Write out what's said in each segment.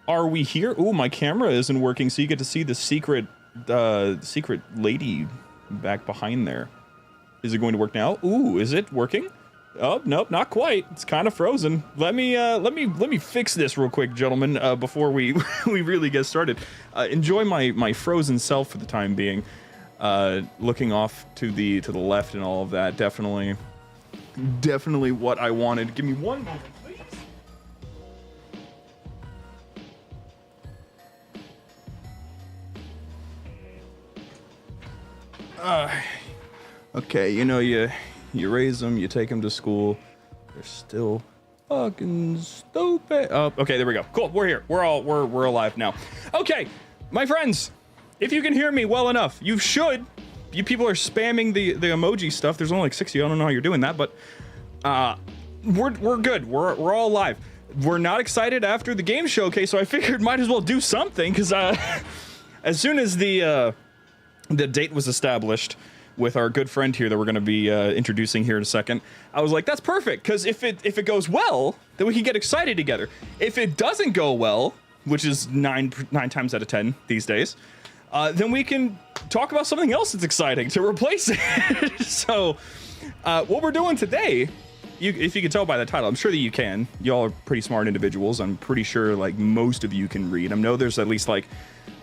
are we here? Ooh, my camera isn't working, so you get to see the secret lady back behind there. Is it going to work now? Ooh, is it working? Oh, nope, not quite. It's kind of frozen. Let me fix this real quick, gentlemen, before we we really get started. Enjoy my frozen self for the time being. Looking off to the left and all of that. Definitely what I wanted. Give me one moment, please. Okay, you know, you raise them, you take them to school. They're still fucking stupid. Oh, okay, there we go. Cool, we're here. We're alive now. Okay, my friends, if you can hear me well enough, you should. You people are spamming the emoji stuff. There's only like 60. I don't know how you're doing that, but we're good. We're all alive. We're not excited after the game showcase, so I figured might as well do something because as soon as the date was established with our good friend here that we're going to be introducing here in a second, I was like, that's perfect, because if it goes well, then we can get excited together. If it doesn't go well, which is nine times out of 10 these days, then we can talk about something else that's exciting to replace it. So what we're doing today, if you can tell by the title, I'm sure that you can. Y'all are pretty smart individuals. I'm pretty sure like most of you can read. I know there's at least like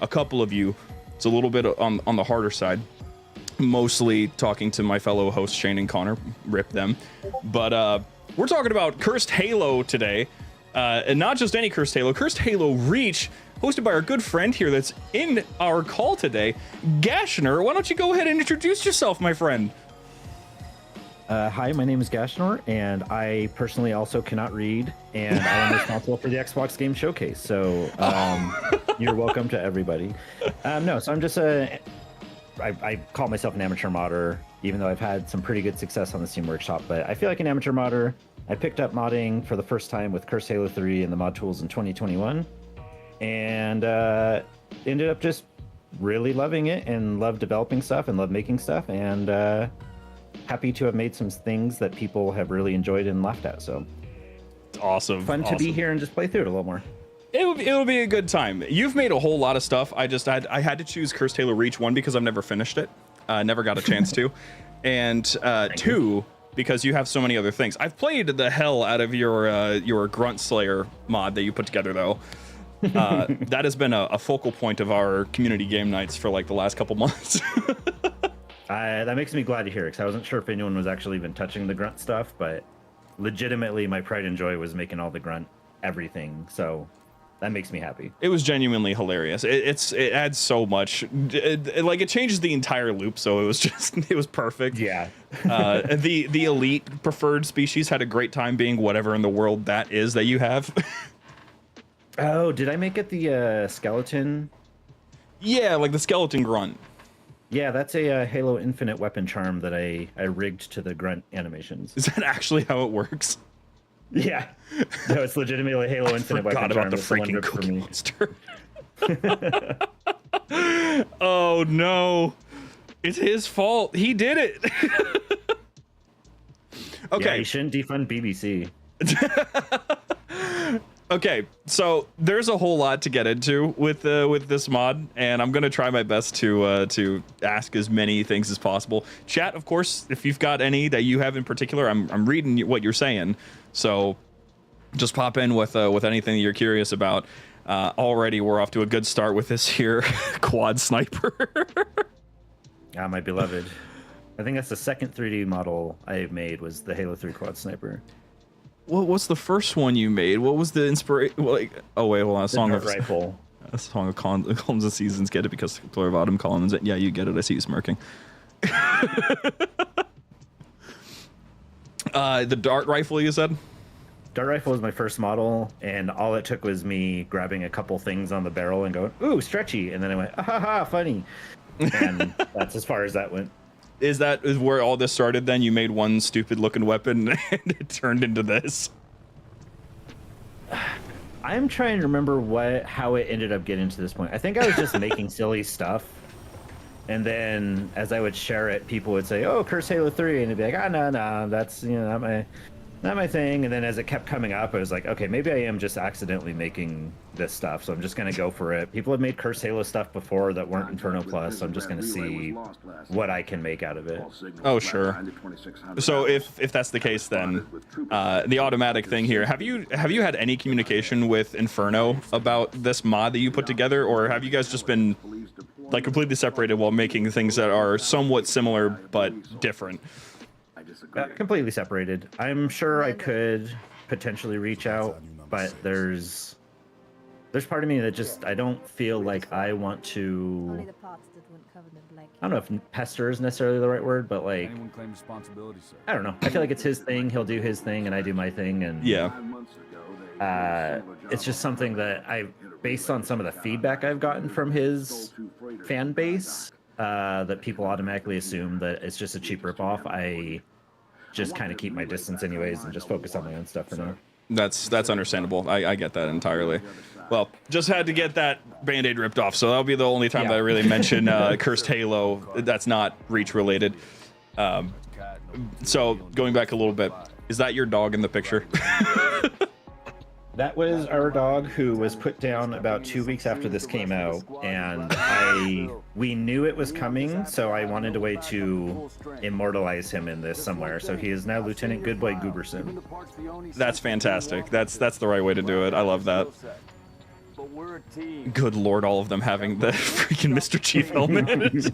a couple of you. It's a little bit on the harder side. Mostly talking to my fellow hosts Shane and Connor, rip them, but we're talking about Cursed Halo today, and not just any Cursed Halo Reach, hosted by our good friend here that's in our call today, Gashnor. Why don't you go ahead and introduce yourself, my friend? Hi, my name is Gashnor, and I personally also cannot read, and I am responsible for the Xbox Game Showcase, so you're welcome to everybody. No, so I'm just I call myself an amateur modder, even though I've had some pretty good success on the Steam Workshop, but I feel like an amateur modder. I picked up modding for the first time with Cursed Halo 3 and the mod tools in 2021, and ended up just really loving it and love developing stuff and love making stuff, and happy to have made some things that people have really enjoyed and laughed at. So awesome. Fun to be here and just play through it a little more. It'll be a good time. You've made a whole lot of stuff. I had to choose Cursed Halo Reach, one, because I've never finished it, never got a chance to, and two, because you have so many other things. I've played the hell out of your Grunt Slayer mod that you put together, though. That has been a focal point of our community game nights for like the last couple months. That makes me glad to hear, because I wasn't sure if anyone was actually even touching the Grunt stuff, but legitimately my pride and joy was making all the Grunt everything, so that makes me happy. It was genuinely hilarious. It adds so much. It changes the entire loop, so it was perfect. Yeah. The elite preferred species had a great time being whatever in the world that is that you have. Oh, did I make it the skeleton? Yeah, like the skeleton grunt. Yeah, that's a Halo Infinite weapon charm that I rigged to the grunt animations. Is that actually how it works? Yeah. No, it's legitimately a Halo Infinite weapon charm. I forgot about the freaking Cookie Monster. Oh no. It's his fault. He did it. Okay. Yeah, you shouldn't defund BBC. Okay, so there's a whole lot to get into with this mod, and I'm gonna try my best to ask as many things as possible. Chat, of course, if you've got any that you have in particular, I'm reading what you're saying, so just pop in with anything that you're curious about. Already we're off to a good start with this here quad sniper. Ah, my beloved. I think that's the second 3D model I've made, was the Halo 3 quad sniper. What's the first one you made? What was the inspiration? Like, oh wait, hold on. Song of Rifle. A Song of Columns and Seasons. Get it because Floor of Autumn columns. Yeah, you get it. I see you smirking. The dart rifle, you said? Dart rifle was my first model, and all it took was me grabbing a couple things on the barrel and going, "Ooh, stretchy," and then I went, "Ah ha ha, funny," and that's as far as that went. Is where all this started then? You made one stupid looking weapon and it turned into this? I'm trying to remember how it ended up getting to this point. I think I was just making silly stuff. And then as I would share it, people would say, "Oh, Curse Halo 3," and it'd be like, "Ah, no, that's, not my..." not my thing. And then as it kept coming up, I was like, okay, maybe I am just accidentally making this stuff, so I'm just gonna go for it. People have made Curse Halo stuff before that weren't Inferno Plus, so I'm just gonna see what I can make out of it. Oh, sure. So if that's the case, then the automatic thing here, have you had any communication with Inferno about this mod that you put together, or have you guys just been like completely separated while making things that are somewhat similar but different? Completely separated. I'm sure I could potentially reach out, but there's part of me that just, I don't feel like I want to, I don't know if pester is necessarily the right word, but like, I don't know. I feel like it's his thing. He'll do his thing and I do my thing. And yeah, it's just something that based on some of the feedback I've gotten from his fan base, that people automatically assume that it's just a cheap ripoff. I just kind of keep my distance anyways and just focus on my own stuff for now. That's understandable. I get that entirely. Well, just had to get that Band-Aid ripped off, so that'll be the only time that I really mention Cursed Halo. That's not Reach related. So going back a little bit, is that your dog in the picture? That was our dog, who was put down about 2 weeks after this came out, and we knew it was coming, so I wanted a way to immortalize him in this somewhere. So he is now Lieutenant Goodboy Gooberson. That's fantastic. That's the right way to do it. I love that. Good lord, all of them having the freaking Mr. Chief helmet.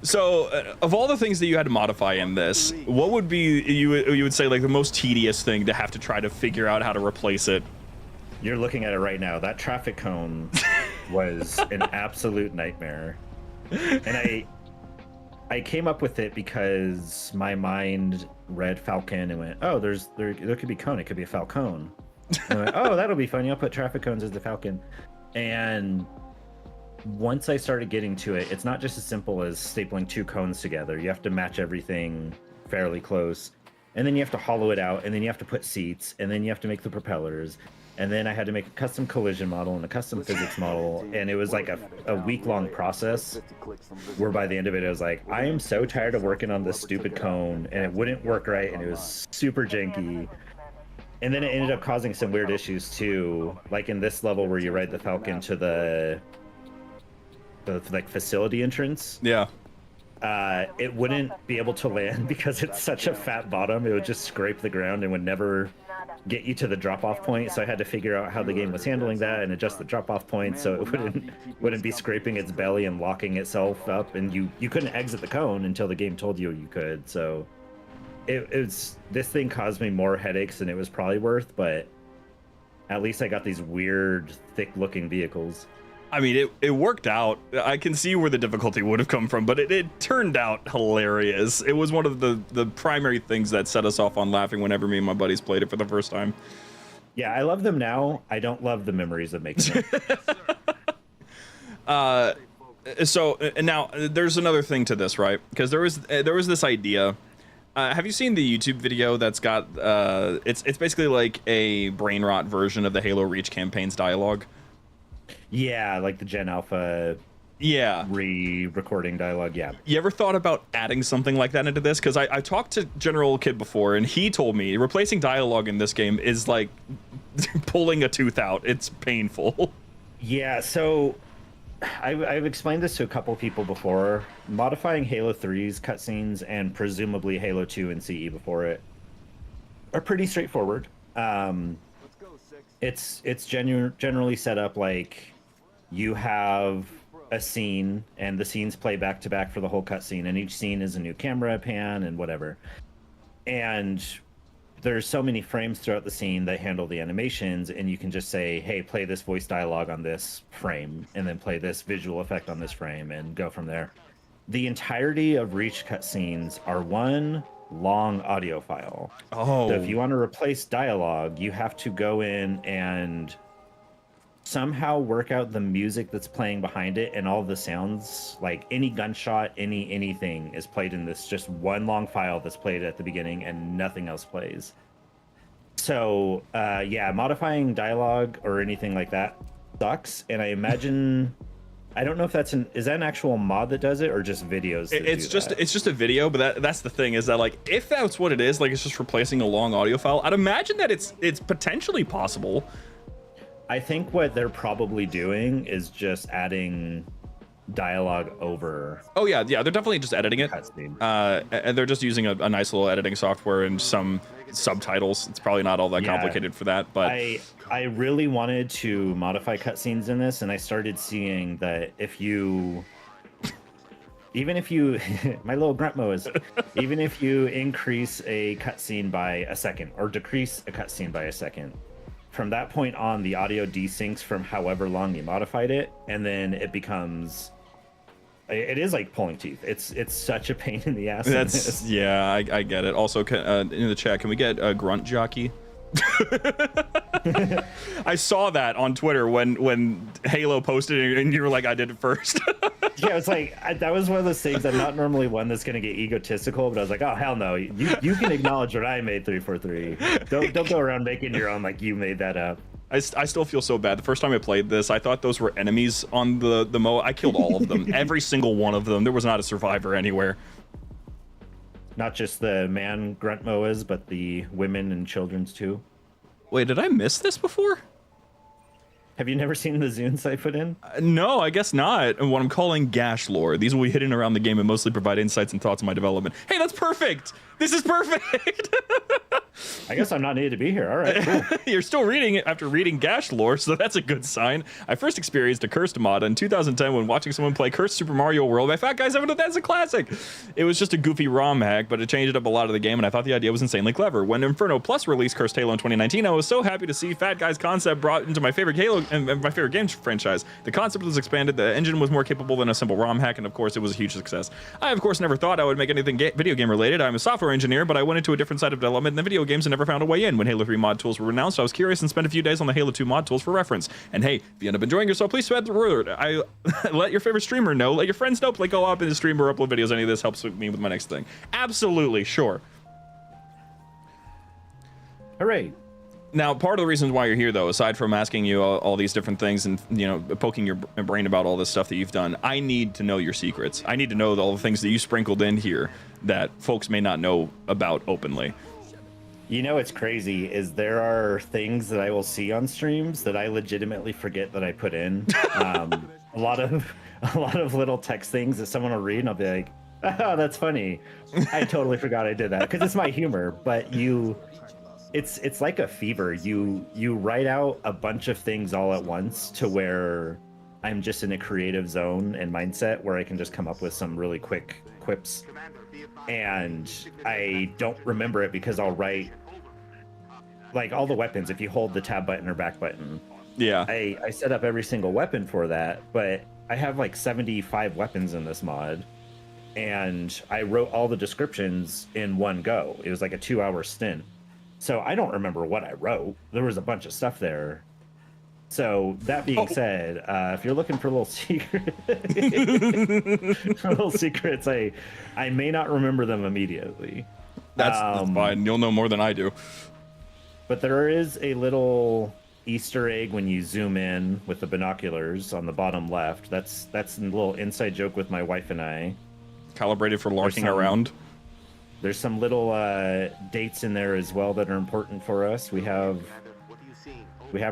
So, of all the things that you had to modify in this, what would be, you would say, like the most tedious thing to have to try to figure out how to replace it? You're looking at it right now. That traffic cone was an absolute nightmare. And I came up with it because my mind read Falcon and went, oh, there could be cone. It could be a Falcone. And I went, oh, that'll be funny. I'll put traffic cones as the Falcon. And once I started getting to it, it's not just as simple as stapling two cones together. You have to match everything fairly close. And then you have to hollow it out. And then you have to put seats. And then you have to make the propellers. And then I had to make a custom collision model and a custom physics model. And it was like a week-long process where by the end of it, I was like, I am so tired of working on this stupid cone. And it wouldn't work right. And it was super janky. And then it ended up causing some weird issues too. Like in this level where you ride the Falcon to the like facility entrance. Yeah. It wouldn't be able to land because it's such a fat bottom. It would just scrape the ground and would never get you to the drop-off point. So I had to figure out how the game was handling that and adjust the drop-off point so it wouldn't be scraping its belly and locking itself up. And you couldn't exit the cone until the game told you you could. So this thing caused me more headaches than it was probably worth, but at least I got these weird, thick-looking vehicles. I mean, it worked out. I can see where the difficulty would have come from, but it turned out hilarious. It was one of the primary things that set us off on laughing whenever me and my buddies played it for the first time. Yeah, I love them now. I don't love the memories of making them. So now there's another thing to this, right? Because there was this idea. Have you seen the YouTube video that's got it's basically like a brain rot version of the Halo Reach campaign's dialogue? Yeah, like the Gen Alpha re-recording dialogue, yeah. You ever thought about adding something like that into this? Because I talked to General Kid before, and he told me replacing dialogue in this game is like pulling a tooth out. It's painful. Yeah, so I've explained this to a couple people before. Modifying Halo 3's cutscenes and presumably Halo 2 and CE before it are pretty straightforward. It's generally set up like you have a scene and the scenes play back to back for the whole cutscene, and each scene is a new camera pan and whatever. And there's so many frames throughout the scene that handle the animations, and you can just say, hey, play this voice dialogue on this frame, and then play this visual effect on this frame, and go from there. The entirety of Reach cutscenes are one long audio file. Oh. So if you want to replace dialogue, you have to go in and somehow work out the music that's playing behind it, and all the sounds, like any gunshot, anything is played in this just one long file that's played at the beginning and nothing else plays. So yeah, modifying dialogue or anything like that sucks, and I imagine I don't know if is that an actual mod that does it or just videos? It's just a video, but that's the thing, is that like if that's what it is, like it's just replacing a long audio file, I'd imagine that it's potentially possible. I think what they're probably doing is just adding dialogue over. Oh yeah, they're definitely just editing it. And they're just using a nice little editing software and some subtitles. It's probably not all that complicated for that, but I really wanted to modify cutscenes in this, and I started seeing that even if you my little gruntmo is even if you increase a cutscene by a second or decrease a cutscene by a second, from that point on the audio desyncs from however long you modified it, and then it is like pulling teeth. It's such a pain in the ass. I get it. Also, in the chat, can we get a grunt jockey? I saw that on Twitter when Halo posted it, and you were like, I did it first. Yeah, it's like that was one of those things. I'm not normally one that's gonna get egotistical, but I was like, oh hell no, you can acknowledge what I made 343. Don't go around making your own like you made that up. I still feel so bad. The first time I played this, I thought those were enemies on the Moa. I killed all of them, every single one of them. There was not a survivor anywhere. Not just the man grunt moas, but the women and children's too. Wait, did I miss this before? Have you never seen the Zunes I put in? No, I guess not. And what I'm calling Gashnor. These will be hidden around the game and mostly provide insights and thoughts on my development. Hey, that's perfect! This is perfect! I guess I'm not needed to be here. All right, cool. You're still reading it after reading Gashnor, so that's a good sign. I first experienced a cursed mod in 2010 when watching someone play Cursed Super Mario World by Fat Guy 7. That's a classic. It was just a goofy ROM hack, but it changed up a lot of the game, and I thought the idea was insanely clever. When Inferno Plus released Cursed Halo in 2019, I was so happy to see Fat Guy's concept brought into my favorite Halo and my favorite games franchise. The concept was expanded, the engine was more capable than a simple ROM hack, and of course, it was a huge success. I, of course, never thought I would make anything video game related. I'm a software engineer, but I went into a different side of development in the video games and never found a way in. When Halo 3 mod tools were announced, I was curious and spent a few days on the Halo 2 mod tools for reference. And hey, if you end up enjoying yourself, please spread the word. I let your favorite streamer know, let your friends know, like go up in the stream or upload videos. Any of this helps me with my next thing. Absolutely, sure. Hooray. Now, part of the reasons why you're here, though, aside from asking you all these different things and, you know, poking your brain about all this stuff that you've done, I need to know your secrets. I need to know all the things that you sprinkled in here that folks may not know about openly. You know what's crazy is there are things that I will see on streams that I legitimately forget that I put in. A lot of little text things that someone will read and I'll be like, oh, that's funny. I totally forgot I did that because it's my humor. But it's like a fever. You write out a bunch of things all at once to where I'm just in a creative zone and mindset where I can just come up with some really quick quips. And I don't remember it because I'll write like all the weapons. If you hold the tab button or back button, yeah, I set up every single weapon for that. But I have like 75 weapons in this mod, and I wrote all the descriptions in one go. It was like a 2-hour stint, so I don't remember what I wrote. There was a bunch of stuff there. So that being said, if you're looking for little secrets, I may not remember them immediately. That's fine. You'll know more than I do. But there is a little Easter egg when you zoom in with the binoculars on the bottom left. That's a little inside joke with my wife and I. Calibrated for larking around. There's some little dates in there as well that are important for us. We have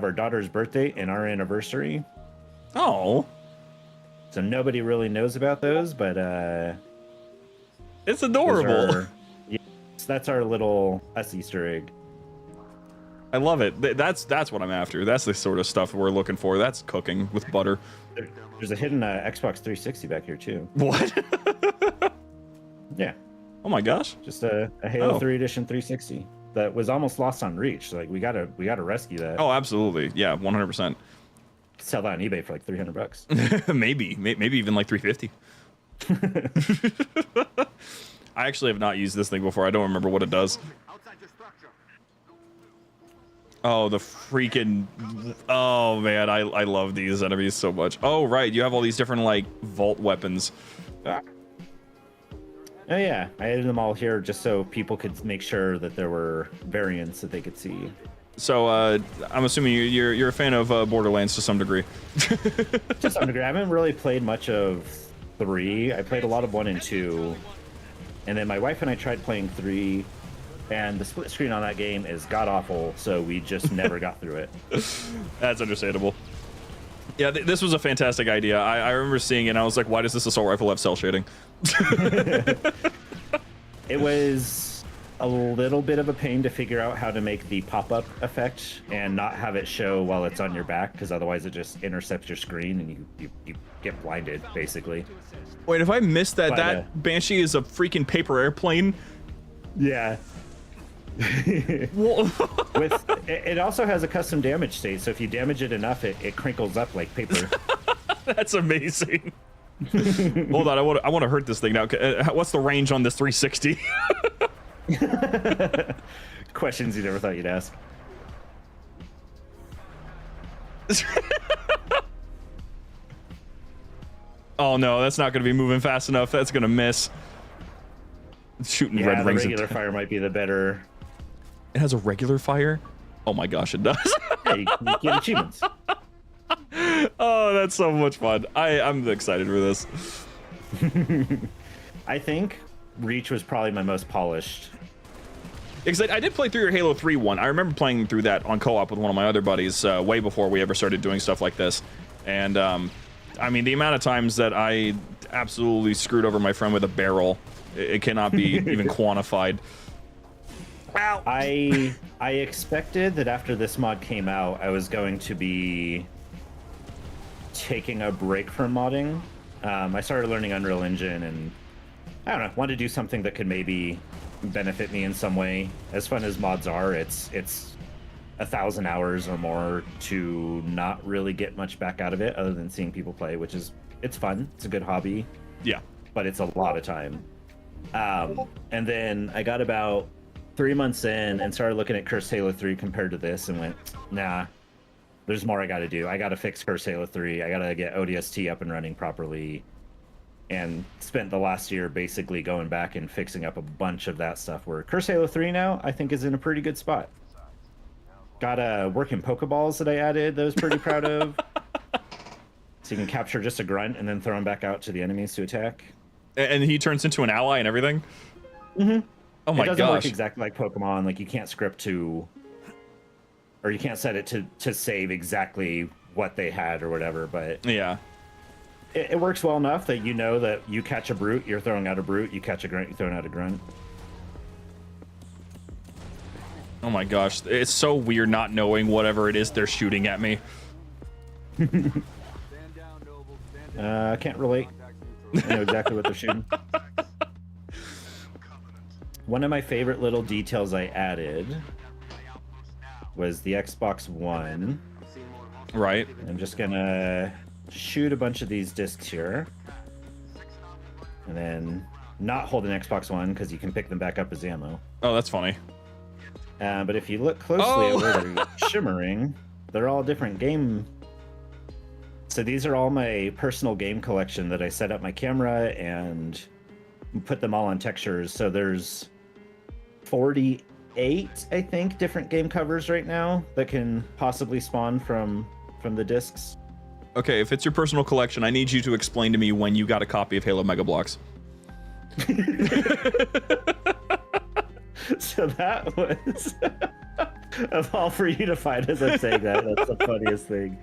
our daughter's birthday and our anniversary. Oh. So nobody really knows about those, but it's adorable. That's our little Easter egg. I love it. That's what I'm after. That's the sort of stuff we're looking for. That's cooking with butter. There's a hidden Xbox 360 back here too. What? Yeah. Oh my gosh. Just a Halo 3 Edition 360 that was almost lost on Reach. Like we gotta rescue that. Oh, absolutely. Yeah, 100%. Sell that on eBay for like $300. maybe even like 350. I actually have not used this thing before. I don't remember what it does. Oh, the freaking... Oh, man, I love these enemies so much. Oh, right, you have all these different, like, vault weapons. Oh, yeah. I added them all here just so people could make sure that there were variants that they could see. So I'm assuming you're a fan of Borderlands to some degree. To some degree. I haven't really played much of 3. I played a lot of 1 and 2. And then my wife and I tried playing 3, and the split screen on that game is god-awful, so we just never got through it. That's understandable. Yeah, this was a fantastic idea. I remember seeing it, and I was like, why does this assault rifle have cell shading? It was a little bit of a pain to figure out how to make the pop-up effect and not have it show while it's on your back, because otherwise it just intercepts your screen and you get blinded, basically. Wait, if I missed that, that Banshee is a freaking paper airplane? Yeah. With it also has a custom damage state, so if you damage it enough, it crinkles up like paper. That's amazing. Hold on, I want to hurt this thing now. What's the range on this 360? Questions you never thought you'd ask. Oh no, that's not going to be moving fast enough. That's going to miss. It's shooting red rings. The regular fire might be the better. It has a regular fire? Oh my gosh, it does. Yeah, you get achievements. Oh, that's so much fun. I'm excited for this. I think Reach was probably my most polished. Because I did play through your Halo 3 one. I remember playing through that on co-op with one of my other buddies way before we ever started doing stuff like this. And I mean, the amount of times that I absolutely screwed over my friend with a barrel, it cannot be even quantified. Wow. I expected that after this mod came out, I was going to be taking a break from modding. I started learning Unreal Engine, and I don't know, wanted to do something that could maybe benefit me in some way. As fun as mods are, it's 1,000 hours or more to not really get much back out of it other than seeing people play, which is, it's fun. It's a good hobby. Yeah. But it's a lot of time. And then I got about 3 months in and started looking at Cursed Halo 3 compared to this and went, nah, there's more I got to do. I got to fix Cursed Halo 3. I got to get ODST up and running properly. And spent the last year basically going back and fixing up a bunch of that stuff, where Cursed Halo 3 now I think is in a pretty good spot. Got working Pokeballs that I added that I was pretty proud of. So you can capture just a grunt and then throw him back out to the enemies to attack. And he turns into an ally and everything? Mm-hmm. Oh my gosh. It doesn't work exactly like Pokemon. Like, you can't script to, or you can't set it to save exactly what they had or whatever, but yeah, it works well enough that you know that you catch a brute, you're throwing out a brute, you catch a grunt, you're throwing out a grunt. Oh my gosh, it's so weird not knowing whatever it is they're shooting at me. I can't relate. I know exactly what they're shooting. One of my favorite little details I added was the Xbox One. Right. I'm just gonna shoot a bunch of these discs here. And then not hold an Xbox One, because you can pick them back up as ammo. Oh, that's funny. But if you look closely at where they're shimmering, they're all different game. So these are all my personal game collection that I set up my camera and put them all on textures. So there's 48, I think, different game covers right now that can possibly spawn from the discs. Okay, if it's your personal collection, I need you to explain to me when you got a copy of Halo Mega Bloks. So that was of all for you to find as I'm saying that. That's the funniest thing.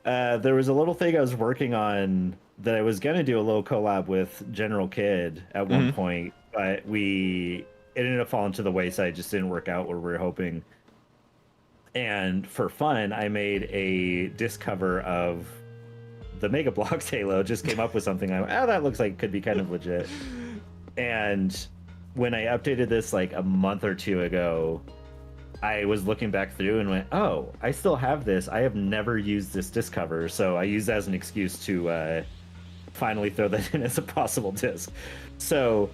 There was a little thing I was working on that I was gonna do a little collab with General Kid at one point, but it ended up falling to the wayside. It just didn't work out where we were hoping. And for fun, I made a disc cover of the Mega Bloks Halo. Just came up with something. I went, oh, that looks like it could be kind of legit. And when I updated this like a month or two ago, I was looking back through and went, oh, I still have this. I have never used this disc cover. So I used that as an excuse to finally throw that in as a possible disc. So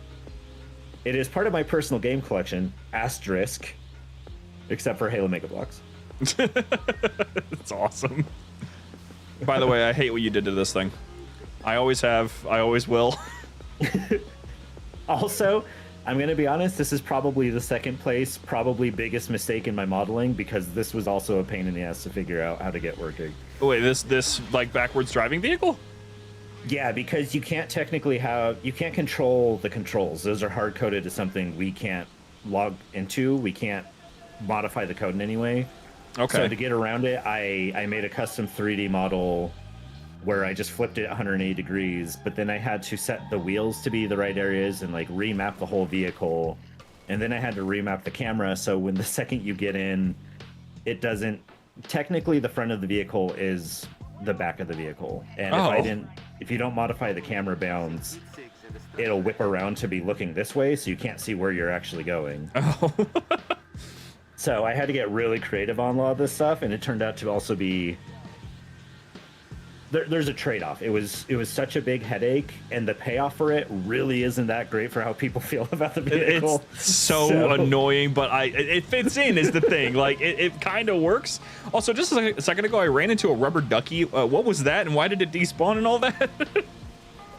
it is part of my personal game collection, asterisk, except for Halo Mega Bloks. It's awesome. By the way, I hate what you did to this thing. I always have. I always will. Also, I'm going to be honest, this is probably the second place, probably biggest mistake in my modeling, because this was also a pain in the ass to figure out how to get working. Wait, this like backwards driving vehicle? Yeah, because you can't you can't control the controls. Those are hard coded to something we can't log into. We can't modify the code in any way. Okay. So to get around it, I made a custom 3D model where I just flipped it 180 degrees, but then I had to set the wheels to be the right areas and like remap the whole vehicle. And then I had to remap the camera, so when the second you get in, it doesn't, technically the front of the vehicle is the back of the vehicle. And if you don't modify the camera bounds, it'll whip around to be looking this way, so you can't see where you're actually going. Oh. So I had to get really creative on a lot of this stuff, and it turned out to also be there's a trade-off. It was such a big headache, and the payoff for it really isn't that great for how people feel about the vehicle. It's so annoying, but it fits in is the thing. Like it kind of works. Also, just a second ago, I ran into a rubber ducky. What was that, and why did it despawn and all that?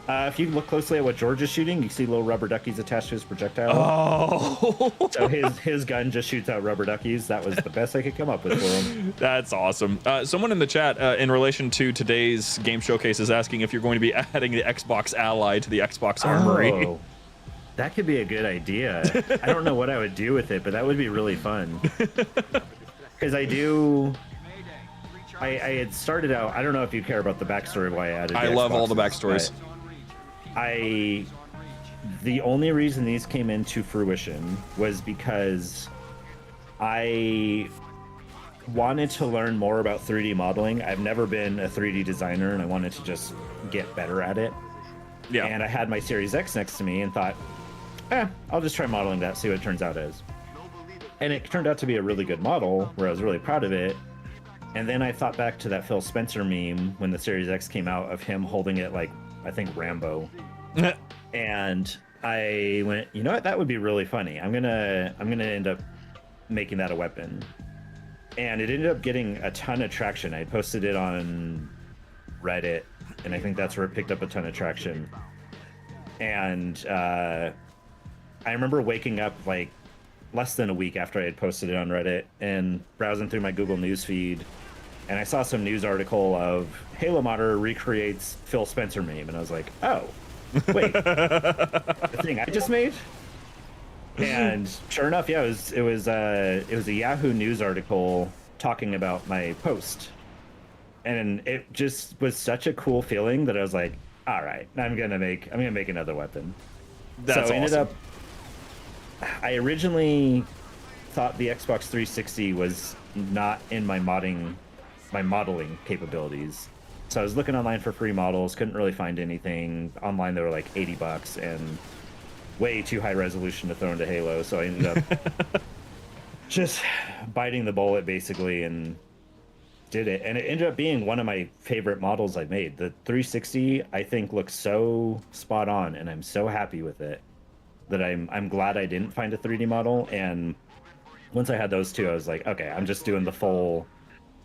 If you look closely at what George is shooting, you see little rubber duckies attached to his projectile. Oh. So his gun just shoots out rubber duckies. That was the best I could come up with for him. That's awesome. Someone in the chat, in relation to today's game showcase, is asking if you're going to be adding the Xbox Ally to the Xbox Armory. Oh, that could be a good idea. I don't know what I would do with it, but that would be really fun. Because I had started out, I don't know if you care about the backstory of why I added I love all the backstories. The only reason these came into fruition was because I wanted to learn more about 3D modeling. I've never been a 3D designer, and I wanted to just get better at it. Yeah. And I had my Series X next to me and thought, I'll just try modeling that, see what it turns out as. And it turned out to be a really good model, where I was really proud of it. And then I thought back to that Phil Spencer meme when the Series X came out of him holding it like, I think, Rambo. And I went, you know what? That would be really funny. I'm gonna end up making that a weapon. And it ended up getting a ton of traction. I posted it on Reddit, and I think that's where it picked up a ton of traction. And I remember waking up like less than a week after I had posted it on Reddit and browsing through my Google News feed, and I saw some news article of Halo modder recreates Phil Spencer meme, and I was like, oh, wait, the thing I just made? And sure enough, yeah, it was a Yahoo News article talking about my post, and it just was such a cool feeling that I was like, all right, I'm gonna make another weapon. That's so I ended awesome. up. I originally thought the Xbox 360 was not in my modeling capabilities. So I was looking online for free models, couldn't really find anything. Online they were like $80 and way too high resolution to throw into Halo. So I ended up just biting the bullet basically and did it. And it ended up being one of my favorite models I made. The 360 I think looks so spot on, and I'm so happy with it that I'm glad I didn't find a 3D model. And once I had those two, I was like, okay, I'm just doing the full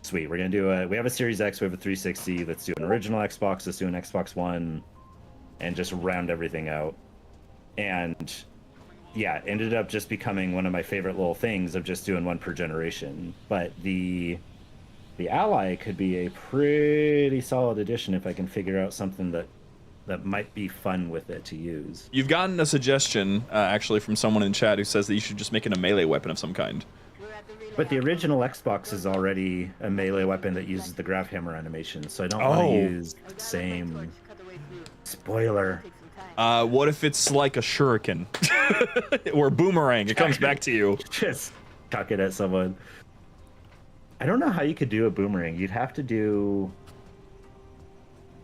suite. We're gonna do we have a Series X, we have a 360. Let's do an original Xbox. Let's do an Xbox One, and just round everything out. And yeah, ended up just becoming one of my favorite little things of just doing one per generation. But the Ally could be a pretty solid addition if I can figure out something that might be fun with it to use. You've gotten a suggestion, actually, from someone in chat who says that you should just make it a melee weapon of some kind. But the original Xbox is already a melee weapon that uses the grab hammer animation, so I don't want to use the same. Spoiler. What if it's like a shuriken? Or boomerang, it comes back to you. Just chuck it at someone. I don't know how you could do a boomerang. You'd have to do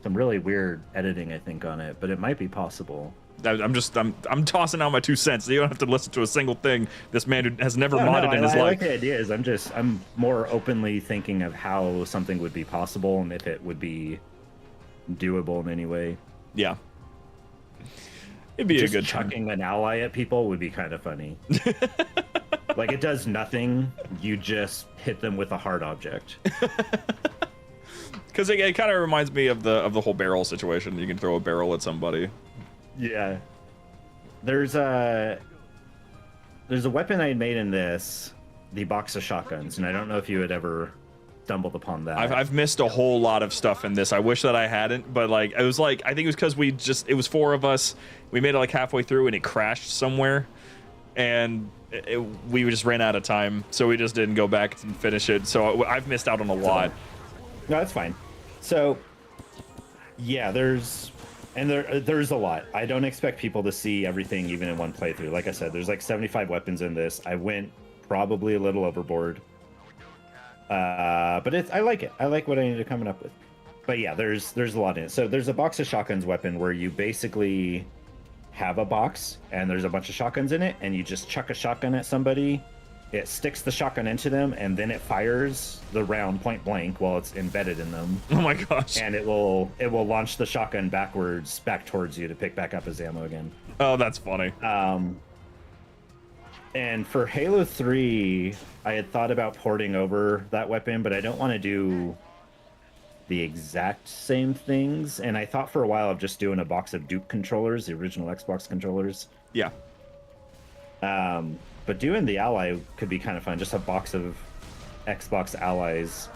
some really weird editing, I think, on it, but it might be possible. I'm tossing out my 2 cents. You don't have to listen to a single thing this man who has never modded in his life. I like the ideas. I'm more openly thinking of how something would be possible and if it would be doable in any way. Yeah. It'd be Just a good chucking an ally at people would be kind of funny. Like, it does nothing. You just hit them with a hard object. Because it kind of reminds me of the whole barrel situation. You can throw a barrel at somebody. Yeah. There's a there's a weapon I had made in this, the box of shotguns, and I don't know if you had ever stumbled upon that. I've missed a whole lot of stuff in this. I wish that I hadn't, but like it was like I think it was because it was 4 of us. We made it like halfway through and it crashed somewhere, and we just ran out of time, so we just didn't go back and finish it. So I've missed out on a lot. No, that's fine. So yeah, there's a lot. I don't expect people to see everything even in one playthrough. Like I said, there's like 75 weapons in this. I went probably a little overboard. But I like it. I like what I ended up coming up with. But yeah, there's a lot in it. So there's a box of shotguns weapon where you basically have a box and there's a bunch of shotguns in it, and you just chuck a shotgun at somebody. It sticks the shotgun into them, and then it fires the round point blank while it's embedded in them. Oh my gosh! And it will launch the shotgun back towards you to pick back up as ammo again. Oh, that's funny. And for Halo 3, I had thought about porting over that weapon, but I don't want to do the exact same things. And I thought for a while of just doing a box of Duke controllers, the original Xbox controllers. Yeah. But doing the Ally could be kind of fun. Just a box of Xbox Allies.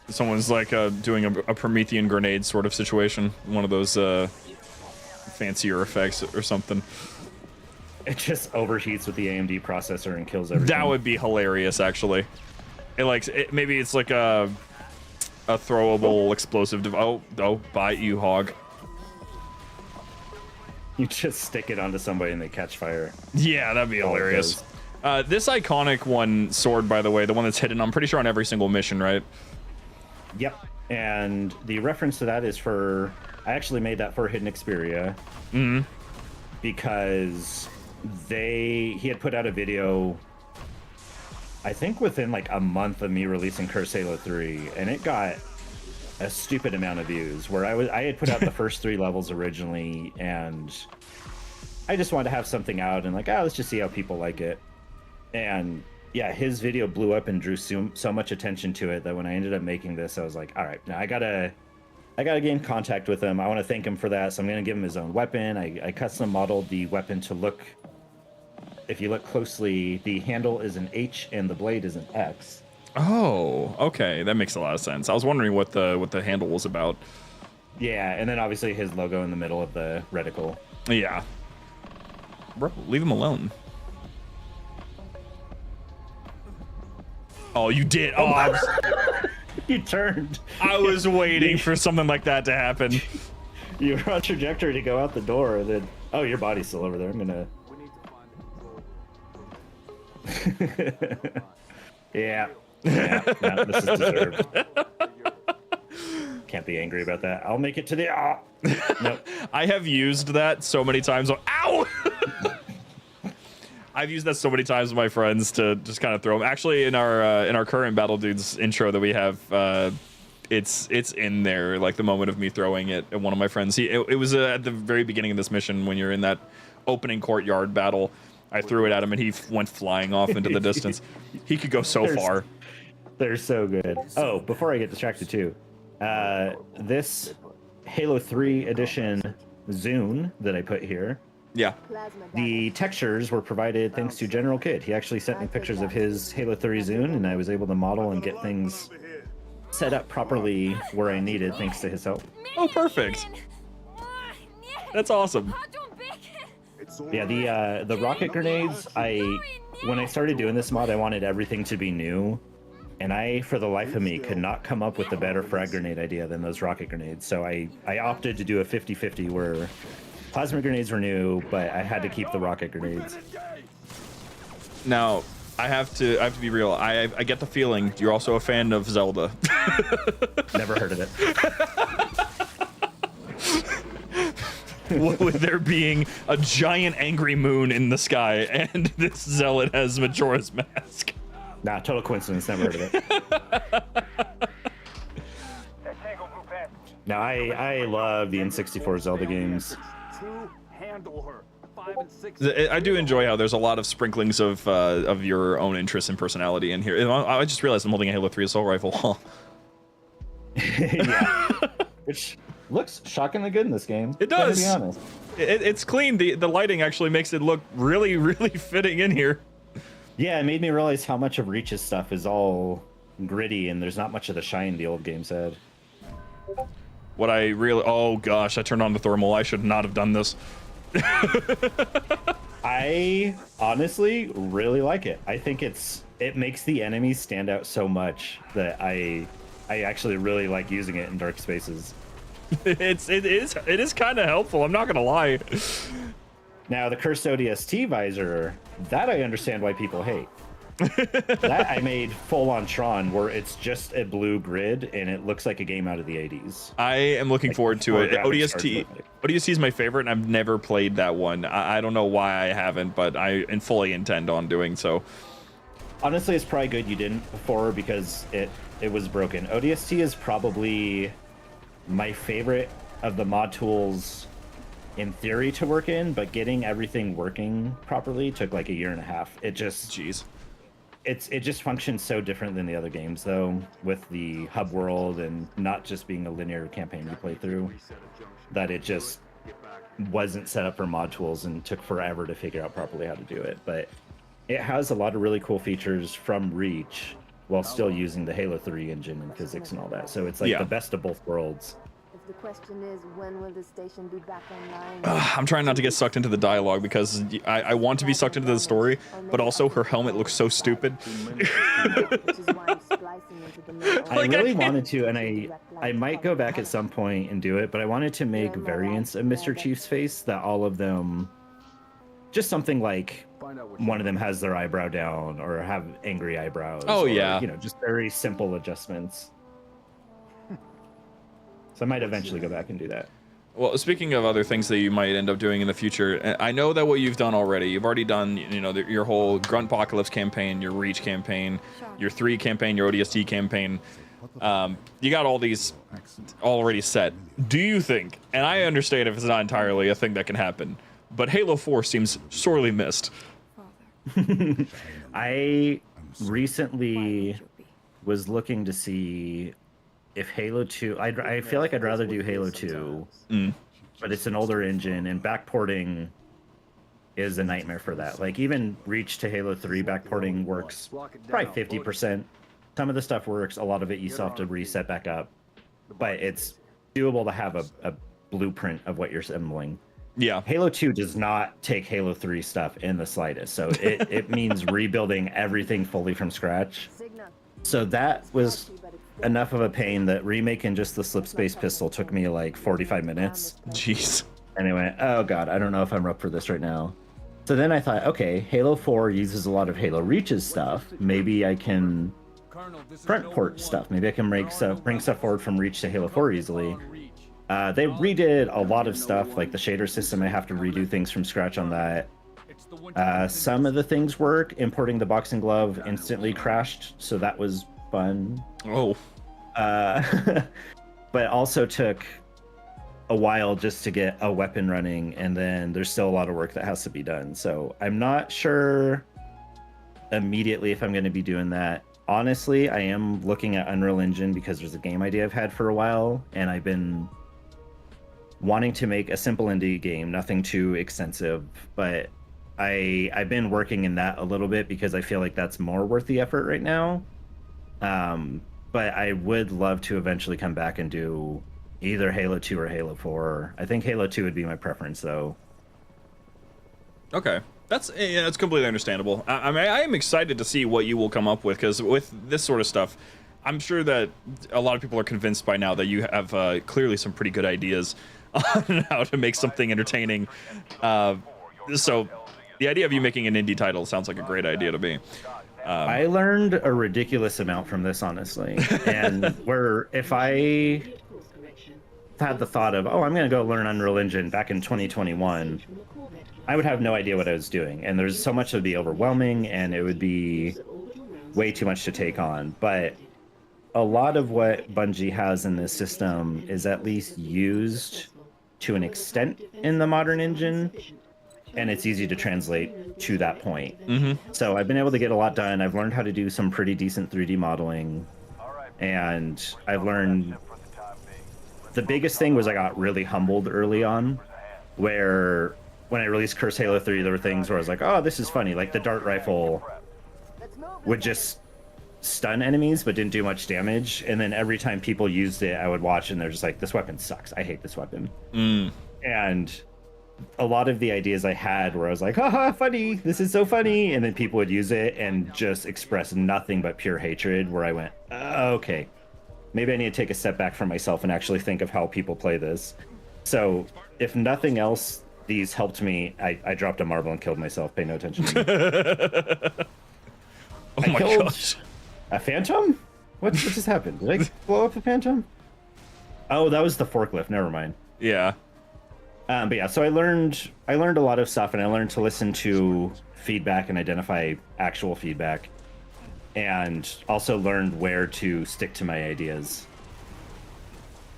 Someone's like doing a Promethean grenade sort of situation. One of those fancier effects or something. It just overheats with the AMD processor and kills everything. That would be hilarious, actually. Maybe it's like a throwable explosive device. Oh, bite you, hog. You just stick it onto somebody and they catch fire. Yeah, that'd be hilarious. This iconic sword, by the way, the one that's hidden, I'm pretty sure on every single mission, right? Yep. And the reference to that is I actually made that for Hidden Xperia. Mm-hmm. Because he had put out a video, I think within like a month of me releasing Curse Halo 3, and it got a stupid amount of views, where I had put out the first 3 levels originally, and I just wanted to have something out and like, let's just see how people like it. And yeah, his video blew up and drew so much attention to it that when I ended up making this, I was like, all right, now I gotta gain contact with him. I want to thank him for that, so I'm gonna give him his own weapon. I custom modeled the weapon to look, if you look closely, the handle is an H and the blade is an X. Oh, okay, that makes a lot of sense. I was wondering what the handle was about. Yeah, and then obviously his logo in the middle of the reticle. Yeah. Bro, leave him alone. Oh, you did. Oh, You turned. I was waiting for something like that to happen. You were on trajectory to go out the door, and then your body's still over there. I'm gonna. Yeah. No, this is deserved. Can't be angry about that. I'll make it to the. Nope. I have used that so many times. Ow! I've used that so many times with my friends to just kind of throw them. Actually, in our current Battle Dudes intro that we have, it's in there, like the moment of me throwing it at one of my friends. It was at the very beginning of this mission when you're in that opening courtyard battle. I threw it at him and he went flying off into the distance. He could go so far. They're so good. Oh, before I get distracted too, this Halo 3 edition Zune that I put here. Yeah. The textures were provided thanks to General Kid. He actually sent me pictures of his Halo 3 Zune, and I was able to model and get things set up properly where I needed thanks to his help. Oh, perfect. That's awesome. Yeah, the rocket grenades, when I started doing this mod, I wanted everything to be new, and I, for the life of me, could not come up with a better frag grenade idea than those rocket grenades. So I opted to do a 50-50 where plasma grenades were new, but I had to keep the rocket grenades. Now, I have to be real. I get the feeling you're also a fan of Zelda. Never heard of it. With there being a giant angry moon in the sky and this zealot has Majora's Mask. Nah, total coincidence. Never heard of it. Now, I love the N64 Zelda games. I do enjoy how there's a lot of sprinklings of your own interest and personality in here. I just realized I'm holding a Halo 3 assault rifle. Yeah. Which looks shockingly good in this game. It does. To be honest. It's clean. The lighting actually makes it look really, really fitting in here. Yeah, it made me realize how much of Reach's stuff is all gritty and there's not much of the shine the old games had. What I really... Oh, gosh, I turned on the thermal. I should not have done this. I honestly really like it. I think it makes the enemies stand out so much that I actually really like using it in dark spaces. It is kind of helpful. I'm not gonna lie. Now the cursed ODST visor, that I understand why people hate. That I made full on Tron, where it's just a blue grid and it looks like a game out of the 80s. I am looking forward to it. graphics ODST is my favorite, and I've never played that one. I don't know why I haven't, but I fully intend on doing so. Honestly, it's probably good you didn't before because it was broken. ODST is probably my favorite of the mod tools in theory to work in, but getting everything working properly took like a year and a half. It just... Jeez. It just functions so different than the other games, though, with the hub world and not just being a linear campaign you play through, that it just wasn't set up for mod tools and took forever to figure out properly how to do it. But it has a lot of really cool features from Reach while still using the Halo 3 engine and physics and all that. So it's like the best of both worlds. The question is, when will the station be back online? I'm trying not to get sucked into the dialogue because I want to be sucked into the story, but also her helmet looks so stupid. I really wanted to, and I might go back at some point and do it, but I wanted to make variants of Mr. Chief's face that all of them, just something like one of them has their eyebrow down or have angry eyebrows. Oh, or, yeah. You know, just very simple adjustments. So I might eventually go back and do that. Well, speaking of other things that you might end up doing in the future, I know that what you've done already, you've already done, you know, your whole Gruntpocalypse campaign, your Reach campaign, your 3 campaign, your ODST campaign. You got all these already set. Do you think, and I understand if it's not entirely a thing that can happen, but Halo 4 seems sorely missed. I recently was looking to see if Halo 2, I feel like I'd rather do Halo 2, but it's an older engine, and backporting is a nightmare for that. Like, even Reach to Halo 3 backporting works probably 50%. Some of the stuff works, a lot of it you still have to reset back up, but it's doable to have a blueprint of what you're assembling. Yeah. Halo 2 does not take Halo 3 stuff in the slightest, so it means rebuilding everything fully from scratch. So that was enough of a pain that remaking just the slip space pistol took me like 45 minutes. Jeez. Anyway, oh god, I don't know if I'm up for this right now. So then I thought, okay, Halo 4 uses a lot of Halo Reach's stuff. Maybe I can front port stuff. Maybe I can bring stuff forward from Reach to Halo 4 easily. They redid a lot of stuff, like the shader system. I have to redo things from scratch on that. Some of the things work. Importing the boxing glove instantly crashed, so that was fun. Oh. But also took a while just to get a weapon running, and then there's still a lot of work that has to be done. So I'm not sure immediately if I'm going to be doing that. Honestly, I am looking at Unreal Engine because there's a game idea I've had for a while, and I've been wanting to make a simple indie game, nothing too extensive, but I've been working in that a little bit because I feel like that's more worth the effort right now. But I would love to eventually come back and do either Halo 2 or Halo 4. I think Halo 2 would be my preference, though. Okay. That's completely understandable. I mean, I am excited to see what you will come up with, because with this sort of stuff, I'm sure that a lot of people are convinced by now that you have clearly some pretty good ideas on how to make something entertaining. So the idea of you making an indie title sounds like a great idea to me. I learned a ridiculous amount from this, honestly. And if I had the thought of, oh, I'm going to go learn Unreal Engine back in 2021, I would have no idea what I was doing. And there's so much that would be overwhelming, and it would be way too much to take on. But a lot of what Bungie has in this system is at least used to an extent in the modern engine, and it's easy to translate to that point. So I've been able to get a lot done. I've learned how to do some pretty decent 3D modeling, and I've learned the biggest thing was I got really humbled early on where when I released Curse Halo 3, there were things where I was like, oh, this is funny. Like the dart rifle would just stun enemies but didn't do much damage. And then every time people used it, I would watch and they're just like, this weapon sucks. I hate this weapon. And a lot of the ideas I had where I was like, haha, funny. This is so funny. And then people would use it and just express nothing but pure hatred, where I went, okay, maybe I need to take a step back from myself and actually think of how people play this. So if nothing else, these helped me. I dropped a marble and killed myself. Pay no attention to me. Oh my gosh. A phantom? What just happened? Did I blow up a phantom? Oh, that was the forklift. Never mind. Yeah. But yeah, so I learned a lot of stuff, and I learned to listen to feedback and identify actual feedback, and also learned where to stick to my ideas.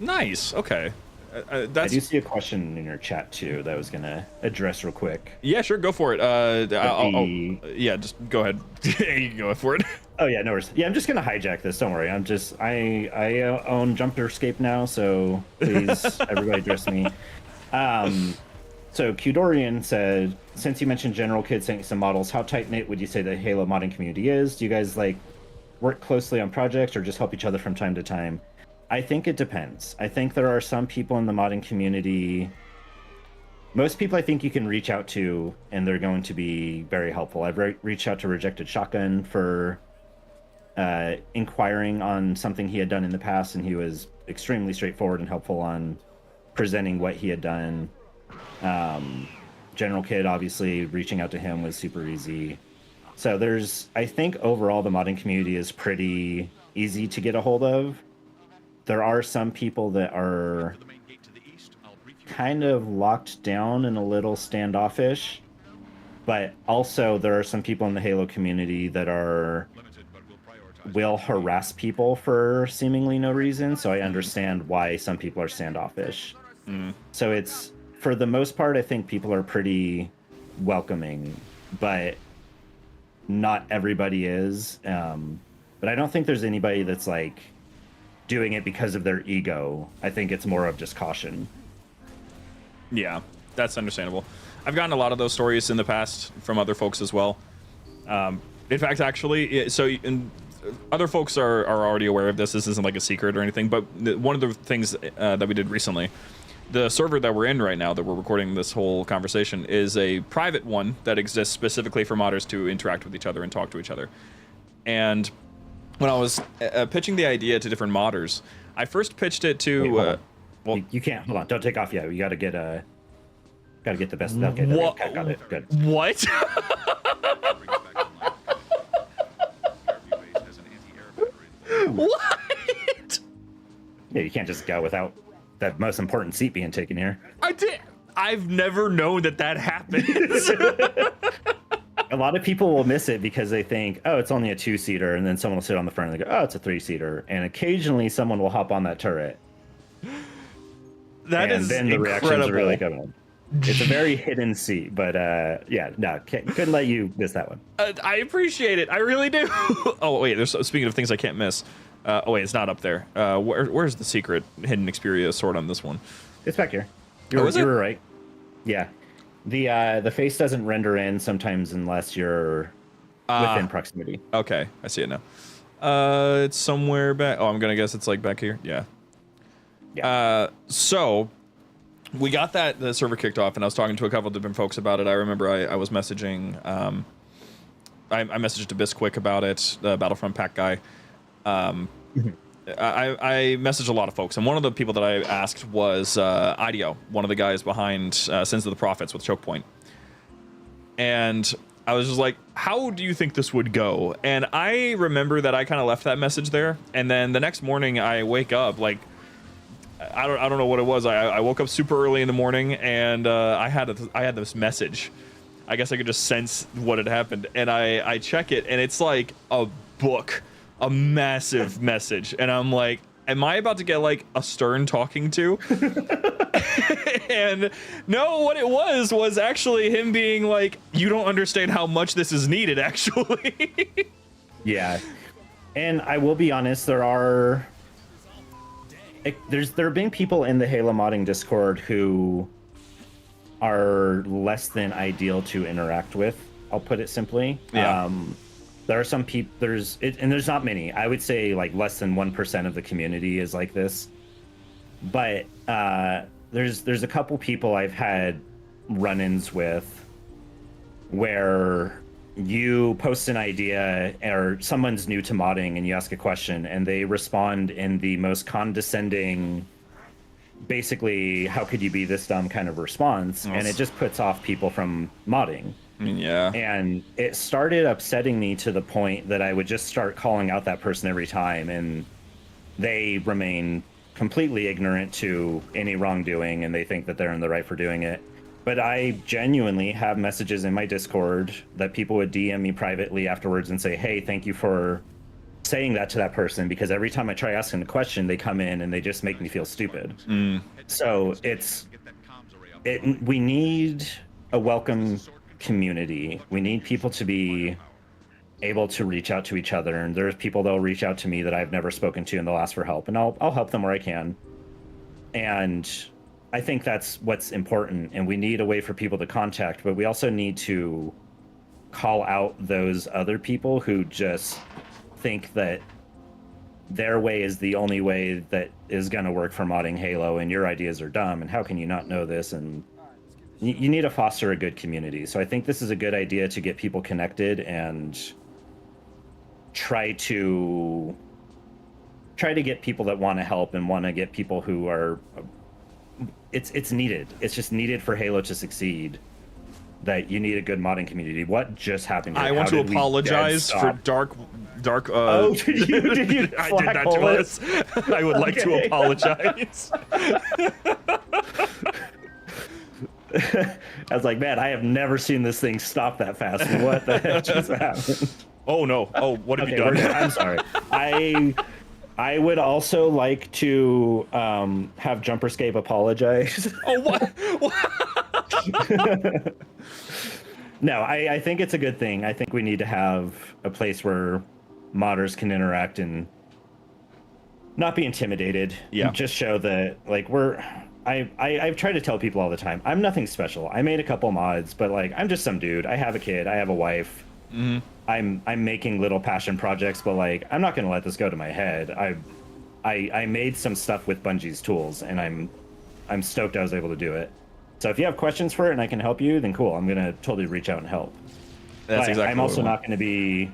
Nice. Okay. I do see a question in your chat too that I was gonna address real quick. Yeah, sure, go for it. Yeah, just go ahead. You can go for it. Oh yeah, no worries. Yeah, I'm just gonna hijack this. Don't worry. I own Jumper Escape now, so please everybody address me. So Qdorian said, since you mentioned General Kid sending some models, how tight-knit would you say the Halo modding community is? Do you guys like work closely on projects or just help each other from time to time? I think it depends. I think there are some people in the modding community, most people I think you can reach out to and they're going to be very helpful. I've reached out to Rejected Shotgun for inquiring on something he had done in the past, and he was extremely straightforward and helpful on presenting what he had done. General Kid, obviously, reaching out to him was super easy. So I think overall the modding community is pretty easy to get a hold of. There are some people that are kind of locked down and a little standoffish, but also there are some people in the Halo community that will harass people for seemingly no reason. So I understand why some people are standoffish. So it's, for the most part, I think people are pretty welcoming, but not everybody is. But I don't think there's anybody that's like doing it because of their ego. I think it's more of just caution. Yeah, that's understandable. I've gotten a lot of those stories in the past from other folks as well. In fact, actually, other folks are already aware of this. This isn't like a secret or anything, but one of the things that we did recently, the server that we're in right now that we're recording this whole conversation is a private one that exists specifically for modders to interact with each other and talk to each other. And when I was pitching the idea to different modders, I first pitched it to... Wait, well, you can't, hold on, don't take off yet. You gotta get the best. Okay, what? Got it, good. What? What? Yeah, you can't just go without that most important seat being taken here. I've never known that happens. A lot of people will miss it because they think, oh, it's only a 2-seater, and then someone will sit on the front and they go, oh, it's a 3-seater, and occasionally someone will hop on that turret. That and is then the incredible. reactions are really good. It's a very hidden seat, but yeah, no, couldn't let you miss that one. I appreciate it. I really do. Oh wait, speaking of things I can't miss. Oh wait, it's not up there. Where's the secret hidden Xperia sword on this one? It's back here. You were right. Yeah, the face doesn't render in sometimes unless you're within proximity. Okay, I see it now. It's somewhere back. Oh, I'm gonna guess it's like back here. Yeah. Yeah. So we got the server kicked off, and I was talking to a couple of different folks about it. I remember I was messaging. I messaged to Bisquick about it, the Battlefront pack guy. I messaged a lot of folks, and one of the people that I asked was IDEO, one of the guys behind Sins of the Prophets with Choke Point. And I was just like, how do you think this would go? And I remember that I kind of left that message there, and then the next morning I wake up, like, I don't know what it was. I woke up super early in the morning, and I had this message. I guess I could just sense what had happened, and I check it, and it's like a book, a massive message, and I'm like, am I about to get like a stern talking to? And no, what it was actually him being like, you don't understand how much this is needed, actually. Yeah, and I will be honest, there have been people in the Halo modding Discord who are less than ideal to interact with. I'll put it simply. Yeah. There are some people. And there's not many. I would say like less than 1% of the community is like this. But there's a couple people I've had run-ins with where you post an idea or someone's new to modding and you ask a question and they respond in the most condescending, basically, how could you be this dumb kind of response, and it just puts off people from modding. I mean, yeah. And it started upsetting me to the point that I would just start calling out that person every time, and they remain completely ignorant to any wrongdoing, and they think that they're in the right for doing it. But I genuinely have messages in my Discord that people would DM me privately afterwards and say, hey, thank you for saying that to that person, because every time I try asking a question, they come in and they just make me feel stupid. So we need a welcome community. We need people to be able to reach out to each other, and there's people that'll reach out to me that I've never spoken to and they'll ask for help, and I'll help them where I can. And I think that's what's important, and we need a way for people to contact, but we also need to call out those other people who just think that their way is the only way that is going to work for modding Halo, and your ideas are dumb, and how can you not know this? And you need to foster a good community. So I think this is a good idea to get people connected and try to get people that want to help and want to get people who are... It's needed. It's just needed for Halo to succeed. That you need a good modding community. What just happened here? I want to apologize for dark. Oh, did you I did not do this. I would like to apologize. I was like, man, I have never seen this thing stop that fast. What the heck just happened? Oh no! Oh, what have you done? I'm sorry. I would also like to have Jumperscape apologize. Oh, what? No, I think it's a good thing. I think we need to have a place where modders can interact and not be intimidated. Yeah. Just show that, like, I've tried to tell people all the time, I'm nothing special. I made a couple mods, but like, I'm just some dude. I have a kid. I have a wife. Mm-hmm. I'm making little passion projects, but like, I'm not going to let this go to my head. I made some stuff with Bungie's tools, and I'm stoked I was able to do it. So if you have questions for it and I can help you, then cool. I'm going to totally reach out and help. That's exactly. I'm also not going to be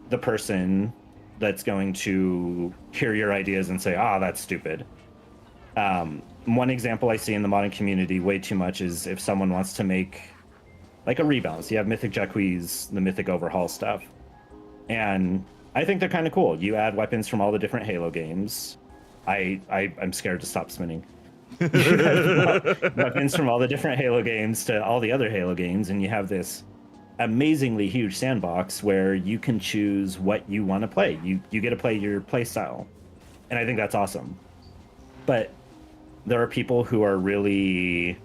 the person that's going to hear your ideas and say, that's stupid. One example I see in the modding community way too much is if someone wants to make like a rebalance. You have Mythic Jaquise, the Mythic Overhaul stuff. And I think they're kind of cool. You add weapons from all the different Halo games. I'm scared to stop spinning. Weapons from all the different Halo games to all the other Halo games, and you have this amazingly huge sandbox where you can choose what you want to play. You get to play your play style. And I think that's awesome. But there are people who are really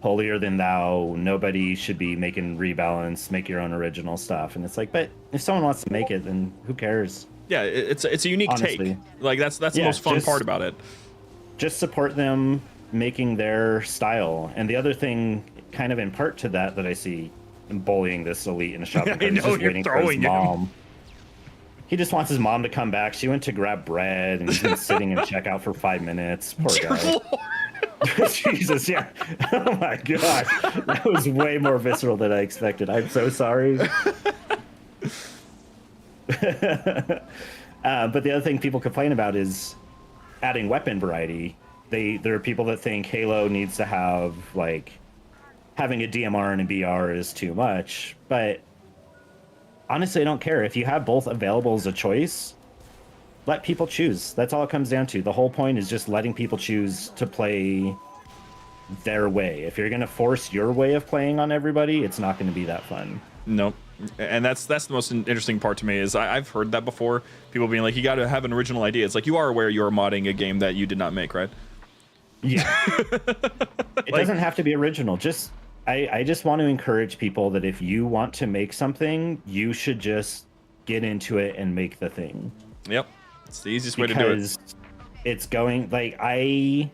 holier than thou. Nobody should be making rebalance, make your own original stuff. And it's like, but if someone wants to make it, then who cares? Yeah, it's a unique Honestly. take. Like that's the most fun part about it. Just support them making their style. And the other thing, kind of in part to that I see bullying this elite in a shop, because he's just waiting for his mom. He just wants his mom to come back. She went to grab bread, and he's been sitting in checkout for 5 minutes. Poor guy. Jesus, yeah. Oh my god, that was way more visceral than I expected. I'm so sorry. But the other thing people complain about is adding weapon variety. There are people that think Halo needs to have, like, having a DMR and a BR is too much, but honestly, I don't care. If you have both available as a choice, let people choose. That's all it comes down to. The whole point is just letting people choose to play their way. If you're going to force your way of playing on everybody, it's not going to be that fun. Nope. And that's the most interesting part to me is I've heard that before. People being like, you got to have an original idea. It's like, you are aware you're modding a game that you did not make, right? Yeah. It doesn't have to be original. I just want to encourage people that if you want to make something, you should just get into it and make the thing. Yep. It's the easiest way to do it. It's going, like, I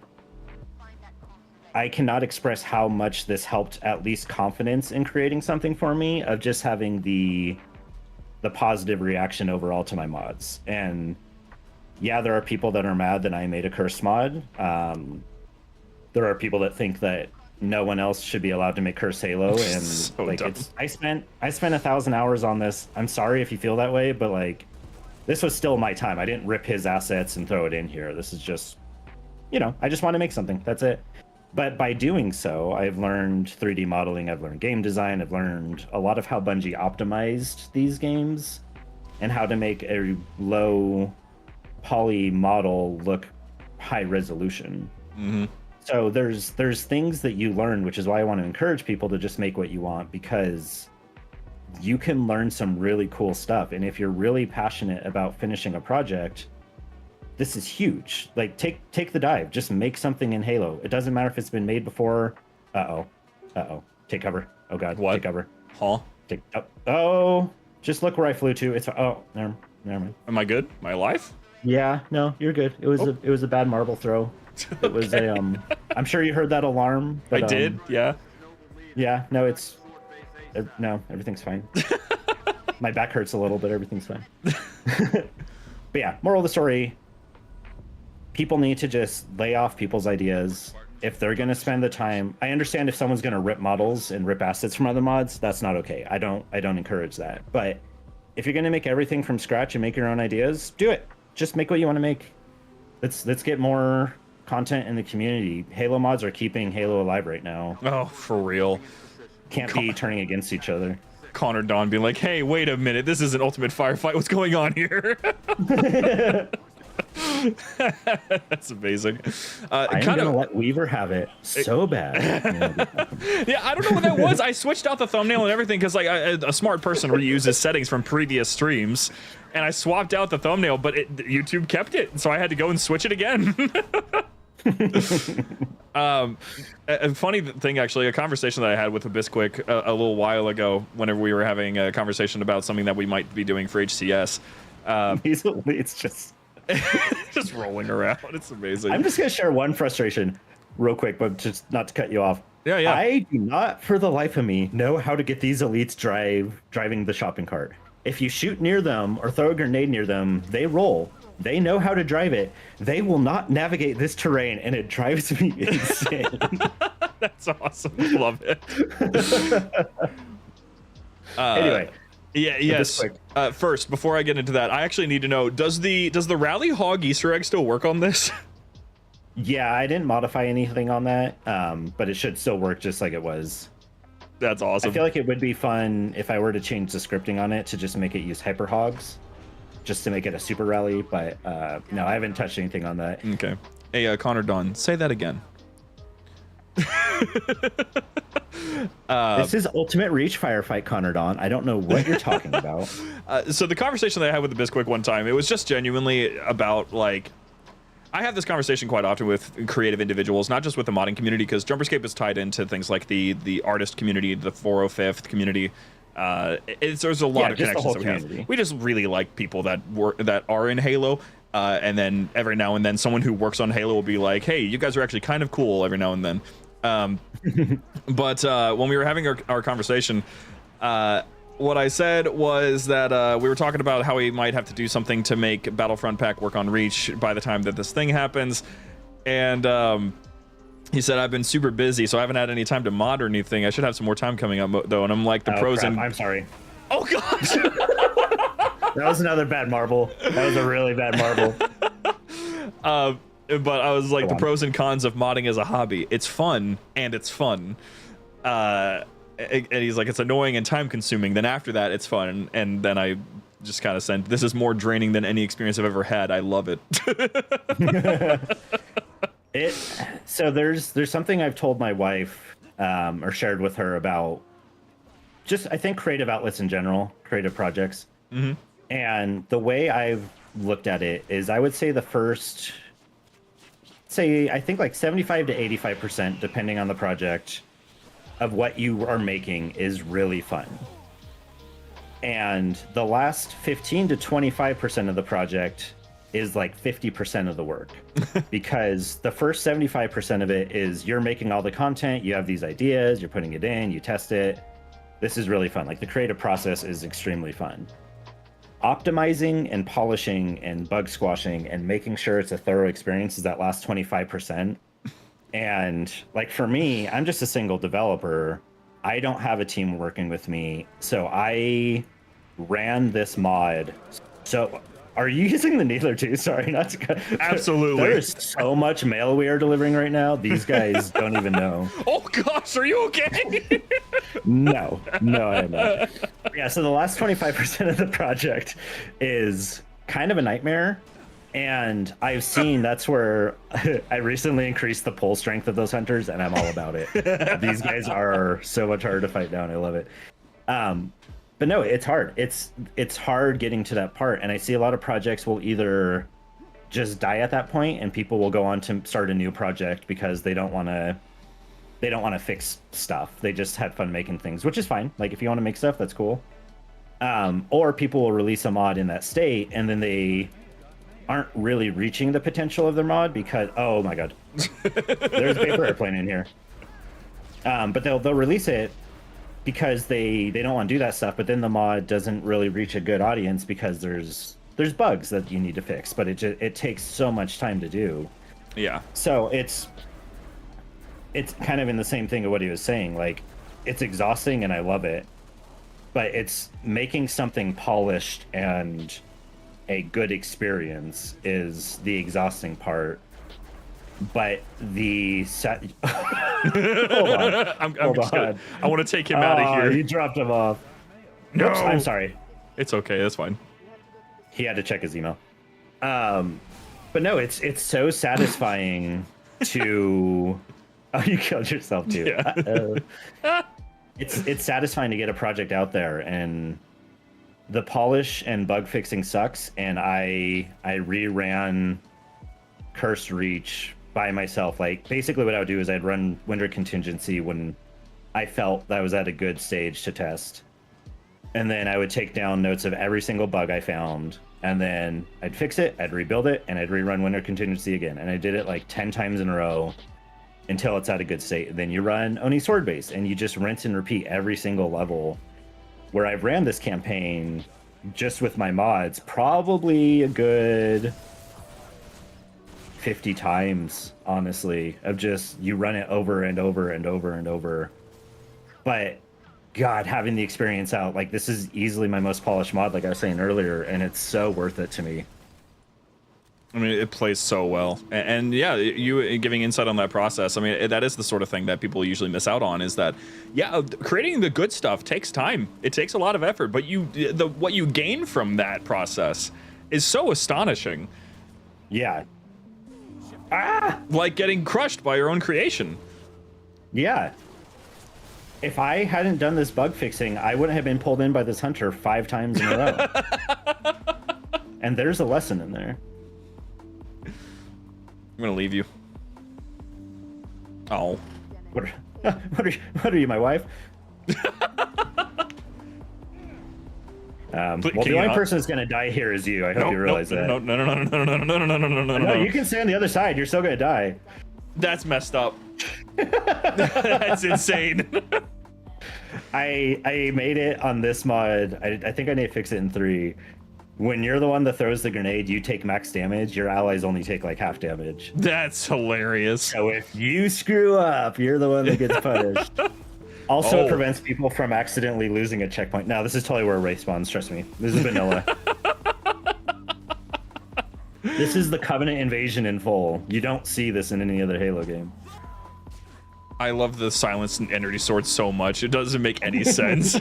I cannot express how much this helped at least confidence in creating something for me, of just having the positive reaction overall to my mods. And yeah, there are people that are mad that I made a curse mod. There are people that think that no one else should be allowed to make curse Halo, and So like dumb. I spent 1,000 hours on this. I'm sorry if you feel that way, but like this was still my time. I didn't rip his assets and throw it in here. This is just, I just want to make something. That's it. But by doing so, I've learned 3D modeling, I've learned game design, I've learned a lot of how Bungie optimized these games and how to make a low poly model look high resolution. Mm-hmm. So there's things that you learn, which is why I want to encourage people to just make what you want, because you can learn some really cool stuff. And if you're really passionate about finishing a project, this is huge. Like take the dive, just make something in Halo. It doesn't matter if it's been made before. Take cover. Oh god, What? Take cover. Huh? Just look where I flew to. It's never mind. Am I good? Am I alive? Yeah, no, you're good. It was a bad marble throw. It was a I'm sure you heard that alarm. But, I did. Yeah. Yeah, no, everything's fine. My back hurts a little, but everything's fine. But yeah, moral of the story, people need to just lay off people's ideas. If they're going to spend the time, I understand if someone's going to rip models and rip assets from other mods, that's not okay. I don't encourage that. But if you're going to make everything from scratch and make your own ideas, do it. Just make what you want to make. Let's get more content in the community. Halo mods are keeping Halo alive right now. Oh, for real. Can't be turning against each other. Connor Dawn being like, hey, wait a minute, this is an ultimate firefight. What's going on here? That's amazing. I'm gonna let Weaver have it so bad. Yeah, I don't know what that was. I switched out the thumbnail and everything because like a smart person reuses settings from previous streams, and I swapped out the thumbnail, but YouTube kept it, so I had to go and switch it again. A funny thing, actually, a conversation that I had with Bisquick a little while ago, whenever we were having a conversation about something that we might be doing for HCS. It's just rolling around. It's amazing. I'm just gonna share one frustration real quick, but just not to cut you off. Yeah. I do not, for the life of me, know how to get these elites driving the shopping cart. If you shoot near them or throw a grenade near them, they roll. They know how to drive it. They will not navigate this terrain, and it drives me insane. That's awesome. Love it. Anyway. Yeah. Yes. First, before I get into that, I actually need to know: does the Rally Hog Easter egg still work on this? Yeah, I didn't modify anything on that, but it should still work just like it was. That's awesome. I feel like it would be fun if I were to change the scripting on it to just make it use hyper hogs, just to make it a super rally. But no, I haven't touched anything on that. Okay. Hey, Connor Dunn, say that again. This is Ultimate Reach Firefight, Connor Dawn. I don't know what you're talking about. So the conversation that I had with the Bisquick one time, it was just genuinely about, like, I have this conversation quite often with creative individuals, not just with the modding community, because Jumperscape is tied into things like the artist community, the 405th community. There's a lot of connections that we have. We just really like people that are in Halo. And then every now and then someone who works on Halo will be like, hey, you guys are actually kind of cool every now and then. But when we were having our conversation, what I said was that we were talking about how we might have to do something to make Battlefront Pack work on Reach by the time that this thing happens. And he said, I've been super busy, so I haven't had any time to mod or anything. I should have some more time coming up, though. And I'm like, the pros crap. and... I'm sorry. Oh, gosh! That was another bad marble. That was a really bad marble. But I was like, the pros and cons of modding as a hobby. It's fun, and it's fun. And he's like, it's annoying and time consuming. Then after that, it's fun. And then I just kind of said, this is more draining than any experience I've ever had. I love it. So there's something I've told my wife or shared with her about just, I think, creative outlets in general, creative projects. Mm-hmm. And the way I've looked at it is I would say the first, I think like 75 to 85%, depending on the project, of what you are making is really fun. And the last 15 to 25% of the project is like 50% of the work because the first 75% of it is you're making all the content, you have these ideas, you're putting it in, you test it. This is really fun. Like the creative process is extremely fun. Optimizing and polishing and bug squashing and making sure it's a thorough experience is that last 25%. And like for me, I'm just a single developer. I don't have a team working with me. So I ran this mod. So are you using the Needler too? Sorry, not to... Absolutely. There is so much mail we are delivering right now. These guys don't even know. Oh gosh, are you okay? No, I am not. Yeah, so the last 25% of the project is kind of a nightmare. And I've seen that's where I recently increased the pull strength of those hunters, and I'm all about it. These guys are so much harder to fight down. I love it. But no, it's hard. It's hard getting to that part, and I see a lot of projects will either just die at that point, and people will go on to start a new project because they don't want to fix stuff. They just had fun making things, which is fine. Like if you want to make stuff, that's cool. Or people will release a mod in that state, and then they aren't really reaching the potential of their mod because oh my god, there's a paper airplane in here. But they'll release it because they don't want to do that stuff, but then the mod doesn't really reach a good audience because there's bugs that you need to fix, but it takes so much time to do. Yeah. So it's kind of in the same thing of what he was saying. Like it's exhausting and I love it, but it's making something polished and a good experience is the exhausting part. But the set hold on. Hold on. I want to take him out of here. You dropped him off. No, oops, I'm sorry. It's okay, that's fine. He had to check his email. But no, it's so satisfying to oh, you killed yourself too. Yeah. It's satisfying to get a project out there, and the polish and bug fixing sucks, and I reran Cursed Reach by myself. Like basically what I would do is I'd run winter contingency when I felt that I was at a good stage to test, and then I would take down notes of every single bug I found, and then I'd fix it, I'd rebuild it, and I'd rerun winter contingency again, and I did it like 10 times in a row until it's at a good state. And then you run Oni Sword Base and you just rinse and repeat every single level. Where I've ran this campaign just with my mods probably a good 50 times, honestly, of just you run it over and over and over and over. But God, having the experience out, like this is easily my most polished mod, like I was saying earlier, and it's so worth it to me. I mean, it plays so well, and yeah, you giving insight on that process. I mean, that is the sort of thing that people usually miss out on. Is that, yeah, creating the good stuff takes time. It takes a lot of effort, but what you gain from that process is so astonishing. Yeah. Like getting crushed by your own creation. Yeah. If I hadn't done this bug fixing, I wouldn't have been pulled in by this hunter 5 times in a row. And there's a lesson in there. I'm gonna leave you. Oh. What are you, my wife? Well, the only person that's gonna die here is you. I hope you realize that. No, you can stay on the other side. You're still gonna die. That's messed up. That's insane. I made it on this mod. I think I need to fix it in 3. When you're the one that throws the grenade, you take max damage. Your allies only take like half damage. That's hilarious. So if you screw up, you're the one that gets punished. Also, it prevents people from accidentally losing a checkpoint. No, this is totally where Wraith spawns, trust me. This is vanilla. This is the Covenant invasion in full. You don't see this in any other Halo game. I love the silence and energy sword so much. It doesn't make any sense.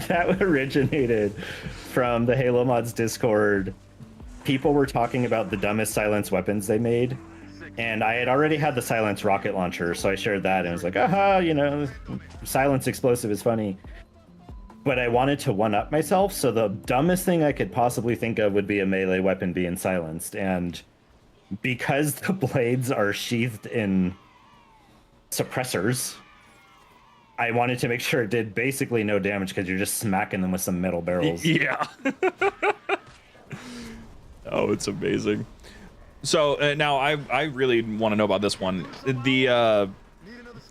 That originated from the Halo Mods Discord. People were talking about the dumbest silence weapons they made. And I had already had the silence rocket launcher, so I shared that and was like, aha, you know, silence explosive is funny. But I wanted to one-up myself, so the dumbest thing I could possibly think of would be a melee weapon being silenced. And because the blades are sheathed in suppressors, I wanted to make sure it did basically no damage because you're just smacking them with some metal barrels. Yeah. Oh, it's amazing. So now I really want to know about this one. The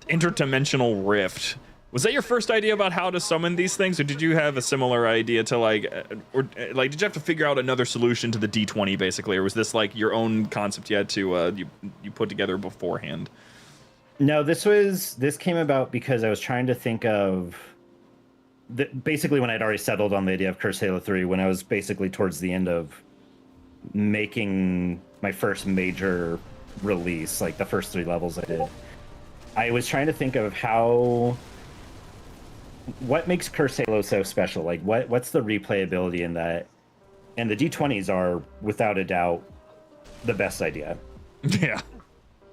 interdimensional rift. Was that your first idea about how to summon these things, or did you have a similar idea to like did you have to figure out another solution to the D20 basically, or was this like your own concept you had to you put together beforehand? No, this came about because I was trying to think of basically when I'd already settled on the idea of Curse Halo 3, when I was basically towards the end of making my first major release, like the first 3 levels I did. I was trying to think of what makes Curse Halo so special? Like what's the replayability in that? And the D20s are without a doubt the best idea. Yeah.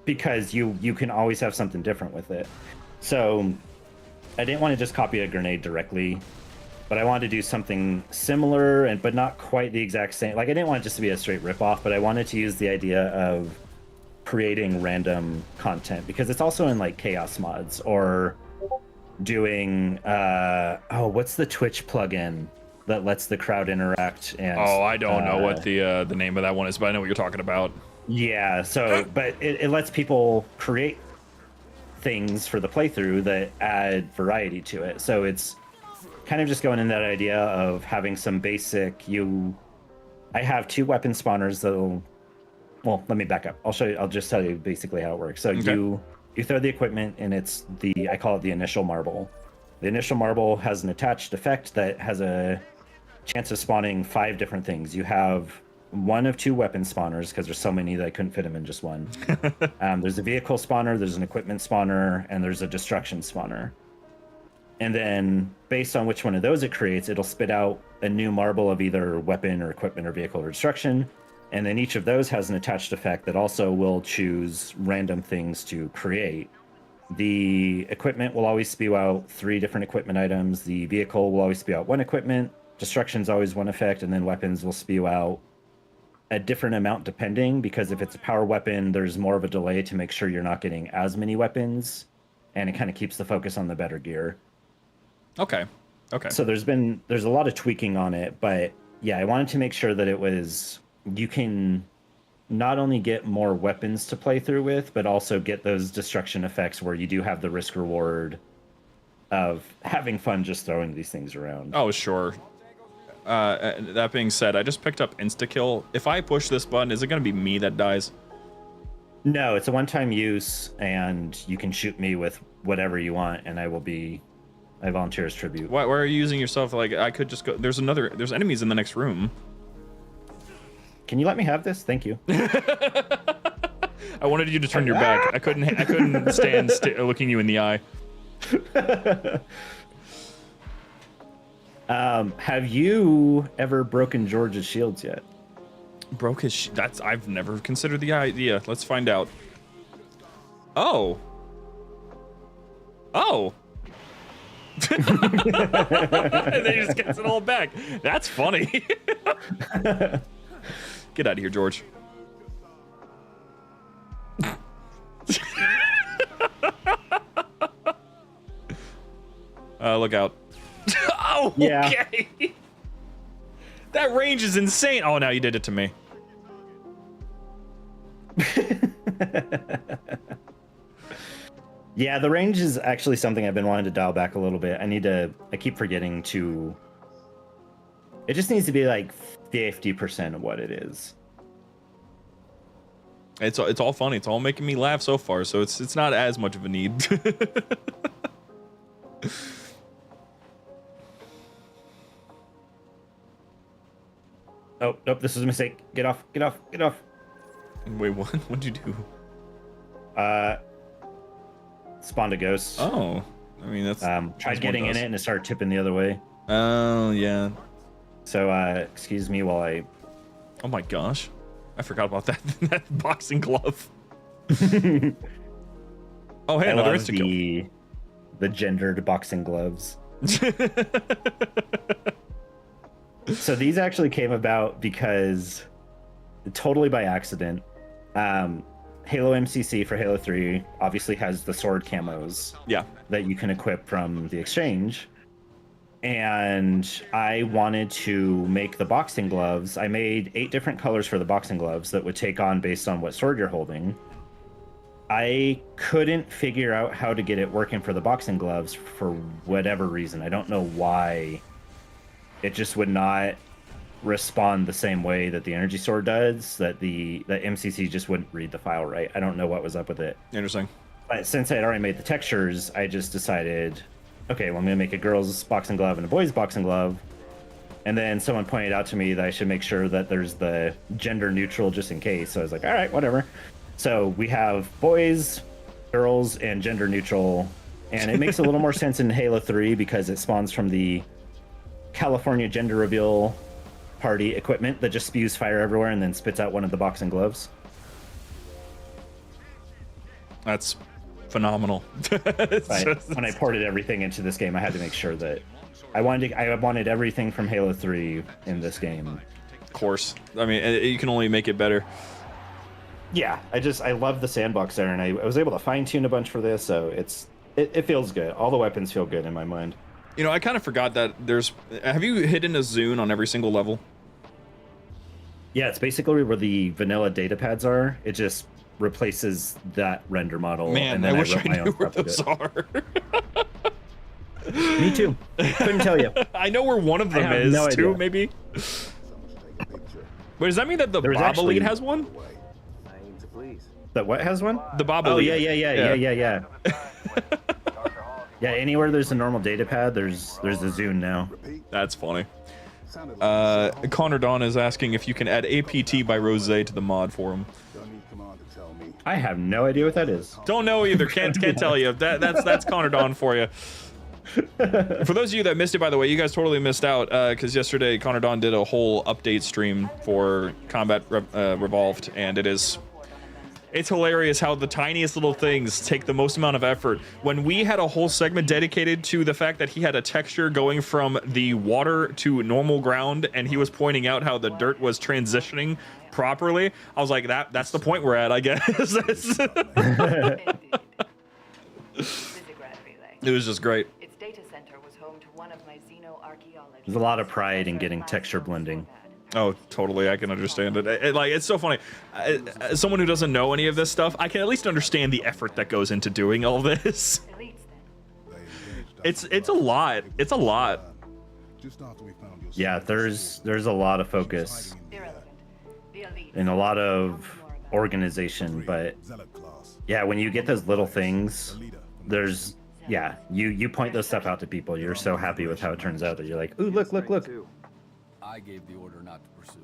Because you can always have something different with it. So I didn't want to just copy a grenade directly, but I wanted to do something similar but not quite the exact same. Like I didn't want it just to be a straight ripoff, but I wanted to use the idea of creating random content because it's also in like chaos mods or doing what's the Twitch plugin that lets the crowd interact and I don't know what the name of that one is, but I know what you're talking about. Yeah, so but it lets people create things for the playthrough that add variety to it. So it's kind of just going in that idea of having some basic I have 2 weapon spawners that'll let me back up. I'll just tell you basically how it works. So okay. You throw the equipment and it's I call it the initial marble. The initial marble has an attached effect that has a chance of spawning 5 different things. You have one of 2 weapon spawners because there's so many that I couldn't fit them in just one. There's a vehicle spawner, there's an equipment spawner, and there's a destruction spawner. And then based on which one of those it creates, it'll spit out a new marble of either weapon or equipment or vehicle or destruction. And then each of those has an attached effect that also will choose random things to create. The equipment will always spew out 3 different equipment items. The vehicle will always spew out 1 equipment. Destruction's always 1 effect, and then weapons will spew out a different amount depending, because if it's a power weapon, there's more of a delay to make sure you're not getting as many weapons, and it kind of keeps the focus on the better gear. Okay. So there's a lot of tweaking on it, but yeah, I wanted to make sure that you can not only get more weapons to play through with, but also get those destruction effects where you do have the risk reward of having fun just throwing these things around. Oh, sure. That being said, I just picked up insta-kill. If I push this button, is it going to be me that dies? No, it's a one-time use, and you can shoot me with whatever you want, and I volunteer as tribute. Why are you using yourself? Like, I could just go... There's enemies in the next room. Can you let me have this? Thank you. I wanted you to turn your back. I couldn't stand looking you in the eye. Have you ever broken George's shields yet? Broke his... I've never considered the idea. Let's find out. Oh. And then he just gets it all back. That's funny. Get out of here, George. Look out. Oh, yeah. Okay. That range is insane. Oh, now you did it to me. Yeah, the range is actually something I've been wanting to dial back a little bit. I keep forgetting to... It just needs to be like 50% of what it is. It's all funny. It's all making me laugh so far, so it's not as much of a need. Oh, nope, this is a mistake. Get off. Wait, what? What'd you do? Spawned a ghost. Oh, I mean, that's... Tried getting in it and it started tipping the other way. Oh, yeah. So, excuse me while I... Oh my gosh. I forgot about that boxing glove. Oh, hey, another insta-kill. The gendered boxing gloves. So these actually came about because, totally by accident, Halo MCC for Halo 3 obviously has the sword camos. Yeah. That you can equip from the exchange. and I wanted to make the boxing gloves. I made 8 different colors for the boxing gloves that would take on based on what sword you're holding. I couldn't figure out how to get it working for the boxing gloves for whatever reason. I don't know why. It just would not respond the same way that the energy sword does, that MCC just wouldn't read the file right. I don't know what was up with it. Interesting. But since I had already made the textures, I just decided, okay, well, I'm going to make a girl's boxing glove and a boy's boxing glove. And then someone pointed out to me that I should make sure that there's the gender neutral just in case. So I was like, all right, whatever. So we have boys, girls, and gender neutral. And it makes a little more sense in Halo 3 because it spawns from the California gender reveal party equipment that just spews fire everywhere and then spits out one of the boxing gloves. That's phenomenal. When I ported everything into this game, I had to make sure that I wanted everything from Halo 3 in this game. Of course. I mean, you can only make it better. Yeah, I love the sandbox there, and I was able to fine-tune a bunch for this, so it feels good. All the weapons feel good in my mind. You know, I kind of forgot that have you hidden a Zune on every single level? Yeah, it's basically where the vanilla data pads are. It just replaces that render model. Man, and then I wish I my knew own where stuff with those it. are. Me too. Couldn't tell you. I know where one of them have is, no too, idea. maybe. Wait, does that mean that the There's Bob actually- Elite has one? That what has one? The Bob Oh, Elite. yeah. Yeah, anywhere there's a normal data pad, there's a Zune now. That's funny. Connor Don is asking if you can add APT by Rose to the mod for him. I have no idea what that is. Don't know either. Can't tell you. That's Connor Don for you. For those of you that missed it, by the way, you guys totally missed out because yesterday Connor Don did a whole update stream for Combat Revolved, and it's hilarious how the tiniest little things take the most amount of effort. When we had a whole segment dedicated to the fact that he had a texture going from the water to normal ground, and he was pointing out how the dirt was transitioning properly, I was like, that's the point we're at, I guess. It was just great. Its data center was home to one of my xenoarchaeologists. There's a lot of pride in getting texture blending. Oh, totally. I can understand it. It's so funny. As someone who doesn't know any of this stuff, I can at least understand the effort that goes into doing all this. It's a lot. It's a lot. Yeah, there's a lot of focus and a lot of organization, but yeah, when you get those little things, you point those stuff out to people. You're so happy with how it turns out that you're like, ooh, look. I gave the order not to pursue.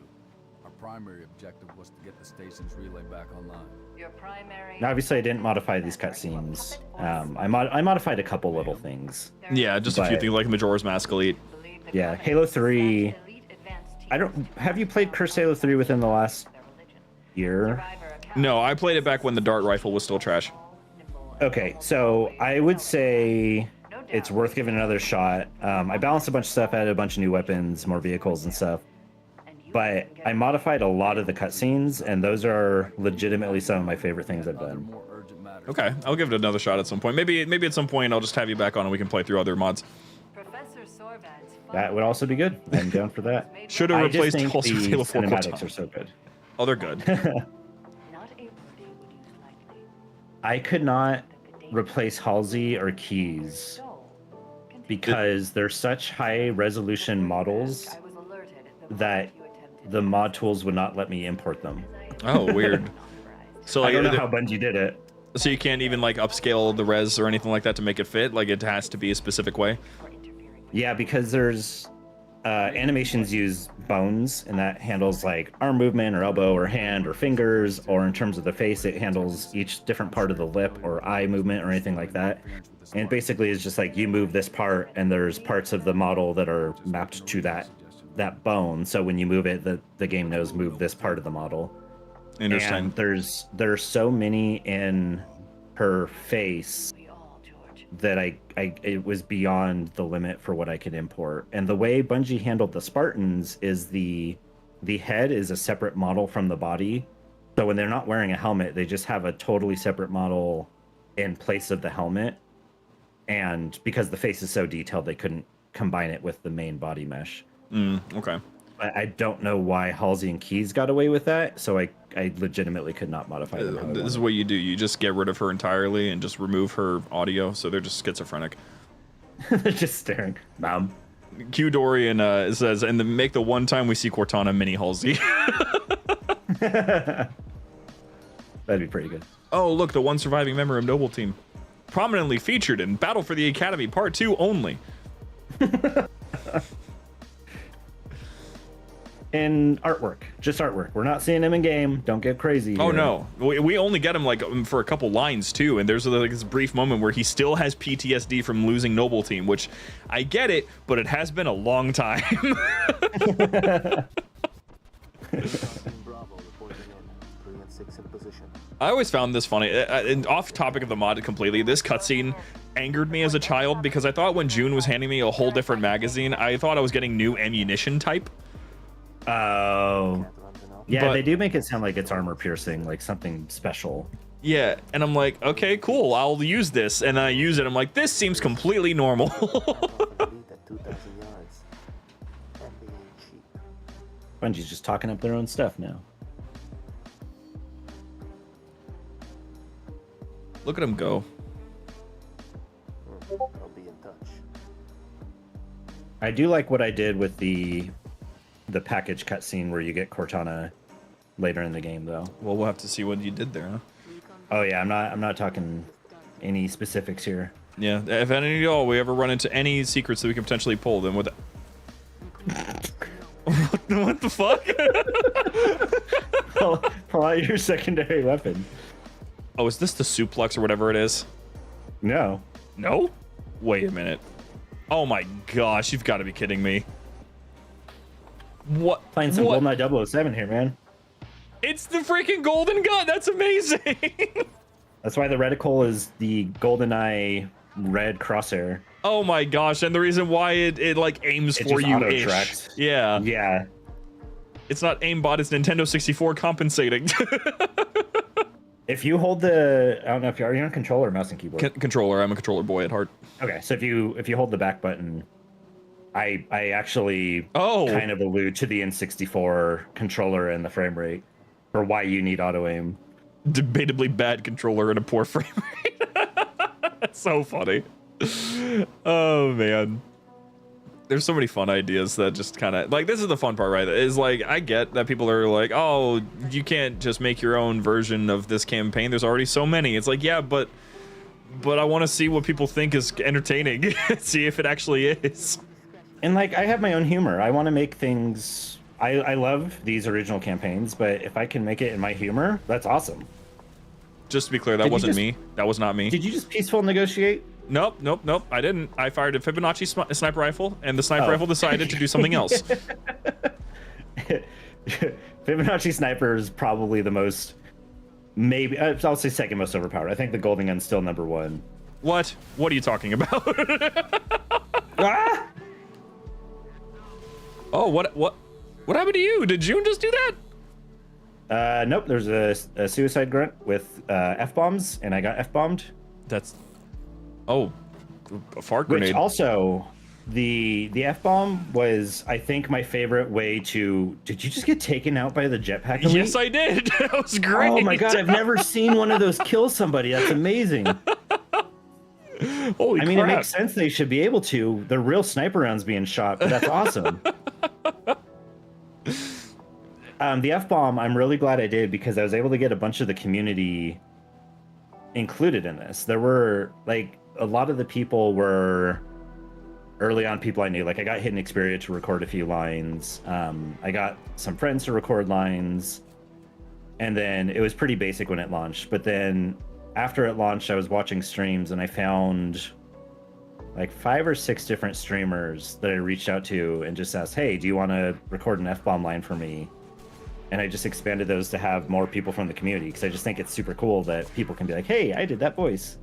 Our primary objective was to get the station's relay back online. Your primary. Now, obviously, I didn't modify these cutscenes. I modified a couple little things. Yeah, just a few But- things like Majora's Mask Elite. Yeah, Halo 3. Have you played Cursed Halo 3 within the last year? No, I played it back when the dart rifle was still trash. Okay, so I would say it's worth giving another shot. I balanced a bunch of stuff, added a bunch of new weapons, more vehicles and stuff. But I modified a lot of the cutscenes, and those are legitimately some of my favorite things I've done. More urgent matters. Okay, I'll give it another shot at some point. Maybe at some point I'll just have you back on and we can play through other mods. Professor Sorvat's That would also be good. I'm down for that. Should have I just replaced think Pulse with the Halo 4 cinematics Cortana. are so good. Oh, they're good. not a they would use lightly. I could not replace Halsey or Keys So, continue. because they're such high resolution models I was alerted the that moment you attempted the mod tools would not let me import them. Oh, weird. So I like, don't know how Bungie did it. so you can't even like upscale the res or anything like that to make it fit. Like it has to be a specific way. Yeah, because there's animations use bones, and that handles like arm movement or elbow or hand or fingers, or in terms of the face, it handles each different part of the lip or eye movement or anything like that. And basically, it's just like you move this part, and there's parts of the model that are mapped to that bone. So when you move it, the game knows move this part of the model. Interesting. And there's so many in her face We all, George. that it was beyond the limit for what I could import. And the way Bungie handled the Spartans is the head is a separate model from the body. So when they're not wearing a helmet, they just have a totally separate model in place of the helmet. And because the face is so detailed, they couldn't combine it with the main body mesh. Okay. I don't know why Halsey and Keys got away with that, so I legitimately could not modify them. How I This is wanted. what you do. You just get rid of her entirely and just remove her audio, so they're just schizophrenic. They're just staring. Q Dorian says, and then make the one time we see Cortana mini Halsey. That'd be pretty good. Oh, look, the one surviving member of Noble Team. Prominently featured in Battle for the Academy Part 2 only. In artwork, just artwork. We're not seeing him in game. Don't get crazy. Oh here. no, we only get him like for a couple lines too, and there's like this brief moment where he still has PTSD from losing Noble Team, which I get it, but it has been a long time. I always found this funny. And off topic of the mod completely, this cutscene angered me as a child because I thought when June was handing me a whole different magazine, I thought I was getting new ammunition type. Oh. Yeah, But- they do make it sound like it's armor piercing, like something special. Yeah, and I'm like, okay, cool, I'll use this, and I use it. I'm like, this seems completely normal. Bungie's just talking up their own stuff now. Look at him go. I'll be in touch. I do like what I did with the package cutscene where you get Cortana later in the game, though. Well, we'll have to see what you did there, huh? Oh yeah, I'm not talking any specifics here. Yeah, if any of y'all we ever run into any secrets that we can potentially pull, then what what the fuck? Pull out your secondary weapon. Oh, is this the suplex or whatever it is? No. No? Wait a minute. Oh my gosh, you've got to be kidding me. What? Playing some what? GoldenEye 007 here, man. It's the freaking golden gun. That's amazing. That's why the reticle is the GoldenEye red crosshair. Oh my gosh, and the reason why it like aims It for just you auto-tracks. Yeah. Yeah. It's not aimbot, it's Nintendo 64 compensating. If you hold the, I don't know if you're on controller or mouse and keyboard. Controller, I'm a controller boy at heart. Okay, so if you hold the back button, I actually kind of allude to the N64 controller and the frame rate for why you need auto aim. Debatably bad controller and a poor frame rate. That's so funny. Oh man. There's so many fun ideas that just kind of like, this is the fun part, right? Is like, I get that people are like, oh, you can't just make your own version of this campaign. There's already so many. It's like, yeah, but I want to see what people think is entertaining. See if it actually is. And like, I have my own humor. I want to make things. I love these original campaigns, but if I can make it in my humor, that's awesome. Just to be clear, that wasn't me. That was not me. Did you just peaceful negotiate? Nope. I didn't. I fired a Fibonacci sniper rifle, and the sniper rifle decided to do something else. Fibonacci sniper is probably the most, maybe I'll say second most overpowered. I think the golden gun's still number one. What? What are you talking about? Ah! Oh, what happened to you? Did June just do that? Nope. There's a suicide grunt with F-bombs, and I got F-bombed. That's... Oh, a fart grenade. Which also, the F-bomb was, I think, my favorite way to... Did you just get taken out by the jetpack elite? Yes, I did. That was great. Oh my god, I've never seen one of those kill somebody. That's amazing. Holy I mean, crap. it makes sense they should be able to. The real sniper rounds being shot, but that's awesome. The F-bomb, I'm really glad I did because I was able to get a bunch of the community included in this. There were, like, a lot of the people were early on people I knew. Like, I got Hidden Xperia to record a few lines. I got some friends to record lines. And then it was pretty basic when it launched. But then after it launched, I was watching streams and I found like 5 or 6 different streamers that I reached out to and just asked, hey, do you want to record an F-bomb line for me? And I just expanded those to have more people from the community because I just think it's super cool that people can be like, hey, I did that voice.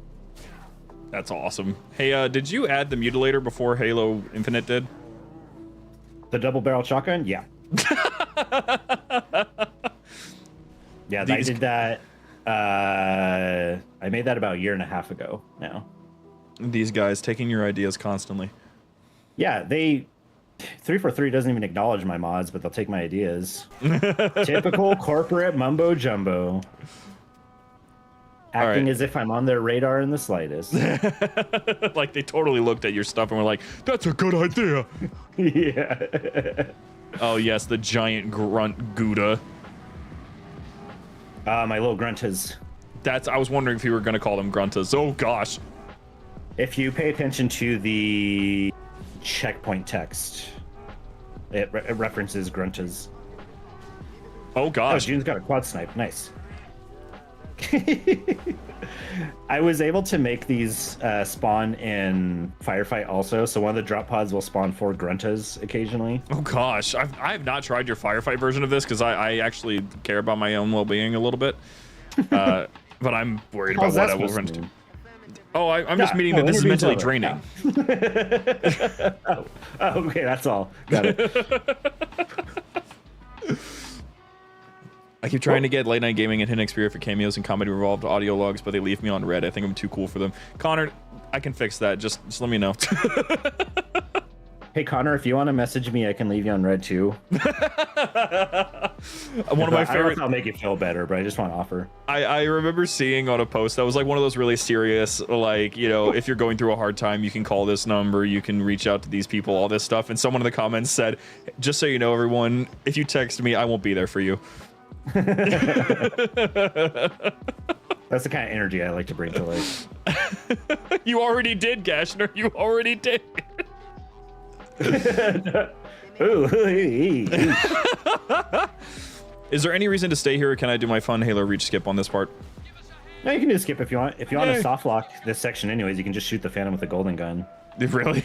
That's awesome. Hey, did you add the mutilator before Halo Infinite did? The double barrel shotgun? Yeah. Yeah, I did that. I made that about a year and a half ago now. These guys taking your ideas constantly. Yeah, 343 doesn't even acknowledge my mods, but they'll take my ideas. Typical corporate mumbo jumbo. Acting as if I'm on their radar in the slightest. Like they totally looked at your stuff and were like, "That's a good idea." Yeah. Oh yes, the giant grunt Gouda. My little gruntas. I was wondering if you were gonna call them gruntas. Oh gosh. If you pay attention to the checkpoint text, it references gruntas. Oh Oh, gosh. June's got a quad snipe. Nice. I was able to make these spawn in Firefight also, so one of the drop pods will spawn 4 gruntas occasionally. Oh gosh. I have not tried your firefight version of this because I actually care about my own well-being a little bit. But I'm worried about what I will run into. Oh, I'm just meaning that this is mentally draining. Oh, okay, that's all. Got it. I keep trying to get late night gaming and hidden experience for cameos and comedy revolved audio logs, but they leave me on red. I think I'm too cool for them. Connor, I can fix that. Just let me know. Hey Connor, if you want to message me, I can leave you on red too. One of my I don't know favorite. if I'll make you feel better, but I just want to offer. I remember seeing on a post that was like one of those really serious, like, you know, if you're going through a hard time, you can call this number, you can reach out to these people, all this stuff. And someone in the comments said, just so you know, everyone, if you text me, I won't be there for you. That's the kind of energy I like to bring to life. You already did, Gashnor. You already did. Ooh, Is there any reason to stay here, or can I do my fun Halo Reach skip on this part? No, you can do skip if you want. If you want to soft lock this section anyways, you can just shoot the Phantom with a golden gun. Really?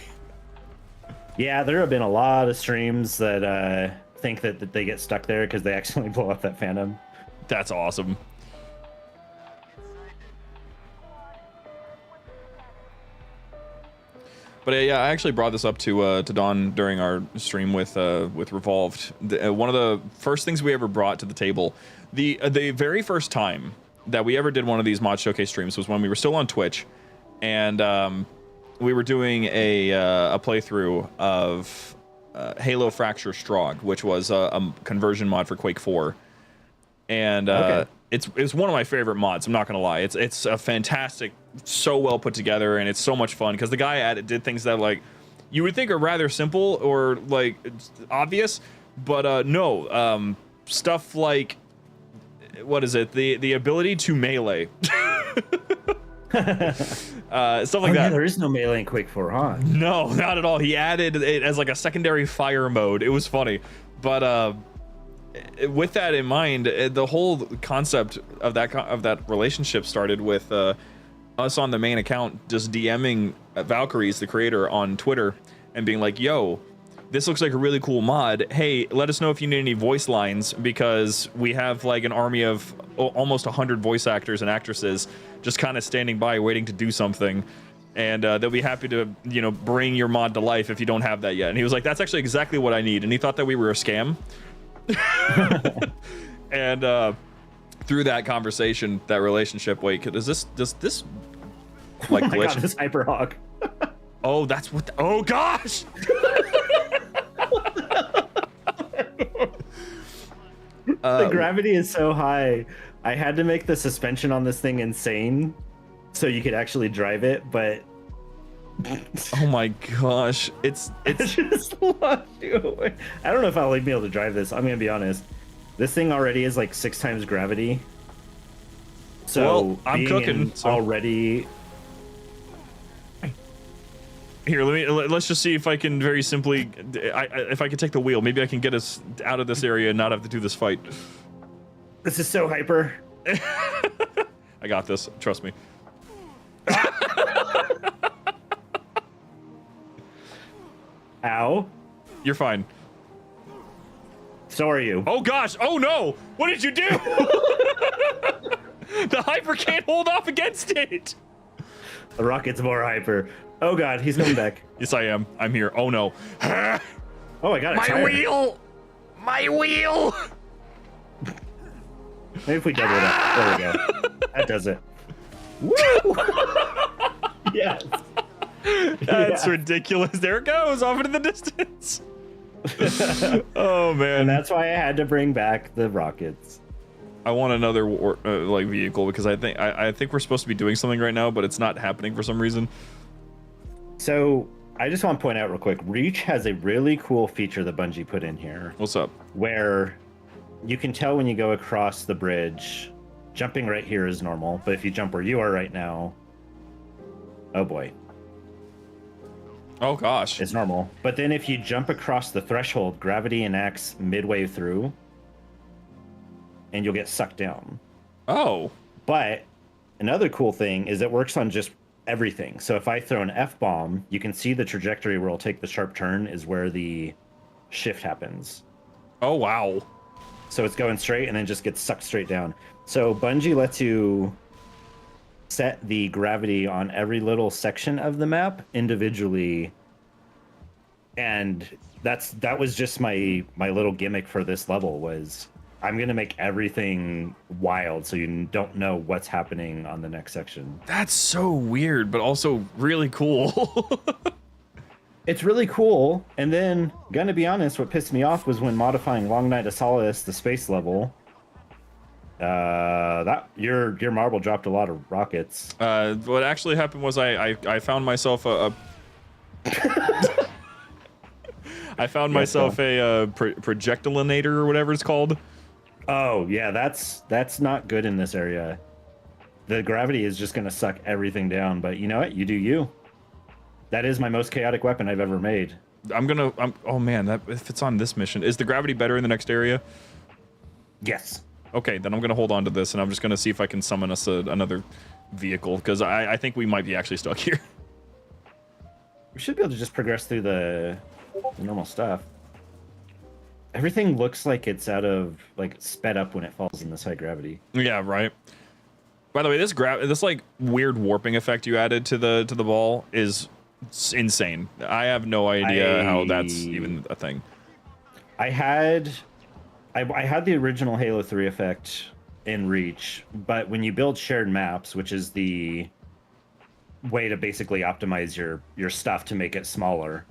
Yeah, there have been a lot of streams that think that they get stuck there because they accidentally blow up that Phantom. That's awesome. But yeah, I actually brought this up to Don during our stream with Revolved. One of the first things we ever brought to the table, the very first time that we ever did one of these mod showcase streams was when we were still on Twitch, and we were doing a playthrough of Halo Fracture Strogg, which was a conversion mod for Quake 4, and it's one of my favorite mods. I'm not gonna lie, it's a fantastic, so well put together, and it's so much fun because the guy at it did things that like you would think are rather simple or like obvious, but no, stuff like what is it? The ability to melee. Stuff like that. Yeah, there is no melee in Quake 4, huh? No, not at all. He added it as like a secondary fire mode. It was funny, but with that in mind, the whole concept of that relationship started with us on the main account just DMing Valkyries, the creator, on Twitter, and being like, "Yo, this looks like a really cool mod. Hey, let us know if you need any voice lines, because we have like an army of almost 100 voice actors and actresses just kind of standing by waiting to do something, and they'll be happy to, you know, bring your mod to life if you don't have that yet." And he was like, "That's actually exactly what I need." And he thought that we were a scam. And through that conversation, that relationship, wait, does this like I glitch? got this Hyper Hawk. Oh, that's what oh gosh. The gravity is so high. I had to make the suspension on this thing insane so you could actually drive it, but Oh my gosh, it's just lost you away. I don't know if I'll be able to drive this. I'm gonna be honest. This thing already is like 6 times gravity. So well, I'm being cooking in so. already. Here, let's just see if I can very simply, if I can take the wheel, maybe I can get us out of this area and not have to do this fight. This is so hyper. I got this. Trust me. Ow. You're fine. So are you. Oh gosh. Oh no. What did you do? The hyper can't hold off against it. The rocket's more hyper. Oh god, he's coming back. Yes, I am. I'm here. Oh no. Oh, I got it. My wheel. My wheel. Maybe if we double it up. There we go. That does it. Woo! Yes. That's ridiculous. There it goes off into the distance. Oh man, And that's why I had to bring back the rockets. I want another like vehicle because I think we're supposed to be doing something right now, but it's not happening for some reason. So I just want to point out real quick, Reach has a really cool feature that Bungie put in here. What's up? Where you can tell when you go across the bridge, jumping right here is normal, but if you jump where you are right now, oh boy, Oh gosh. it's normal. But then if you jump across the threshold, gravity enacts midway through, and you'll get sucked down. Oh. But another cool thing is it works on just everything. So if I throw an F-bomb, you can see the trajectory where it'll take the sharp turn is where the shift happens. Oh wow. So it's going straight and then just gets sucked straight down. So Bungie lets you set the gravity on every little section of the map individually. And that was just my little gimmick for this level was I'm going to make everything wild so you don't know what's happening on the next section. That's so weird, but also really cool. It's really cool. And then, gonna be honest, what pissed me off was when modifying Long Night of Solace, the space level. That your marble dropped a lot of rockets. What actually happened was I found myself a I found myself a projectilinator or whatever it's called. Oh yeah, that's not good in this area. The gravity is just gonna suck everything down. But you know what? You do you. That is my most chaotic weapon I've ever made. Oh man, if it's on this mission, is the gravity better in the next area? Yes. Okay, then I'm gonna hold on to this, and I'm just gonna see if I can summon us another vehicle, because I think we might be actually stuck here. We should be able to just progress through the normal stuff. Everything looks like it's like sped up when it falls in this high gravity. Yeah, right. By the way, this like weird warping effect you added to the ball is insane. I have no idea how that's even a thing. I had the original Halo 3 effect in Reach, but when you build shared maps, which is the way to basically optimize your stuff to make it smaller,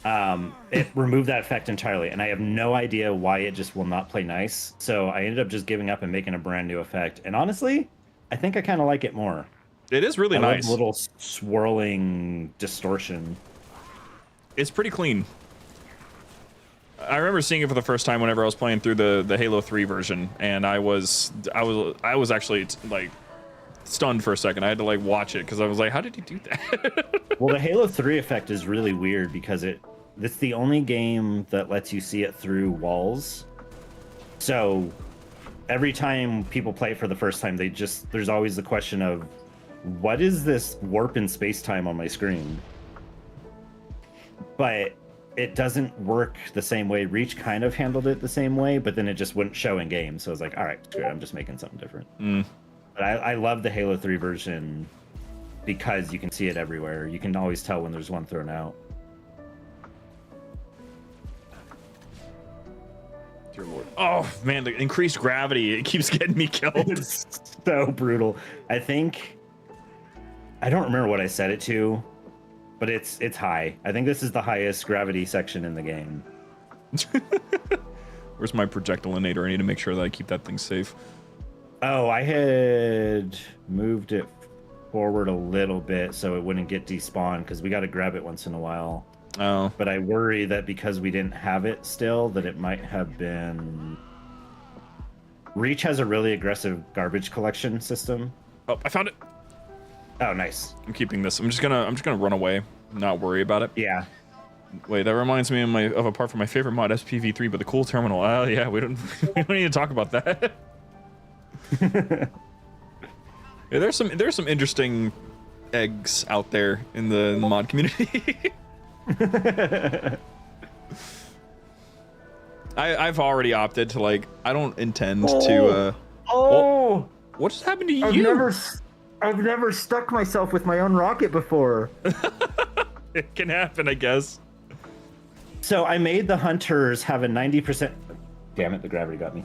it removed that effect entirely, and I have no idea why it just will not play nice. So I ended up just giving up and making a brand new effect. And honestly, I think I kind of like it more. It is really I nice. love little swirling distortion. It's pretty clean. I remember seeing it for the first time whenever I was playing through the Halo 3 version, and I was actually like stunned for a second. I had to like watch it because I was like, how did he do that? Well, the Halo 3 effect is really weird because it's the only game that lets you see it through walls. So every time people play it for the first time, there's always the question of, what is this warp in space-time on my screen? But it doesn't work the same way. Reach kind of handled it the same way, but then it just wouldn't show in game. So I was like, all right, screw it, I'm just making something different. But I love the Halo 3 version because you can see it everywhere. You can always tell when there's one thrown out. Dear Lord. Oh man, the increased gravity, it keeps getting me killed. It's so brutal. I don't remember what I set it to, but it's high. I think this is the highest gravity section in the game. Where's my projectilinator? I need to make sure that I keep that thing safe. Oh, I had moved it forward a little bit so it wouldn't get despawned because we got to grab it once in a while. Oh. But I worry that because we didn't have it still, that it might have been... Reach has a really aggressive garbage collection system. Oh, I found it. Oh, nice. I'm keeping this. I'm just gonna run away, not worry about it. Yeah. Wait, that reminds me of a part from my favorite mod, SPV3, but the cool terminal. Oh yeah, we don't need to talk about that. Yeah, there's some interesting eggs out there in the mod community. I've already opted to like I don't intend to what just happened to you? I've never stuck myself with my own rocket before. It can happen, I guess. So I made the hunters have a 90%. Damn it, the gravity got me.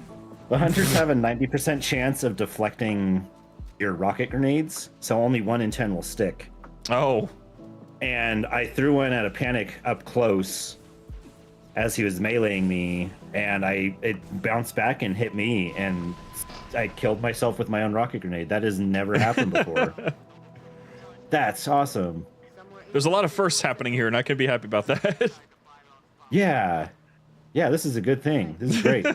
The hunters have a 90% chance of deflecting your rocket grenades, so only 1 in 10 will stick. Oh. and I threw one at a panic up close as he was meleeing me, and it bounced back and hit me, and I killed myself with my own rocket grenade. That has never happened before. That's awesome. There's a lot of firsts happening here, and I can be happy about that. Yeah, this is a good thing. This is great.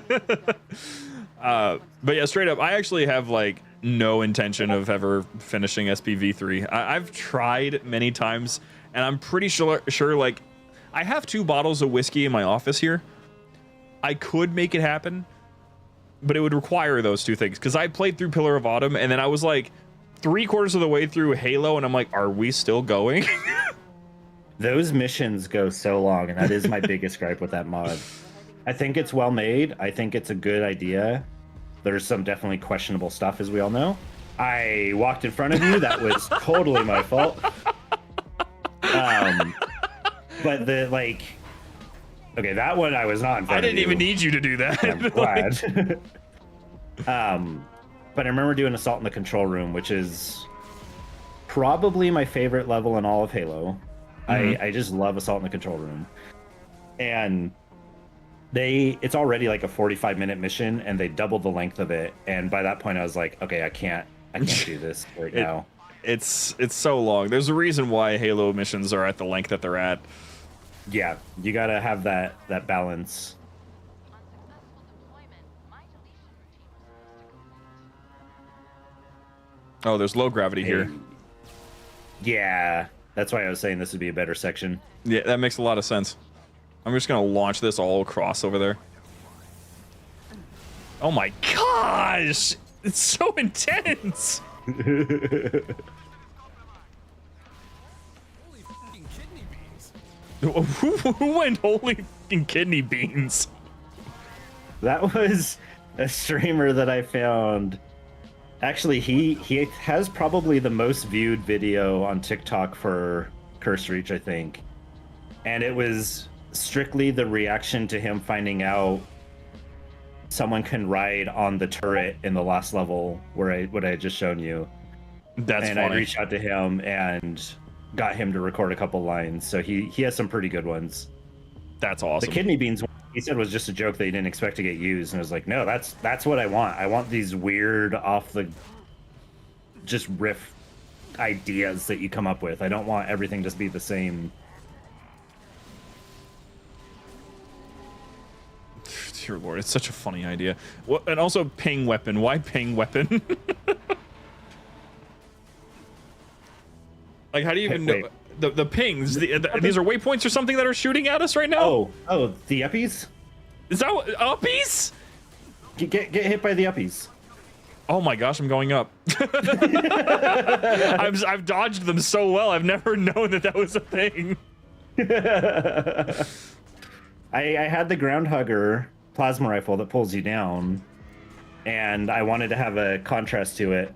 But yeah, straight up, I actually have like no intention of ever finishing SPV3. I've tried many times, and I'm pretty sure like I have 2 bottles of whiskey in my office here. I could make it happen, but it would require those 2 things, because I played through Pillar of Autumn, and then I was like 3/4 of the way through Halo, and I'm like, are we still going? Those missions go so long, and that is my biggest gripe with that mod. I think it's well made. I think it's a good idea. There's some definitely questionable stuff, as we all know. I walked in front of you. That was totally my fault. But okay, that one I was not in front of you. I didn't even need you to do that. I'm glad. But I remember doing Assault in the Control Room, which is probably my favorite level in all of Halo. Mm-hmm. I just love Assault in the Control Room. And it's already like a 45-minute mission, and they doubled the length of it. And by that point, I was like, okay, I can't do this right now. It's so long. There's a reason why Halo missions are at the length that they're at. Yeah, you gotta have that balance. Oh, there's low gravity here. Yeah, that's why I was saying this would be a better section. Yeah, that makes a lot of sense. I'm just gonna launch this all across over there. Oh my gosh! It's so intense! Who went holy fucking kidney beans? That was a streamer that I found. Actually, he has probably the most viewed video on TikTok for Curse Reach, I think. And it was strictly the reaction to him finding out someone can ride on the turret in the last level what I had just shown you. That's and funny. I reached out to him and got him to record a couple lines. So he has some pretty good ones. That's awesome. The kidney beans one, he said, was just a joke that he didn't expect to get used, and I was like, no, that's what I want. I want these weird off the just riff ideas that you come up with. I don't want everything just be the same. Dear Lord, it's such a funny idea. What, and also ping weapon. Why ping weapon? Like, how do you even know the pings? These are waypoints or something that are shooting at us right now? Oh, the uppies? Is that uppies? Get hit by the uppies. Oh my gosh, I'm going up. I've dodged them so well. I've never known that was a thing. I had the ground hugger plasma rifle that pulls you down, and I wanted to have a contrast to it.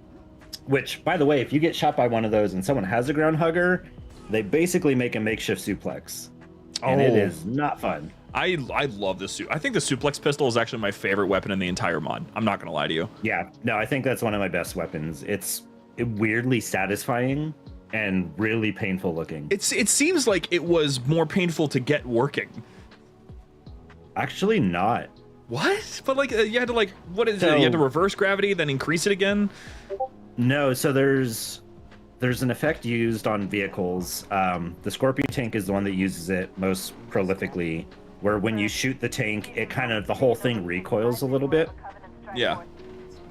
Which, by the way, if you get shot by one of those and someone has a ground hugger, they basically make a makeshift suplex. And it is not fun. I love this suit. I think the suplex pistol is actually my favorite weapon in the entire mod. I'm not gonna lie to you. Yeah, no, I think that's one of my best weapons. It's weirdly satisfying and really painful looking. It seems like it was more painful to get working. Actually, not. What? But like you had to like, what is it? You had to reverse gravity, then increase it again? No, so there's an effect used on vehicles. The Scorpion tank is the one that uses it most prolifically, where when you shoot the tank, it kind of, the whole thing recoils a little bit. Yeah.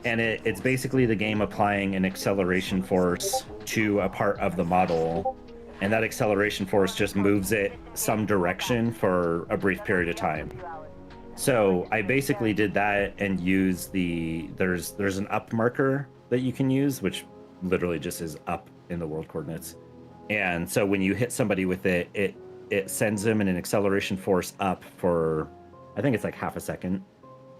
And it's basically the game applying an acceleration force to a part of the model, and that acceleration force just moves it some direction for a brief period of time. So I basically did that and used there's an up marker that you can use, which literally just is up in the world coordinates. And so when you hit somebody with it, it sends them in an acceleration force up for, I think it's like half a second.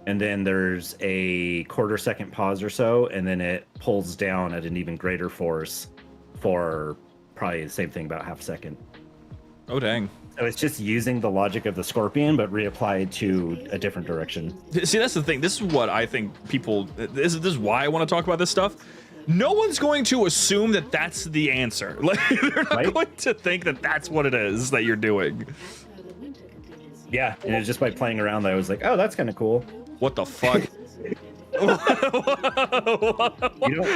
And then there's a quarter second pause or so, and then it pulls down at an even greater force for probably the same thing, about half a second. Oh, dang. So it's just using the logic of the Scorpion, but reapplied to a different direction. See, that's the thing. This is what I think people, this is why I want to talk about this stuff. no one's going to assume that that's the answer. Like, they're not Right? going to think that that's what it is that you're doing. Yeah, and it's just by playing around that I was like, oh, that's kind of cool. What the fuck? You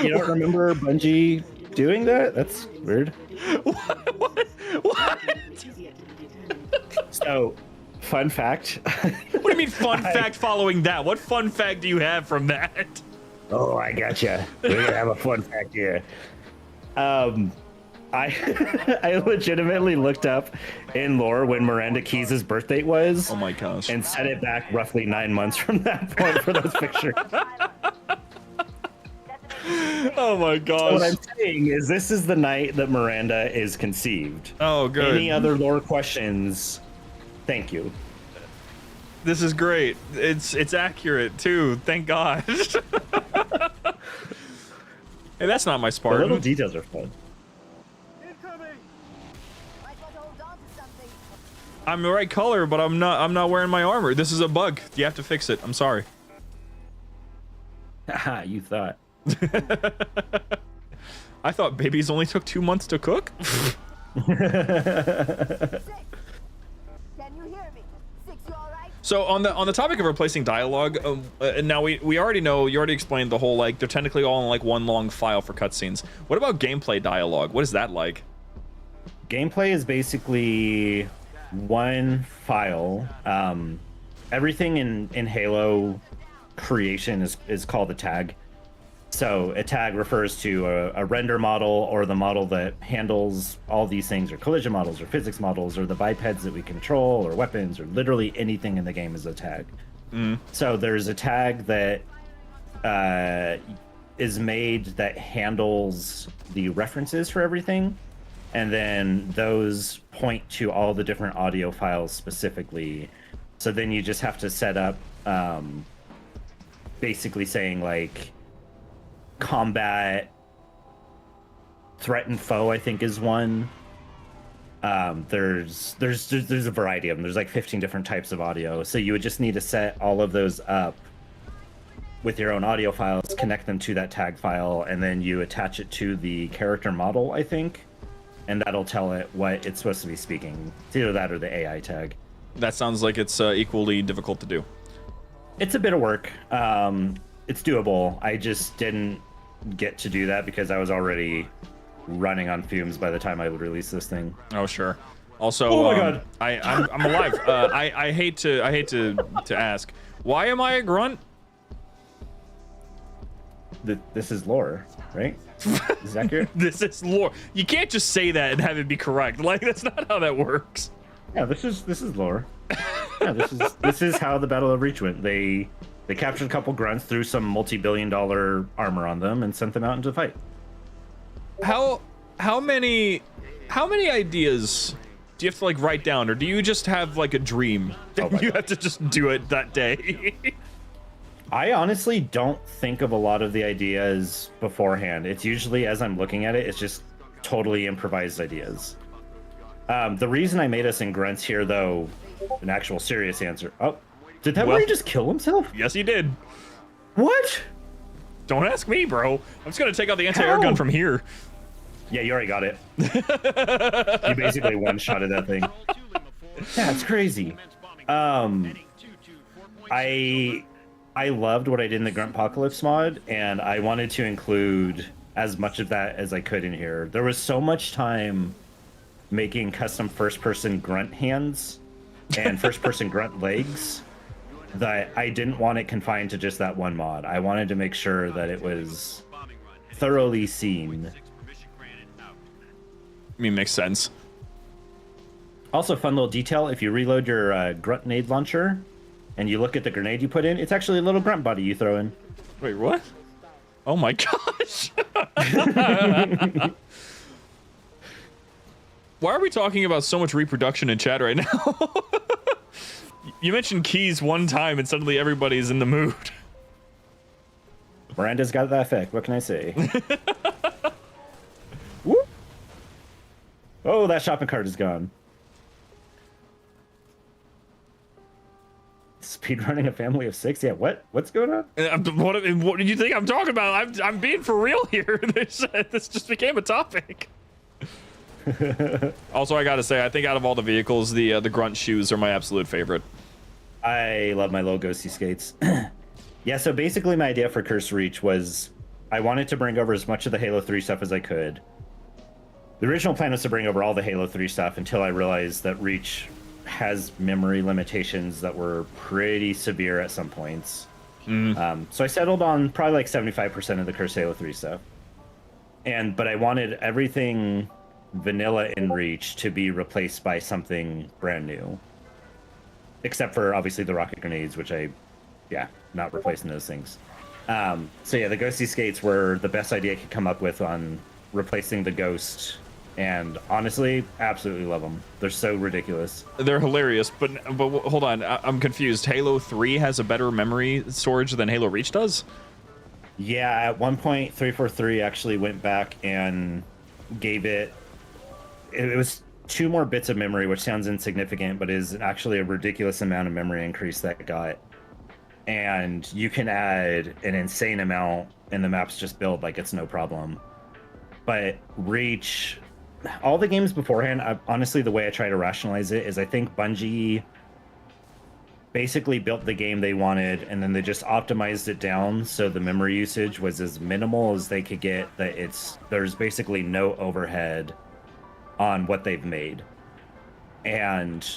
don't remember Bungie doing that? That's weird. What? So, fun fact. What do you mean fun fact following that? What fun fact do you have from that? Oh, I gotcha. We're gonna have a fun fact here. I I legitimately looked up in lore when Miranda Keys' birth date was. Oh my gosh. And set it back roughly 9 months from that point for those pictures. Oh my gosh. What I'm saying is this is the night that Miranda is conceived. Oh, good. Any other lore questions? Thank you. This is great. It's accurate too. Thank God. Hey, that's not my The Spartan. little details are fun. I'm the right color, but I'm not wearing my armor. This is a bug. You have to fix it. I'm sorry. Haha, you thought. I thought babies only took 2 months to cook. Can you hear me? Six, you all right? So on the topic of replacing dialogue, now we already know, you already explained the whole, like, they're technically all in like one long file for cutscenes. What about gameplay dialogue? What is that like? Gameplay is basically one file. Everything in Halo creation is called a tag. So a tag refers to a render model or the model that handles all these things, or collision models or physics models or the bipeds that we control or weapons or literally anything in the game is a tag. So there's a tag that is made that handles the references for everything. And then those point to all the different audio files specifically. So then you just have to set up basically saying like combat, threat and foe, I think is one. There's a variety of them. There's like 15 different types of audio. So you would just need to set all of those up with your own audio files, connect them to that tag file, and then you attach it to the character model, I think. And that'll tell it what it's supposed to be speaking. It's either that or the AI tag. That sounds like it's equally difficult to do. It's a bit of work. It's doable. I just didn't get to do that because I was already running on fumes by the time I would release this thing. Oh sure. Also, Oh my God. I'm alive. I hate to ask. Why am I a grunt? This is lore, right? Is that accurate? This is lore. You can't just say that and have it be correct. Like, that's not how that works. Yeah, this is lore. Yeah, this is how the Battle of Reach went. They captured a couple grunts, threw some multi-billion-dollar armor on them, and sent them out into fight. How many ideas do you have to like write down, or do you just have like a dream and you have to just do it that day? I honestly don't think of a lot of the ideas beforehand. It's usually as I'm looking at it, it's just totally improvised ideas. The reason I made us in grunts here, though, an actual serious answer. Oh, did that Murray just kill himself? Yes, he did. What? Don't ask me, bro. I'm just gonna take out the anti-air gun from here. Yeah, you already got it. You basically one-shotted that thing. Yeah, it's crazy. I loved what I did in the Gruntpocalypse mod, and I wanted to include as much of that as I could in here. There was so much time making custom first-person grunt hands and first-person grunt legs that I didn't want it confined to just that one mod. I wanted to make sure that it was thoroughly seen. I mean, makes sense. Also, fun little detail, if you reload your grunt nade launcher and you look at the grenade you put in, it's actually a little grunt body you throw in. Wait, what? Oh my gosh. Why are we talking about so much reproduction in chat right now? You mentioned keys one time and suddenly everybody's in the mood. Miranda's got that effect. What can I say? Whoop. Oh, that shopping cart is gone. speedrunning a family of 6? Yeah, what's going on? What do you think I'm talking about? I'm being for real here. This just became a topic. Also, I gotta say, I think out of all the vehicles, the grunt shoes are my absolute favorite. I love my little ghosty skates. Yeah, so basically my idea for Curse Reach was I wanted to bring over as much of the Halo 3 stuff as I could. The original plan was to bring over all the Halo 3 stuff until I realized that Reach has memory limitations that were pretty severe at some points. So I settled on probably like 75% of the Curse Halo 3 stuff. But I wanted everything vanilla in Reach to be replaced by something brand new. Except for obviously the rocket grenades, which not replacing those things. So yeah, the ghosty skates were the best idea I could come up with on replacing the ghost. And honestly, absolutely love them. They're so ridiculous. They're hilarious, but hold on, I'm confused. Halo 3 has a better memory storage than Halo Reach does? Yeah, at one point, 343 actually went back and gave it was 2 more bits of memory, which sounds insignificant, but is actually a ridiculous amount of memory increase that it got. And you can add an insane amount, and the maps just build like it's no problem. But Reach, all the games beforehand, honestly, the way I try to rationalize it is I think Bungie basically built the game they wanted, and then they just optimized it down so the memory usage was as minimal as they could get, that there's basically no overhead on what they've made. And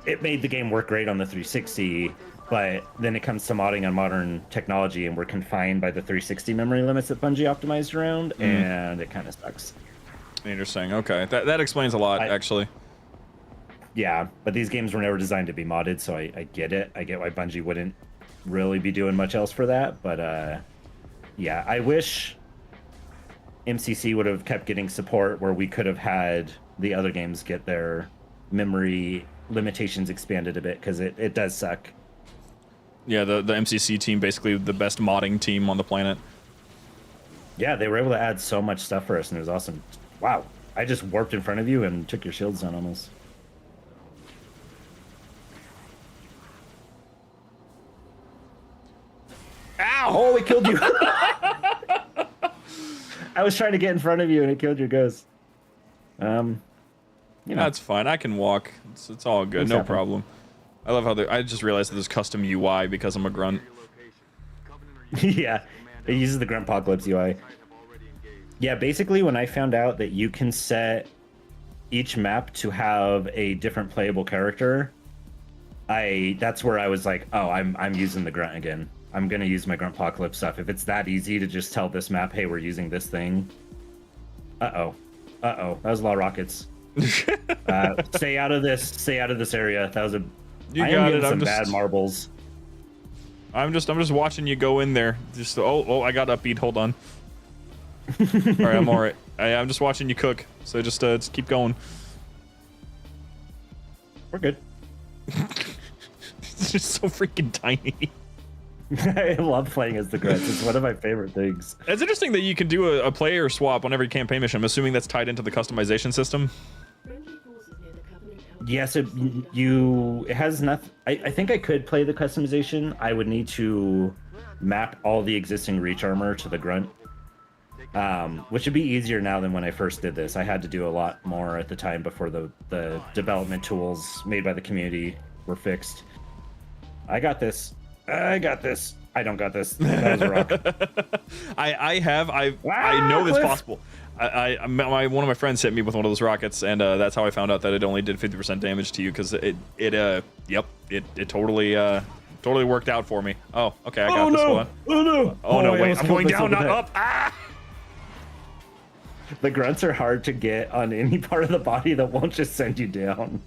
it made the game work great on the 360, but then it comes to modding on modern technology, and we're confined by the 360 memory limits that Bungie optimized around, and it kind of sucks. Interesting. Okay, that explains a lot, actually. Yeah, but these games were never designed to be modded, so I get it. I get why Bungie wouldn't really be doing much else for that, but yeah, I wish MCC would have kept getting support where we could have had the other games get their memory limitations expanded a bit, because it does suck. Yeah, the MCC team, basically the best modding team on the planet. Yeah, they were able to add so much stuff for us, and it was awesome. Wow, I just warped in front of you and took your shields down almost. Ow! Oh, it killed you. I was trying to get in front of you, and it killed your ghost. You know. That's fine. I can walk. It's all good. No problem. I love how I just realized that there's custom UI because I'm a grunt. Yeah, it uses the Gruntpocalypse UI. Yeah, basically when I found out that you can set each map to have a different playable character, that's where I was like, oh, I'm using the grunt again. I'm gonna use my Gruntpocalypse stuff. If it's that easy to just tell this map, hey, we're using this thing. Uh-oh. That was a lot of rockets. Stay out of this area. That was You got it. Some bad marbles. I'm just watching you go in there. Just I got upbeat. Hold on. All right, I'm all right. I'm just watching you cook. So just keep going. We're good. It's just so freaking tiny. I love playing as the grunts. It's one of my favorite things. It's interesting that you can do a player swap on every campaign mission. I'm assuming that's tied into the customization system. Yes, it has nothing. I think I could play the customization. I would need to map all the existing Reach armor to the grunt, which would be easier now than when I first did this. I had to do a lot more at the time before the development tools made by the community were fixed. I got this. I don't got this. That was a rock. I know it's possible. One of my friends hit me with one of those rockets, and that's how I found out that it only did 50% damage to you, because it totally worked out for me. Oh, okay, I got this one. Oh no, wait, I'm going down, not up. Ah! The grunts are hard to get on any part of the body that won't just send you down.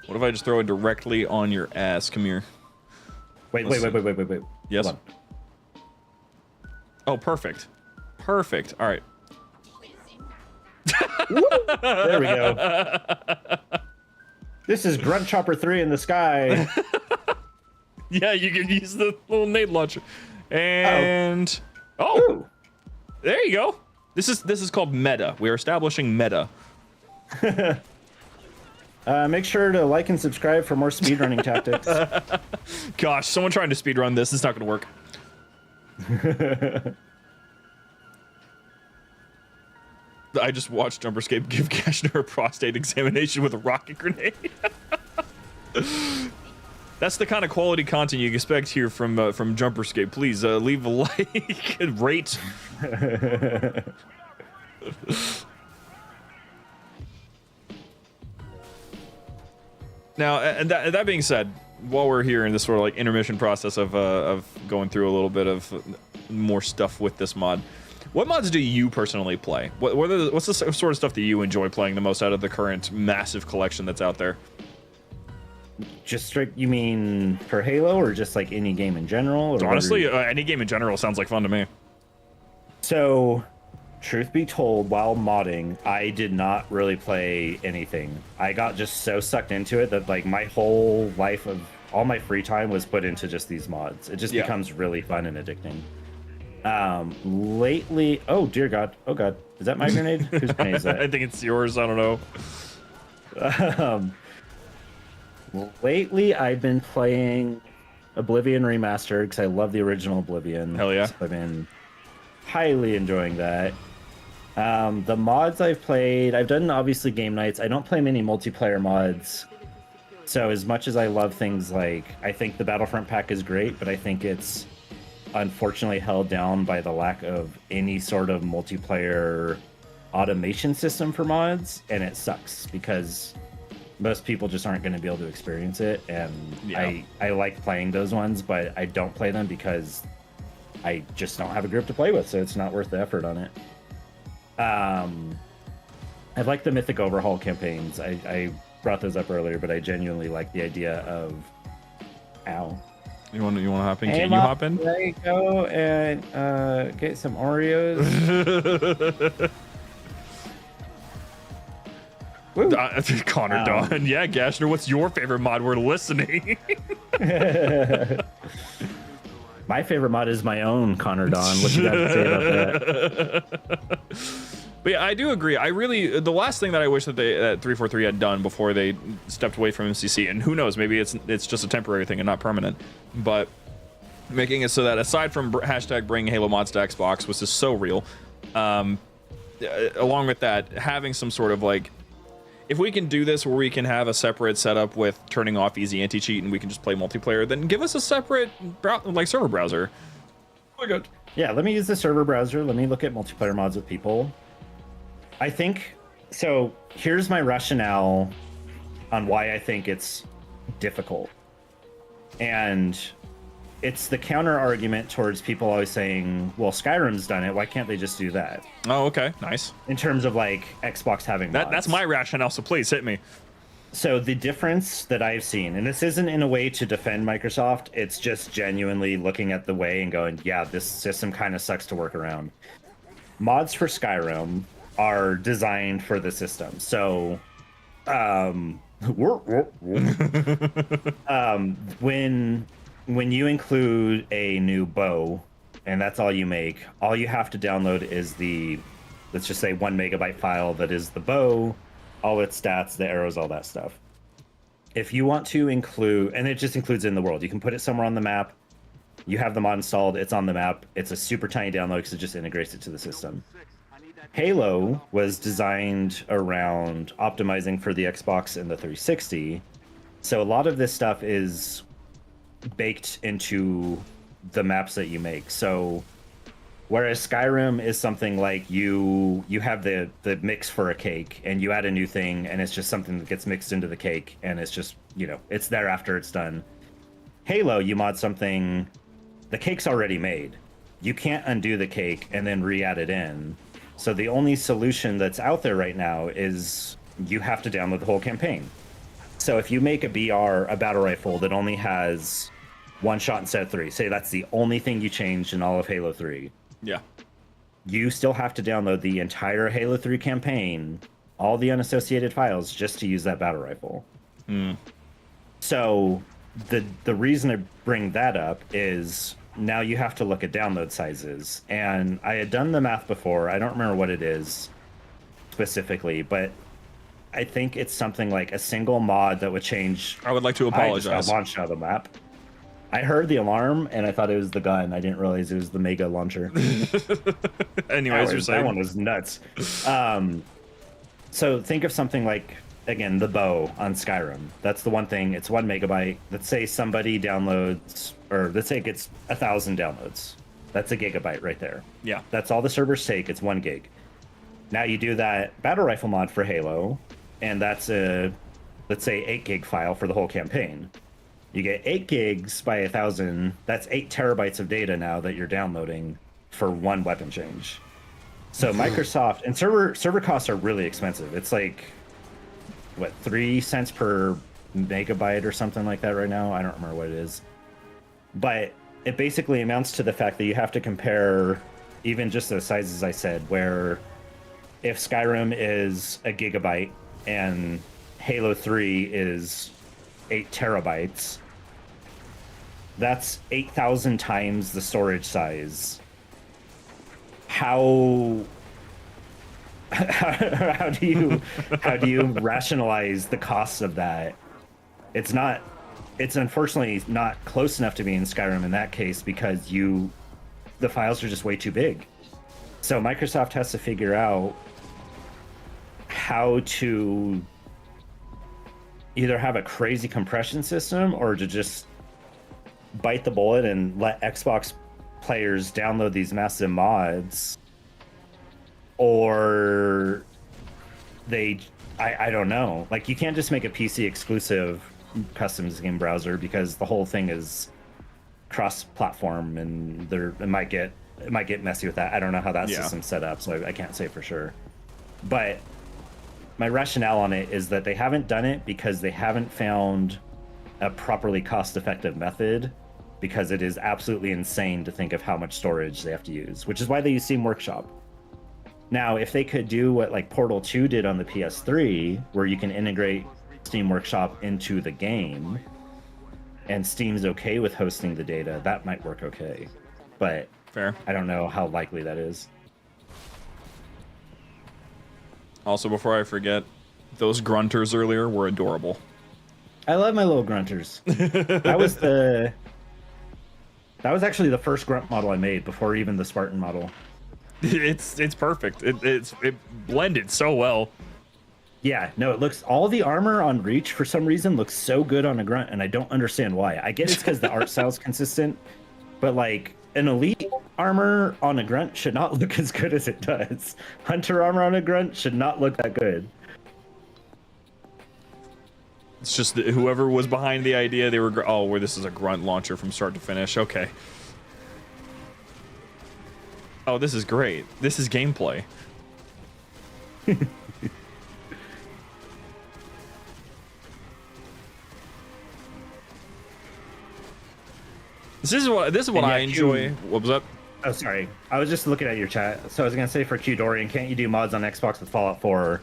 What if I just throw it directly on your ass? Come here. Wait. Yes. Hold on. Oh, perfect. All right. There we go. This is Grunt Chopper 3 in the sky. Yeah, you can use the little nade launcher. And there you go. This is called meta. We are establishing meta. Make sure to like and subscribe for more speedrunning tactics. Gosh, someone trying to speedrun this. It's not going to work. I just watched Jumperscape give Gashnor a prostate examination with a rocket grenade. That's the kind of quality content you expect here from Jumperscape. Please leave a like and rate. Now, and that being said, while we're here in this sort of like intermission process of going through a little bit of more stuff with this mod, what mods do you personally play? What's the sort of stuff that you enjoy playing the most out of the current massive collection that's out there? Just strict, you mean for Halo, or just like any game in general? Or honestly, any game in general sounds like fun to me. So, truth be told, while modding, I did not really play anything. I got just so sucked into it that like my whole life of all my free time was put into just these mods. It just becomes really fun and addicting. Lately, oh dear God, oh God, is that my grenade? Whose grenade is that? I think it's yours. I don't know. Lately, I've been playing Oblivion Remastered because I love the original Oblivion. Hell yeah. So I've been highly enjoying that. The mods I've played, I've done obviously game nights. I don't play many multiplayer mods. So as much as I love things like, I think the Battlefront pack is great, but I think it's unfortunately held down by the lack of any sort of multiplayer automation system for mods, and it sucks because most people just aren't going to be able to experience it, and I like playing those ones, but I don't play them because I just don't have a group to play with, so it's not worth the effort on it. I like the Mythic Overhaul campaigns. I brought those up earlier, but I genuinely like the idea of... Ow. You want to hop in? Can you hop in? There you go, and get some Oreos. Connor Dawn. Yeah, Gashnor, what's your favorite mod? We're listening. My favorite mod is my own, Connor Dawn. What you got to say about that? But yeah, I do agree. The last thing that I wish that 343 had done before they stepped away from MCC, and who knows, maybe it's just a temporary thing and not permanent, but making it so that aside from hashtag bring Halo mods to Xbox, which is so real, along with that, having some sort of like, if we can do this where we can have a separate setup with turning off easy anti-cheat and we can just play multiplayer, then give us a separate server browser. Oh my God. Yeah, let me use the server browser. Let me look at multiplayer mods with people. I think, so here's my rationale on why I think it's difficult. And it's the counter argument towards people always saying, well, Skyrim's done it, why can't they just do that? Oh, okay, nice. In terms of like Xbox having mods. That's my rationale, so please hit me. So the difference that I've seen, and this isn't in a way to defend Microsoft, it's just genuinely looking at the way and going, yeah, this system kind of sucks to work around. Mods for Skyrim are designed for the system. So when you include a new bow, and that's all you make, all you have to download is the, let's just say 1 megabyte file that is the bow, all its stats, the arrows, all that stuff. If you want to include, and it just includes in the world, you can put it somewhere on the map, you have the mod installed, it's on the map, it's a super tiny download because it just integrates it to the system. Halo was designed around optimizing for the Xbox and the 360, so a lot of this stuff is baked into the maps that you make. So whereas Skyrim is something like you have the mix for a cake and you add a new thing and it's just something that gets mixed into the cake and it's just, you know, it's there after it's done. Halo, you mod something, the cake's already made. You can't undo the cake and then re-add it in. So the only solution that's out there right now is you have to download the whole campaign. So if you make a BR, a battle rifle that only has 1 shot instead of 3, say that's the only thing you changed in all of Halo 3. Yeah. You still have to download the entire Halo 3 campaign, all the unassociated files, just to use that battle rifle. So the reason I bring that up is now you have to look at download sizes. And I had done the math before. I don't remember what it is specifically, but I think it's something like a single mod that would change. I would like to I just apologize. got launched out of the map. I heard the alarm and I thought it was the gun. I didn't realize it was the mega launcher. Anyways, you're saying that one was nuts. So think of something like, again, the bow on Skyrim. That's the one thing. It's 1 megabyte. Let's say somebody downloads, or let's say it gets 1,000 downloads. That's a gigabyte right there. Yeah. That's all the servers take. It's 1 gig. Now you do that battle rifle mod for Halo, and that's a, let's say, 8 gig file for the whole campaign. You get 8 gigs by 1,000. That's 8 terabytes of data now that you're downloading for 1 weapon change. So Microsoft and server costs are really expensive. It's like, what, 3 cents per megabyte or something like that right now? I don't remember what it is. But it basically amounts to the fact that you have to compare even just those sizes I said, where if Skyrim is a gigabyte and Halo 3 is 8 terabytes, that's 8,000 times the storage size. How do you rationalize the costs of that? It's unfortunately not close enough to be in Skyrim in that case, because the files are just way too big. So Microsoft has to figure out how to either have a crazy compression system or to just bite the bullet and let Xbox players download these massive mods, or I don't know. Like, you can't just make a PC exclusive custom game browser, because the whole thing is cross-platform, and it might get messy with that. I don't know how that system's set up, so I can't say for sure. But my rationale on it is that they haven't done it because they haven't found a properly cost-effective method, because it is absolutely insane to think of how much storage they have to use, which is why they use Steam Workshop. Now, if they could do what like Portal 2 did on the PS3, where you can integrate Steam Workshop into the game, and Steam's okay with hosting the data, that might work okay. But fair. I don't know how likely that is. Also, before I forget, those grunters earlier were adorable. I love my little grunters. That was actually the first grunt model I made before even the Spartan model. It's perfect. It blended so well. Yeah, no, it looks, all the armor on Reach for some reason looks so good on a grunt, and I don't understand why. I get it's because the art style's consistent, but like an elite armor on a grunt should not look as good as it does. Hunter armor on a grunt should not look that good. It's just that whoever was behind the idea, they were, where this is a grunt launcher from start to finish. Okay. Oh, this is great. This is gameplay. This is what I enjoy. What was up? Oh, sorry. I was just looking at your chat. So I was going to say, for Q Dorian, can't you do mods on Xbox with Fallout 4?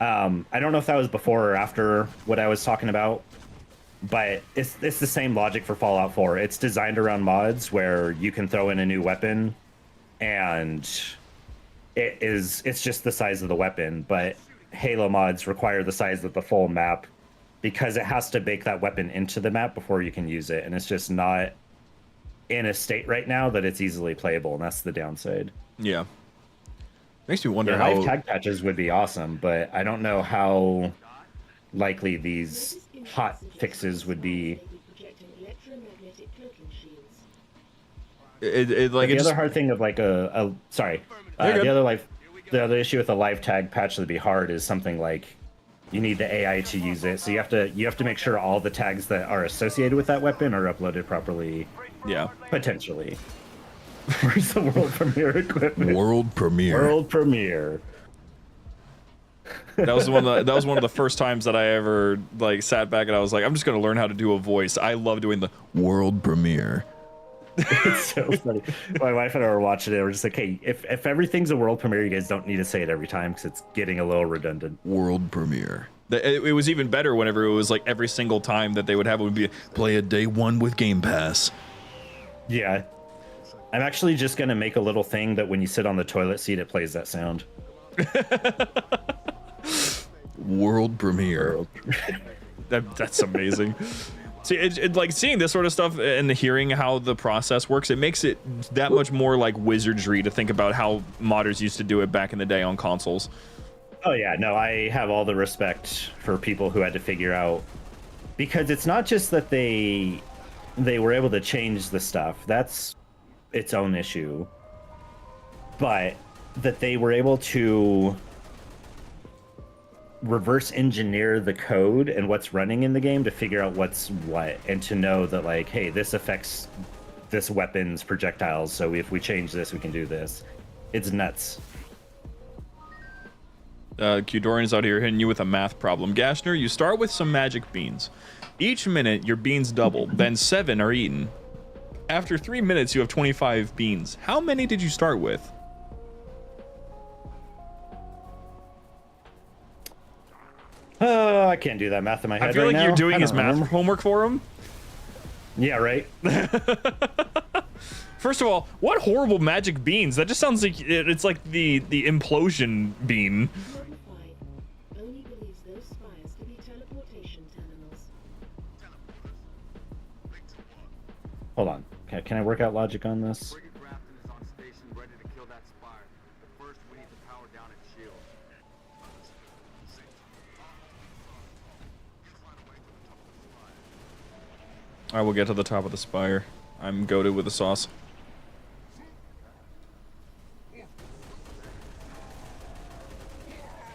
I don't know if that was before or after what I was talking about, but it's the same logic for Fallout 4. It's designed around mods where you can throw in a new weapon, and it's just the size of the weapon, but Halo mods require the size of the full map, because it has to bake that weapon into the map before you can use it, and it's just not in a state right now that it's easily playable, and that's the downside. Yeah. Makes me wonder Live how tag patches would be awesome, but I don't know how likely these hot fixes would be. The other hard thing of like the other issue with a live tag patch that'd be hard is something like you need the AI to use it, so you have to make sure all the tags that are associated with that weapon are uploaded properly. Yeah. Potentially. Where's the world premiere equipment? World premiere. World premiere. That was one of the first times that I ever like sat back and I was like, I'm just gonna learn how to do a voice. I love doing the world premiere. It's so funny. My wife and I were watching it. We're just like, hey, if everything's a world premiere, you guys don't need to say it every time, because it's getting a little redundant. World premiere. It was even better whenever it was like every single time that they would have it would be play a day one with Game Pass. Yeah. I'm actually just going to make a little thing that when you sit on the toilet seat, it plays that sound. World premiere. That's amazing. See, like seeing this sort of stuff and hearing how the process works, it makes it that much more like wizardry to think about how modders used to do it back in the day on consoles. Oh yeah, no, I have all the respect for people who had to figure out, because it's not just that they were able to change the stuff. That's its own issue. But that they were able to reverse engineer the code and what's running in the game to figure out what's what, and to know that, like, hey, this affects this weapon's projectiles, so if we change this, we can do this. It's nuts. Qdorian's out here hitting you with a math problem. Gashnor, you start with some magic beans. Each minute, your beans double, then 7 are eaten. After 3 minutes, you have 25 beans. How many did you start with? Oh, I can't do that math in my head. I feel right like now. you're doing I his don't math remember. homework for him. Yeah, right. First of all, what horrible magic beans? That just sounds like it's like the implosion bean. Modified. Only believes those spires to be teleportation terminals. Hold on. Can I work out logic on this? Frigate Grafton is on station, ready to kill that spire. But first, we need to power down its shield. I will get to the top of the spire. I'm goated with the sauce.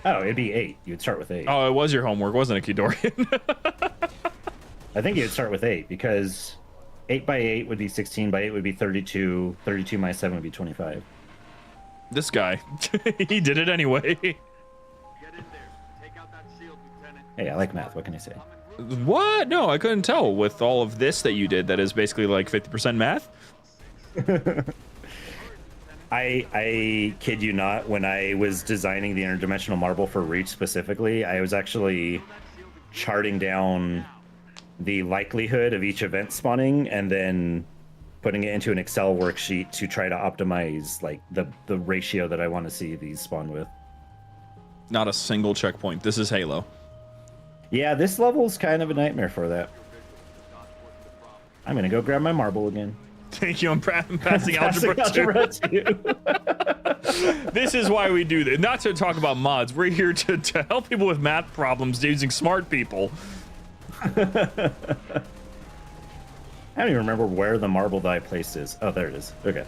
Oh, it'd be 8. You'd start with 8. Oh, it was your homework, wasn't it, Qdorian? I think you'd start with 8 because 8 by 8 would be 16 by 8 would be 32. 32 minus 7 would be 25. This guy, he did it anyway. Get in there. Take out that shield, Lieutenant. Hey, I like math. What can I say? What? No, I couldn't tell with all of this that you did. That is basically like 50% math. I kid you not, when I was designing the interdimensional marble for Reach specifically, I was actually charting down the likelihood of each event spawning and then putting it into an Excel worksheet to try to optimize like the ratio that I want to see these spawn with. Not a single checkpoint. This is Halo. Yeah, this level's kind of a nightmare for that. I'm gonna go grab my marble again. Thank you. I'm passing algebra 2. This is why we do this. Not to talk about mods. We're here to help people with math problems using smart people. I don't even remember where the marble that I placed is. Oh, there it is. Okay.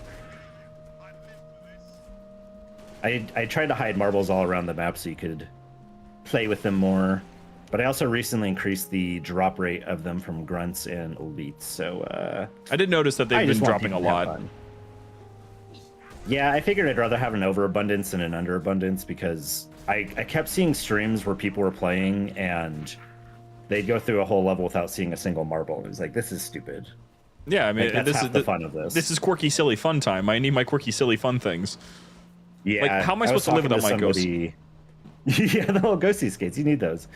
I tried to hide marbles all around the map so you could play with them more. But I also recently increased the drop rate of them from grunts and elites. So I did notice that they've been dropping a lot. Yeah, I figured I'd rather have an overabundance than an underabundance because I kept seeing streams where people were playing and they'd go through a whole level without seeing a single marble. It was like, this is stupid. Yeah, I mean, Like, that's this half is the fun of this. This is quirky, silly, fun time. I need my quirky, silly, fun things. Yeah. Like, how am I supposed to live without my ghosts? Yeah, the little ghosty skates. You need those.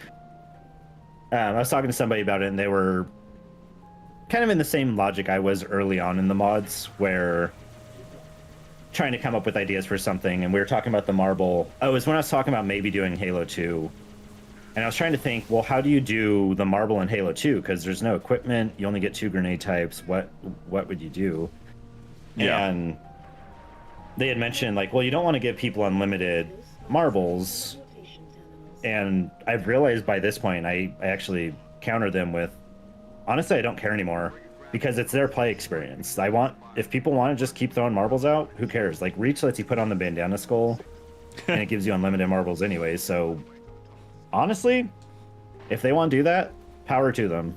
I was talking to somebody about it, and they were kind of in the same logic I was early on in the mods, where trying to come up with ideas for something, and we were talking about the marble. Oh, it was when I was talking about maybe doing Halo 2. And I was trying to think, well, how do you do the marble in Halo 2? Because there's no equipment, you only get 2 grenade types. What would you do? Yeah. And they had mentioned, like, well, you don't want to give people unlimited marbles. And I've realized by this point, I actually counter them with, honestly, I don't care anymore because it's their play experience. If people want to just keep throwing marbles out, who cares? Like, Reach lets you put on the bandana skull and it gives you unlimited marbles anyway. So honestly, if they want to do that, power to them.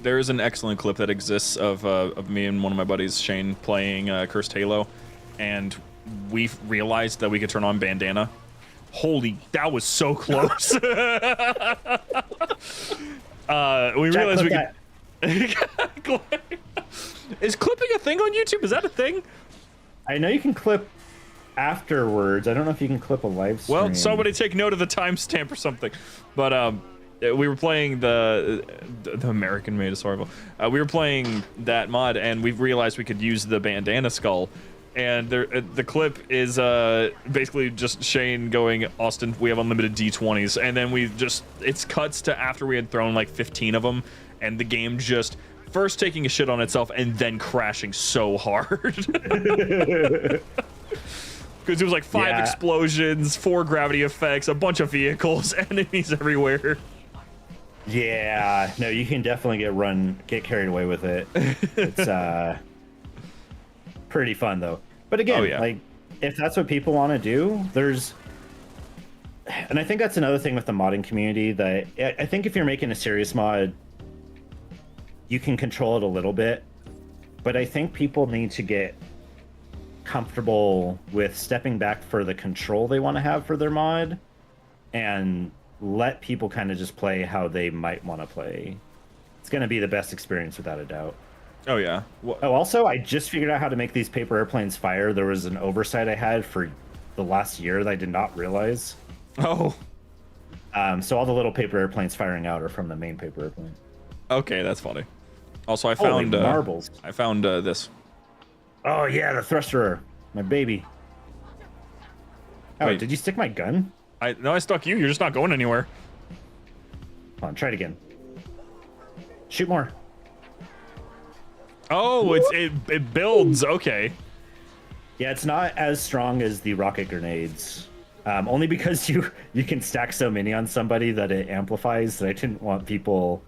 There is an excellent clip that exists of me and one of my buddies, Shane, playing Cursed Halo, and we realized that we could turn on bandana. Holy, that was so close. We realized we could. Is clipping a thing on YouTube? Is that a thing? I know you can clip afterwards. I don't know if you can clip a live stream. Well, somebody take note of the timestamp or something. But we were playing the American made us horrible. We were playing that mod, and we realized we could use the bandana skull and the clip is basically just Shane going, Austin, we have unlimited D20s, and then it's cuts to after we had thrown like 15 of them, and the game just first taking a shit on itself and then crashing so hard. Because it was like 5 explosions, 4 gravity effects, a bunch of vehicles, enemies everywhere. Yeah, no, you can definitely get carried away with it. It's pretty fun though. But again, like if that's what people want to do, and I think that's another thing with the modding community, that I think if you're making a serious mod, you can control it a little bit, but I think people need to get comfortable with stepping back for the control they want to have for their mod and let people kind of just play how they might want to play. It's going to be the best experience without a doubt. Oh yeah. Also, I just figured out how to make these paper airplanes fire. There was an oversight I had for the last year that I did not realize. Oh. So all the little paper airplanes firing out are from the main paper airplane. Okay, that's funny. Also, I found marbles. I found this. Oh yeah, the thruster, my baby. Oh, wait, did you stick my gun? No, I stuck you. You're just not going anywhere. Come on, try it again. Shoot more. Oh, it builds. Okay. Yeah, it's not as strong as the rocket grenades. Only because you can stack so many on somebody that it amplifies. That I didn't want people.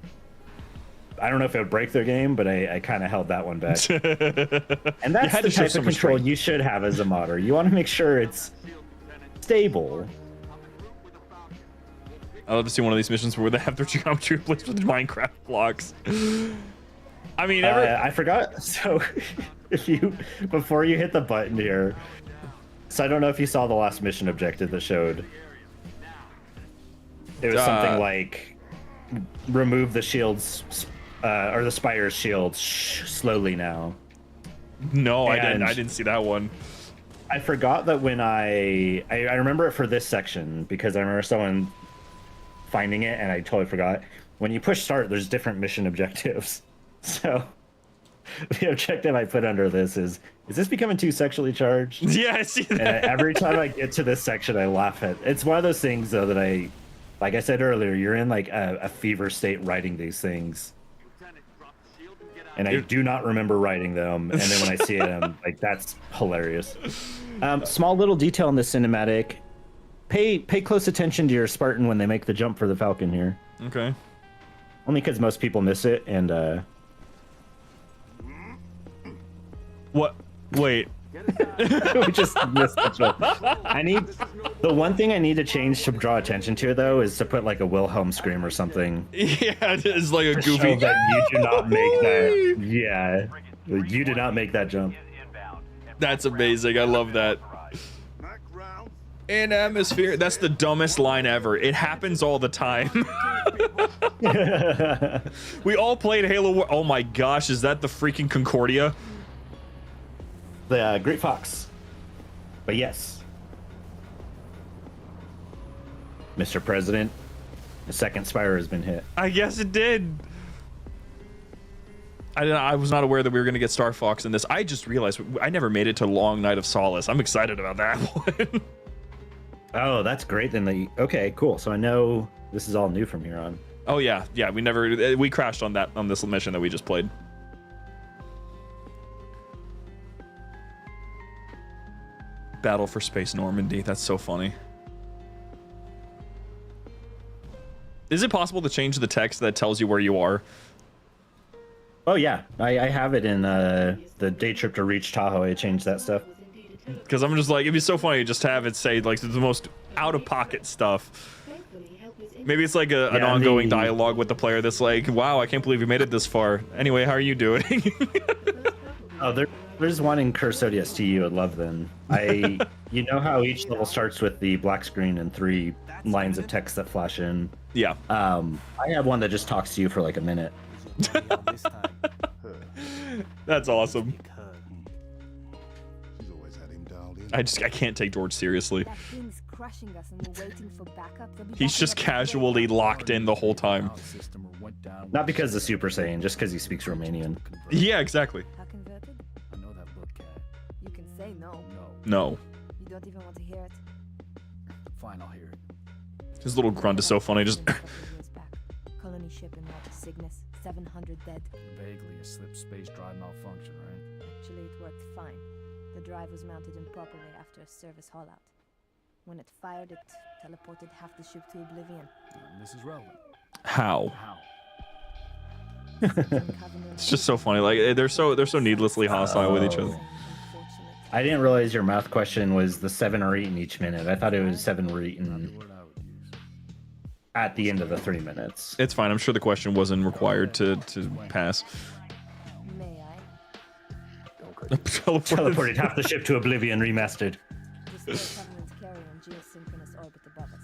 I don't know if it would break their game, but I kind of held that one back. And that's the type of control you should have as a modder. You want to make sure it's stable. I love to see one of these missions where they have their geometry replaced with Minecraft blocks. I mean, I forgot. So, before you hit the button here, so I don't know if you saw the last mission objective that showed. It was something like remove the shields, or the spire's shields slowly now. No, I didn't see that one. I forgot that when I remember it for this section because I remember someone finding it and I totally forgot. When you push start, there's different mission objectives. So the objective I put under this is this becoming too sexually charged? Yeah, I see that. And every time I get to this section, I laugh at. It's one of those things though that like I said earlier, you're in like a fever state writing these things. And I do not remember writing them. And then when I see it, I'm like, that's hilarious. Small little detail in the cinematic. Pay close attention to your Spartan when they make the jump for the Falcon here. Okay. Only because most people miss it, and What? Wait. we just missed the jump. The one thing I need to change to draw attention to though is to put like a Wilhelm scream or something. Yeah, it is like a goofy. Show that you do not make that. Yeah, you did not make that jump. That's amazing. I love that. In atmosphere, that's the dumbest line ever. It happens all the time. We all played Halo War. Oh my gosh, is that the freaking Concordia? The Great Fox. But yes. Mr. President, the second Spire has been hit. I guess it did. I was not aware that we were going to get Star Fox in this. I just realized I never made it to Long Night of Solace. I'm excited about that one. Oh, that's great. Then okay, cool. So I know this is all new from here on. Oh yeah, we crashed on this mission that we just played. Battle for Space Normandy. That's so funny. Is it possible to change the text that tells you where you are? Oh yeah, I have it in the day trip to reach Tahoe. I changed that stuff. Because I'm just like, it'd be so funny to just have it say like the most out-of-pocket stuff. Maybe it's like an ongoing dialogue with the player that's like, wow, I can't believe you made it this far. Anyway, how are you doing? Oh, there's one in Curse ODST you would love then. You know how each level starts with the black screen and 3 lines of text that flash in? Yeah. I have one that just talks to you for like a minute. That's awesome. I can't take George seriously. He's just casually locked in the whole time. Not because of Super Saiyan, just because he speaks Romanian. Yeah, exactly. say no. No. No. You don't even want to hear it. Fine, I'll hear it. His little grunt is so funny. Just Colony ship in water, Cygnus, 700 dead. Vaguely a slip space drive malfunction, right? Actually, it worked fine. The drive was mounted improperly after a service haulout. When it fired, it teleported half the ship to oblivion. And this is relevant. how? How? It's just so funny. Like they're so needlessly hostile with each other. I didn't realize your math question was the 7 are eaten each minute. I thought it was 7 were The eaten word I would use. at the end of the 3 minutes. It's fine. I'm sure the question wasn't required to pass. May I? Teleported half the ship to oblivion remastered. Destroy Covenant carrier in geosynchronous orbit above us.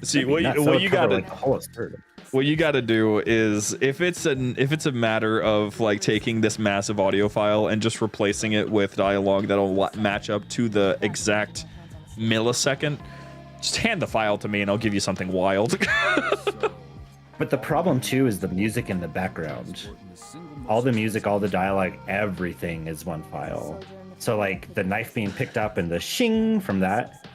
See what Not you, so what you cover, gotta like, the whole third. what you gotta do is if it's a matter of like taking this massive audio file and just replacing it with dialogue that'll match up to the exact millisecond, just hand the file to me and I'll give you something wild. But the problem too is the music in the background. All the music, all the dialogue, everything is one file. So like the knife being picked up and the shing from that,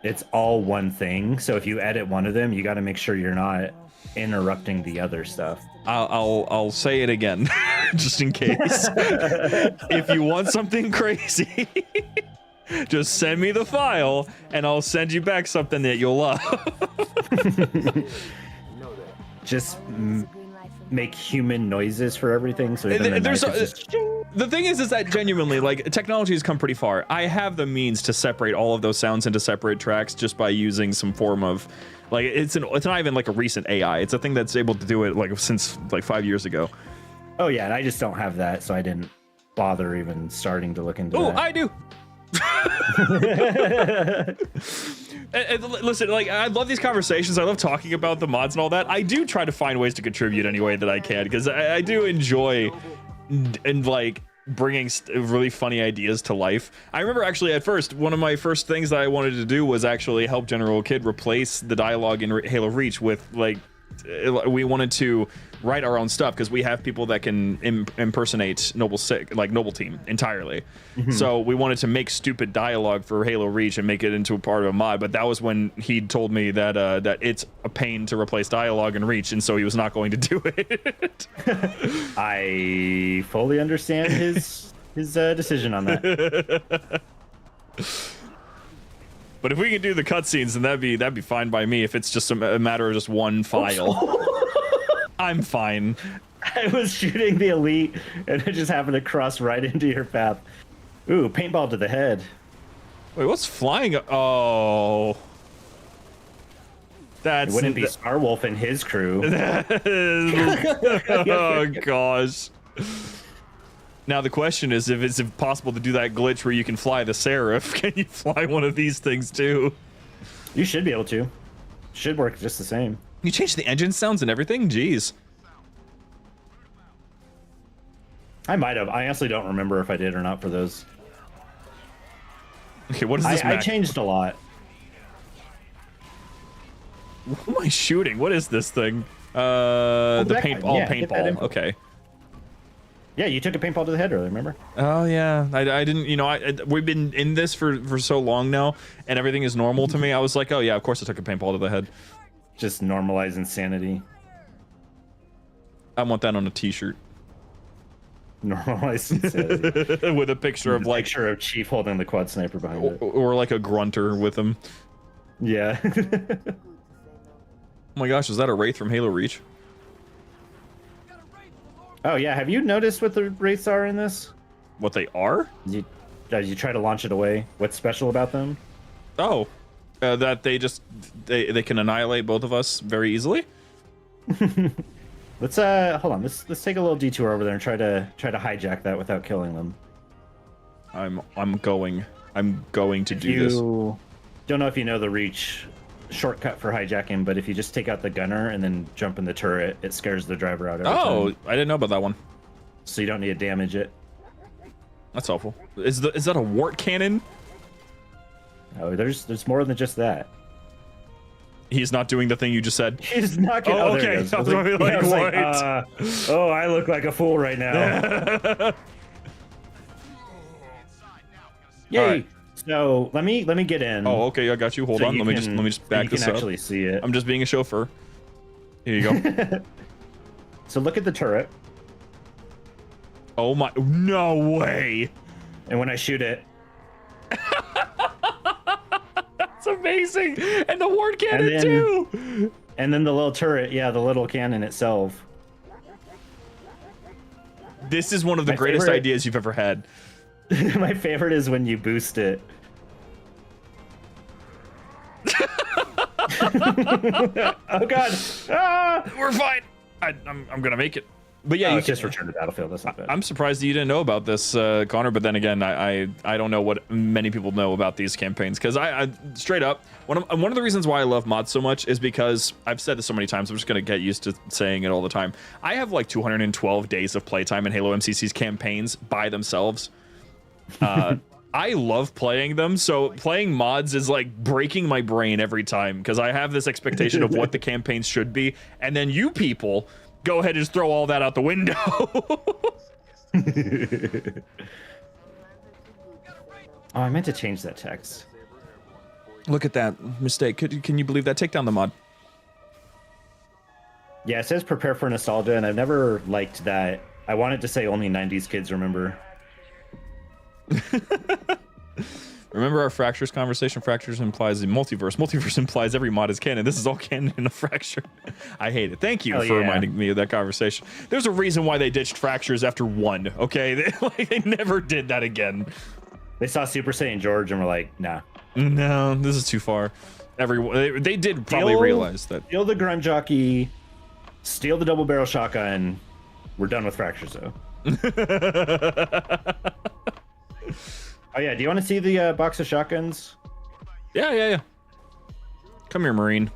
it's all one thing. So if you edit one of them, you got to make sure you're not interrupting the other stuff. I'll say it again, just in case. If you want something crazy, just send me the file and I'll send you back something that you'll love. Just make human noises for everything. So even the There's knife is just the thing is that genuinely, like, technology has come pretty far. I have the means to separate all of those sounds into separate tracks just by using some form of, like, it's not even like a recent AI. It's a thing that's able to do it like since like 5 years ago. Oh yeah, and I just don't have that, so I didn't bother even starting to look into Oh, that. I do. And listen, like, I love these conversations. I love talking about the mods and all that. I do try to find ways to contribute any way that I can because I do enjoy and like bringing really funny ideas to life. I remember actually at first, one of my first things that I wanted to do was actually help General Kid replace the dialogue in Halo Reach with, like, we wanted to write our own stuff because we have people that can impersonate Noble Team entirely. So we wanted to make stupid dialogue for Halo Reach and make it into a part of a mod. But that was when he told me that that it's a pain to replace dialogue in Reach, and so he was not going to do it. I fully understand his decision on that. But if we can do the cutscenes, then that'd be fine by me. If it's just a matter of just one file, I'm fine. I was shooting the elite, and it just happened to cross right into your path. Ooh, paintball to the head. Wait, what's flying? Oh, that's It wouldn't be Starwolf and his crew. Oh gosh. Now the question is, if it's possible to do that glitch where you can fly the Seraph, can you fly one of these things too? You should be able to. Should work just the same. You changed the engine sounds and everything? Jeez. I might have. I honestly don't remember if I did or not for those. Okay, what is this I map? changed a lot. What am I shooting? What is this thing? The that paint. guy. Oh, Yeah, get that paintball. info. Okay. Yeah, you took a paintball to the head earlier, remember? Oh yeah, I didn't. You know, we've been in this for so long now, and everything is normal to me. I was like, oh yeah, of course I took a paintball to the head. Just normalize insanity. I want that on a T-shirt Normalize insanity. with a picture of like, Picture of Chief holding the quad sniper behind it. or like a grunter with him. Yeah. Oh my gosh, is that a wraith from Halo Reach? Oh yeah, have you noticed what the wraiths are in this? What they are? You try to launch it away. What's special about them? Oh, that they can annihilate both of us very easily. Let's hold on. Let's take a little detour over there and try to hijack that without killing them. I'm going to do this. Don't know if you know the Reach shortcut for hijacking, but if you just take out the gunner and then jump in the turret, it scares the driver out every time. I didn't know about that one. So you don't need to damage it. That's helpful. Is that a wart cannon? Oh, there's more than just that. He's not doing the thing you just said. He's not getting. Oh, Oh, there okay. it is. I was like, I look like a fool right now. Yay! All right. So let me get in. Oh, okay, I got you. Hold so on. you Let me just so back you this can up. actually see it. I'm just being a chauffeur. Here you go. So look at the turret, Oh my, no way. and when I shoot it, That's amazing. And the ward cannon then- too. and then the little turret, yeah, the little cannon itself. This is one of the My greatest favorite- ideas you've ever had. My favorite is when you boost it. Oh god! Ah! We're fine. I'm gonna make it. But yeah, Oh, you it's just can, Return to Battlefield. That's not bad. I'm surprised that you didn't know about this, Connor. But then again, I don't know what many people know about these campaigns, because I straight up one of the reasons why I love mods so much is because I've said this so many times. I'm just gonna get used to saying it all the time. I have like 212 days of playtime in Halo MCC's campaigns by themselves. I love playing them, so playing mods is like breaking my brain every time, because I have this expectation of what the campaigns should be, and then you people go ahead and just throw all that out the window. Oh, I meant to change that text. Look at that mistake. Can you believe that? Take down the mod. Yeah, it says prepare for nostalgia, and I've never liked that. I wanted to say only 90s kids remember. Remember our Fractures conversation? Fractures implies the multiverse. Multiverse implies every mod is canon. This is all canon in a Fracture. I hate it. Thank you Hell for yeah. reminding me of that conversation. There's a reason why they ditched Fractures after 1, okay? They never did that again. They saw Super Saiyan George and were like, nah. No, this is too far. Everyone, they did probably realize that. Steal the Grunt Jockey, steal the double barrel shotgun. We're done with Fractures, though. Oh, yeah. Do you want to see the box of shotguns? Yeah. Come here, Marine.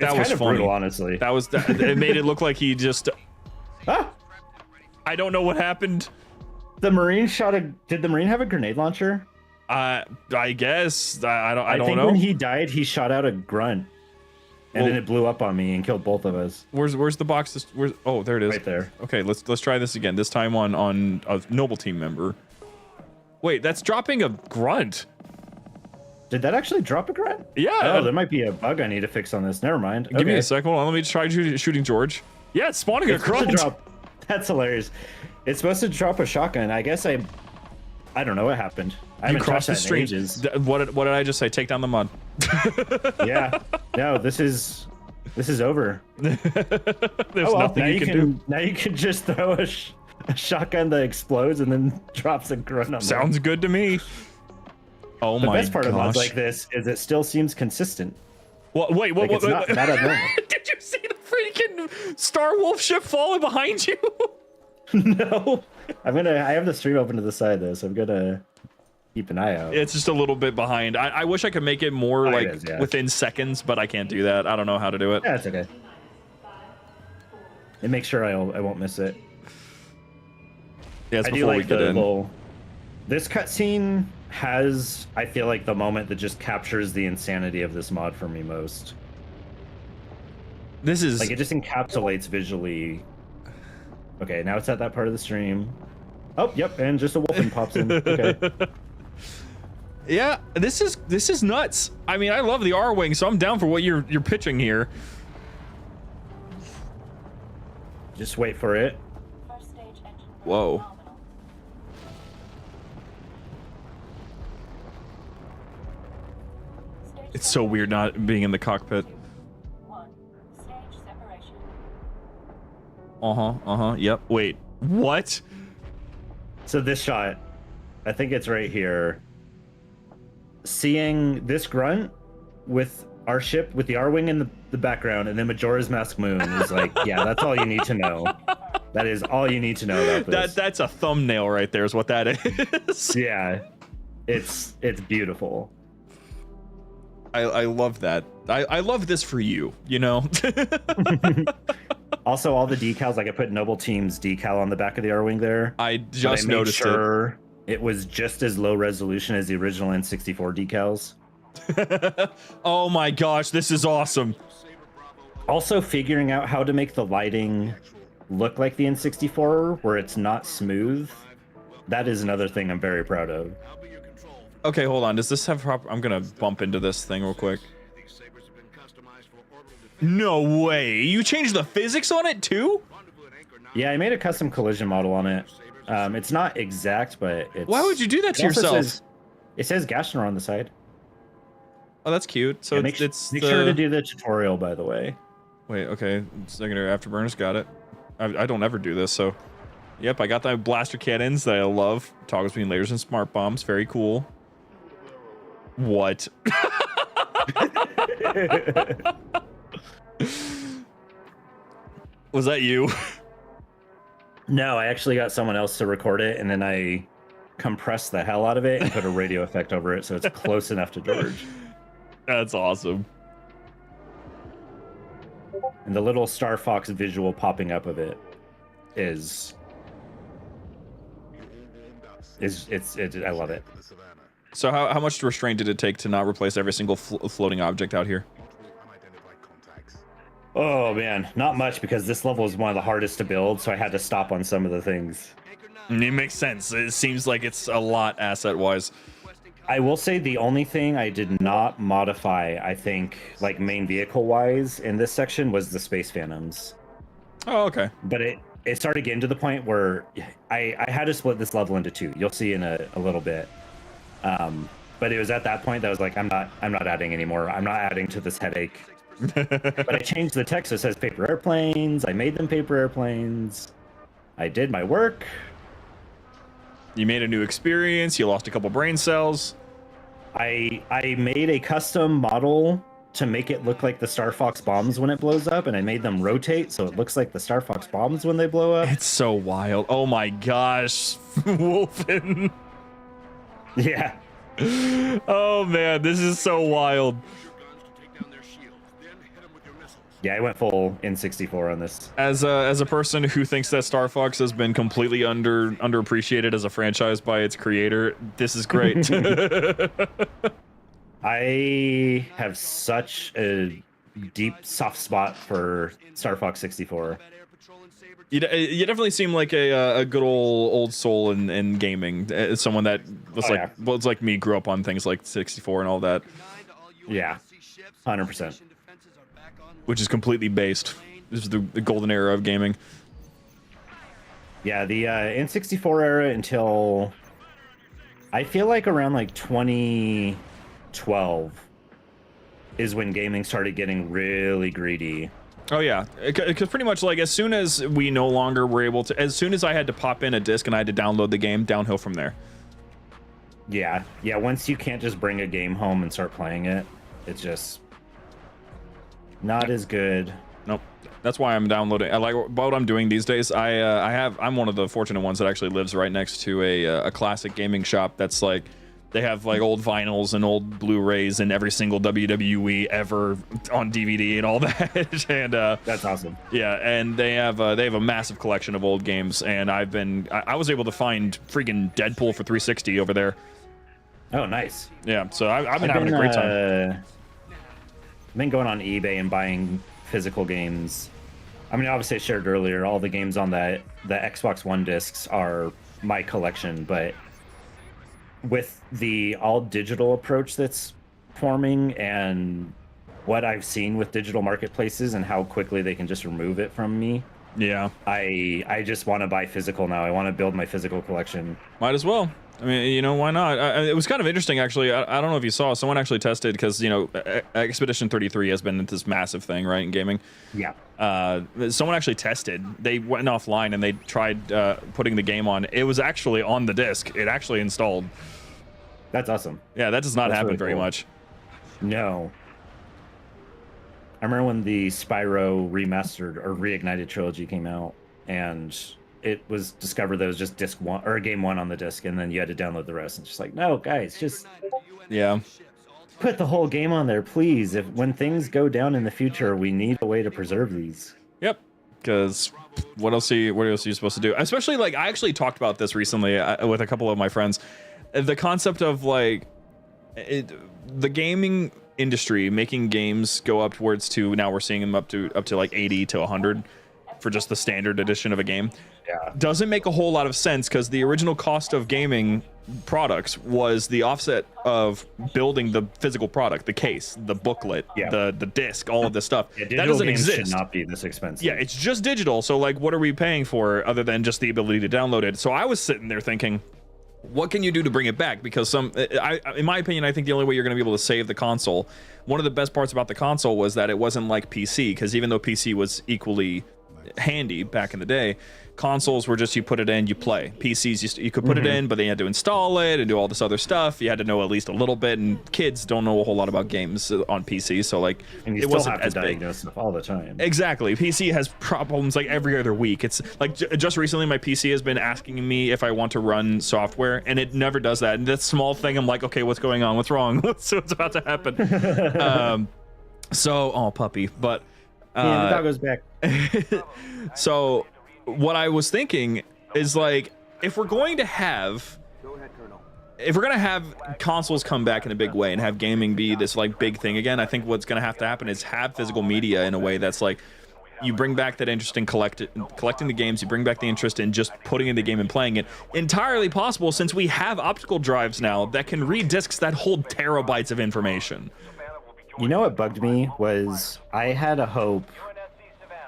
That It's was kind of funny. brutal, honestly. That was. It made it look like he just. Ah! I don't know what happened. The Marine shot a... Did the Marine have a grenade launcher? I guess I don't I think know. when he died, he shot out a grunt. And Well- then it blew up on me and killed both of us. Where's the box? Oh, there it is. Right there. Okay, let's try this again. This time on a noble team member. Wait, that's dropping a grunt. Did that actually drop a grunt? Yeah. Oh, there might be a bug I need to fix on this. Never mind. Give me a second. Hold on. Let me try shooting George. Yeah, it's spawning a It's supposed to grunt. drop. That's hilarious. It's supposed to drop a shotgun. I guess I don't know what happened. I You haven't crossed touched the that in stream. ages. What did I just say? Take down the mod. Yeah. No, this is over. There's Oh, well, nothing now you can do. Now you can just throw a shotgun that explodes and then drops a grunt on them. Sounds good to me. Oh The my best part gosh. of mods like this is it still seems consistent. What? Wait, Like, it's not abnormal. Did you see the freaking Star Wolf ship falling behind you? No, I have the stream open to the side though, so I'm gonna keep an eye out. It's just a little bit behind. I wish I could make it more Oh, it like is, yeah. within seconds, but I can't do that. I don't know how to do it. Yeah, it's okay. And make sure I won't miss it. Yeah, it's I do before we like get the in. little. This cutscene has, I feel like, the moment that just captures the insanity of this mod for me most. This is Like it just encapsulates visually. Okay, now it's at that part of the stream. Oh, yep, and just a wolfen pops in. Okay. yeah. This is nuts. I mean, I love the R-wing, so I'm down for what you're pitching here. Just wait for it. Whoa. It's so weird not being in the cockpit. Yep. Wait. What? So this shot, I think it's right here. Seeing this grunt with our ship with the R-wing in the background and then Majora's Mask Moon is like, yeah, that's all you need to know. That is all you need to know about this. That's a thumbnail right there is what that is. Yeah. It's beautiful. I love that. I love this for you, you know? Also, all the decals, like I put Noble Team's decal on the back of the R-wing there. I but just I made noticed sure it was just as low resolution as the original N64 decals. it. Oh my gosh, this is awesome. Also, figuring out how to make the lighting look like the N64, where it's not smooth, That is another thing I'm very proud of. Okay, hold on. Does this have proper? I'm gonna bump into this thing real quick. No way! You changed the physics on it too? Yeah, I made a custom collision model on it. It's not exact, but it's... Why would you do that to It also yourself? it says Gashnor on the side. Oh, that's cute. So Yeah, make sure to do the tutorial, by the way. Wait, okay. Secondary afterburners, got it. I don't ever do this, so... Yep, I got the blaster cannons that I love. Toggles between lasers and smart bombs. Very cool. What? Was that you? No, I actually got someone else to record it, and then I compressed the hell out of it and put a radio effect over it, so it's close enough to George. That's awesome. And the little Star Fox visual popping up of it is I love it. So how much restraint did it take to not replace every single floating object out here? Oh man, not much, because this level is one of the hardest to build, so I had to stop on some of the things. It makes sense. It seems like it's a lot asset-wise. I will say the only thing I did not modify, I think, like main vehicle-wise in this section was the Space Phantoms. Oh, okay. But it started getting to the point where I had to split this level into two. You'll see in a little bit. But it was at that point that I was like, I'm not adding anymore. I'm not adding to this headache. But I changed the text so it says paper airplanes. I made them paper airplanes. I did my work. You made a new experience. You lost a couple brain cells. I made a custom model to make it look like the Star Fox bombs when it blows up, and I made them rotate so it looks like the Star Fox bombs when they blow up. It's so wild. Oh my gosh. Wolfen. Yeah. Oh man, this is so wild. Yeah, I went full N64 on this. As a person who thinks that Star Fox has been completely underappreciated as a franchise by its creator, this is great. I have such a deep soft spot for Star Fox 64. You definitely seem like a good old soul in gaming. Someone that was well, it's like me, grew up on things like 64 and all that. Yeah, 100%. Which is completely based. This is the golden era of gaming. Yeah, the N64 era until I feel like around like 2012 is when gaming started getting really greedy. Oh yeah, because pretty much like as soon as we no longer were able to, as soon as I had to pop in a disc and I had to download the game, downhill from there. Yeah, once you can't just bring a game home and start playing it, it's just not as good. Nope. That's why I'm downloading. I like what I'm doing these days. I'm one of the fortunate ones that actually lives right next to a classic gaming shop that's like, they have like old vinyls and old Blu-rays and every single WWE ever on DVD and all that. And that's awesome. Yeah, and they have a massive collection of old games, and I was able to find freaking Deadpool for 360 over there. Oh, nice. Yeah, so I've been having a great time. I've been going on eBay and buying physical games. I mean, obviously I shared earlier, all the games on the Xbox One discs are my collection, but with the all digital approach that's forming and what I've seen with digital marketplaces and how quickly they can just remove it from me. Yeah. I just want to buy physical now. I want to build my physical collection. Might as well. I mean, you know, why not? It was kind of interesting, actually. I don't know if you saw, someone actually tested, because, you know, Expedition 33 has been this massive thing, right, in gaming. Yeah. Someone actually tested. They went offline and they tried putting the game on. It was actually on the disc. It actually installed. That's awesome. Yeah, that does not happen really very much. No. I remember when the Spyro remastered or reignited trilogy came out, and it was discovered that it was just disc one or game one on the disc, and then you had to download the rest. And just like, no, guys, just put the whole game on there, please. If when things go down in the future, we need a way to preserve these. Yep. Because what else are you supposed to do? Especially, like, I actually talked about this recently with a couple of my friends. The concept of like the gaming industry making games go upwards to, now we're seeing them up to like 80 to 100. for just the standard edition of a game. Yeah. Doesn't make a whole lot of sense because the original cost of gaming products was the offset of building the physical product, the case, the booklet, the disc, all of this stuff. Yeah, that doesn't games exist. Should not be this expensive. Yeah, it's just digital. So like, what are we paying for other than just the ability to download it? So I was sitting there thinking, what can you do to bring it back? Because in my opinion, I think the only way you're going to be able to save the console, one of the best parts about the console was that it wasn't like PC, because even though PC was equally handy back in the day, consoles were just, you put it in, you play. PCs, you could put it in, but then you had to install it and do all this other stuff. You had to know at least a little bit, and kids don't know a whole lot about games on PC, so like, and you it still wasn't have to as big. diagnose stuff all the time. Exactly. PC has problems like every other week. It's like just recently my PC has been asking me if I want to run software, and it never does that. And that small thing, I'm like, okay, what's going on? What's wrong? What's about to happen? Oh, puppy. But yeah, the dog goes back. So what I was thinking is, like, if we're going to have consoles come back in a big way and have gaming be this like big thing again, I think what's going to happen is have physical media in a way that's like, you bring back that interest in collecting the games, you bring back the interest in just putting in the game and playing it. Entirely possible, since we have optical drives now that can read discs that hold terabytes of information. You know what bugged me was I had a hope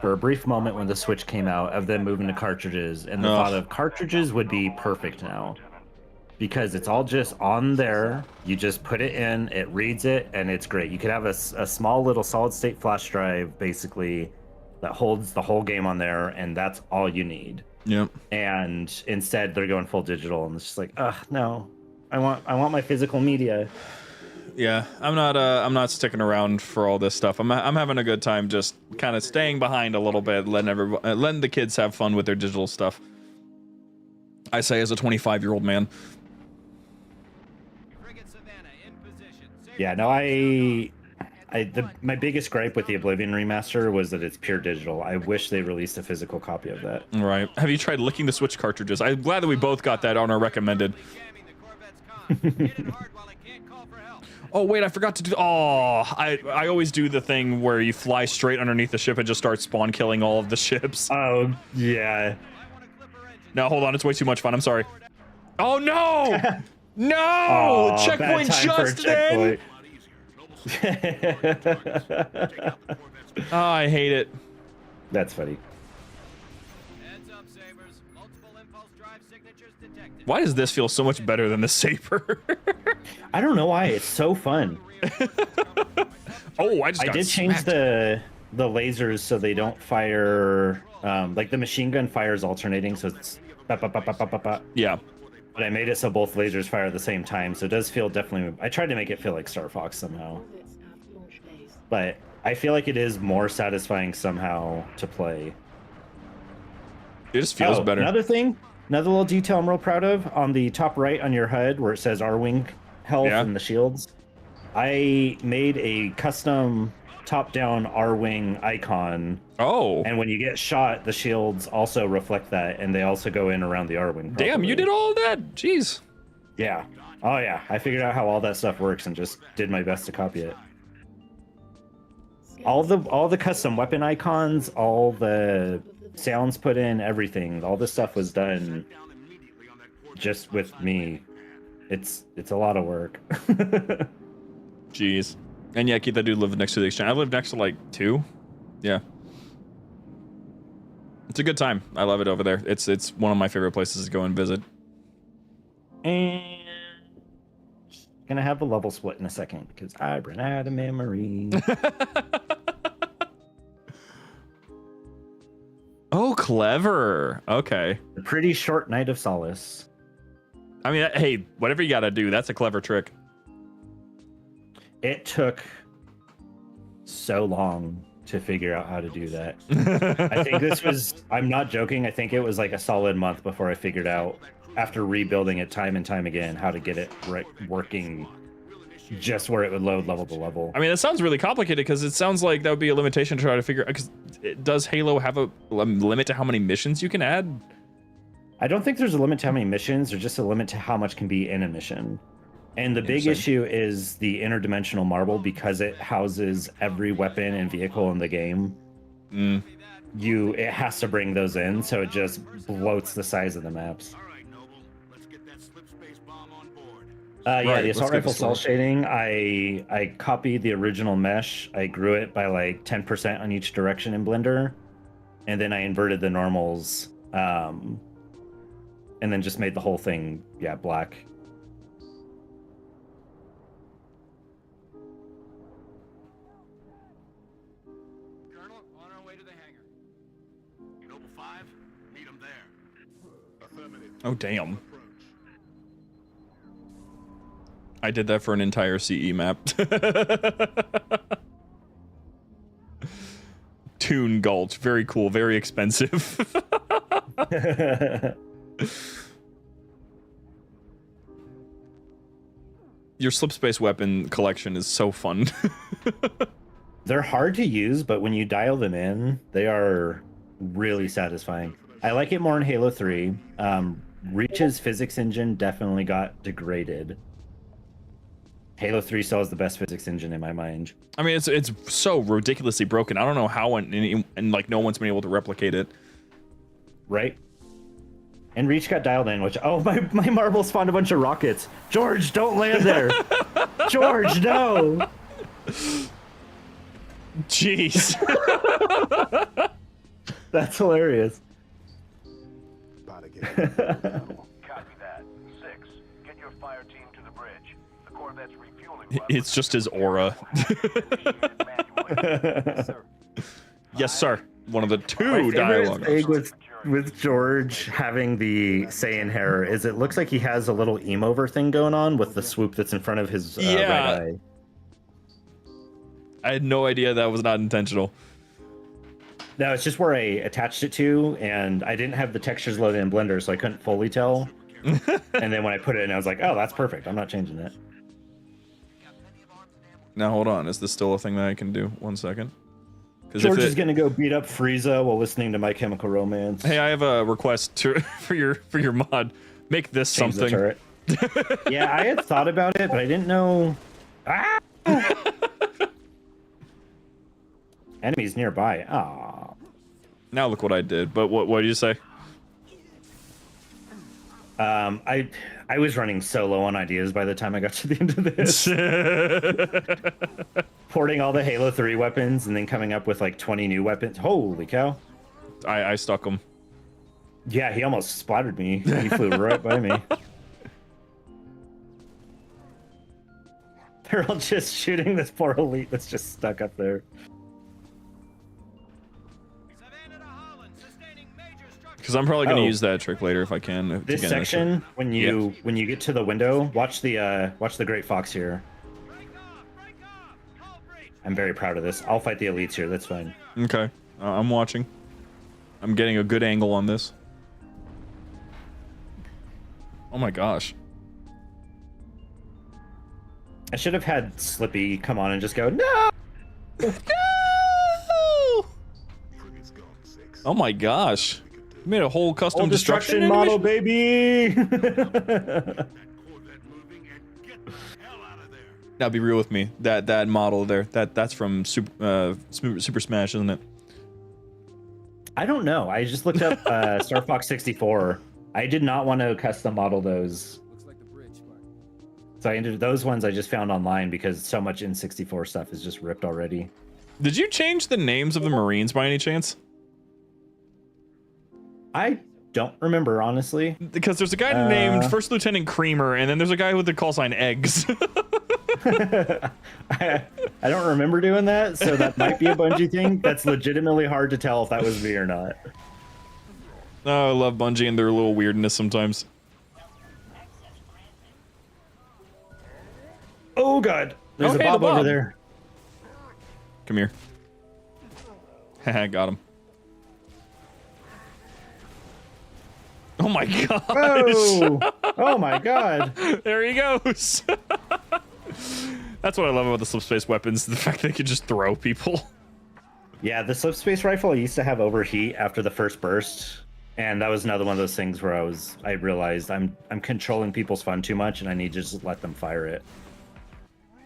for a brief moment when the Switch came out of them moving to cartridges, and the thought of cartridges would be perfect now, because it's all just on there. You just put it in, it reads it, and it's great. You could have a small little solid state flash drive basically that holds the whole game on there, and that's all you need. Yep. And instead they're going full digital, and it's just like, ugh, no, I want my physical media. Yeah, I'm not sticking around for all this stuff. I'm having a good time just kind of staying behind a little bit, letting the kids have fun with their digital stuff. I say as a 25-year-old man. Yeah, no, my biggest gripe with the Oblivion remaster was that it's pure digital. I wish they released a physical copy of that. Right. Have you tried licking the Switch cartridges? I'm glad that we both got that on our recommended. Oh wait, I forgot to do. Oh, I always do the thing where you fly straight underneath the ship and just start spawn killing all of the ships. Oh yeah. No, hold on, it's way too much fun. I'm sorry. Oh no, no! Oh, checkpoint just then. Oh, I hate it. That's funny. Why does this feel so much better than the Saber? I don't know why. It's so fun. Oh, I did change the lasers so they don't fire. Like the machine gun fires alternating, so it's yeah. But I made it so both lasers fire at the same time, so it does feel definitely. I tried to make it feel like Star Fox somehow, but I feel like it is more satisfying somehow to play. It just feels better. Another little detail I'm real proud of, on the top right on your HUD where it says R-Wing health and the shields, I made a custom top-down R-Wing icon. Oh. And when you get shot, the shields also reflect that, and they also go in around the R-Wing. Damn, you did all of that? Jeez. Yeah. Oh yeah, I figured out how all that stuff works and just did my best to copy it. All the custom weapon icons, all the sounds put in, everything, all this stuff was done just with me. It's a lot of work. Jeez. And yeah, Keith, I do live next to the exchange. I live next to like 2. Yeah. It's a good time. I love it over there. It's one of my favorite places to go and visit. And gonna have a level split in a second because I ran out of memory. Oh, clever. Okay. A pretty short night of solace. I mean, hey, whatever you gotta do, that's a clever trick. It took so long to figure out how to do that. I think this was, I'm not joking, I think it was like a solid month before I figured out, after rebuilding it time and time again, how to get it working just where it would load level to level. I mean, that sounds really complicated because it sounds like that would be a limitation to try to figure out. Because does Halo have a limit to how many missions you can add? I don't think there's a limit to how many missions, or just a limit to how much can be in a mission. And the big issue is the interdimensional marble, because it houses every weapon and vehicle in the game. it has to bring those in, so it just bloats the size of the maps. All right, Noble. Let's get that slip space bomb on board. Yeah, Right, the let's assault get rifle the cell story. shading, I copied the original mesh. I grew it by like 10% on each direction in Blender, and then I inverted the normals, and then just made the whole thing, black. Colonel, on our way to the hangar. Noble 5, meet him there. Affirmative. Oh, damn. I did that for an entire CE map. Toon Gulch. Very cool. Very expensive. Your slip space weapon collection is so fun. They're hard to use, but when you dial them in, they are really satisfying. I like it more in Halo 3. Reach's physics engine definitely got degraded. Halo 3 still has the best physics engine in my mind. I mean, it's so ridiculously broken. I don't know how and like no one's been able to replicate it. Right? And Reach got dialed in, which, oh, my marble spawned a bunch of rockets. George, don't land there. George, no. Jeez. That's hilarious. Copy that. 6. Get your fire team to the bridge. The Corvette's refueling. It's just his aura. Yes, sir. One of the My two favorite dialogue. thing with George having the Saiyan hair is it looks like he has a little emo-over thing going on with the swoop that's in front of his right eye. I had no idea that was not intentional. No, it's just where I attached it to, and I didn't have the textures loaded in Blender, so I couldn't fully tell. And then when I put it in, I was like, oh, that's perfect. I'm not changing that. Now, hold on. Is this still a thing that I can do? 1 second. George is gonna go beat up Frieza while listening to My Chemical Romance. Hey, I have a request for your mod. Make this Change the something. turret. Yeah, I had thought about it, but I didn't know. Ah! Enemies nearby. Ah. Now look what I did. But what did you say? I was running so low on ideas by the time I got to the end of this. Porting all the Halo 3 weapons and then coming up with like 20 new weapons. Holy cow. I stuck him. Yeah, he almost splattered me. He flew right by me. They're all just shooting this poor elite that's just stuck up there. Because I'm probably going to Oh. use that trick later if I can. to This get in section, when you get to the window, watch the Great Fox here. I'm very proud of this. I'll fight the elites here. That's fine. Okay. I'm watching. I'm getting a good angle on this. Oh my gosh. I should have had Slippy come on and just go, no! No! Oh my gosh. You made a whole custom Full destruction animation? model, baby! Now be real with me. That model there, that's from Super Smash, isn't it? I don't know. I just looked up Star Fox 64. I did not want to custom model those. Looks like the bridge, Spark. So I ended those ones I just found online because so much N64 stuff is just ripped already. Did you change the names of the Marines by any chance? I don't remember, honestly. Because there's a guy named First Lieutenant Creamer, and then there's a guy with the call sign Eggs. I don't remember doing that, so that might be a Bungie thing. That's legitimately hard to tell if that was me or not. Oh, I love Bungie and their little weirdness sometimes. Oh god, there's Oh, a hey, the Bob over Bob. there. Come here. Haha, got him. Oh my gosh! Whoa! Oh my god! There he goes. That's what I love about the slipspace weapons, the fact that they can just throw people. Yeah, the slipspace rifle I used to have overheat after the first burst, and that was another one of those things where I realized I'm controlling people's fun too much, and I need to just let them fire it.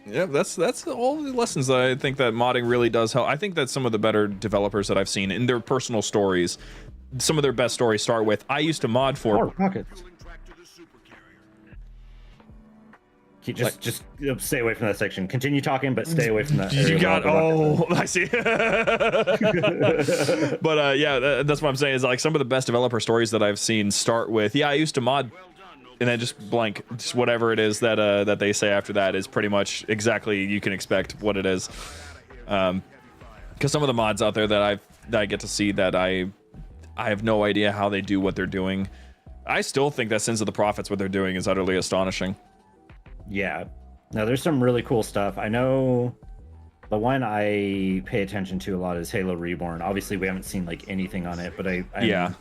Yeah, that's all the lessons that I think that modding really does help. I think that some of the better developers that I've seen in their personal stories, some of their best stories start with, I used to mod for... Oh, rockets. Just stay away from that section. Continue talking, but stay away from that area. You got... Oh, I see. But yeah, that's what I'm saying is like some of the best developer stories that I've seen start with, yeah, I used to mod... And then just blank, just whatever it is that that they say after that is pretty much exactly you can expect what it is. Because some of the mods out there that I get to see that I have no idea how they do what they're doing. I still think that Sins of the Prophets, what they're doing is utterly astonishing. Yeah. Now there's some really cool stuff. I know the one I pay attention to a lot is Halo Reborn. Obviously we haven't seen like anything on it, but I'm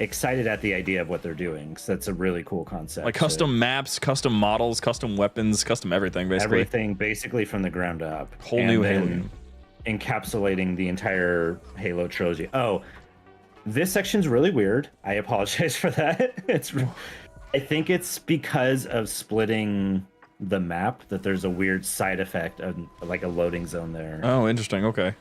excited at the idea of what they're doing. So that's a really cool concept. Like custom maps, custom models, custom weapons, custom everything, basically. Everything basically from the ground up. Whole new Halo. Encapsulating the entire Halo trilogy. Oh, this section's really weird. I apologize for that. I think it's because of splitting the map that there's a weird side effect of like a loading zone there. Oh, interesting. Okay.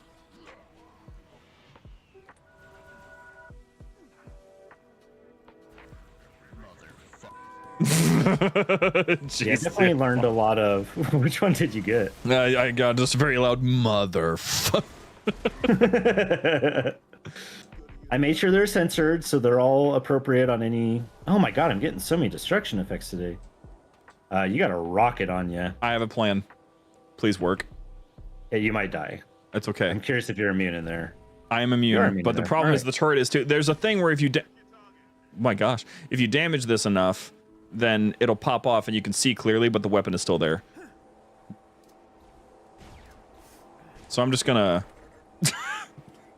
Yeah, I definitely learned a lot of... Which one did you get? I got just a very loud motherfucker. I made sure they're censored, so they're all appropriate on any... Oh my god, I'm getting so many destruction effects today. You got a rocket on you. I have a plan. Please work. Yeah, you might die. That's okay. I'm curious if you're immune in there. I am immune, but the problem is the turret is too... There's a thing where if you... My gosh. If you damage this enough, then it'll pop off and you can see clearly, but the weapon is still there. So I'm just gonna...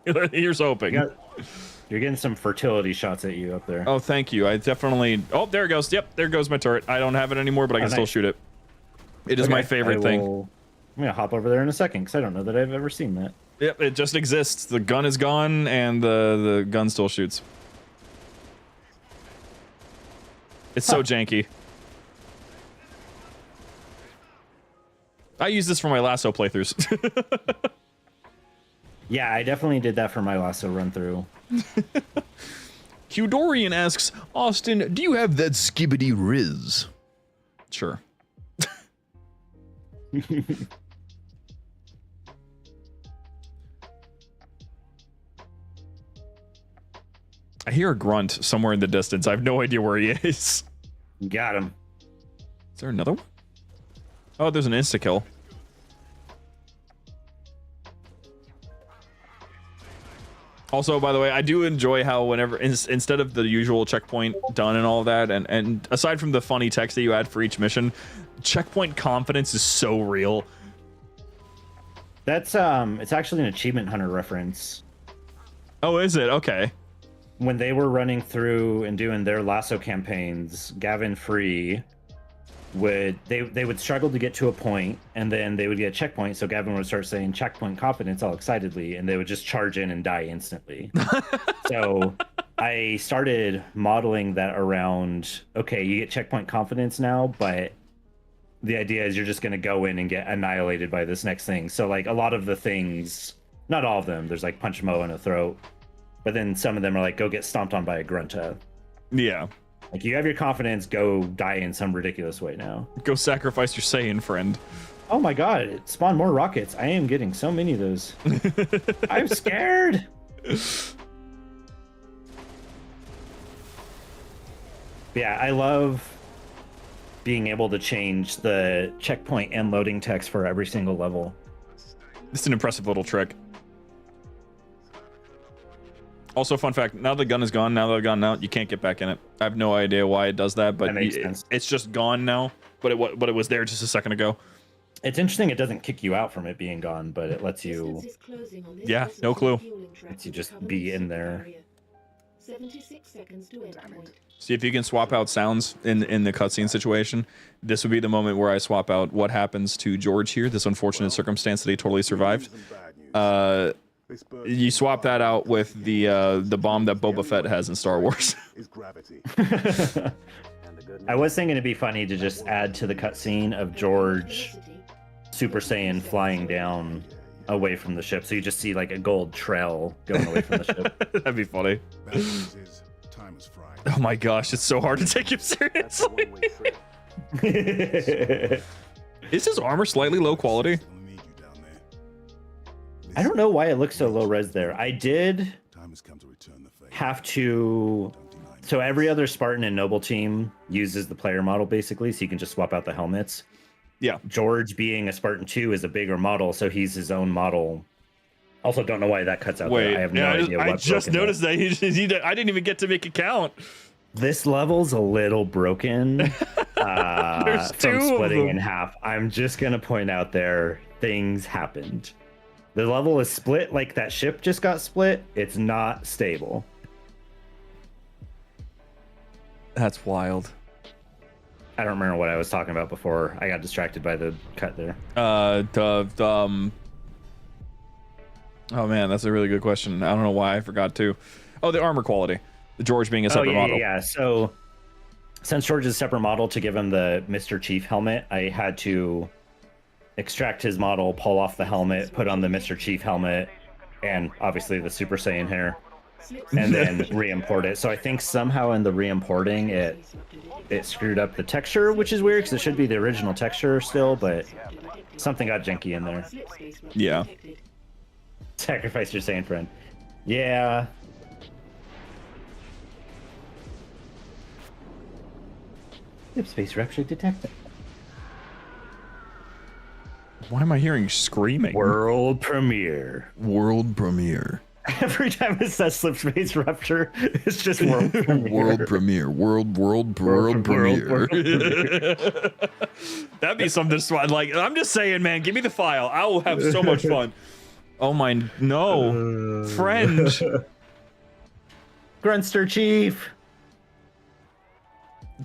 Here's hoping. You're getting some fertility shots at you up there. Oh, thank you. I definitely... Oh, there it goes. Yep, there goes my turret. I don't have it anymore, but I can still shoot it. It is my favorite thing. I'm gonna hop over there in a second, because I don't know that I've ever seen that. Yep, it just exists. The gun is gone, and the gun still shoots. It's so janky. I use this for my lasso playthroughs. Yeah, I definitely did that for my lasso run through. Qdorian asks, Austin, do you have that skibbity riz? Sure. I hear a grunt somewhere in the distance. I have no idea where he is. Got him. Is there another one? Oh, there's an insta-kill. Also, by the way, I do enjoy how whenever, instead of the usual checkpoint done and all of that, and aside from the funny text that you add for each mission, checkpoint confidence is so real. That's, it's actually an Achievement Hunter reference. Oh, is it? Okay. When they were running through and doing their lasso campaigns, Gavin Free would they would struggle to get to a point, and then they would get a checkpoint, so Gavin would start saying checkpoint confidence all excitedly, and they would just charge in and die instantly. So I started modeling that around, okay, you get checkpoint confidence now, but the idea is you're just going to go in and get annihilated by this next thing. So like a lot of the things, not all of them, there's like punch Mo in a throat, but then some of them are like, go get stomped on by a grunta. Yeah. Like, you have your confidence, go die in some ridiculous way now. Go sacrifice your Saiyan friend. Oh my god, it spawned more rockets. I am getting so many of those. I'm scared! Yeah, I love being able to change the checkpoint and loading text for every single level. It's an impressive little trick. Also, fun fact, now the gun is gone, now that the gun out, you can't get back in it. I have no idea why it does that, but that makes sense. It's just gone now, but it was there just a second ago. It's interesting it doesn't kick you out from it being gone, but it lets you... Yeah, no clue. Lets you just be in there. 76 seconds to endpoint. See if you can swap out sounds in the cutscene situation. This would be the moment where I swap out what happens to George here, this unfortunate circumstance that he totally survived. You swap that out with the bomb that Boba Fett has in Star Wars. I was thinking it'd be funny to just add to the cutscene of George Super Saiyan flying down away from the ship. So you just see like a gold trail going away from the ship. That'd be funny. Bad news is, time is fried. Oh my gosh, it's so hard to take him That's a seriously. one-way trip. Is his armor slightly low quality? Gonna need you down there. I don't know why it looks so low res there. I did Time has come to return the favor. have to. Don't deny So every other Spartan and Noble team uses the player model basically, so you can just swap out the helmets. Yeah. George, being a Spartan 2, is a bigger model, so he's his own model. Also, don't know why that cuts out there. I have no idea I what just broken noticed that. I didn't even get to make it count. This level's a little broken There's two from of splitting them. in half. I'm just gonna point out there things happened. The level is split like that ship just got split. It's not stable. That's wild. I don't remember what I was talking about before. I got distracted by the cut there. Oh man, that's a really good question. I don't know why I forgot to. Oh, the armor quality. The George being a separate model. Yeah. So since George is a separate model, to give him the Mr. Chief helmet, I had to extract his model, pull off the helmet, put on the Mr. Chief helmet, and obviously the Super Saiyan hair, and then re-import it. So I think somehow in the re-importing it screwed up the texture, which is weird because it should be the original texture still, but something got janky in there. Yeah. Sacrifice your Saiyan friend. Yeah. Slip space rupture detected. Why am I hearing screaming? World premiere. World premiere. Every time it says slip space rupture, it's just world premiere. World premiere. World premiere. That'd be something to like. I'm just saying, man. Give me the file. I will have so much fun. Oh my no, friend. Grunster Chief.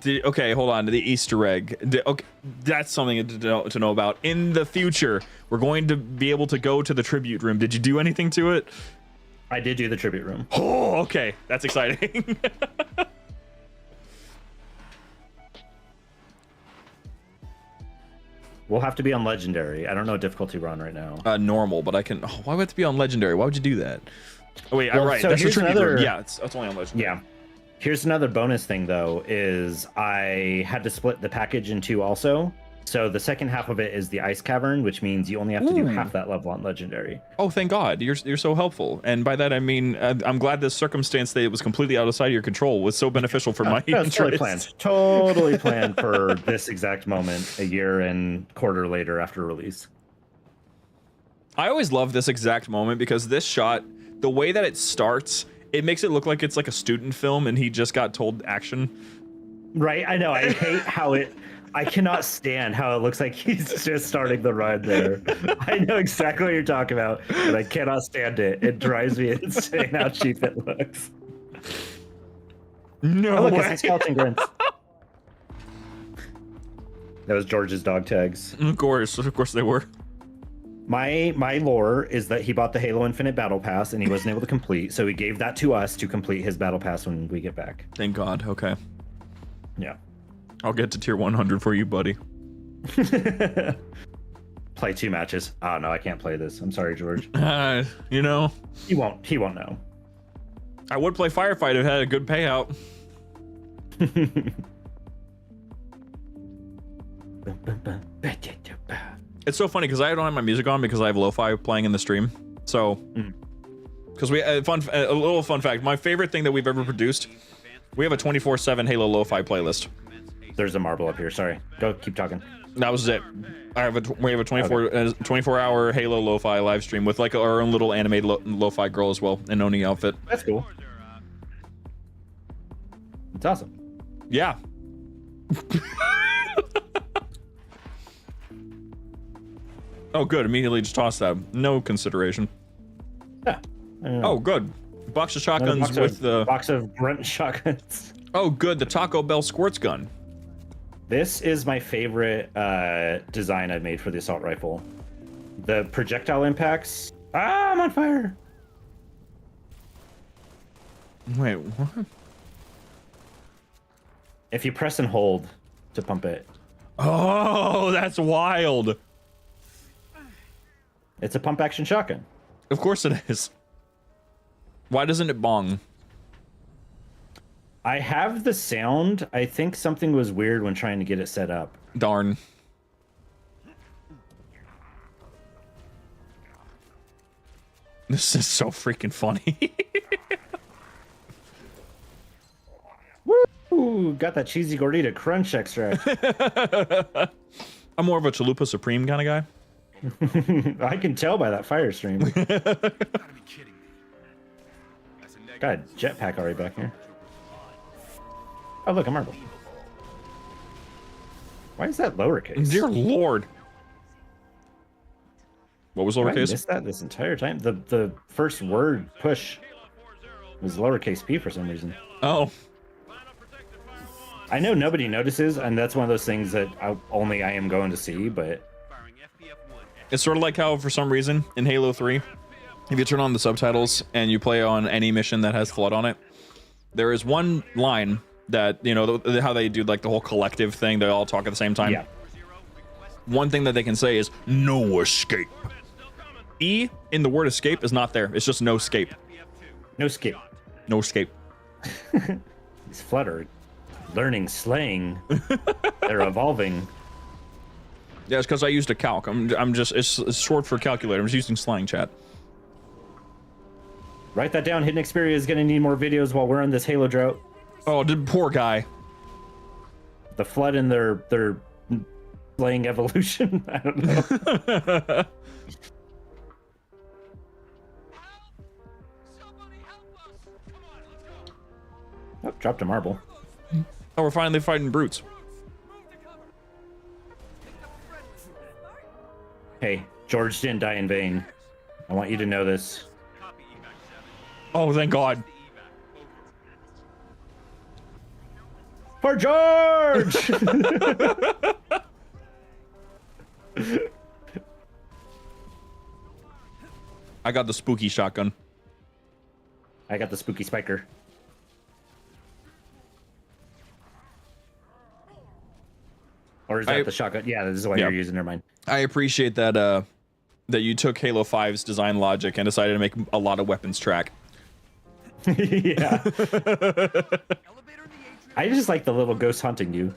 Okay, hold on. The Easter egg. Okay, that's something to know about. In the future, we're going to be able to go to the tribute room. Did you do anything to it? I did do the tribute room. Oh, okay. That's exciting. We'll have to be on legendary. I don't know difficulty we're on right now. Normal, but I can. Oh, why would it be on legendary? Why would you do that? Oh wait, Well, right. so That's the here's tribute room. another- Yeah, it's only on legendary. Yeah. Here's another bonus thing though, is I had to split the package in two also. So the second half of it is the ice cavern, which means you only have to do half that level on legendary. Oh, thank God. You're so helpful. And by that, I mean, I'm glad this circumstance that it was completely outside of your control was so beneficial for my That was totally interest. planned. Totally planned for this exact moment, a year and quarter later after release. I always love this exact moment because this shot, the way that it starts, it makes it look like it's like a student film and he just got told action. Right? I know. I hate how I cannot stand how it looks like he's just starting the run there. I know exactly what you're talking about, but I cannot stand it. It drives me insane how cheap it looks. No Oh, look, way. it's a skeleton grunts. That was George's dog tags. Of course they were. My lore is that he bought the Halo Infinite Battle Pass and he wasn't able to complete, so he gave that to us to complete his Battle Pass when we get back. Thank God. Okay. Yeah. I'll get to tier 100 for you, buddy. Play 2 matches. Oh no, I can't play this. I'm sorry, George. You know, He won't know. I would play Firefight if it had a good payout. It's so funny because I don't have my music on because I have lo-fi playing in the stream. So, because a little fun fact, my favorite thing that we've ever produced, we have a 24/7 Halo lo-fi playlist. There's a marble up here. Sorry. Go, keep talking. That was it. We have a 24-hour Halo lo-fi live stream with like our own little animated lo-fi girl as well, an Oni outfit. That's cool. It's awesome. Yeah. Oh, good. Immediately just toss that. No consideration. Yeah. Oh, good. Box of Another shotguns box with of, the. box of grunt shotguns. Oh, good. The Taco Bell squirts gun. This is my favorite design I've made for the assault rifle. The projectile impacts. Ah, I'm on fire. Wait, what? If you press and hold to pump it. Oh, that's wild. It's a pump action shotgun. Of course it is. Why doesn't it bong? I have the sound. I think something was weird when trying to get it set up. Darn. This is so freaking funny. Woo! Got that cheesy gordita crunch extract. I'm more of a Chalupa Supreme kind of guy. I can tell by that fire stream. Gotta be kidding me. Got a jetpack already back here. Oh, look, a marble. Why is that lowercase? Dear Lord. What was I lowercase? missed that this entire time. The first word push was lowercase p for some reason. Oh. I know nobody notices, and that's one of those things that only I am going to see, but... It's sort of like how, for some reason, in Halo 3, if you turn on the subtitles and you play on any mission that has Flood on it, there is one line that, you know, how they do, like, the whole collective thing, they all talk at the same time. Yeah. One thing that they can say is, no escape. E in the word escape is not there. It's just no escape. No skip. No escape. These Flood are learning slang. They're evolving. Yeah, it's because I used a calc. I'm just, it's short for calculator. I'm just using slang, chat. Write that down. Hidden Xperia is going to need more videos while we're on this Halo drought. Oh, poor guy. The Flood and their slang evolution. I don't know. Oh, dropped a marble. Oh, we're finally fighting brutes. Hey, George didn't die in vain. I want you to know this. Oh, thank God. For George! I got the spooky shotgun. I got the spooky spiker. Or is that the shotgun? Yeah, this is what you're using. Never mind. I appreciate that that you took Halo 5's design logic and decided to make a lot of weapons track. Yeah. I just like the little ghost hunting you.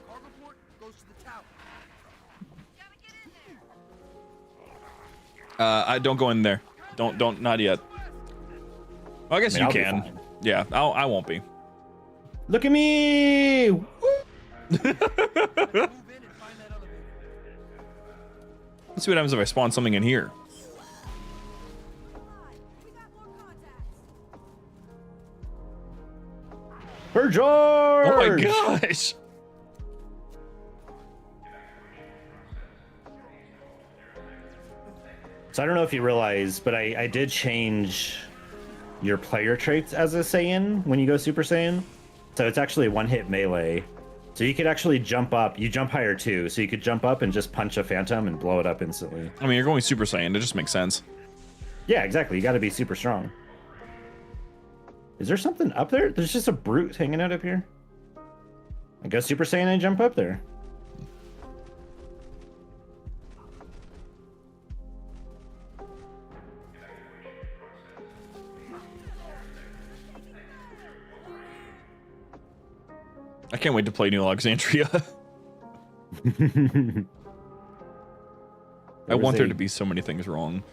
I don't go in there. Don't not yet. Well, I guess I mean, you I'll be can. fine. Yeah, I won't be. Look at me! Let's see what happens if I spawn something in here. For George! Oh my gosh! So I don't know if you realize, but I did change your player traits as a Saiyan when you go Super Saiyan. So it's actually a one-hit melee. So you could actually jump up. You jump higher too. So you could jump up and just punch a phantom and blow it up instantly. I mean, you're going Super Saiyan. It just makes sense. Yeah, exactly. You got to be super strong. Is there something up there? There's just a brute hanging out up here. I go Super Saiyan and jump up there. I can't wait to play New Alexandria. I want there to be so many things wrong.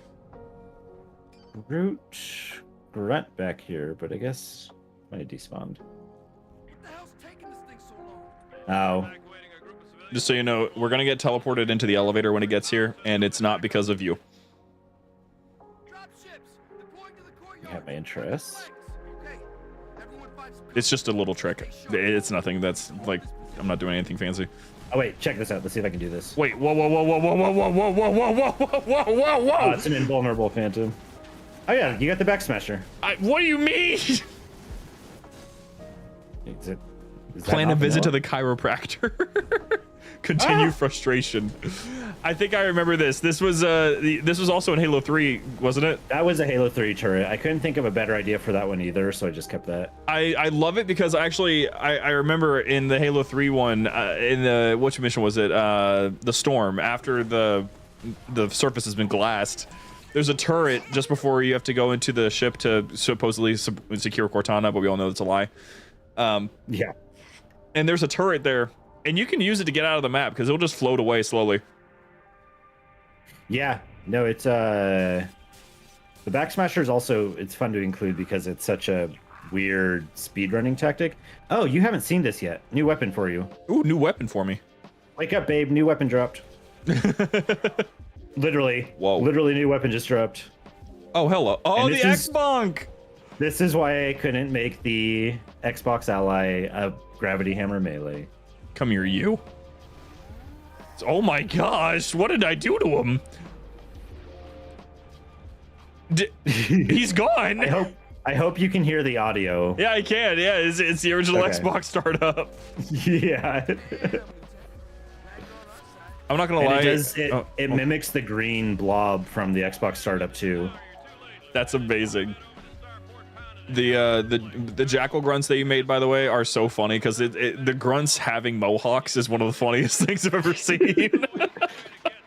Brute grunt back here, but I guess I despawned. Oh. Just so you know, we're gonna get teleported into the elevator when it gets here, and it's not because of you. You have my interests. It's just a little trick. It's nothing. That's like, I'm not doing anything fancy. Oh wait, check this out. Let's see if I can do this. Wait, whoa, whoa, whoa, whoa, whoa, whoa, whoa, whoa, whoa, whoa, whoa, whoa, whoa, whoa! Oh, it's an invulnerable phantom. Oh yeah, you got the back smasher. What do you mean? Is that Plan a not visit to vanilla? the chiropractor. Continue frustration. I think I remember this. This was also in Halo 3, wasn't it? That was a Halo 3 turret. I couldn't think of a better idea for that one either, so I just kept that. I love it because actually I remember in the Halo 3 one, in the, which mission was it? The Storm, after the surface has been glassed, There's a turret just before you have to go into the ship to supposedly secure Cortana, but we all know that's a lie. Yeah. And there's a turret there, and you can use it to get out of the map because it'll just float away slowly. Yeah. No, it's the back smasher is also, it's fun to include because it's such a weird speedrunning tactic. Oh, you haven't seen this yet. New weapon for you. Ooh, new weapon for me. Wake up, babe. New weapon dropped. Literally. Whoa. Literally new weapon just dropped. Oh, hello. Oh, And the this is- X-Bonk! This is why I couldn't make the Xbox Ally a gravity hammer melee. Come here, you. Oh my gosh, what did I do to him? He's gone. I hope you can hear the audio. Yeah, I can. Yeah, it's the original Okay. Xbox startup. Yeah. I'm not gonna And lie. it mimics the green blob from the Xbox startup too. That's amazing. The jackal grunts that you made, by the way, are so funny because the grunts having mohawks is one of the funniest things I've ever seen.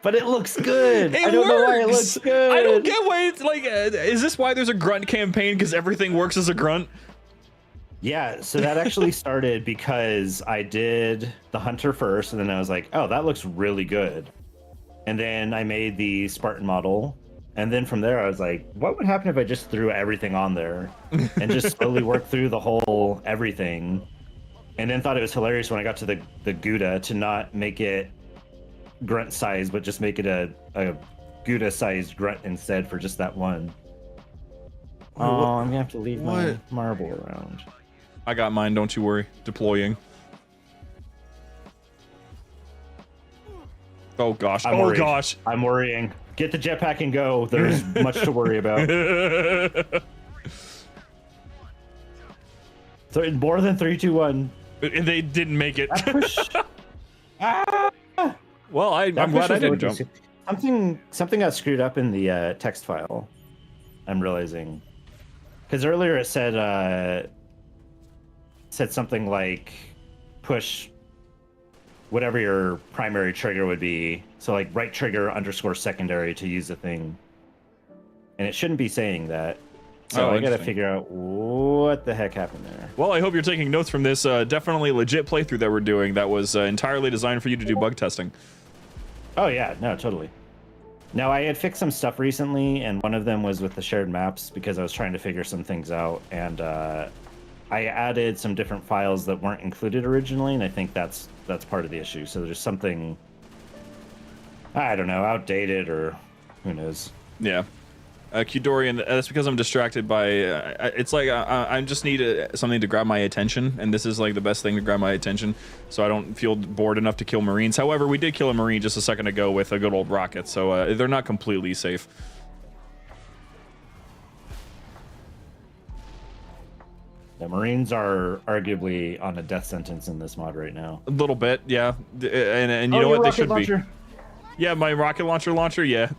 But it looks good. It I don't know why it works! looks good. I don't get why it's like. Is this why there's a grunt campaign? Because everything works as a grunt? Yeah, so that actually started because I did the hunter first, and then I was like, oh, that looks really good. And then I made the Spartan model. And then from there, I was like, what would happen if I just threw everything on there and just slowly worked through the whole everything? And then thought it was hilarious when I got to the Gouda to not make it grunt size, but just make it a Gouda sized grunt instead for just that one. Oh, I'm gonna have to leave my marble around. I got mine, don't you worry. Deploying. Oh gosh. I'm oh worried. gosh. I'm worrying. Get the jetpack and go. There's much to worry about. So more than 3, 2, 1. And they didn't make it. That push. Well, I'm That glad push I was didn't really jump. good. Something got screwed up in the text file. I'm realizing, because earlier it said something like push whatever your primary trigger would be. So like right trigger _ secondary to use the thing. And it shouldn't be saying that. So Oh, I gotta interesting. figure out what the heck happened there. Well, I hope you're taking notes from this definitely legit playthrough that we're doing that was entirely designed for you to do bug testing. Oh yeah, no, totally. Now I had fixed some stuff recently, and one of them was with the shared maps because I was trying to figure some things out, and I added some different files that weren't included originally, and I think that's part of the issue. So there's something, I don't know, outdated or who knows. Yeah. Qdorian, that's because I'm distracted by. It's like I just need something to grab my attention, and this is like the best thing to grab my attention, so I don't feel bored enough to kill Marines. However, we did kill a Marine just a second ago with a good old rocket, so they're not completely safe. The Marines are arguably on a death sentence in this mod right now. A little bit, yeah. And you know what? They should be. Yeah, my rocket launcher, yeah.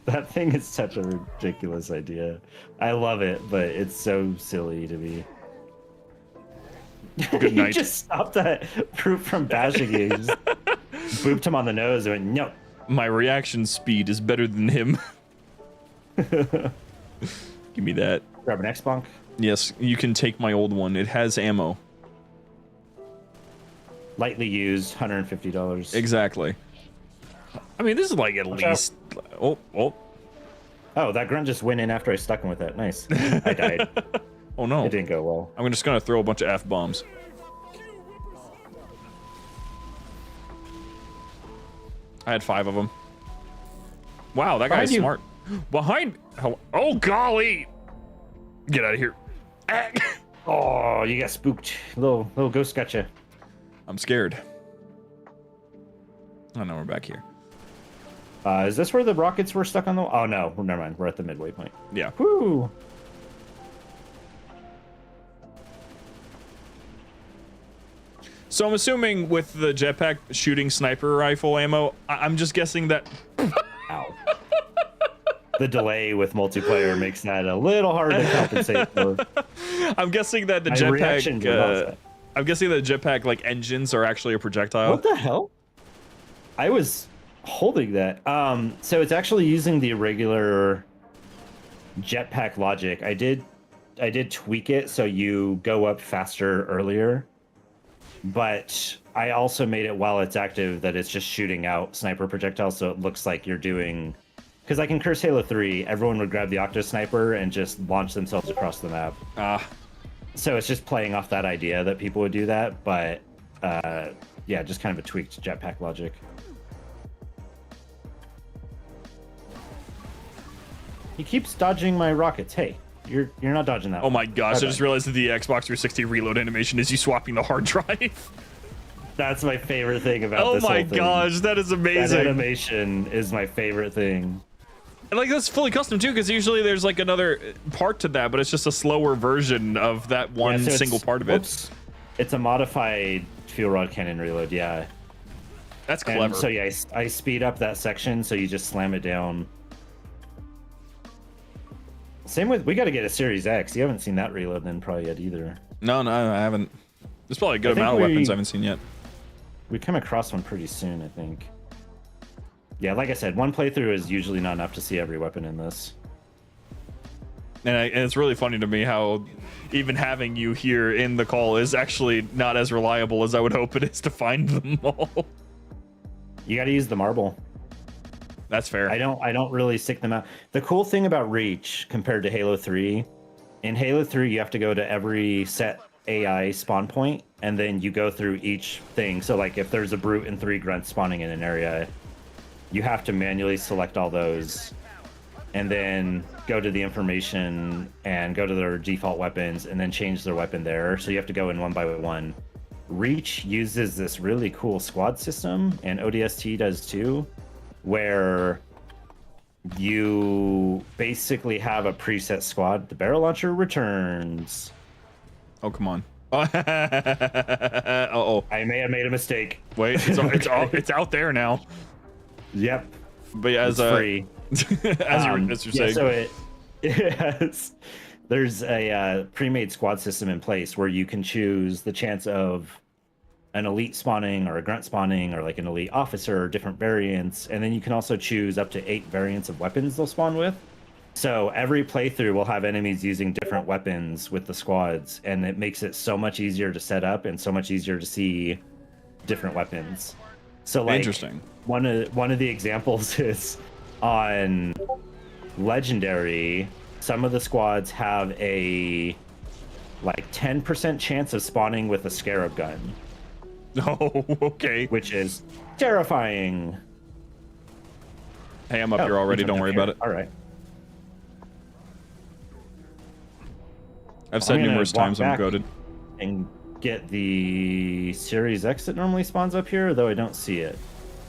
That thing is such a ridiculous idea. I love it, but it's so silly to me. Good night. You just stopped that brute from bashing you. You just booped him on the nose and went, no. My reaction speed is better than him. Give me that. Grab an X-Bonk. Yes, you can take my old one. It has ammo. Lightly used, $150. Exactly. I mean, this is like at least. Oh. Oh, that grunt just went in after I stuck him with that. Nice. I died. Oh no. It didn't go well. I'm just gonna throw a bunch of F-bombs. I had 5 of them. Wow, that guy's Behind you. smart. Behind. Oh golly! Get out of here. Ah. Oh, you got spooked. Little ghost got you. I'm scared. Oh no, we're back here. Is this where the rockets were stuck on the? Oh no, never mind. We're at the midway point. Yeah. Woo! So I'm assuming with the jetpack shooting sniper rifle ammo, I'm just guessing that. Ow. The delay with multiplayer makes that a little hard to compensate for. I'm guessing that the My reaction was jetpack. that. I'm guessing that jetpack like engines are actually a projectile. What the hell? I was holding that. So it's actually using the regular jetpack logic. I did tweak it so you go up faster earlier, but I also made it while it's active that it's just shooting out sniper projectiles, so it looks like you're doing. Because like in Curse Halo 3, everyone would grab the Octo Sniper and just launch themselves across the map. So it's just playing off that idea that people would do that, but yeah, just kind of a tweaked jetpack logic. He keeps dodging my rockets. Hey, you're not dodging that. Oh my gosh, Bye-bye. I just realized that the Xbox 360 reload animation is you swapping the hard drive. That's my favorite thing about Oh this my whole thing. gosh, that is That amazing. animation is my favorite thing. And like that's fully custom too, because usually there's like another part to that, but it's just a slower version of that one Yeah, so single it's- part of it. whoops. It's a modified fuel rod cannon reload, yeah. That's And clever. so yeah, I speed up that section so you just slam it down. Same with, we got to get a Series X. You haven't seen that reload then probably yet either. No, I haven't. There's probably a good I think amount of weapons we- I haven't seen yet. We come across one pretty soon, I think. Yeah, like I said, one playthrough is usually not enough to see every weapon in this. And it's really funny to me how even having you here in the call is actually not as reliable as I would hope it is to find them all. You got to use the marble. That's fair. I don't really stick them out. The cool thing about Reach compared to Halo 3, in Halo 3 you have to go to every set AI spawn point and then you go through each thing. So like if there's a brute and 3 grunts spawning in an area, you have to manually select all those and then go to the information and go to their default weapons and then change their weapon there. So you have to go in one by one. Reach uses this really cool squad system, and ODST does too, where you basically have a preset squad. The barrel launcher returns. Oh, come on. Uh-oh. I may have made a mistake. Wait, it's out there now. Yep. But yeah, as It's free. as you're saying. So it yes, there's a pre-made squad system in place where you can choose the chance of an elite spawning or a grunt spawning or like an elite officer, different variants, and then you can also choose up to 8 variants of weapons they'll spawn with. So every playthrough will have enemies using different weapons with the squads, and it makes it so much easier to set up and so much easier to see different weapons. So like Interesting. one of the examples is on Legendary, some of the squads have a like 10% chance of spawning with a scarab gun, Oh, okay. which is terrifying. Hey, I'm up here already. Don't worry about it. All right. I've said I'm gonna numerous walk times I'm back goated. And get the Series X that normally spawns up here, though I don't see it.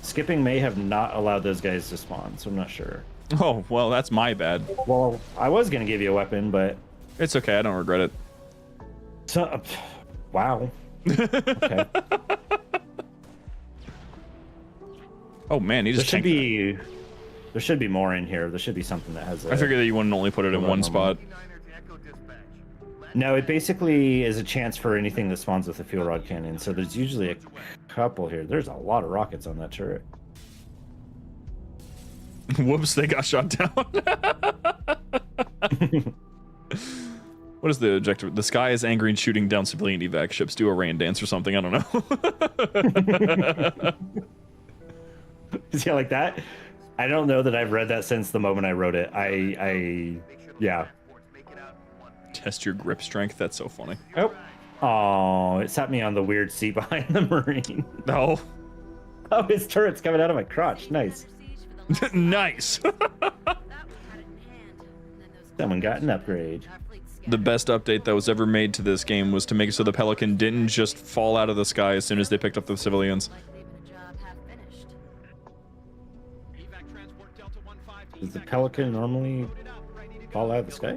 Skipping may have not allowed those guys to spawn, so I'm not sure. Oh, well, that's my bad. Well, I was gonna give you a weapon, but It's okay. I don't regret it. so, wow. Okay. Oh man, he There just should tanked that. there should be more in here. There should be something that has. I figured that you wouldn't only put it in one spot. No, it basically is a chance for anything that spawns with a fuel rod cannon. So there's usually a couple here. There's a lot of rockets on that turret. Whoops, they got shot down. What is the objective? The sky is angry and shooting down civilian evac ships. Do a rain dance or something. I don't know. Yeah, like that. I don't know that I've read that since the moment I wrote it. Yeah. Test your grip strength. That's so funny. Oh, it sat me on the weird seat behind the Marine. No. Oh, his turret's coming out of my crotch. Nice. Nice. Someone got an upgrade. The best update that was ever made to this game was to make it so the Pelican didn't just fall out of the sky as soon as they picked up the civilians. Does the Pelican normally fall out of the sky?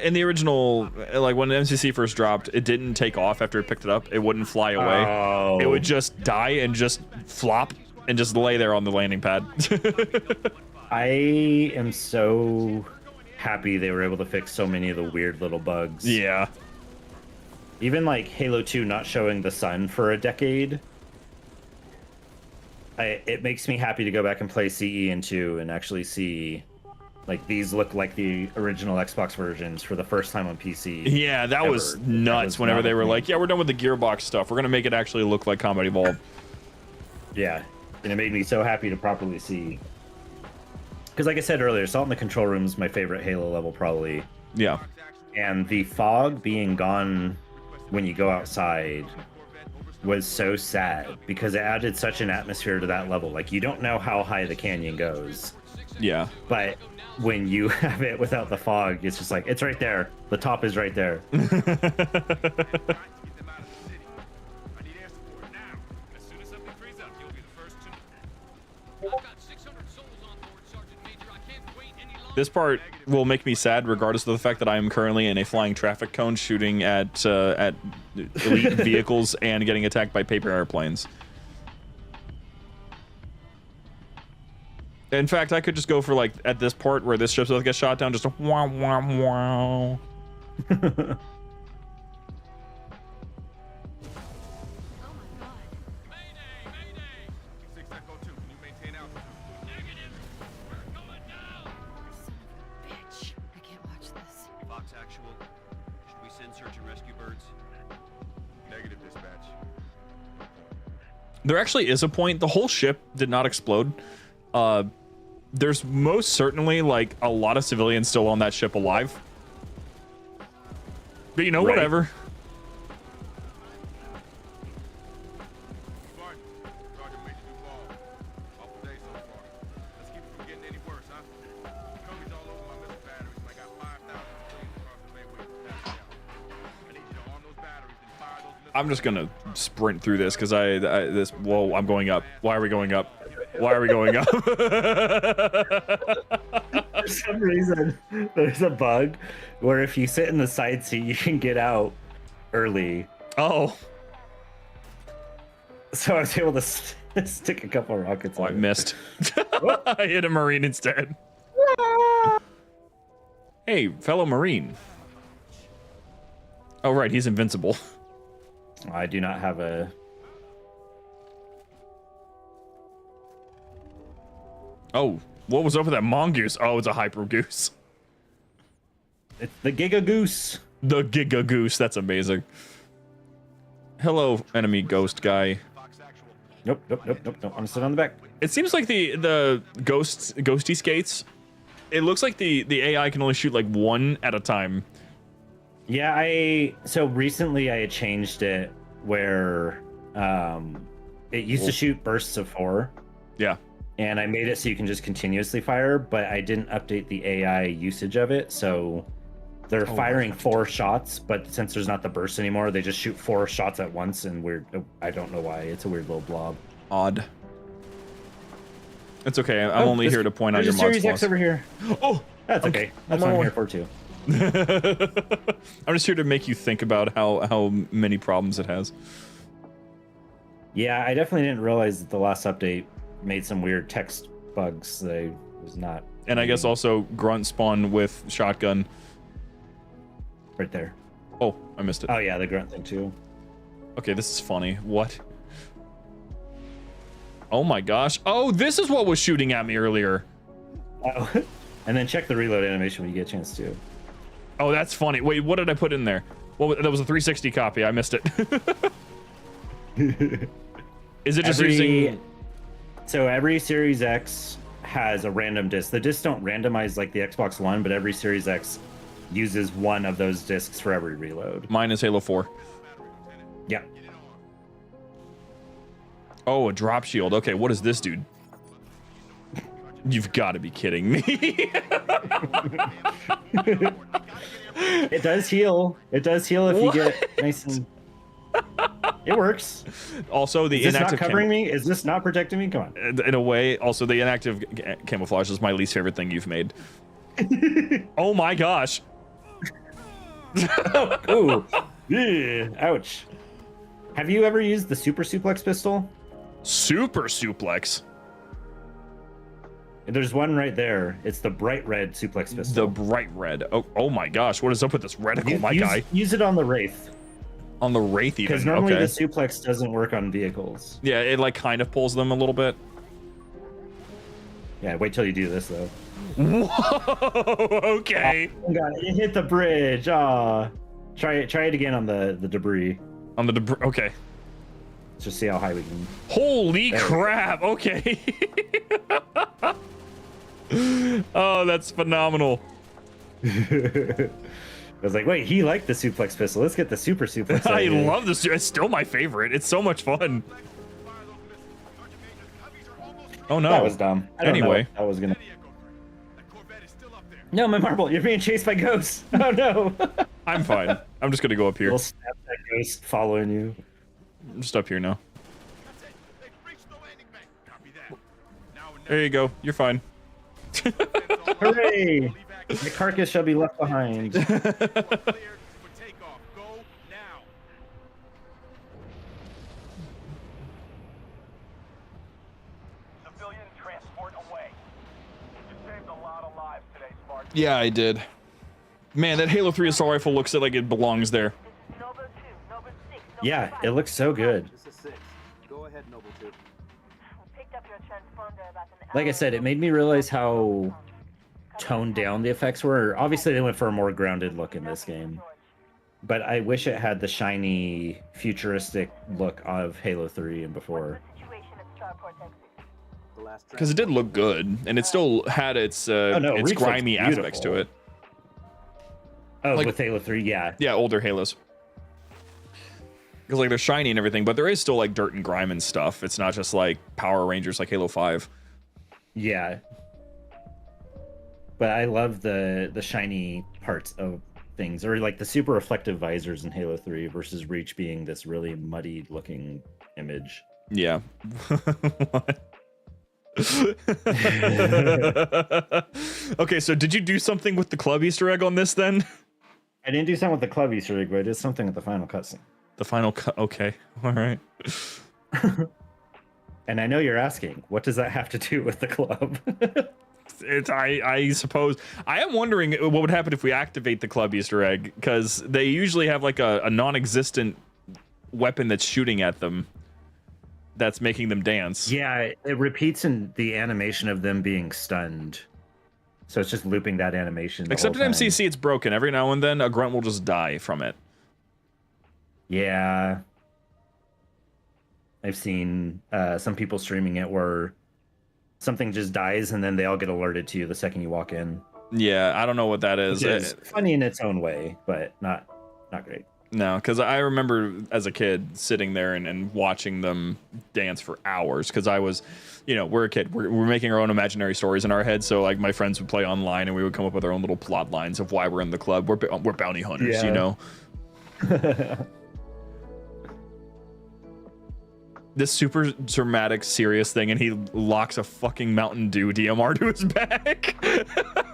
In the original, like when the MCC first dropped, it didn't take off after it picked it up. It wouldn't fly away. Oh. It would just die and just flop and just lay there on the landing pad. I am so happy they were able to fix so many of the weird little bugs. Yeah. Even like Halo 2 not showing the sun for a decade. it makes me happy to go back and play CE and 2 and actually see, like, these look like the original Xbox versions for the first time on PC. Yeah, that was nuts whenever they were like, yeah, we're done with the Gearbox stuff. We're going to make it actually look like Combat Evolved. Yeah, and it made me so happy to properly see. Because like I said earlier, Assault in the Control Room is my favorite Halo level, probably. Yeah. And the fog being gone when you go outside was so sad because it added such an atmosphere to that level. Like, you don't know how high the canyon goes. Yeah. But when you have it without the fog, it's just like, it's right there. The top is right there. This part will make me sad regardless of the fact that I am currently in a flying traffic cone shooting at elite vehicles and getting attacked by paper airplanes. In fact, I could just go for, like, at this part where this ship's about to get shot down, just a wow, wow, wow. There actually is a point. The whole ship did not explode. There's most certainly, like, a lot of civilians still on that ship alive. But, you know, right. whatever. I'm just gonna sprint through this because whoa, I'm going up. Why are we going up? Why are we going up? For some reason, there's a bug where if you sit in the side seat, you can get out early. Oh. So I was able to stick a couple rockets on I missed. I hit a Marine instead. Hey, fellow Marine. Oh, right, he's invincible. I do not have a... Oh, what was up with that mongoose? Oh, it's a hyper goose. It's the Giga Goose. The Giga Goose, that's amazing. Hello, enemy ghost guy. Nope. I'm gonna sit on the back. It seems like the ghosty skates, it looks like the AI can only shoot like one at a time. Yeah, so recently I had changed it where it used to shoot bursts of 4. Yeah. And I made it so you can just continuously fire, but I didn't update the AI usage of it, so they're firing 4 shots, but since there's not the burst anymore, they just shoot 4 shots at once, and I don't know why. It's a weird little blob. Odd. It's okay. I'm only here to point out your mod Series flaws. X over here. Oh, that's okay. That's what I'm here for too. I'm just here to make you think about how many problems it has. Yeah, I definitely didn't realize that the last update made some weird text bugs that I was not. And I guess also grunt spawn with shotgun. Right there. Oh, I missed it. Oh yeah, the grunt thing too. Okay, this is funny. What? Oh my gosh. Oh, this is what was shooting at me earlier. Oh. And then check the reload animation when you get a chance to. Oh, that's funny. Wait, what did I put in there? Well, that was a 360 copy. I missed it. Is it just using... So every Series X has a random disc. The discs don't randomize like the Xbox One, but every Series X uses one of those discs for every reload. Mine is Halo 4. Yeah. Oh, a drop shield. Okay, what is this, dude? You've got to be kidding me. It does heal. It does heal if you get nice and... It works. Also, the is this inactive not covering me? Is this not protecting me? Come on. In a way, also the inactive camouflage is my least favorite thing you've made. Oh my gosh. Ooh. Yeah. Ouch. Have you ever used the Super Suplex pistol? Super Suplex? There's one right there. It's the bright red suplex pistol. The bright red. Oh my gosh, what is up with this reticle, my guy? Use it on the Wraith. On the Wraith even. Because normally Okay. the suplex doesn't work on vehicles. Yeah, it like kind of pulls them a little bit. Yeah, wait till you do this though. Whoa, okay. Oh god, you hit the bridge. Ah, try it again on the debris. On the debris. Okay. Let's just see how high we can. Holy crap. Okay. Oh, that's phenomenal. I was like, wait, he liked the suplex pistol. Let's get the super suplex. I out here. love this. It's still my favorite. It's so much fun. Oh no. That was dumb. I don't know Anyway. what I was gonna. No, my marble, you're being chased by ghosts. Oh no. I'm fine. I'm just gonna go up here. We'll snap that ghost following you. I'm just up here now. There you go. You're fine. Hooray! The carcass shall be left behind. Civilian transport away. You saved a lot of lives today, Spartan. Yeah, I did. Man, that Halo 3 assault rifle looks like it belongs there. Noble 2, Noble 6, Noble Yeah, 5. it looks so good. This is 6. Go ahead, Noble 2. Picked up your transponder about an Like I hour said, it ago. made me realize how toned down the effects were. Obviously, they went for a more grounded look in this game. But I wish it had the shiny, futuristic look of Halo 3 and before. Situation at Starport exit. The last Because it did look good, and it still had its Oh, no, its Reach looks grimy aspects to beautiful. it. Oh, Like- with Halo 3, yeah. Yeah, older Halos. Because like they're shiny and everything, but there is still like dirt and grime and stuff. It's not just like Power Rangers like Halo 5. Yeah. But I love the shiny parts of things, or like the super reflective visors in Halo 3 versus Reach being this really muddy looking image. Yeah. Okay, so did you do something with the club Easter egg on this then? I didn't do something with the club Easter egg, but I did something with the final cutscene. The final cut. Okay, all right. And I know you're asking, what does that have to do with the club? I suppose I am wondering what would happen if we activate the club Easter egg, because they usually have like a non-existent weapon that's shooting at them, that's making them dance. Yeah, it repeats in the animation of them being stunned. So it's just looping that animation. the Except whole in time. MCC, it's broken. Every now and then, a grunt will just die from it. Yeah. I've seen some people streaming it where something just dies and then they all get alerted to you the second you walk in. Yeah, I don't know what that is. Which is funny in its own way, but not great. No, because I remember as a kid sitting there and watching them dance for hours. Because I was, we're a kid. We're making our own imaginary stories in our head. So like my friends would play online and we would come up with our own little plot lines of why we're in the club. We're bounty hunters, Yeah. This super dramatic, serious thing, and he locks a fucking Mountain Dew DMR to his back.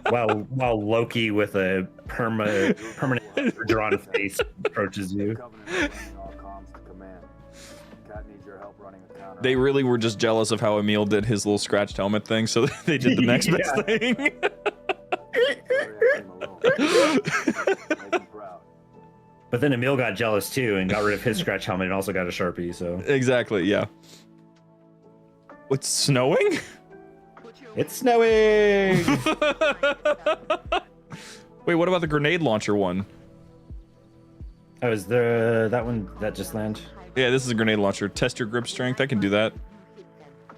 while Loki with a permanent drawn face approaches you. Covenant is running all comms to command. Cat needs your help running a counter. They really were just jealous of how Emil did his little scratched helmet thing, so they did the next best Yeah. thing. Sorry I came alone. Make him proud. But then Emil got jealous too and got rid of his scratch helmet and also got a Sharpie, so Exactly, yeah. What's snowing? it's snowing. Wait, what about the grenade launcher one? Oh, is there that one that just landed? Yeah, this is a grenade launcher. Test your grip strength. I can do that.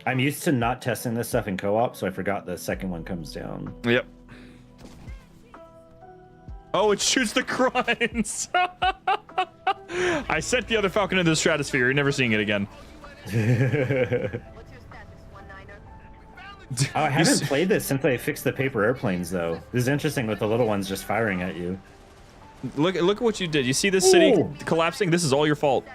I'm used to not testing this stuff in co-op, so I forgot the second one comes down. Yep. Oh, it shoots the grinds. I sent the other Falcon into the stratosphere. You're never seeing it again. What's your status, 1-9er? Oh, I haven't played this since I fixed the paper airplanes, though. This is interesting with the little ones just firing at you. Look at what you did. You see this city Ooh. collapsing? This is all your fault.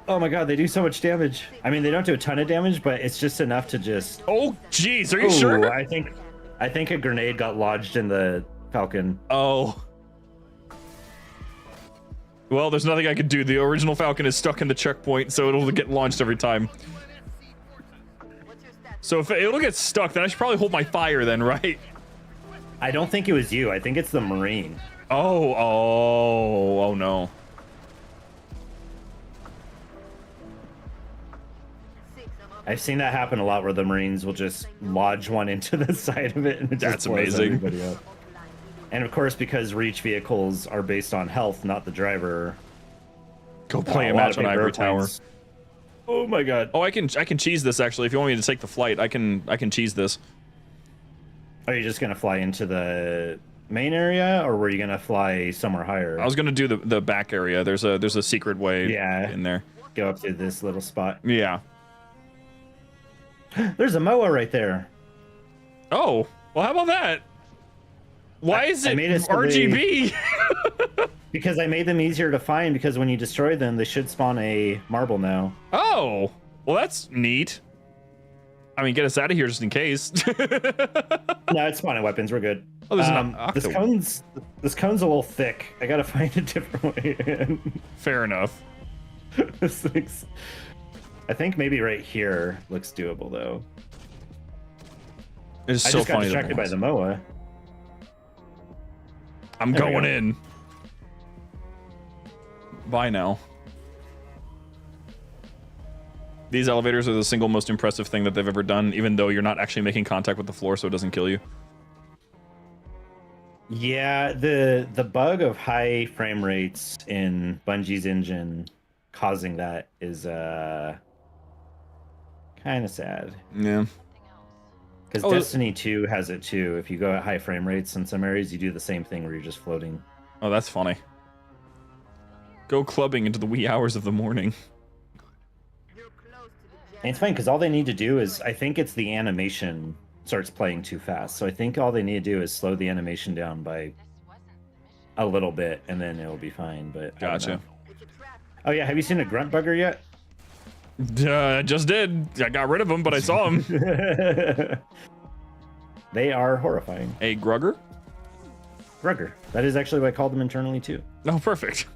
Oh my god, they do so much damage. I mean, they don't do a ton of damage, but it's just enough to just... Oh, jeez. Are you Ooh, sure? I think a grenade got lodged in the Falcon. Oh. Well, there's nothing I could do. The original Falcon is stuck in the checkpoint, so it'll get launched every time. So if it'll get stuck, then I should probably hold my fire then, right? I don't think it was you. I think it's the Marine. Oh no. I've seen that happen a lot where the Marines will just lodge one into the side of it and it That's just blows amazing. everybody up. And of course, because Reach vehicles are based on health, not the driver. Go play a lot match of on paper Ivory Tower. airplanes- Oh my god. Oh, I can cheese this actually. If you want me to take the flight, I can cheese this. Are you just gonna fly into the main area, or were you gonna fly somewhere higher? I was gonna do the back area. There's a secret way in there. Go up to this little spot. Yeah. There's a MOA right there. Oh, well, how about that? Why is it made it so RGB? Because I made them easier to find, because when you destroy them, they should spawn a marble now. Oh, well, that's neat. I mean, get us out of here just in case. No, it's spawning weapons. We're good. Oh, there's an this cone's a little thick. I gotta find a different way in. Fair enough. This looks... I think maybe right here looks doable, though. It's I so just got funny. distracted by the MOA. I'm There we going go. in. Bye now. These elevators are the single most impressive thing that they've ever done, even though you're not actually making contact with the floor, so it doesn't kill you. Yeah, the bug of high frame rates in Bungie's engine causing that is kind of sad. Yeah. Because Destiny 2 has it too. If you go at high frame rates in some areas, you do the same thing where you're just floating. Oh, that's funny. Go clubbing into the wee hours of the morning. And it's fine because all they need to do is, I think it's the animation starts playing too fast. So I think all they need to do is slow the animation down by a little bit, and then it'll be fine. But I don't Gotcha. know. Oh yeah, have you seen a grunt bugger yet? I just did. I got rid of them, but I saw them. They are horrifying. A grugger? Grugger. That is actually what I called them internally too. Oh, perfect.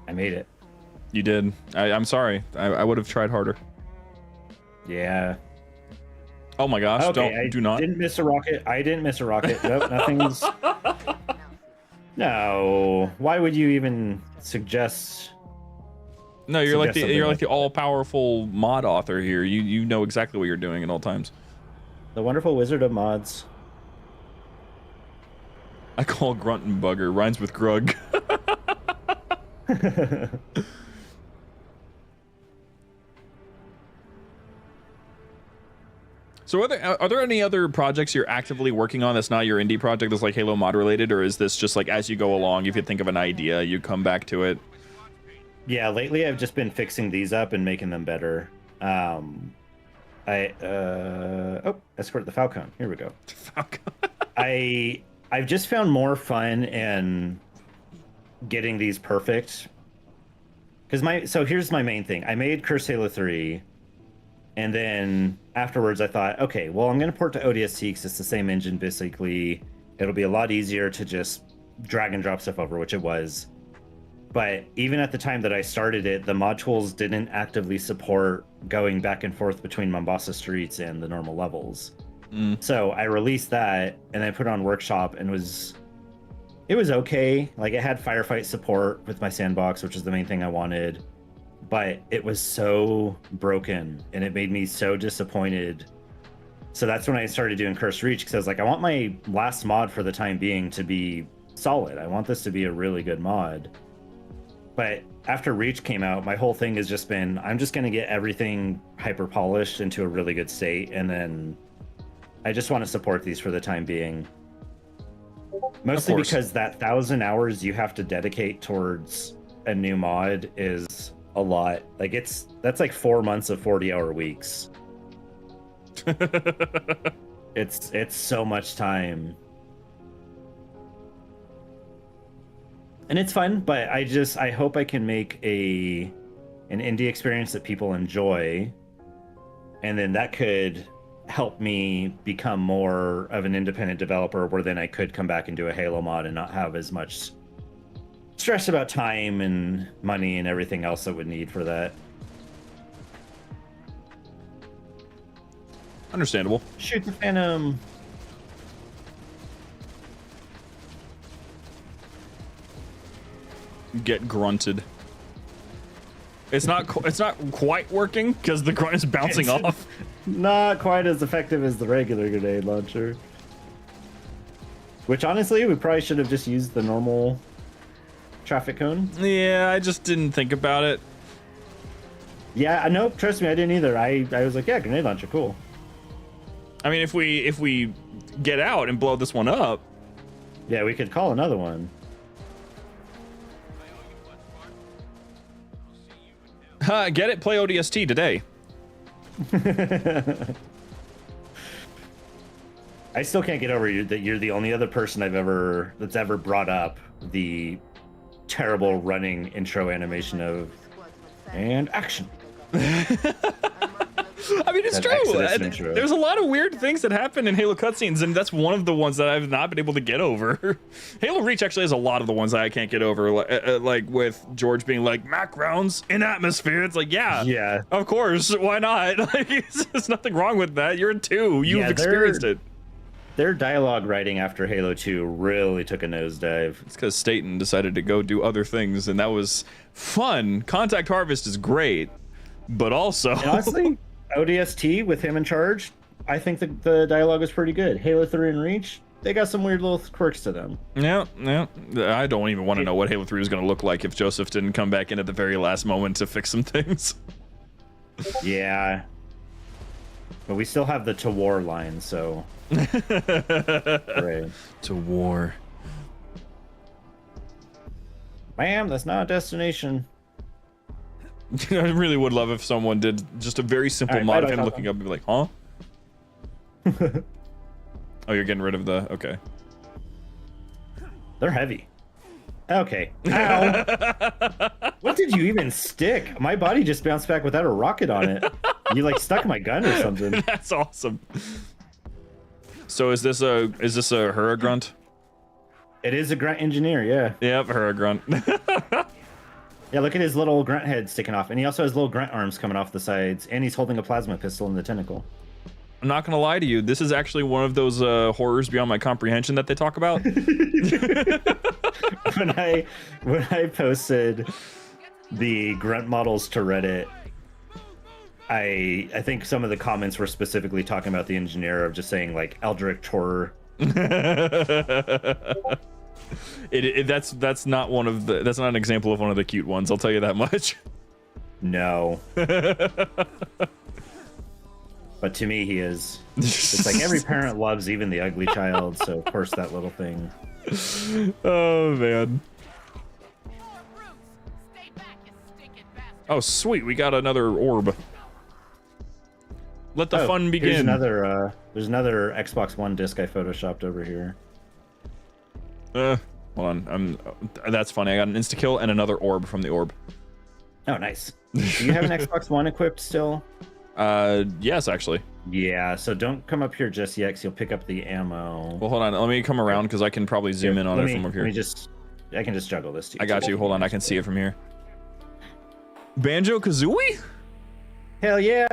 I made it. You did. I'm sorry. I would have tried harder. Yeah. Oh my gosh! Okay, Do not. Didn't miss a rocket. I didn't miss a rocket. Nope, nothing's. No. Why would you even suggest? No, you're like something like the all-powerful mod author here. You know exactly what you're doing at all times. The wonderful wizard of mods. I call grunt and bugger. Rhymes with grug. So are there any other projects you're actively working on that's not your indie project that's like Halo mod related, or is this just like as you go along, if you think of an idea, you come back to it? Yeah, lately I've just been fixing these up and making them better. Escort the Falcon. Here we go. Falcon. I've just found more fun in getting these perfect. So here's my main thing. I made Curse Halo 3, and then afterwards I thought, okay, well, I'm going to port to ODST because it's the same engine basically. It'll be a lot easier to just drag and drop stuff over, which it was. But even at the time that I started it, the mod tools didn't actively support going back and forth between Mombasa streets and the normal levels. So I released that and I put it on Workshop, and it was okay. Like, it had firefight support with my sandbox, which is the main thing I wanted. But it was so broken and it made me so disappointed. So that's when I started doing Cursed Reach, because I was like, I want my last mod for the time being to be solid. I want this to be a really good mod. But after Reach came out, my whole thing has just been, I'm just going to get everything hyper polished into a really good state, and then I just want to support these for the time being. Mostly because that 1,000 hours you have to dedicate towards a new mod is a lot. Like, that's like 4 months of 40-hour weeks. It's so much time. And it's fun, but I hope I can make an indie experience that people enjoy, and then that could help me become more of an independent developer, where then I could come back and do a Halo mod and not have as much stress about time and money and everything else I would need for that. Understandable. Shoot the Phantom. Get grunted. It's not quite working because the grunt is bouncing It's off. Not quite as effective as the regular grenade launcher. Which honestly, we probably should have just used the normal traffic cone. Yeah, I just didn't think about it. Yeah, no, trust me, I didn't either. I was like, yeah, grenade launcher, cool. I mean, if we get out and blow this one up. Yeah, we could call another one. Get it? Play ODST today. I still can't get over you that you're the only other person that's ever brought up the terrible running intro animation of and action. I mean, it's That true. Exodus intro. There's a lot of weird things that happen in Halo cutscenes, and that's one of the ones that I've not been able to get over. Halo Reach actually has a lot of the ones that I can't get over, like with George being like, "Mac rounds in atmosphere." It's like, yeah, of course, why not? Like, there's nothing wrong with that. You're in 2. You've experienced it. Their dialogue writing after Halo 2 really took a nosedive. It's because Staten decided to go do other things, and that was fun. Contact Harvest is great, but also... And honestly, ODST with him in charge, I think the dialogue is pretty good. Halo 3 and Reach, they got some weird little quirks to them. Yeah. I don't even want to know what Halo 3 was going to look like if Joseph didn't come back in at the very last moment to fix some things. Yeah. But we still have the to war line, so... Right. To war. Ma'am, that's not a destination. I really would love if someone did just a very simple All right, mod of bye, him bye, looking up and be like, huh? Oh, you're getting rid of the... Okay. They're heavy. Okay. Ow. What did you even stick? My body just bounced back without a rocket on it. You like stuck my gun or something. That's awesome. So is this a Hura grunt? It is a grunt engineer, yeah. Yep, Hura grunt. Yeah, look at his little grunt head sticking off. And he also has little grunt arms coming off the sides. And he's holding a plasma pistol in the tentacle. I'm not gonna lie to you. This is actually one of those horrors beyond my comprehension that they talk about. when I posted the grunt models to Reddit, I think some of the comments were specifically talking about the engineer of just saying like Eldritch horror. That's not an example of one of the cute ones. I'll tell you that much. No. But to me, he is. It's like every parent loves even the ugly child, so of course that little thing. Oh, man. Oh, sweet. We got another orb. Let the fun begin. There's another Xbox One disc I photoshopped over here. Hold on. That's funny. I got an insta-kill and another orb from the orb. Oh, nice. Do you have an Xbox One equipped still? Yes, actually. Yeah, so don't come up here just yet, because you'll pick up the ammo. Well, hold on. Let me come around, because I can probably zoom in on it from over here. I can just juggle this to you. I got you. Hold on. I can see it from here. Banjo-Kazooie? Hell yeah.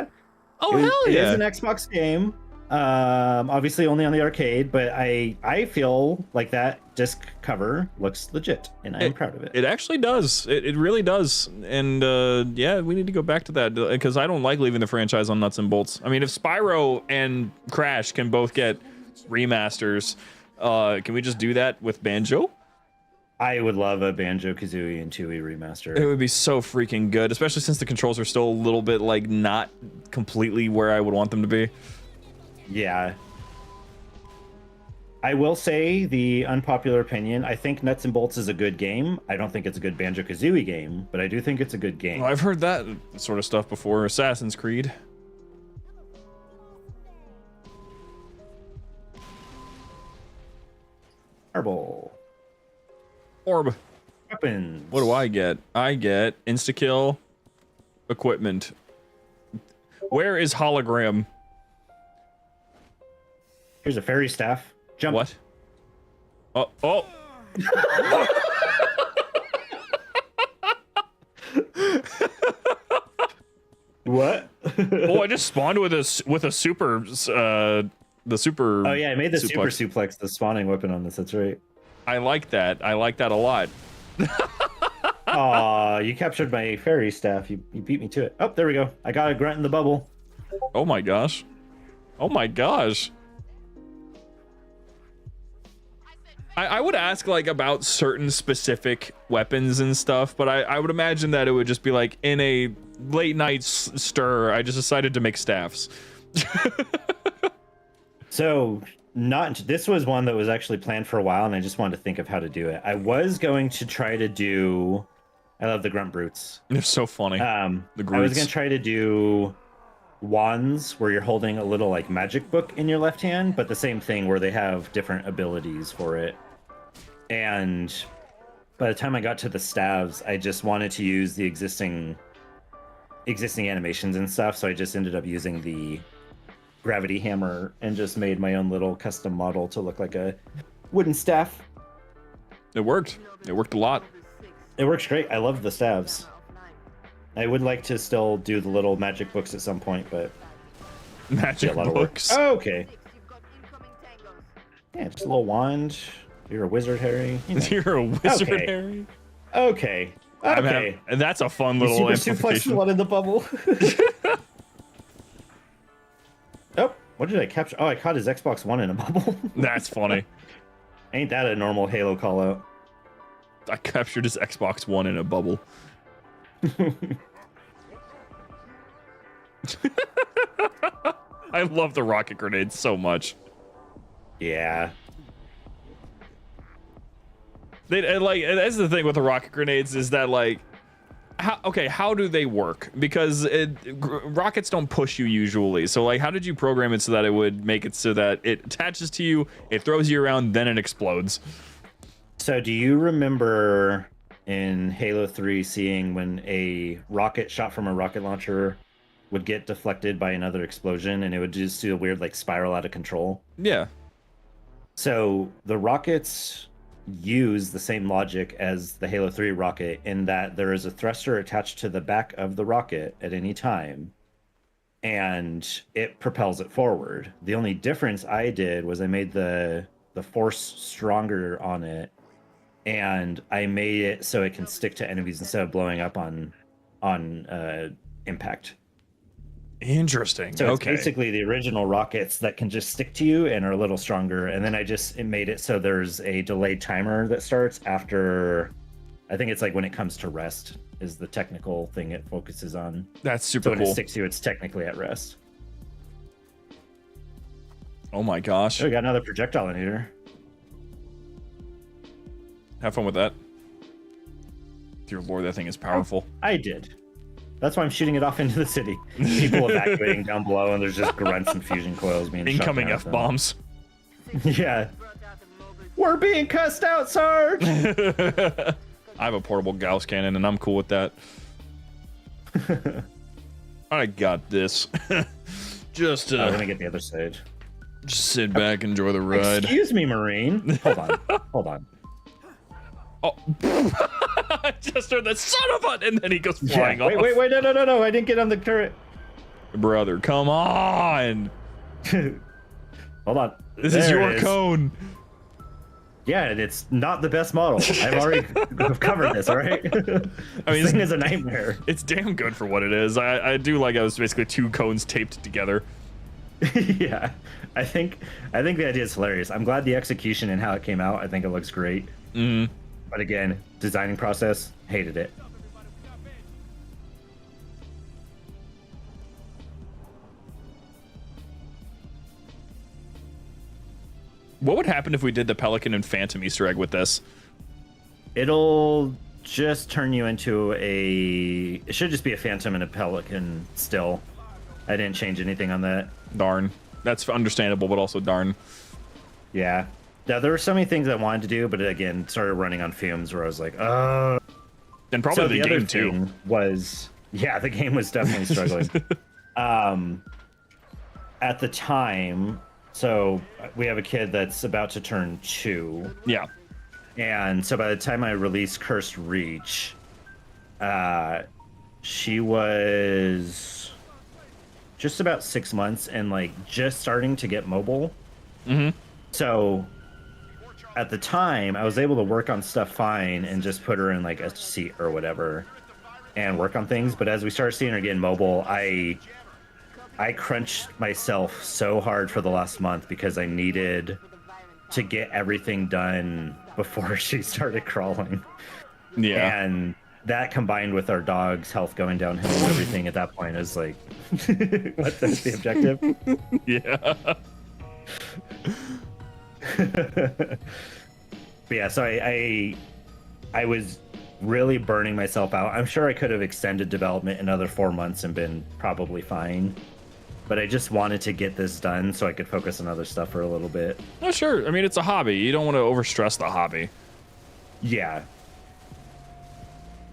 Oh, hell yeah. It is an Xbox game. Obviously only on the arcade, but I feel like that disc cover looks legit, and I'm proud of it. It actually does. It really does. And yeah, we need to go back to that, because I don't like leaving the franchise on nuts and bolts. I mean, if Spyro and Crash can both get remasters, can we just do that with Banjo? I would love a Banjo-Kazooie and Tooie remaster. It would be so freaking good, especially since the controls are still a little bit like not completely where I would want them to be. Yeah. I will say the unpopular opinion. I think Nuts and Bolts is a good game. I don't think it's a good Banjo-Kazooie game, but I do think it's a good game. Well, I've heard that sort of stuff before. Assassin's Creed. Marble. Orb. Weapons. What do I get? I get insta-kill, equipment. Where is hologram? Here's a fairy staff. Jump. What? Oh. What? Oh, I just spawned with a super the super. Oh yeah, I made the suplex. super suplex the spawning weapon on this. That's right. I like that. I like that a lot. Aw, you captured my fairy staff. You beat me to it. Oh, there we go. I got a grunt in the bubble. Oh my gosh. Oh my gosh. I would ask like about certain specific weapons and stuff, but I would imagine that it would just be like in a late night stir, I just decided to make staffs. So this was one that was actually planned for a while, and I just wanted to think of how to do it. I was going to try to do. I love the grunt brutes. They're so funny. The I was Groots. going to try to do wands where you're holding a little like magic book in your left hand, but the same thing where they have different abilities for it. And by the time I got to the staves, I just wanted to use the existing animations and stuff, so I just ended up using the gravity hammer and just made my own little custom model to look like a wooden staff. It worked. It worked a lot. It works great. I love the staves. I would like to still do the little magic books at some point, but Magic a lot of work. books. Oh, okay. Yeah, just a little wand. You're a wizard, Harry. You know. You're a wizard, Okay. Harry. Okay. Okay. And that's a fun You little super suplex the amplification. one in the bubble. Oh, what did I capture? Oh, I caught his Xbox One in a bubble. That's funny. Ain't that a normal Halo call out? I captured his Xbox One in a bubble. I love the rocket grenades so much. Yeah. That's the thing with the rocket grenades is that like, how do they work? Because rockets don't push you usually. So like, how did you program it so that it would make it so that it attaches to you, it throws you around, then it explodes? So do you remember in Halo 3 seeing when a rocket shot from a rocket launcher would get deflected by another explosion and it would just do a weird like spiral out of control? Yeah. So the rockets use the same logic as the Halo 3 rocket in that there is a thruster attached to the back of the rocket at any time and it propels it forward. The only difference I did was I made the force stronger on it and I made it so it can stick to enemies instead of blowing up on impact. Interesting. So okay. it's basically the original rockets that can just stick to you and are a little stronger. And then it made it so there's a delayed timer that starts after, I think it's like when it comes to rest is the technical thing it focuses on. That's So super when cool. it sticks to you, it's technically at rest. Oh my gosh. Oh, we got another projectile in here. Have fun with that. Dear Lord, that thing is powerful. I did. That's why I'm shooting it off into the city. People evacuating down below, and there's just grunts and fusion coils being shot Incoming down at them. F-bombs. Yeah. We're being cussed out, Sarge! I have a portable Gauss cannon, and I'm cool with that. I got this. Just I'm gonna get the other side. just sit back, enjoy the ride. Excuse me, Marine. Hold on. Hold on. Oh, I just heard that son of a, and then he goes flying off. Wait, no, I didn't get on the turret. Brother, come on. Hold on. This is There your it is. cone. Yeah, and it's not the best model. I've already covered this, all right? I mean, This thing is a nightmare. It's damn good for what it is. I do like how it's basically two cones taped together. Yeah, I think the idea is hilarious. I'm glad the execution and how it came out. I think it looks great. Mm-hmm. But again, designing process, hated it. What would happen if we did the Pelican and Phantom Easter egg with this? It'll just turn you into a... It should just be a Phantom and a Pelican still. I didn't change anything on that. Darn. That's understandable, but also darn. Yeah. Now, there were so many things I wanted to do, but again, started running on fumes where I was like, And probably so the other game too. thing was, yeah, the game was definitely struggling. At the time, so we have a kid that's about to turn 2. Yeah. And so by the time I released Cursed Reach, she was just about 6 months and like just starting to get mobile. Mm-hmm. So at the time, I was able to work on stuff fine and just put her in like a seat or whatever and work on things. But as we started seeing her get mobile, I crunched myself so hard for the last month because I needed to get everything done before she started crawling. Yeah. And that combined with our dog's health going downhill and everything at that point is like, that's the objective? Yeah. But yeah, so I was really burning myself out. I'm sure I could have extended development another 4 months and been probably fine. But I just wanted to get this done so I could focus on other stuff for a little bit. Oh, sure. I mean, it's a hobby. You don't want to overstress the hobby. Yeah.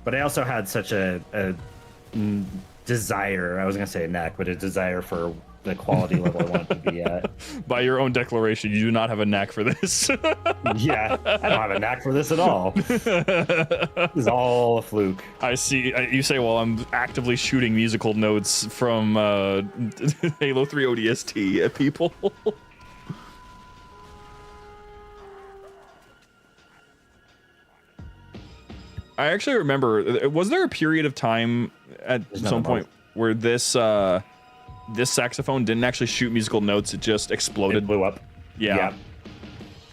But I also had such a desire, I was going to say a knack, but a desire for the quality level I wanted to be at. By your own declaration, you do not have a knack for this. Yeah, I don't have a knack for this at all. This is all a fluke. I see. You say, well, I'm actively shooting musical notes from Halo 3 ODST at people. I actually remember, was there a period of time at some point where this this saxophone didn't actually shoot musical notes, it just exploded? It blew up. Yeah.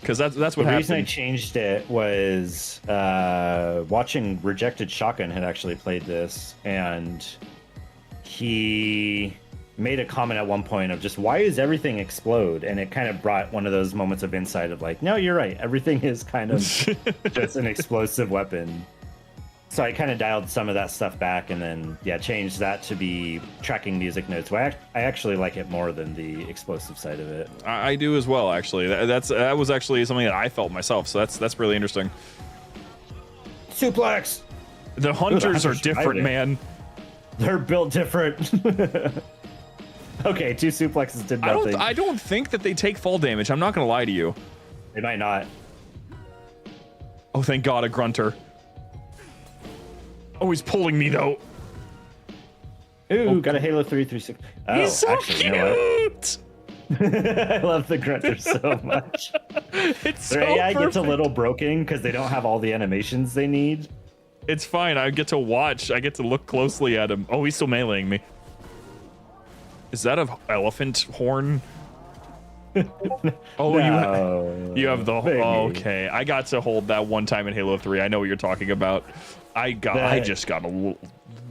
Because that's what happened. The reason I changed it was watching Rejected Shotgun had actually played this, and he made a comment at one point of just, why is everything explode? And it kind of brought one of those moments of insight of like, no, you're right. Everything is kind of just an explosive weapon. So I kind of dialed some of that stuff back and then, yeah, changed that to be tracking music notes. Well, I actually like it more than the explosive side of it. I do as well, actually. That was actually something that I felt myself, so that's really interesting. Suplex! The hunters are different, man. They're built different. Okay, 2 suplexes did nothing. I don't think that they take fall damage. I'm not going to lie to you. They might not. Oh, thank God, a grunter. Oh, he's pulling me, though. Ooh, got a Halo 3 360. Oh, He's so actually, cute! You know what? I love the grunter so much. It's Their so AI gets a perfect. little broken because they don't have all the animations they need. It's fine. I get to watch. I get to look closely at him. Oh, he's still meleeing me. Is that an elephant horn? Oh, No, you have the... maybe. Oh, okay. I got to hold that one time in Halo 3. I know what you're talking about. I just got a...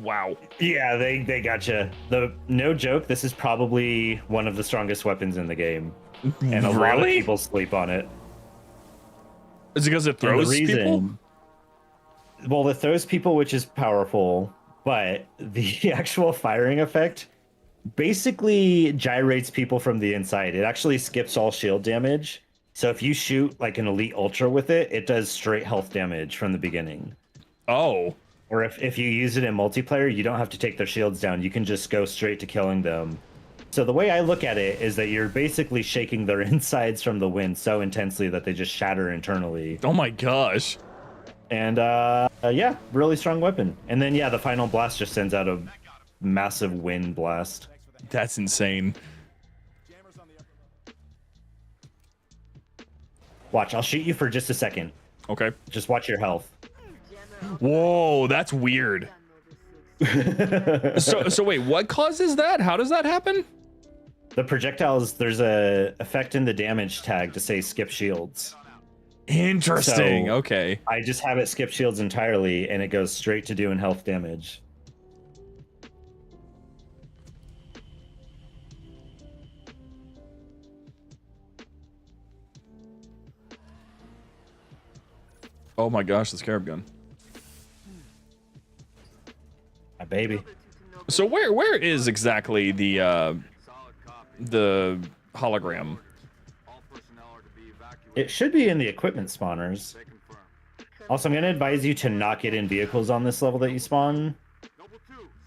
Wow. Yeah, they gotcha. No joke, this is probably one of the strongest weapons in the game. And a lot of people sleep on it. Is it because it And the throws reason, people? well, it throws people, which is powerful, but the actual firing effect basically gyrates people from the inside. It actually skips all shield damage. So if you shoot like an Elite Ultra with it, it does straight health damage from the beginning. Oh. Or if you use it in multiplayer, you don't have to take their shields down. You can just go straight to killing them. So the way I look at it is that you're basically shaking their insides from the wind so intensely that they just shatter internally. Oh my gosh. And yeah, really strong weapon. And then yeah, the final blast just sends out a massive wind blast. That's insane. Watch, I'll shoot you for just a second. Okay. Just watch your health. Whoa, that's weird. So wait, what causes that? How does that happen? The projectiles, there's a effect in the damage tag to say skip shields. Interesting. So, okay. I just have it skip shields entirely, and it goes straight to doing health damage. Oh my gosh, the scarab gun. My baby. So where is exactly the hologram? It should be in the equipment spawners. Also, I'm going to advise you to not get in vehicles on this level that you spawn. Oh,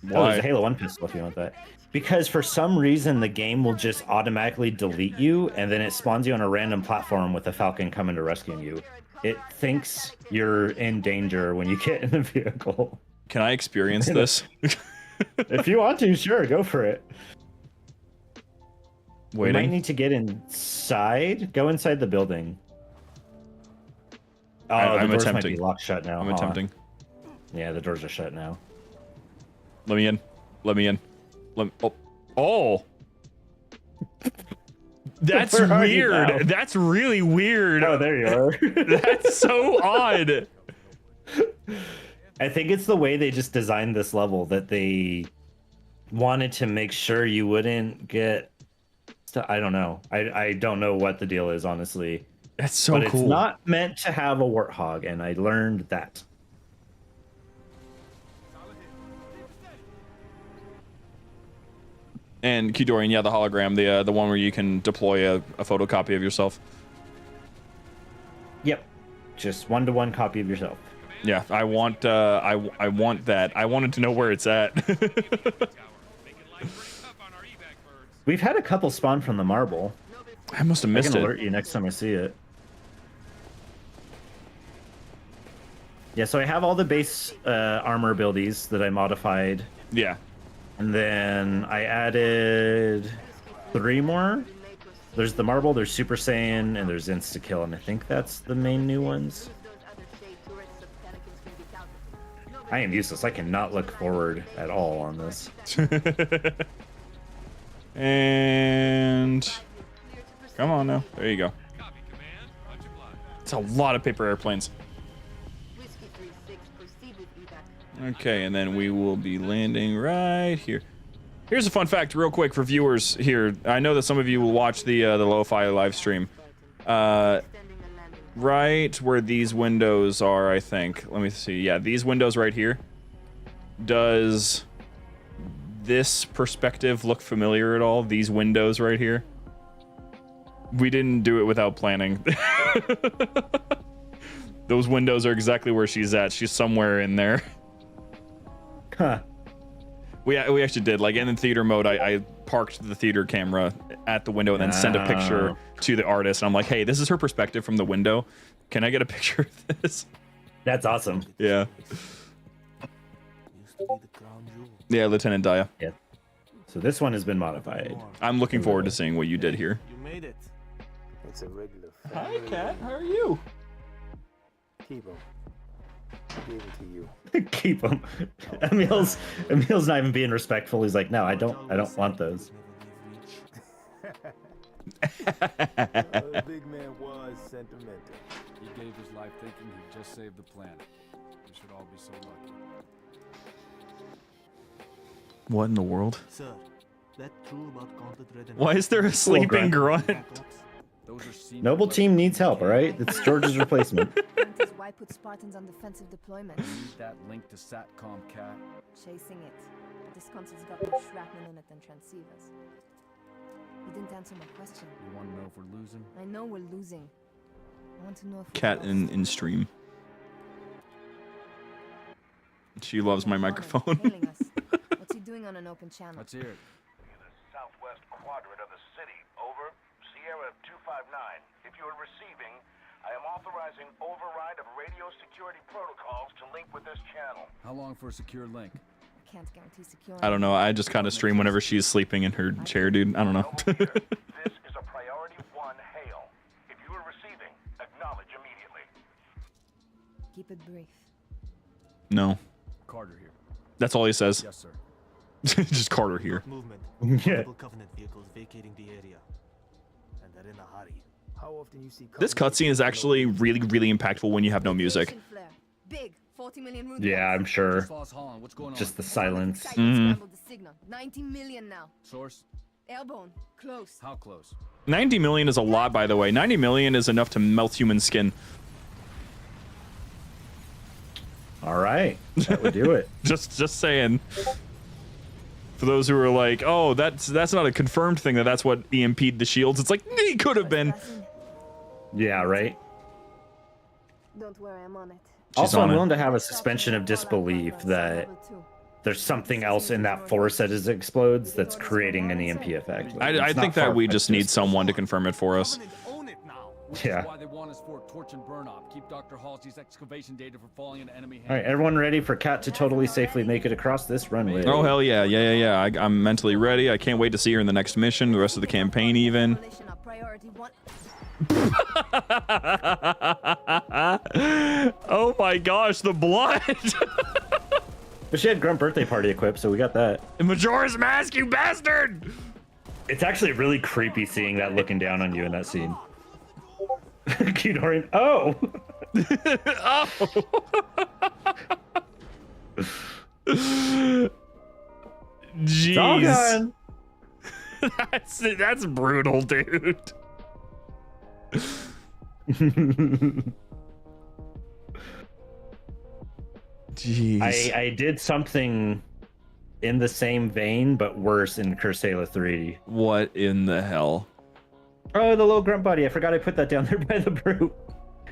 Why? there's a Halo 1 pistol if you want that. Because for some reason, the game will just automatically delete you, and then it spawns you on a random platform with a Falcon coming to rescue you. It thinks you're in danger when you get in the vehicle. Can I experience this? If you want to, sure, go for it. You might Waiting. need to get inside. Go inside the building. Oh, I'm the doors attempting. might be locked shut now. I'm huh? attempting. Yeah, the doors are shut now. Let me in. Let me in. Oh. That's Where are you now? weird. That's really weird. Oh, there you are. That's so odd. I think it's the way they just designed this level that they wanted to make sure you wouldn't get. I don't know. I don't know what the deal is, honestly. That's so but cool. It's not meant to have a warthog, and I learned that. And Kudorian, yeah, the hologram, the one where you can deploy a photocopy of yourself. Yep, just 1-to-1 copy of yourself. Yeah, I want that. I wanted to know where it's at. We've had a couple spawn from the marble. I must have I missed can it. alert you next time I see it. Yeah, so I have all the base armor abilities that I modified. Yeah. And then I added 3 more. There's the marble, there's Super Saiyan, and there's Insta Kill, and I think that's the main new ones. I am useless. I cannot look forward at all on this. And come on now. There you go. It's a lot of paper airplanes. Okay, and then we will be landing right here. Here's a fun fact real quick for viewers here. I know that some of you will watch the lo-fi live stream. Right where these windows are, I think. Let me see. Yeah, these windows right here. Does this perspective look familiar at all? These windows right here? We didn't do it without planning. Those windows are exactly where she's at. She's somewhere in there. Huh. We actually did. Like in the theater mode, I parked the theater camera at the window and then sent a picture to the artist. And I'm like, hey, this is her perspective from the window. Can I get a picture of this? That's awesome. Yeah. Yeah, Lieutenant Daya. Yeah. So this one has been modified. I'm looking forward to seeing what you did here. You made it. It's a regular Hi, Kat. How are you? Keep him. Give it to you. Keep them. Emil's not even being respectful. He's like, no, I don't want those. The big man was sentimental. He gave his life thinking he'd just saved the planet. We should all be so lucky. What in the world? Sir, that true about Gauntlet Red and Why is there a sleeping grunt? Those are senior Noble team needs help, all right? It's George's replacement. Why put Spartans on defensive deployment? Need that link to SATCOM, Cat. Chasing it. But this console's got more shrapnel in it than transceivers. You didn't answer my question. You want to know if we're losing? I know we're losing. I want to know if we're Cat lost. in stream. She loves my microphone. Hailing us. What's he doing on an open channel? Let's hear it. In the southwest quadrant of the city. Over. Sierra 259. If you are receiving, I am authorizing override of radio security protocols to link with this channel. How long for a secure link? I can't guarantee security. I don't know. I just kind of stream whenever she's sleeping in her chair, dude. I don't know. This is a priority 1 hail. If you are receiving, acknowledge immediately. Keep it brief. No. Carter here. That's all he says. Yes, sir. Just Carter here. movement. Yeah. Multiple Covenant vehicles vacating the area. And they're in a hurry. How often you see This cutscene is actually really, really impactful when you have no music. Radiation flare. Big. 40 million root Yeah, I'm sure. Foss Holland, what's going on? Just the silence. Scrambled the signal. 90 million now. Source? Airborne. Close. How close? 90 million is a lot, by the way. 90 million is enough to melt human skin. All right, that would do it. Just saying. For those who are like, oh, that's not a confirmed thing that's what EMP'd the shields. It's like, he could have been. Yeah, right. Don't worry, I'm on it. Also, on I'm it. willing to have a suspension of disbelief that there's something else in that force that as it explodes that's creating an EMP effect. I It's think not that we far-fetched just need someone to confirm it for us. Own it now. Yeah. That's why they want us for torch and burn off. Keep Dr. Halsey's excavation data from falling into enemy hands. All right, everyone ready for Kat to totally safely make it across this runway? Oh, hell yeah. I'm mentally ready. I can't wait to see her in the next mission, the rest of the campaign even. Priority 1. Oh my gosh, the blood! But she had Grunt birthday party equipped, so we got that. Majora's Mask, you bastard! It's actually really creepy seeing that looking down on you in that scene. Kidorian. Oh! Oh! Jeez. That's brutal, dude. Jeez. I did something in the same vein, but worse in Curse Halo 3. What in the hell? Oh, the little grunt buddy. I forgot I put that down there by the brute.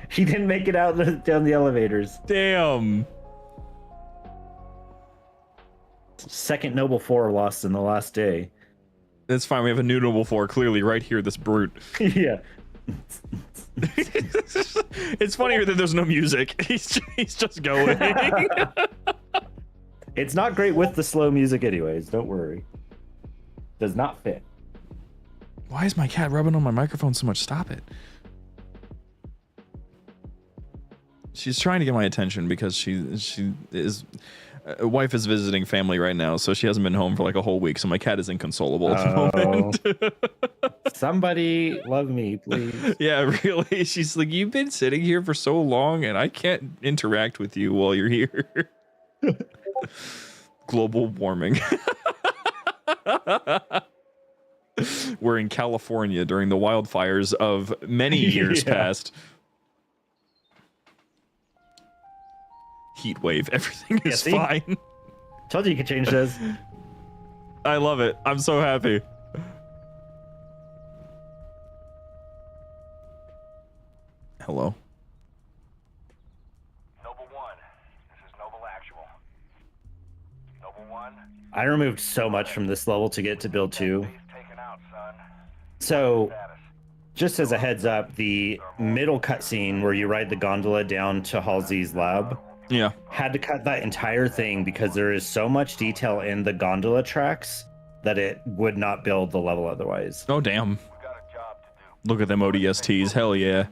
He didn't make it out down the elevators. Damn. Second Noble 4 lost in the last day. That's fine. We have a new Noble 4 clearly right here, this brute. Yeah. It's funnier that there's no music. He's just going. It's not great with the slow music anyways, don't worry. Does not fit. Why is my cat rubbing on my microphone so much? Stop it. She's trying to get my attention because she is wife is visiting family right now, so she hasn't been home for like a whole week, so my cat is inconsolable at the moment. Somebody love me, please. Yeah, really. She's like, you've been sitting here for so long and I can't interact with you while you're here. Global warming. We're in California during the wildfires of many years past. Heat wave, everything is fine. Told you you could change those. I love it. I'm so happy. Hello. Noble 1, this is Noble Actual. Noble 1. I removed so much from this level to get to build 2. Taken out, son. So, just as a heads up, the middle cutscene where you ride the gondola down to Halsey's lab, had to cut that entire thing because there is so much detail in the gondola tracks that it would not build the level otherwise. Oh, damn. Look at them ODSTs. Hell yeah.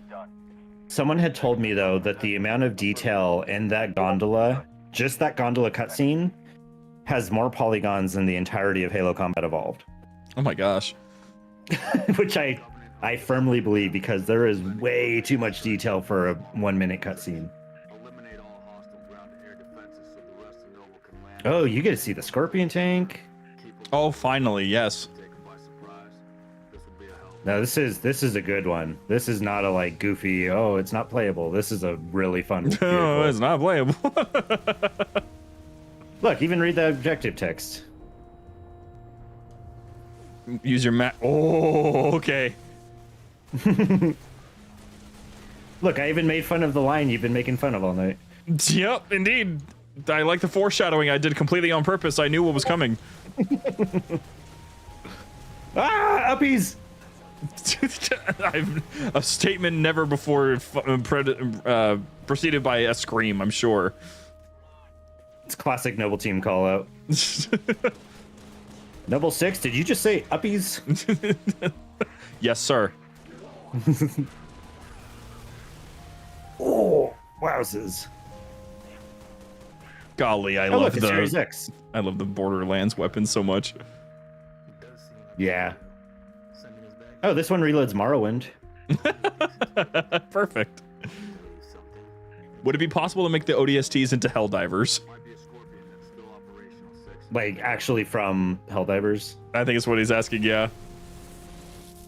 Someone had told me, though, that the amount of detail in that gondola, just that gondola cutscene, has more polygons than the entirety of Halo Combat Evolved. Oh my gosh. Which I firmly believe, because there is way too much detail for a 1-minute cutscene. Oh, you get to see the Scorpion tank. Oh, finally, yes. No, this is a good one. This is not a like goofy, oh, it's not playable. This is a really fun vehicle. No, it's not playable. Look, even read the objective text. Use your map. Oh, okay. Look, I even made fun of the line you've been making fun of all night. Yep, indeed. I like the foreshadowing I did completely on purpose. I knew what was coming. Ah, uppies! A statement never before preceded by a scream, I'm sure. It's classic Noble Team call out. Noble 6, did you just say uppies? Yes, sir. Oh, wowzers. Golly, I love the Borderlands weapons so much. Yeah. Oh, this one reloads Morrowind. Perfect. Would it be possible to make the ODSTs into Helldivers? Like, actually from Helldivers? I think it's what he's asking, yeah.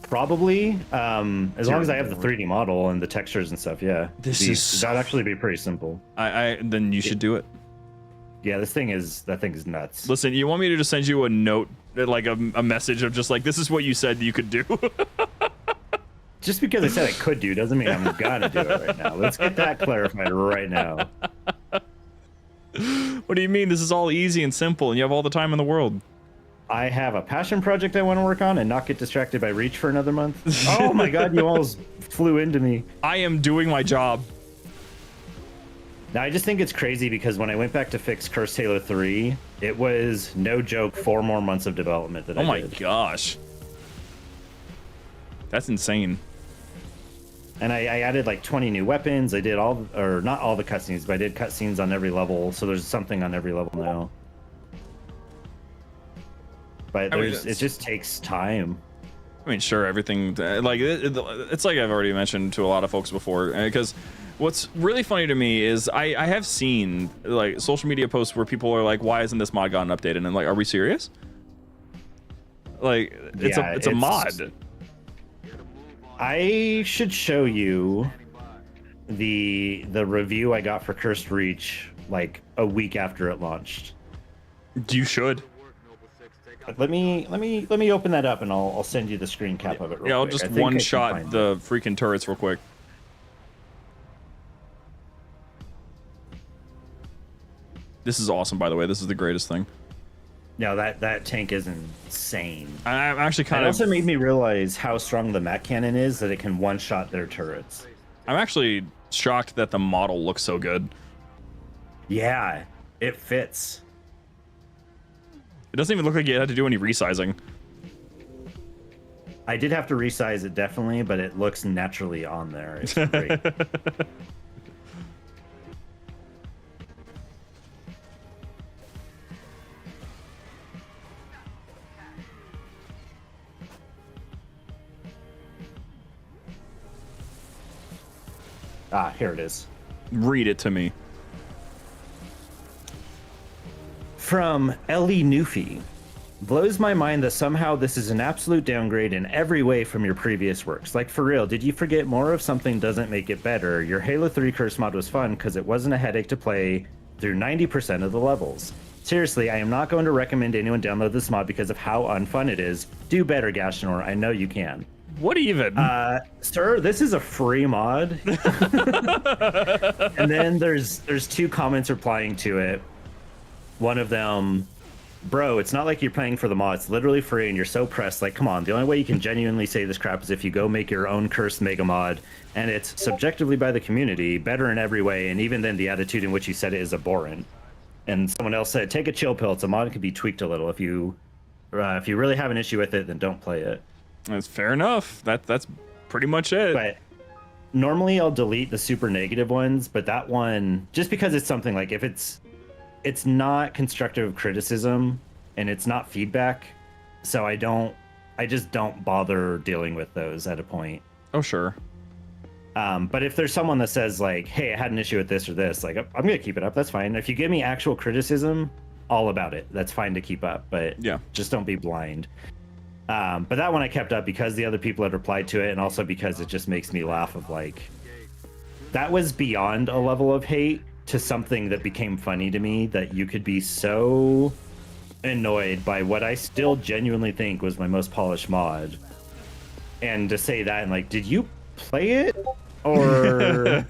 Probably. As long as I have the 3D model and the textures and stuff, yeah. That'd actually be pretty simple. Then you should do it. Yeah, that thing is nuts. Listen, you want me to just send you a note, like a message of just like, this is what you said you could do? Just because I said I could do doesn't mean I'm gonna do it right now. Let's get that clarified right now. What do you mean? This is all easy and simple and you have all the time in the world. I have a passion project I want to work on and not get distracted by Reach for another month. Oh my god, you almost flew into me. I am doing my job. Now, I just think it's crazy because when I went back to fix Cursed Halo 3, it was, no joke, 4 more months of development that I did. Oh my gosh. That's insane. And I added like 20 new weapons. I did all, or not all the cutscenes, but I did cutscenes on every level. So there's something on every level now. But it just takes time. I mean, sure, everything, like, it's like I've already mentioned to a lot of folks before, because what's really funny to me is I have seen, like, social media posts where people are like, why isn't this mod gotten updated? And I'm like, are we serious? Like, it's a mod. I should show you the review I got for Cursed Reach like a week after it launched. You should. Let me open that up and I'll send you the screen cap of it. Yeah, I'll just one shot the freaking turrets real quick. This is awesome, by the way. This is the greatest thing. No, that tank is insane. I'm actually It kind of. also made me realize how strong the mech cannon is, that it can one-shot their turrets. I'm actually shocked that the model looks so good. Yeah, it fits. It doesn't even look like you had to do any resizing. I did have to resize it definitely, but it looks naturally on there. It's great. Ah, here it is. Read it to me. From Ellie Newfie. Blows my mind that somehow this is an absolute downgrade in every way from your previous works. Like, for real, did you forget more of something doesn't make it better? Your Halo 3 Curse mod was fun because it wasn't a headache to play through 90% of the levels. Seriously, I am not going to recommend anyone download this mod because of how unfun it is. Do better, Gashnor. I know you can. What even? Sir, this is a free mod. And then there's two comments replying to it. One of them, bro, it's not like you're paying for the mod. It's literally free and you're so pressed. Like, come on. The only way you can genuinely say this crap is if you go make your own cursed mega mod. And it's subjectively by the community, better in every way. And even then, the attitude in which you said it is abhorrent. And someone else said, take a chill pill. It's a mod. It can be tweaked a little. If you really have an issue with it, then don't play it. That's fair enough. That's pretty much it. But normally I'll delete the super negative ones, but that one, just because it's something like, if it's not constructive criticism and it's not feedback, so I just don't bother dealing with those at a point. Oh, sure. But if there's someone that says like, hey, I had an issue with this or this, like, I'm going to keep it up. That's fine. If you give me actual criticism, all about it. That's fine to keep up, but yeah, just don't be blind. But that one I kept up because the other people had replied to it, and also because it just makes me laugh of like, that was beyond a level of hate to something that became funny to me, that you could be so annoyed by what I still genuinely think was my most polished mod. And to say that and like, did you play it? Or...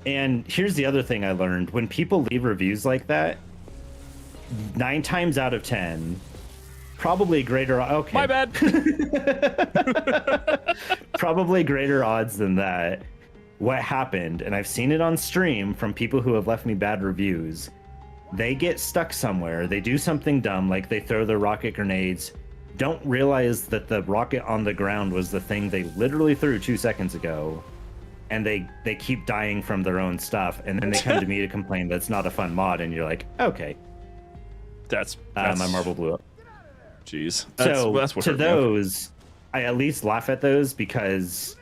And here's the other thing I learned. When people leave reviews like that, 9 times out of 10... Probably greater. Okay. My bad. Probably greater odds than that. What happened, and I've seen it on stream from people who have left me bad reviews. They get stuck somewhere. They do something dumb, like they throw their rocket grenades. Don't realize that the rocket on the ground was the thing they literally threw 2 seconds ago, and they keep dying from their own stuff. And then they come to me to complain that's not a fun mod, and you're like, okay. That's my marble blew up. Jeez. That's what to those, I at least laugh at those because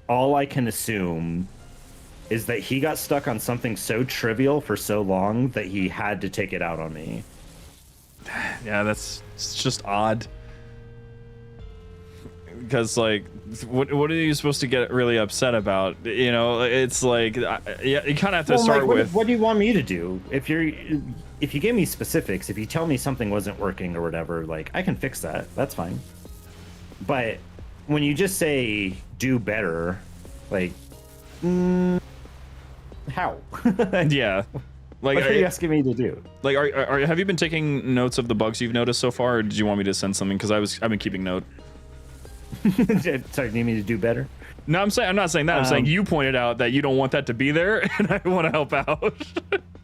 all I can assume is that he got stuck on something so trivial for so long that he had to take it out on me. Yeah, it's just odd. Because, like, what are you supposed to get really upset about? You know, it's like, yeah, you kind of have to start with... What do you want me to do? If you give me specifics, if you tell me something wasn't working or whatever, like, I can fix that. That's fine. But when you just say, do better, like, how? Yeah. Like, what are you asking me to do? Like, have you been taking notes of the bugs you've noticed so far, or did you want me to send something? Because I've been keeping note. Sorry, need me to do better? No, I'm not saying that. I'm saying you pointed out that you don't want that to be there, and I want to help out.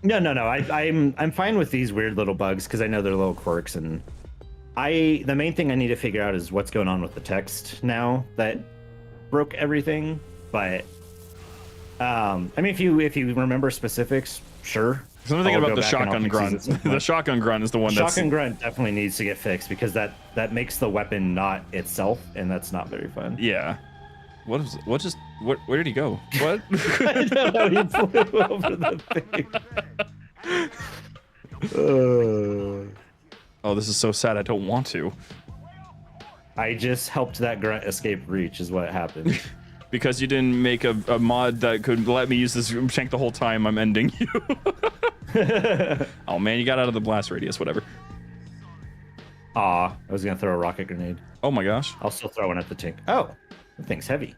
No. I'm fine with these weird little bugs because I know they're little quirks, and the main thing I need to figure out is what's going on with the text now. That broke everything, but I mean, if you remember specifics, sure. So I'm thinking I'll about go the back and I'll shotgun fix these grunt. at some The point. shotgun grunt is the one that's Shotgun grunt definitely needs to get fixed because that makes the weapon not itself, and that's not very fun. yeah. Where did he go? What? I don't know, he flew over the thing. Oh, this is so sad. I don't want to. I just helped that grunt escape reach, is what happened. Because you didn't make a mod that could let me use this tank the whole time I'm ending you. Oh man, you got out of the blast radius, whatever. Aw, I was gonna throw a rocket grenade. Oh my gosh. I'll still throw one at the tank. Oh, that thing's heavy.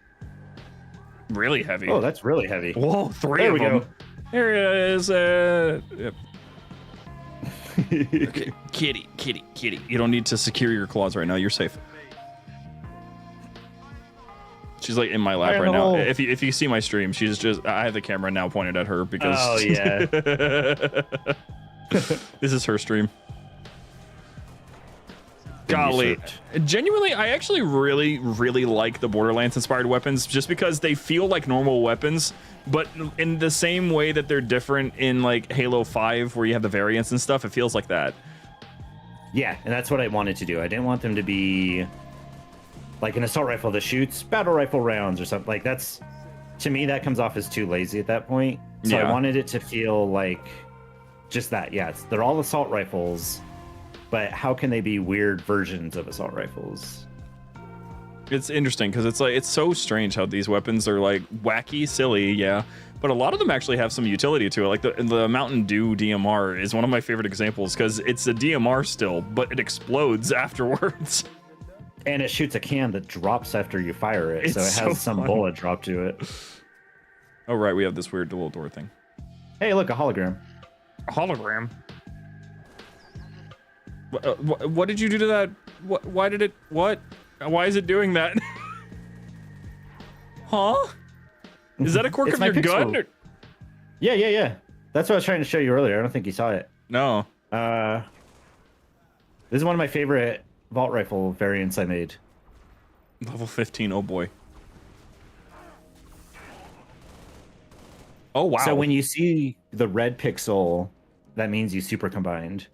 Really heavy. Oh, that's really heavy. Whoa, three There of we them. go. Here it is. Yep. Okay. Kitty. You don't need to secure your claws right now. You're safe. She's like in my lap right now. If you see my stream, she's just. I have the camera now pointed at her because. Oh yeah. This is her stream. Golly, genuinely, I actually really like the Borderlands inspired weapons just because they feel like normal weapons, but in the same way that they're different in like Halo 5 where you have the variants and stuff, it feels like that. Yeah, and that's what I wanted to do. I didn't want them to be like an assault rifle that shoots battle rifle rounds or something. Like that's, to me, that comes off as too lazy at that point. So Yeah. I wanted it to feel like just that. Yeah, they're all assault rifles, but how can they be weird versions of assault rifles? It's interesting because it's so strange how these weapons are like wacky, silly, yeah, but a lot of them actually have some utility to it. Like the Mountain Dew DMR is one of my favorite examples because it's a DMR still, but it explodes afterwards. And it shoots a can that drops after you fire it, so it It's has so some fun. bullet drop to it. Oh right, we have this weird little door thing. Hey, look, a hologram. A hologram. What did you do to that? Why did it? What? Why is it doing that? Huh? Is that a cork It's of my your gun? pixel. Or... Yeah. That's what I was trying to show you earlier. I don't think you saw it. No. This is one of my favorite vault rifle variants I made. Level 15. Oh boy. Oh wow. So when you see the red pixel, that means you super combined.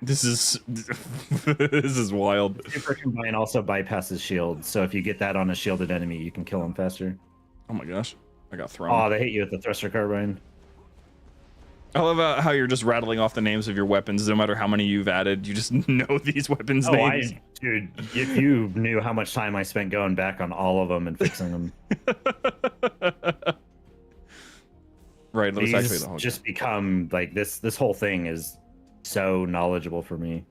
This is this is wild. Super combine also bypasses shields, so if you get that on a shielded enemy, you can kill them faster. Oh my gosh. I got thrown. Oh, they hit you with the thruster carbine. I love how you're just rattling off the names of your weapons. No matter how many you've added, you just know these weapons names. Dude, if you knew how much time I spent going back on all of them and fixing them. Right, let's activate These the hologram. just become like this whole thing is so knowledgeable for me.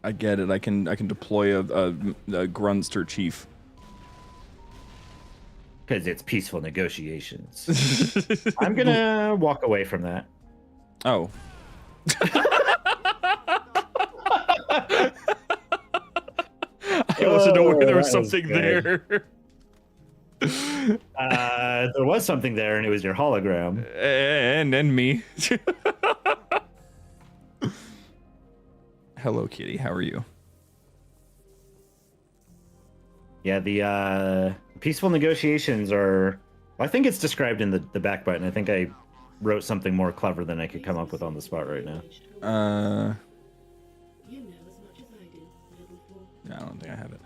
I get it. I can deploy a Grunster chief. Because it's peaceful negotiations. I'm gonna walk away from that. Oh. I wasn't aware there was that was something good. there. There was something there, and it was your hologram. And me. Hello, Kitty. How are you? Yeah, the peaceful negotiations are. I think it's described in the back button. I think I wrote something more clever than I could come up with on the spot right now. You know as much as I do, level 4. I don't think I have it.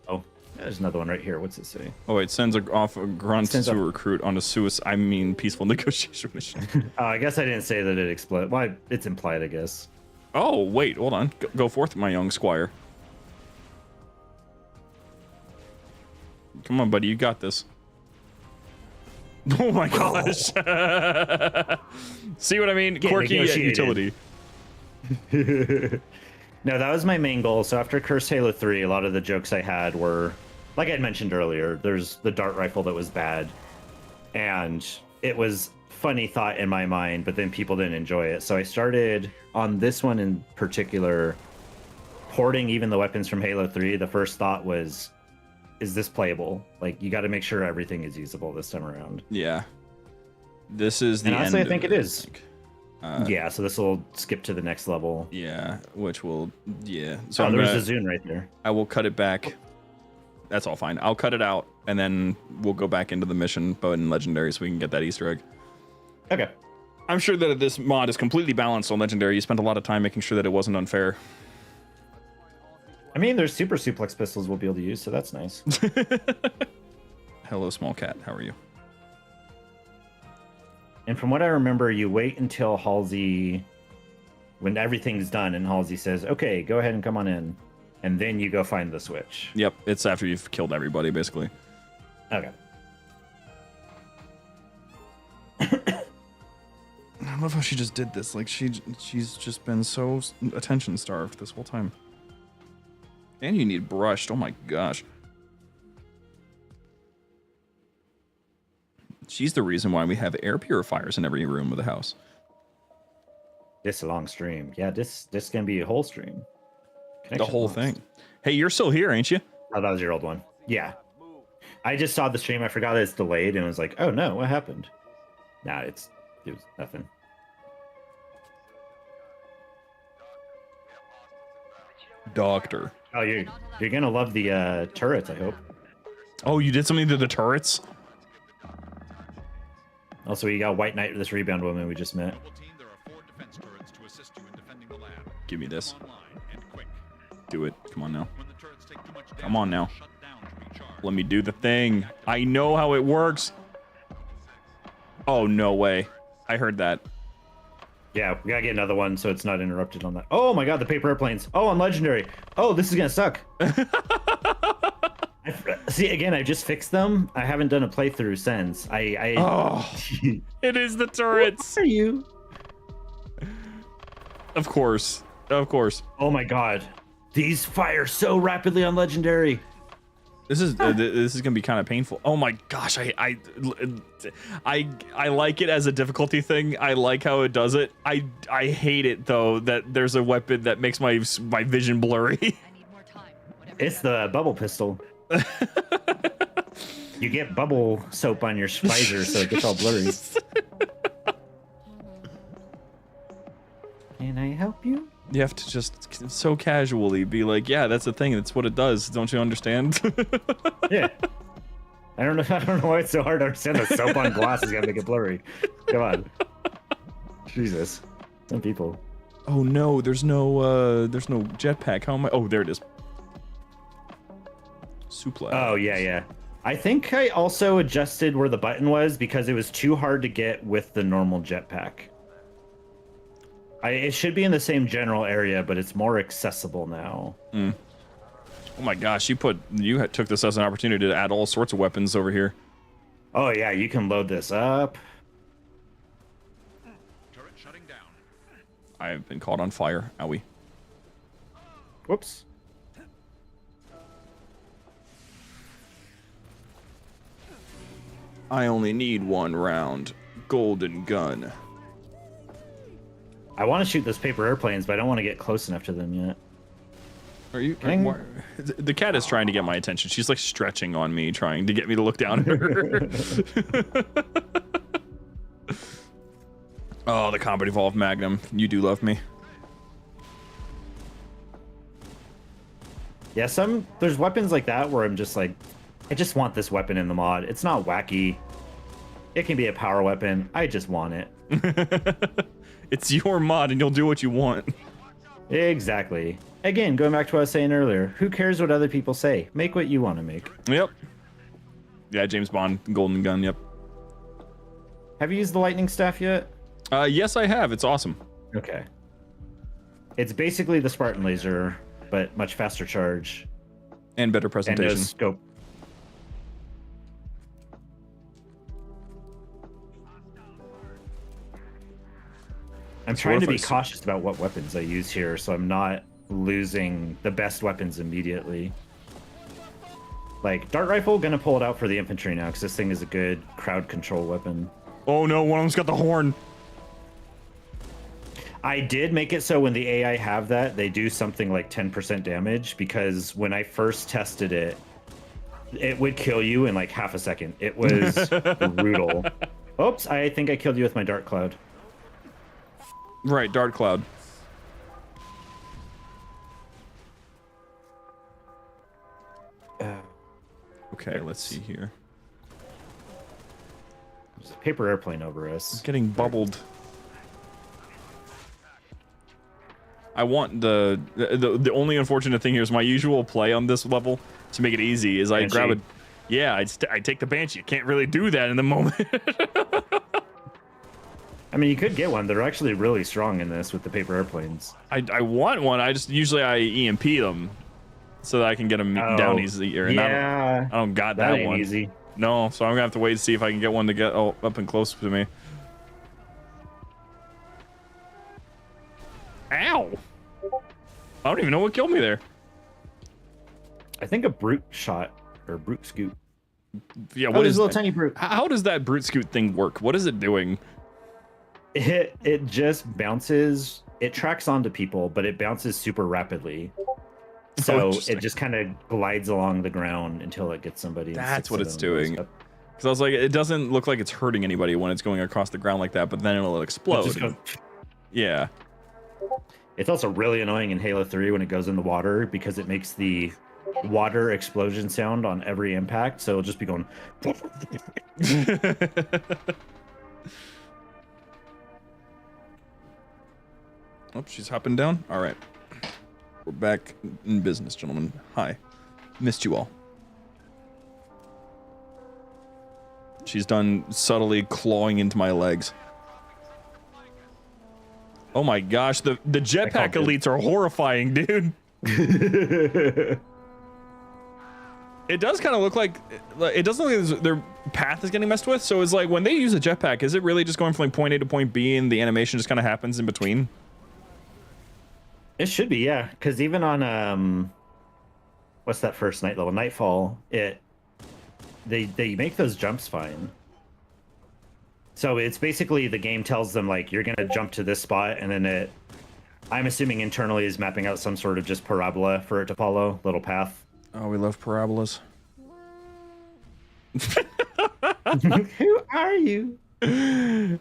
Oh, there's another one right here. What's it say? Oh, it sends off a grunt Sends to off- a recruit on a peaceful negotiation mission. Oh, I guess I didn't say that it exploded. Well, it's implied, I guess. Oh, wait, hold on. Go forth, my young squire. Come on, buddy, you got this. Oh my gosh. See what I mean? Get Quirky yet negotiated. utility. No, that was my main goal. So after Cursed Halo 3, a lot of the jokes I had were, like I mentioned earlier, there's the dart rifle that was bad. And it was funny thought in my mind, but then people didn't enjoy it. So I started on this one in particular, porting even the weapons from Halo 3. The first thought was, is this playable? Like, you got to make sure everything is usable this time around. Yeah. This is the And honestly, end I think of it is. Yeah, so this will skip to the next level. Yeah, which will, yeah. So Oh, I'm there's gonna- a Zune right there. I will cut it back. That's all fine. I'll cut it out, and then we'll go back into the mission, but in Legendary, so we can get that Easter egg. Okay. I'm sure that this mod is completely balanced on Legendary. You spent a lot of time making sure that it wasn't unfair. I mean, there's super suplex pistols we'll be able to use, so that's nice. Hello, small cat. How are you? And from what I remember, you wait until Halsey, when everything's done, and Halsey says, "Okay, go ahead and come on in," and then you go find the switch. Yep, it's after you've killed everybody, basically. Okay. I love how she just did this. Like she's just been so attention starved this whole time. And you need brushed. Oh my gosh. She's the reason why we have air purifiers in every room of the house. This long stream. Yeah, this can be a whole stream. The Connection whole lost. thing. Hey, you're still here, ain't you? Oh, that was your old one. Yeah. I just saw the stream. I forgot it's delayed and was like, oh no, what happened? Nah, it was nothing. Doctor. Oh, you're gonna love the turrets, I hope. Oh, you did something to the turrets? Also, we got White Knight, this rebound woman we just met. Give me this. Do it. Come on now. Come on now. Let me do the thing. I know how it works. Oh, no way. I heard that. Yeah, we gotta get another one so it's not interrupted on that. Oh my god, the paper airplanes. Oh, on Legendary. Oh, this is gonna suck. See, again, I just fixed them. I haven't done a playthrough since. Oh, it is the turrets. What are you? Of course. Of course. Oh my god. These fire so rapidly on Legendary. This is gonna be kind of painful. Oh my gosh, I like it as a difficulty thing. I like how it does it. I hate it though that there's a weapon that makes my vision blurry. It's the bubble pistol. You get bubble soap on your visor so it gets all blurry. Can I help you? You have to just so casually be like, yeah, that's the thing. That's what it does. Don't you understand? Yeah. I don't know why it's so hard to understand that soap on glass is gonna make it blurry. Come on. Jesus. Some people. Oh no, there's no jetpack. How am I? Oh, there it is. Suplex. Oh yeah. I think I also adjusted where the button was because it was too hard to get with the normal jetpack. It should be in the same general area, but it's more accessible now. Oh my gosh, you took this as an opportunity to add all sorts of weapons over here. Oh yeah, you can load this up. Turret shutting down. I've been caught on fire. Owie. Whoops. I only need one round. Golden gun. I want to shoot those paper airplanes, but I don't want to get close enough to them yet. Are you? Can I- The cat is trying to get my attention. She's like stretching on me, trying to get me to look down at her. Oh, the Combat Evolved Magnum. You do love me. Yeah, there's weapons like that where I'm just like, I just want this weapon in the mod. It's not wacky. It can be a power weapon. I just want it. It's your mod and you'll do what you want. Exactly. Again, going back to what I was saying earlier, who cares what other people say? Make what you want to make. Yep. Yeah, James Bond, Golden Gun, yep. Have you used the lightning staff yet? Yes, I have. It's awesome. Okay. It's basically the Spartan laser, but much faster charge. And better And presentation. no scope. I'm So trying what to if be I s- cautious about what weapons I use here, so I'm not losing the best weapons immediately. Like, dart rifle, gonna pull it out for the infantry now, because this thing is a good crowd control weapon. Oh no, one of them's got the horn. I did make it so when the AI have that, they do something like 10% damage, because when I first tested it, it would kill you in like half a second. It was brutal. Oops, I think I killed you with my dart cloud. Right, Dart Cloud. Okay, let's see here. There's a paper airplane over us. Getting bubbled. I want the only unfortunate thing here is my usual play on this level to make it easy is I Banshee. grab I take the Banshee. You can't really do that in the moment. I mean, you could get one. They're actually really strong in this with the paper airplanes. I want one. I EMP them so that I can get them down easier. And Yeah. I don't got That that ain't one. easy. No, so I'm gonna have to wait to see if I can get one to get up and close to me. Ow! I don't even know what killed me there. I think a brute shot or brute scoot. Yeah, Oh, what there's is a little tiny brute. How does that brute scoot thing work? What is it doing? It just bounces. It tracks onto people, but it bounces super rapidly. So interesting. it just kind of glides along the ground until it gets somebody. and That's sticks what it it's and goes doing. up. Because I was like, it doesn't look like it's hurting anybody when it's going across the ground like that, but then it'll It explode. just goes- Yeah. It's also really annoying in Halo 3 when it goes in the water because it makes the water explosion sound on every impact. So it'll just be going. Oh, she's hopping down. All right. We're back in business, gentlemen. Hi. Missed you all. She's done subtly clawing into my legs. Oh my gosh, the jetpack elites are horrifying, dude. It does kind of look like it doesn't look like their path is getting messed with. So it's like when they use a jetpack, is it really just going from like point A to point B and the animation just kind of happens in between? It should be, yeah. Because even on what's that first night level, Nightfall, they make those jumps fine. So it's basically the game tells them like you're gonna jump to this spot, and then I'm assuming internally is mapping out some sort of just parabola for it to follow, little path. Oh, we love parabolas. Who are you? I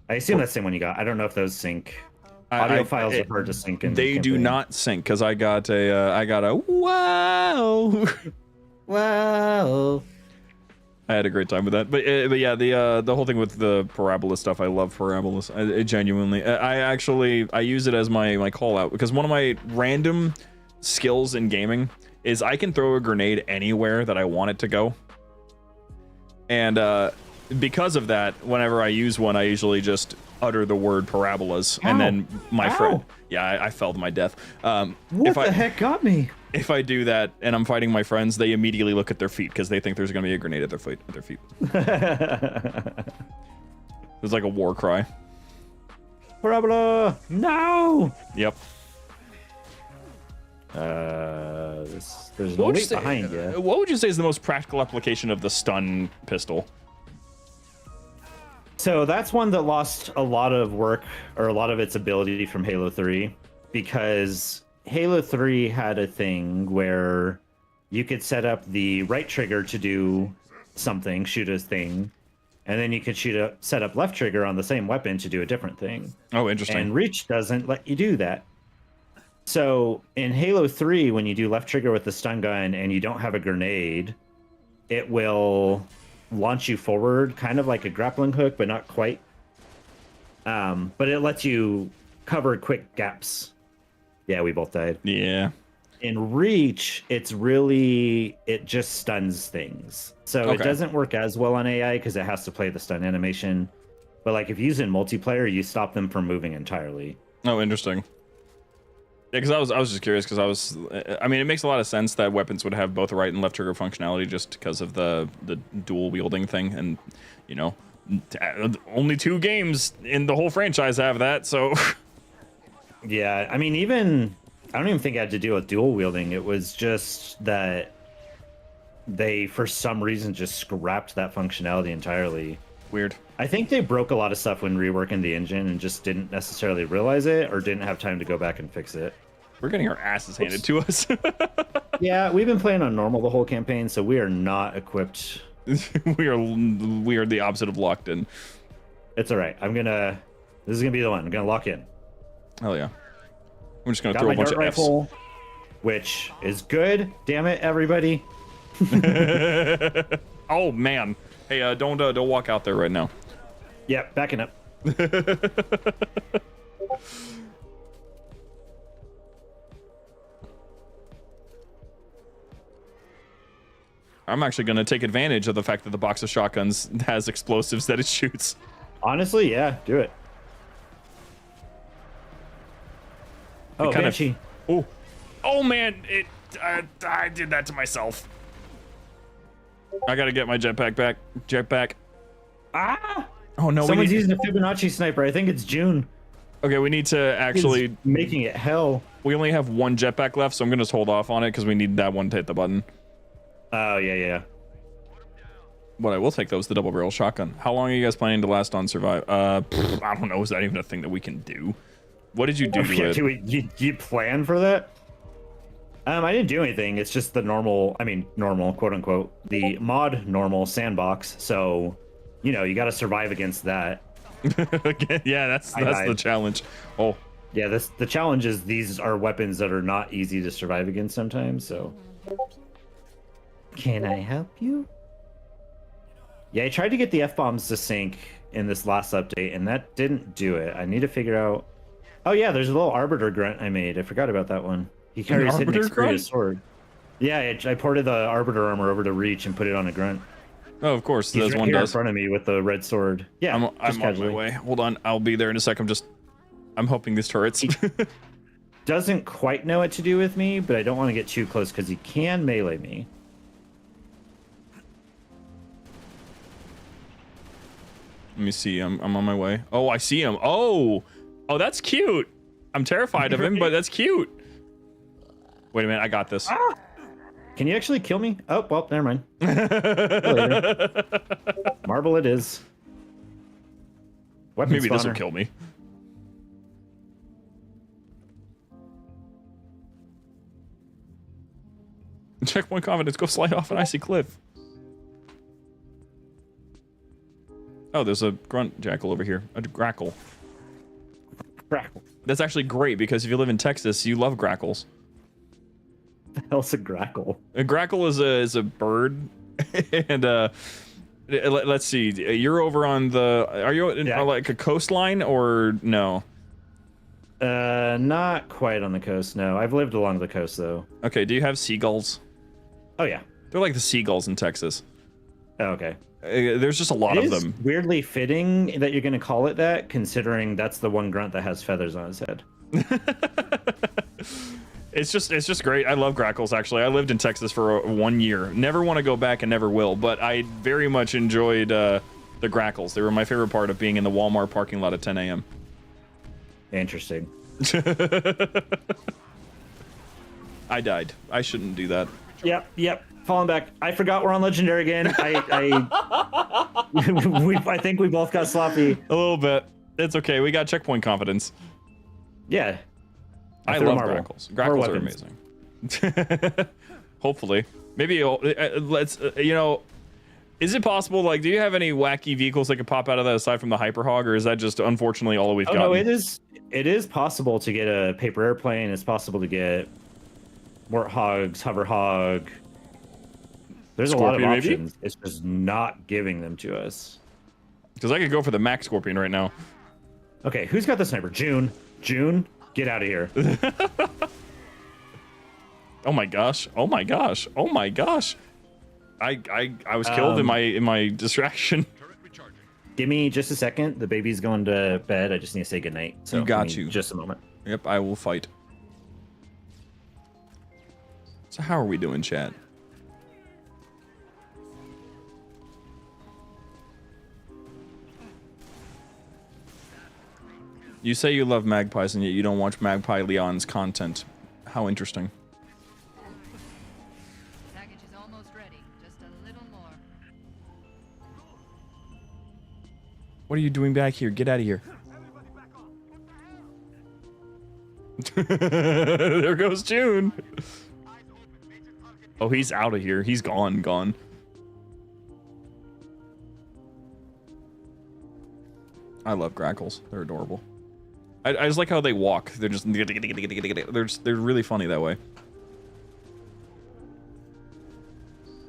assume that's the same one you got. I don't know if those sync. Audio files are hard to sync. In They do campaign. not sync because I got a wow. Wow. I had a great time with that, but yeah, the whole thing with the parabola stuff, I love parabolas. I genuinely, I use it as my call out because one of my random skills in gaming is I can throw a grenade anywhere that I want it to go, and because of that, whenever I use one, I usually just utter the word parabolas, and then my friend, yeah, I fell to my death. What the heck got me? If I do that and I'm fighting my friends, they immediately look at their feet because they think there's going to be a grenade at their feet. It's like a war cry. Parabola! No! Yep. There's no What would, you weight say, behind you. what would you say is the most practical application of the stun pistol? So that's one that lost a lot of work or a lot of its ability from Halo 3 because Halo 3 had a thing where you could set up the right trigger to do something, shoot a thing, and then you could set up left trigger on the same weapon to do a different thing. Oh, interesting. And Reach doesn't let you do that. So in Halo 3, when you do left trigger with the stun gun and you don't have a grenade, it will launch you forward, kind of like a grappling hook, but not quite. But it lets you cover quick gaps. Yeah, we both died. Yeah. In Reach, it just stuns things. So it doesn't work as well on AI because it has to play the stun animation. But like if you use it in multiplayer, you stop them from moving entirely. Oh, interesting. Yeah, because I was just curious because I mean, it makes a lot of sense that weapons would have both right and left trigger functionality just because of the dual wielding thing, and you know, only 2 games in the whole franchise have that, so. Yeah, I mean, I don't even think it had to do with dual wielding. It was just that they, for some reason, just scrapped that functionality entirely. Weird. I think they broke a lot of stuff when reworking the engine and just didn't necessarily realize it or didn't have time to go back and fix it. We're getting our asses handed to us. Yeah, we've been playing on normal the whole campaign, so we are not equipped. we are the opposite of locked in. It's all right. I'm gonna This is gonna be the one. I'm gonna lock in. Hell yeah. I'm just gonna Got throw my a bunch dart of rifle, which is good. Damn it, everybody. Fs. Oh man. Hey, don't walk out there right now. Yep, backing up. I'm actually gonna take advantage of the fact that the box of shotguns has explosives that it shoots. Honestly, yeah, do it. Oh, Banshee. Oh man, I did that to myself. I gotta get my jetpack back. Jetpack. Ah! Oh no, Someone's using a Fibonacci sniper. I think it's June. Okay, we need to actually He's making it hell. We only have one jetpack left, so I'm gonna just hold off on it because we need that one to hit the button. Oh yeah. What I will take though is the double barrel shotgun. How long are you guys planning to last on survive? I don't know. Is that even a thing that we can do? What did you do to it? You plan for that? I didn't do anything. It's just the normal, normal, quote unquote, the mod normal sandbox. So, you know, you got to survive against that. Yeah, that's the challenge. Oh, yeah. The challenge is these are weapons that are not easy to survive against sometimes. So, can I help you? Yeah, I tried to get the F-bombs to sync in this last update, and that didn't do it. I need to figure out. Oh yeah, there's a little Arbiter grunt I made. I forgot about that one. He carries hidden XP his sword. Yeah, I ported the Arbiter armor over to Reach and put it on a grunt. Oh, of course, He's there's right one here does. in front of me with the red sword. Yeah, I'm on my way. Hold on, I'll be there in a sec. I'm hoping these turrets. Doesn't quite know what to do with me, but I don't want to get too close because he can melee me. Let me see. I'm on my way. Oh, I see him. Oh, that's cute. I'm terrified of him, but that's cute. Wait a minute, I got this. Ah! Can you actually kill me? Oh, well, never mind. Marble it is. Weapon Maybe this will spawner. kill me. Checkpoint confidence. Go slide off an icy cliff. Oh, there's a grunt jackal over here. A grackle. Grackle. That's actually great because if you live in Texas, you love grackles. The hell's a grackle? A grackle is a bird, and let's see. You're over on the. Are you in like a coastline or no? Not quite on the coast. No, I've lived along the coast though. Okay. Do you have seagulls? Oh yeah. They're like the seagulls in Texas. Oh, okay. There's just a lot of them. Weirdly fitting that you're going to call it that, considering that's the one grunt that has feathers on his head. It's just great. I love grackles. Actually, I lived in Texas for 1 year. Never want to go back and never will. But I very much enjoyed the grackles. They were my favorite part of being in the Walmart parking lot at 10 a.m. Interesting. I died. I shouldn't do that. Yep. Falling back. I forgot we're on legendary again. I think we both got sloppy. A little bit. It's okay. We got checkpoint confidence. Yeah. I love grackles. Grackles are amazing. Hopefully. Maybe let's, is it possible, like, do you have any wacky vehicles that could pop out of that aside from the Hyperhog, or is that just unfortunately all we've got? No, it is possible to get a paper airplane. It's possible to get Warthogs, Hoverhog. There's a lot of options. Maybe? It's just not giving them to us. Because I could go for the Max Scorpion right now. Okay, who's got the sniper? June, get out of here. Oh my gosh. I was killed in my distraction. Give me just a second. The baby's going to bed. I just need to say goodnight. So got you. Just a moment. Yep, I will fight. So how are we doing, chat? You say you love magpies and yet you don't watch Magpie Leon's content. How interesting. Package is almost ready. Just a little more. What are you doing back here? Get out of here. There goes June. Oh, he's out of here. He's gone. I love grackles. They're adorable. I just like how they walk. They're just they're really funny that way.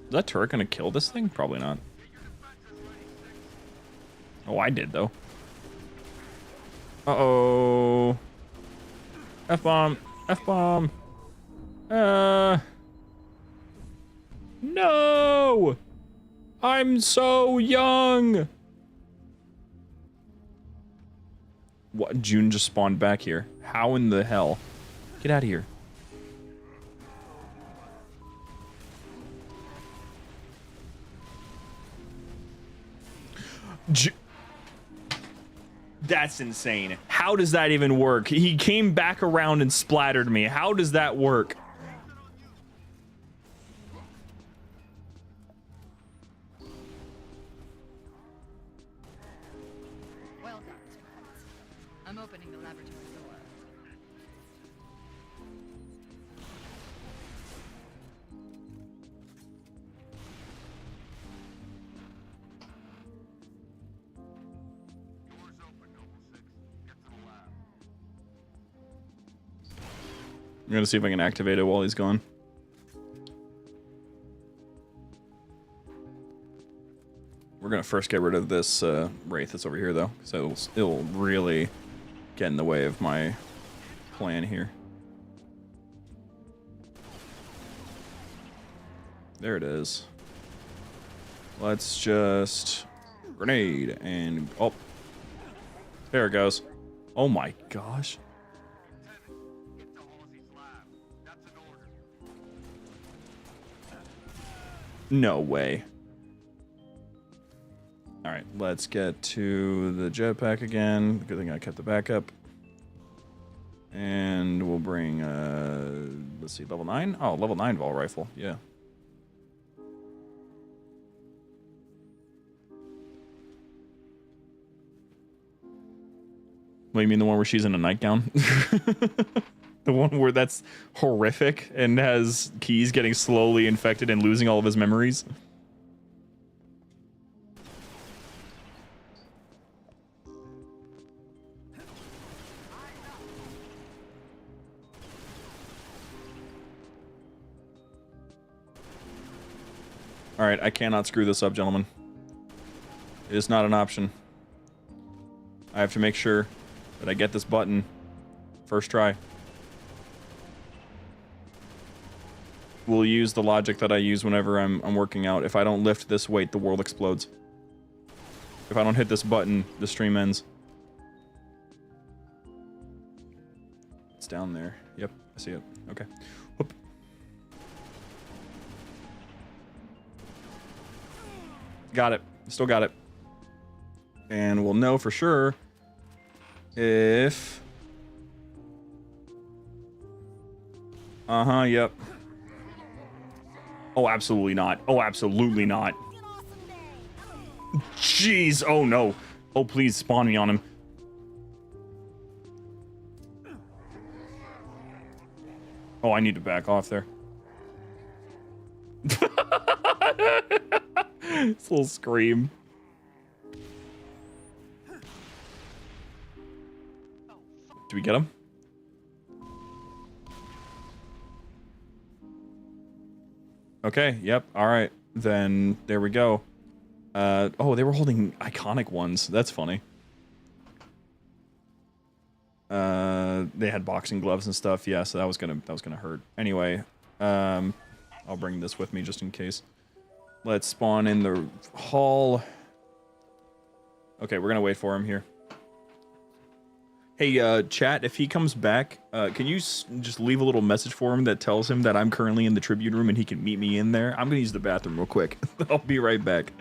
Is that turret gonna kill this thing? Probably not. Oh, I did though. Uh-oh. F-bomb. F-bomb. No! I'm so young! What? June just spawned back here. How in the hell? Get out of here. That's insane. How does that even work? He came back around and splattered me. How does that work? Well done, Spartans. I'm opening the laboratory door. I'm gonna see if I can activate it while he's gone. We're gonna first get rid of this wraith that's over here, though, because it'll really get in the way of my plan here. There it is. Let's just grenade and oh, there it goes. Oh my gosh. No way. Alright, let's get to the jetpack again. Good thing I kept the backup. And we'll bring, let's see, level 9? Oh, level 9 Vol Rifle, yeah. What, you mean the one where she's in a nightgown? The one where that's horrific and has Keys getting slowly infected and losing all of his memories? Alright, I cannot screw this up, gentlemen. It is not an option. I have to make sure that I get this button first try. We'll use the logic that I use whenever I'm working out. If I don't lift this weight, the world explodes. If I don't hit this button, the stream ends. It's down there. Yep, I see it. Okay. Whoop. Got it. Still got it. And we'll know for sure if... Uh-huh, yep. Oh, absolutely not. Oh, absolutely not. Jeez. Oh, no. Oh, please spawn me on him. Oh, I need to back off there. This little scream. Do we get him? Okay, yep, alright. Then, there we go. Oh, they were holding iconic ones. That's funny. They had boxing gloves and stuff. Yeah, so that was gonna hurt. Anyway, I'll bring this with me just in case. Let's spawn in the hall. Okay, we're gonna wait for him here. Hey, chat, if he comes back, can you just leave a little message for him that tells him that I'm currently in the Tribune room and he can meet me in there? I'm gonna use the bathroom real quick. I'll be right back.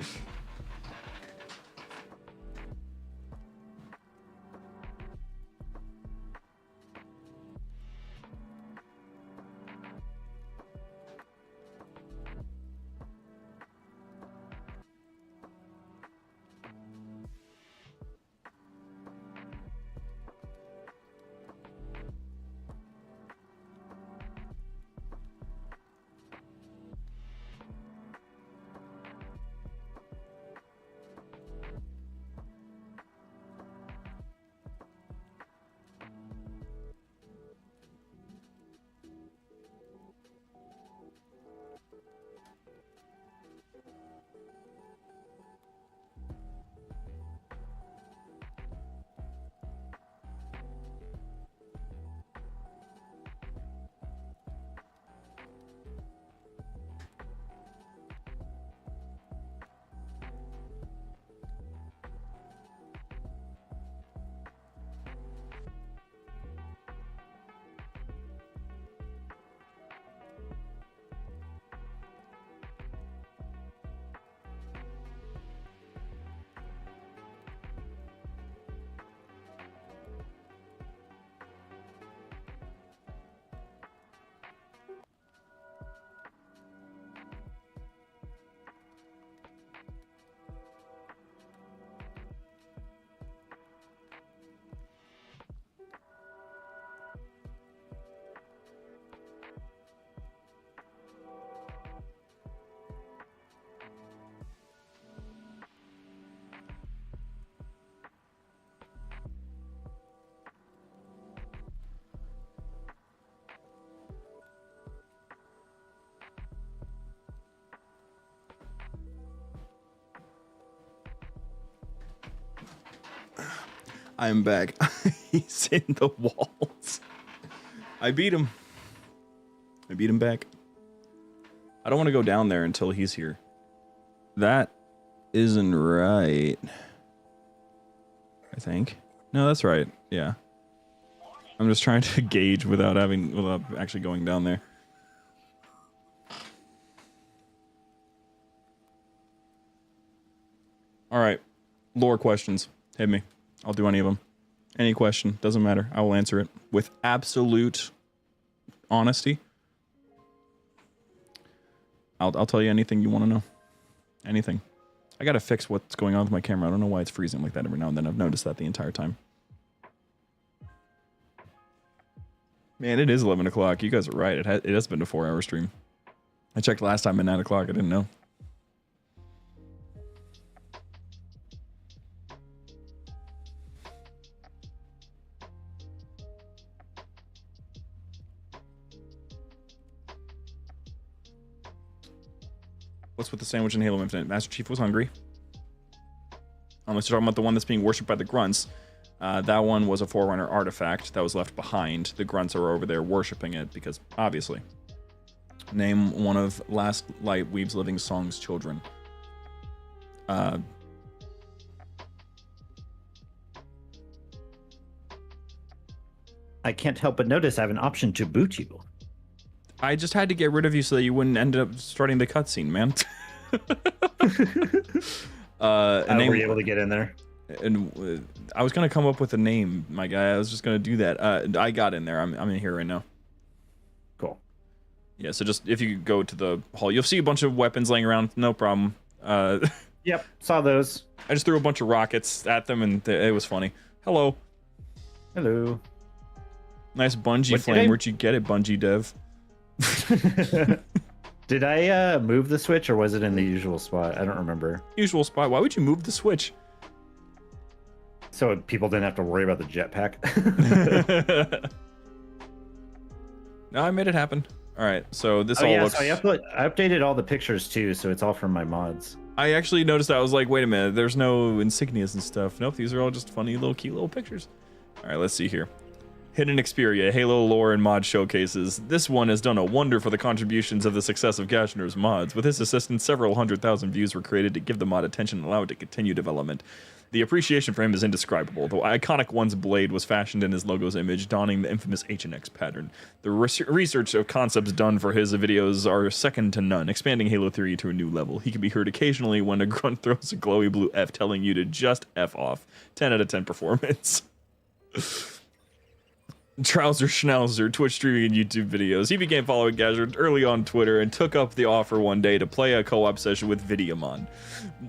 I'm back. He's in the walls. I beat him. I beat him back. I don't want to go down there until he's here. That isn't right. I think. No, that's right. Yeah. I'm just trying to gauge without actually going down there. All right. Lore questions. Hit me. I'll do any of them. Any question. Doesn't matter. I will answer it with absolute honesty. I'll tell you anything you want to know. Anything. I gotta fix what's going on with my camera. I don't know why it's freezing like that every now and then. I've noticed that the entire time. Man, it is 11 o'clock. You guys are right. It has been a 4-hour stream. I checked last time at 9 o'clock. I didn't know. What's with the sandwich in Halo Infinite? Master Chief was hungry. Unless you're talking about the one that's being worshipped by the grunts. That one was a Forerunner artifact that was left behind. The grunts are over there worshipping it because, obviously. Name one of Last Light Weaves Living Song's children. I can't help but notice I have an option to boot you. I just had to get rid of you so that you wouldn't end up starting the cutscene, man. Were you able to get in there? And I was gonna come up with a name, my guy. I was just gonna do that. I got in there. I'm in here right now. Cool. Yeah. So just if you go to the hall, you'll see a bunch of weapons laying around. No problem. Yep. Saw those. I just threw a bunch of rockets at them, and it was funny. Hello. Hello. Nice bungee flame. Where'd you get it, Bungie Dev? Did I move the switch, or was it in the usual spot? I don't remember. Usual spot. Why would you move the switch? So people didn't have to worry about the jetpack. No, I made it happen. All right, so this all looks. So I updated all the pictures too, so it's all from my mods. I actually noticed that. I was like, wait a minute, there's no insignias and stuff. Nope, these are all just funny little cute little pictures. All right, let's see here. Hidden Xperia, Halo lore and mod showcases. This one has done a wonder for the contributions of the success of Gashnor's mods. With his assistance, several 100,000 views were created to give the mod attention and allow it to continue development. The appreciation for him is indescribable. The iconic one's blade was fashioned in his logo's image, donning the infamous H&X pattern. The research of concepts done for his videos are second to none, expanding Halo 3 to a new level. He can be heard occasionally when a grunt throws a glowy blue F, telling you to just F off. 10 out of 10 performance. Trouser Schnauzer, Twitch streaming and YouTube videos. He began following Gashnor early on Twitter and took up the offer one day to play a co-op session with Videomon.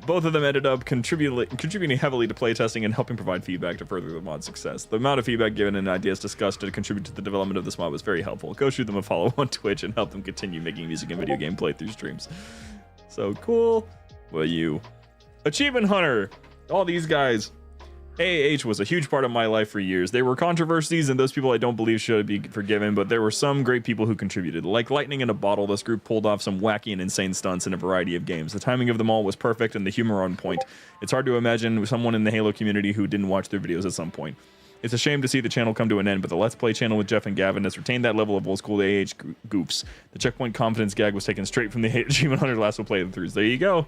Both of them ended up contributing heavily to playtesting and helping provide feedback to further the mod's success. The amount of feedback given and ideas discussed to contribute to the development of this mod was very helpful. Go shoot them a follow on Twitch and help them continue making music and video game playthrough streams. So cool. Well, you. Achievement Hunter. All these guys. AAH was a huge part of my life for years. There were controversies, and those people I don't believe should be forgiven, but there were some great people who contributed. Like lightning in a bottle, this group pulled off some wacky and insane stunts in a variety of games. The timing of them all was perfect, and the humor on point. It's hard to imagine someone in the Halo community who didn't watch their videos at some point. It's a shame to see the channel come to an end, but the Let's Play channel with Jeff and Gavin has retained that level of old-school AAH goofs. The checkpoint confidence gag was taken straight from the Achievement Hunter last playthroughs. There you go.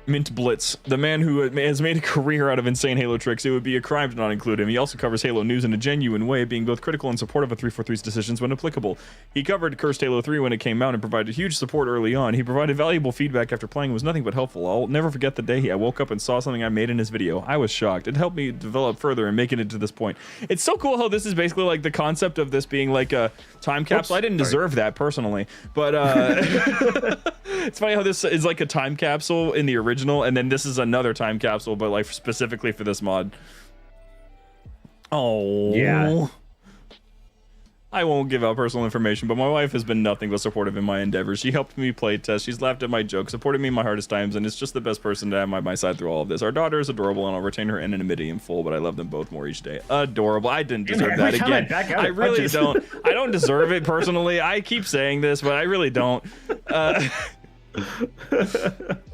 Mint Blitz, the man who has made a career out of insane Halo tricks. It would be a crime to not include him. He also covers Halo news in a genuine way, being both critical and supportive of 343's decisions when applicable. He covered Cursed Halo 3 when it came out and provided huge support early on. He provided valuable feedback after playing and was nothing but helpful. I'll never forget the day I woke up and saw something I made in his video. I was shocked. It helped me develop further and make it to this point. It's so cool how this is basically like the concept of this being like a time capsule. I didn't deserve that personally, but it's funny how this is like a time capsule in the original, and then this is another time capsule, but like specifically for this mod. Oh yeah. I won't give out personal information, but my wife has been nothing but supportive in my endeavors. She helped me play test. She's laughed at my jokes, supported me in my hardest times, and is just the best person to have by my side through all of this. Our daughter is adorable, and I'll retain her anonymity in full, but I love them both more each day. Adorable. I didn't deserve that again. I really don't. I don't deserve it personally. I keep saying this, but I really don't.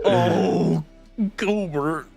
Oh, Gilbert.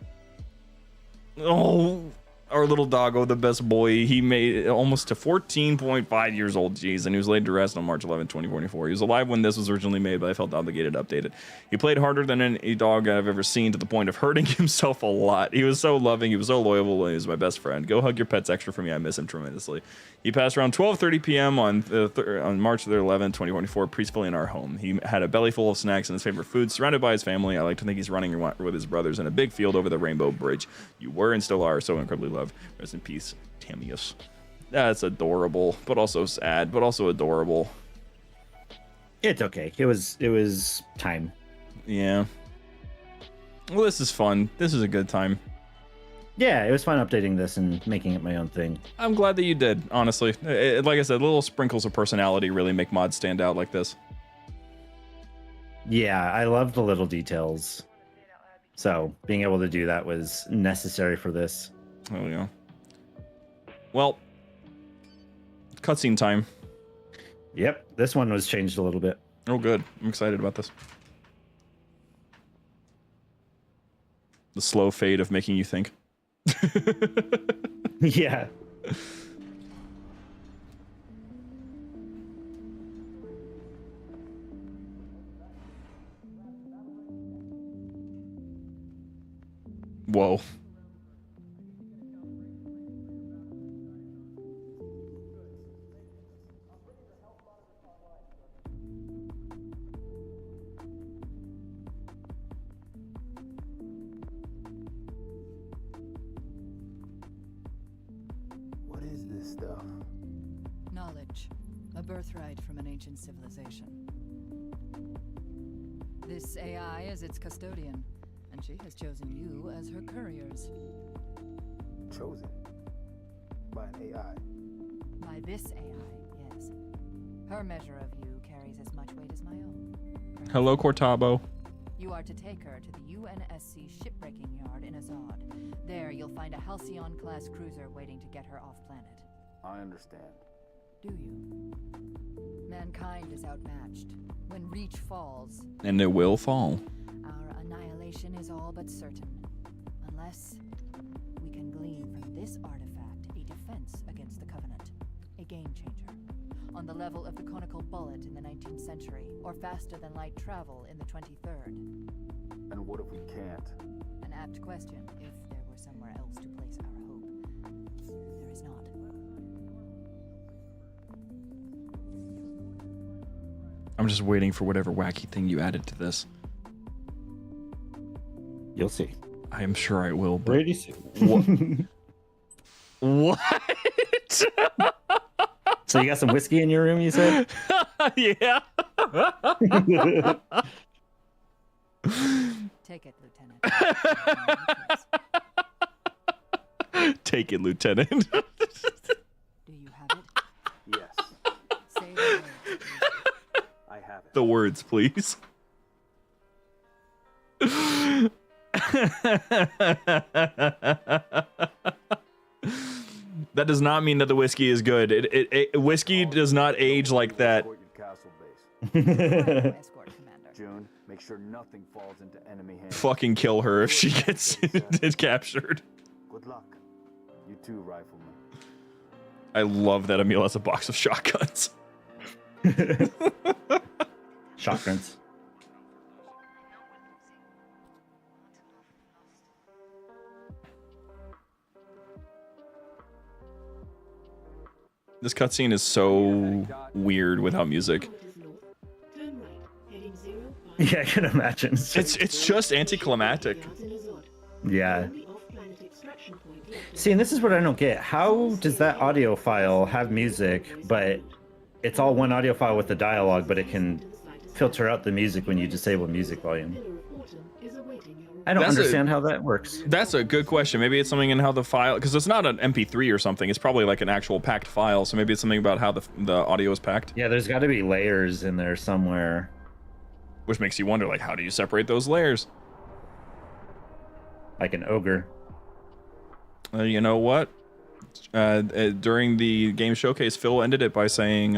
Oh, our little doggo, the best boy. He made it almost to 14.5 years old. Jeez, and he was laid to rest on March 11, 2024. He was alive when this was originally made, but I felt obligated to update it. He played harder than any dog I've ever seen, to the point of hurting himself a lot. He was so loving. He was so loyal. He was my best friend. Go hug your pets extra for me. I miss him tremendously. He passed around 12:30 p.m. on March 11, 2024, peacefully in our home. He had a belly full of snacks and his favorite food, surrounded by his family. I like to think he's running with his brothers in a big field over the Rainbow Bridge. You were and still are so incredibly loved. Rest in peace, Tamius. That's adorable, but also sad, but also adorable. It's okay. It was time. Yeah. Well, this is fun. This is a good time. Yeah, it was fun updating this and making it my own thing. I'm glad that you did, honestly. Like I said, little sprinkles of personality really make mods stand out like this. Yeah, I love the little details. So being able to do that was necessary for this. Oh, yeah. Well, cutscene time. Yep, this one was changed a little bit. Oh, good. I'm excited about this. The slow fade of making you think. Yeah. Whoa. What is this stuff? Knowledge. A birthright from an ancient civilization. This AI is its custodian, and she has chosen you as her couriers. Chosen? By an AI? By this AI, yes. Her measure of you carries as much weight as my own. Hello, Cortabo. You are to take her to the UNSC shipbreaking yard in Azad. There, you'll find a Halcyon-class cruiser waiting to get her off-planet. I understand. Do you? Mankind is outmatched. When Reach falls, And it will fall. our annihilation is all but certain. Unless we can glean from this artifact a defense against the Covenant. A game changer. On the level of the conical bullet in the 19th century, or faster than light travel in the 23rd. And what if we can't? An apt question, if there were somewhere else to place our hope. There is not. I'm just waiting for whatever wacky thing you added to this. You'll see. I am sure I will, but... Pretty soon. What? So you got some whiskey in your room, you said? Yeah. Take it, Lieutenant. Take it, Lieutenant. Do you have it? Yes, Say the words, please. I have it. The words, please. That does not mean that the whiskey is good. Whiskey does not age like that. Escort your castle base. Escort commander. June, make sure nothing falls into enemy hands. Fucking kill her if she gets captured. Good luck. You too, rifleman. I love that Emil has a box of shotguns. Shotguns. This cutscene is so weird without music. Turn right, heading 0. Yeah, I can imagine. It's just anticlimactic. Yeah. See, and this is what I don't get. How does that audio file have music, but it's all one audio file with the dialogue, but it can filter out the music when you disable music volume? I don't understand how that works. That's a good question. Maybe it's something in how the file, because it's not an MP3 or something. It's probably like an actual packed file. So maybe it's something about how the audio is packed. Yeah, there's got to be layers in there somewhere. Which makes you wonder, like, how do you separate those layers? Like an ogre. You know what? During the game showcase, Phil ended it by saying,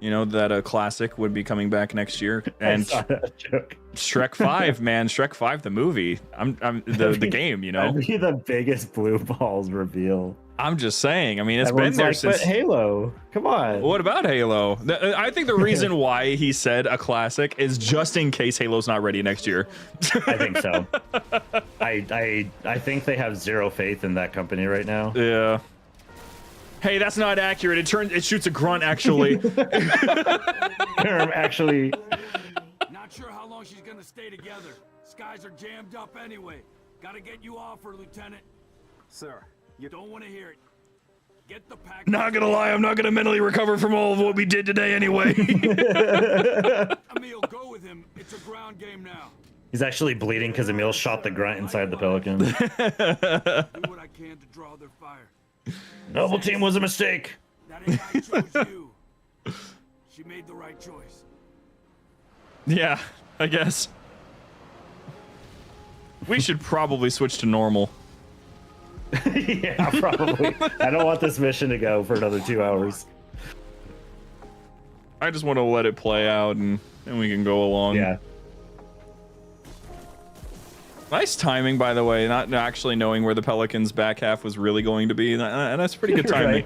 You know, that a classic would be coming back next year. And I saw that joke. Shrek 5, man, Shrek 5, the movie. I'm the game, you know. That'd be the biggest blue balls reveal. I'm just saying. I mean, it's Everyone's been there like, since. But Halo, come on. What about Halo? I think the reason why he said a classic is just in case Halo's not ready next year. I think so. I think they have zero faith in that company right now. Yeah. Hey, that's not accurate. It shoots a grunt, actually. Actually. Not sure how long she's gonna stay together. Skies are jammed up anyway. Gotta get you off her, Lieutenant. Sir, You don't want to hear it. Get the pack. Not gonna lie, I'm not gonna mentally recover from all of what we did today anyway. Emil, go with him. It's a ground game now. He's actually bleeding because Emil shot the grunt inside the Pelican. Do what I can to draw their fire. Noble team was a mistake. That AI chose you. She made the right choice. Yeah, I guess. We should probably switch to normal. Yeah, probably. I don't want this mission to go for another 2 hours. I just want to let it play out and we can go along. Yeah. Nice timing, by the way, not actually knowing where the Pelicans' back half was really going to be. That's pretty good timing.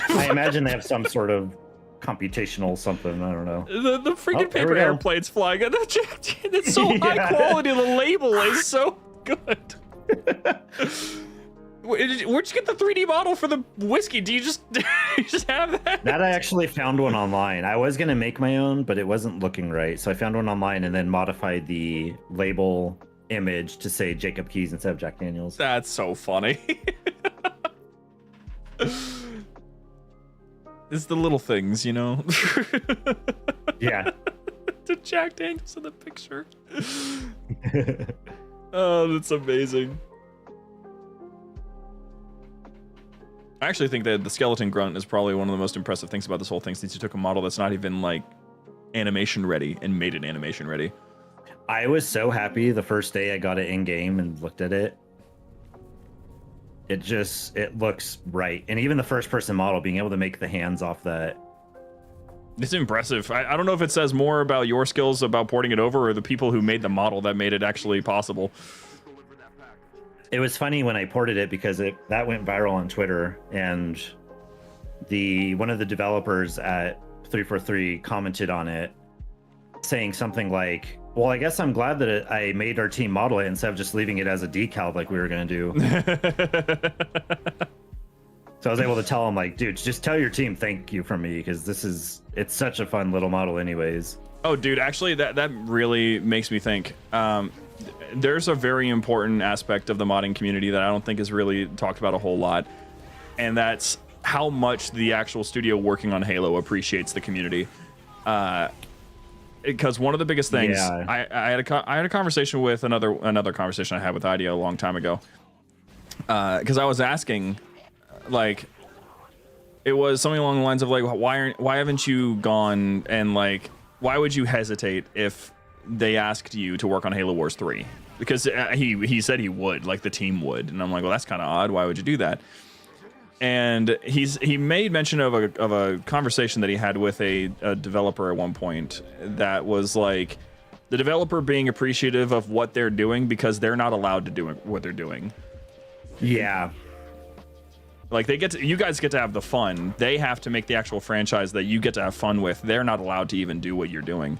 I imagine they have some sort of computational something. I don't know. The freaking there we paper go. airplane's flying. It's so high quality. The label is so good. Where'd you get the 3D model for the whiskey? Do you just have that? That I actually found one online. I was gonna make my own, but it wasn't looking right. So I found one online and then modified the label image to say Jacob Keys instead of Jack Daniels. That's so funny. It's the little things, you know? Yeah. To Jack Daniels in the picture. Oh, that's amazing. I actually think that the skeleton grunt is probably one of the most impressive things about this whole thing, since you took a model that's not even like animation ready and made it animation ready. I was so happy the first day I got it in game and looked at it. It looks right. And even the first person model, being able to make the hands off that. It's impressive. I don't know if it says more about your skills about porting it over or the people who made the model that made it actually possible. It was funny when I ported it because that went viral on Twitter, and one of the developers at 343 commented on it, saying something like, "Well, I guess I'm glad that I made our team model it instead of just leaving it as a decal like we were gonna do." So I was able to tell him, like, dude, just tell your team thank you from me, because it's such a fun little model anyways. Oh, dude, actually, that really makes me think. There's a very important aspect of the modding community that I don't think is really talked about a whole lot, and that's how much the actual studio working on Halo appreciates the community. Because one of the biggest things, Yeah. I had a conversation with another conversation I had with Idea a long time ago. Because I was asking, like, it was something along the lines of like, why haven't you gone, and like, why would you hesitate if they asked you to work on Halo Wars 3? Because he said he would, like the team would, and I'm like, well, that's kind of odd. Why would you do that? And he made mention of a conversation that he had with a developer at one point that was like the developer being appreciative of what they're doing because they're not allowed to do what they're doing. Yeah. Like you guys get to have the fun. They have to make the actual franchise that you get to have fun with. They're not allowed to even do what you're doing.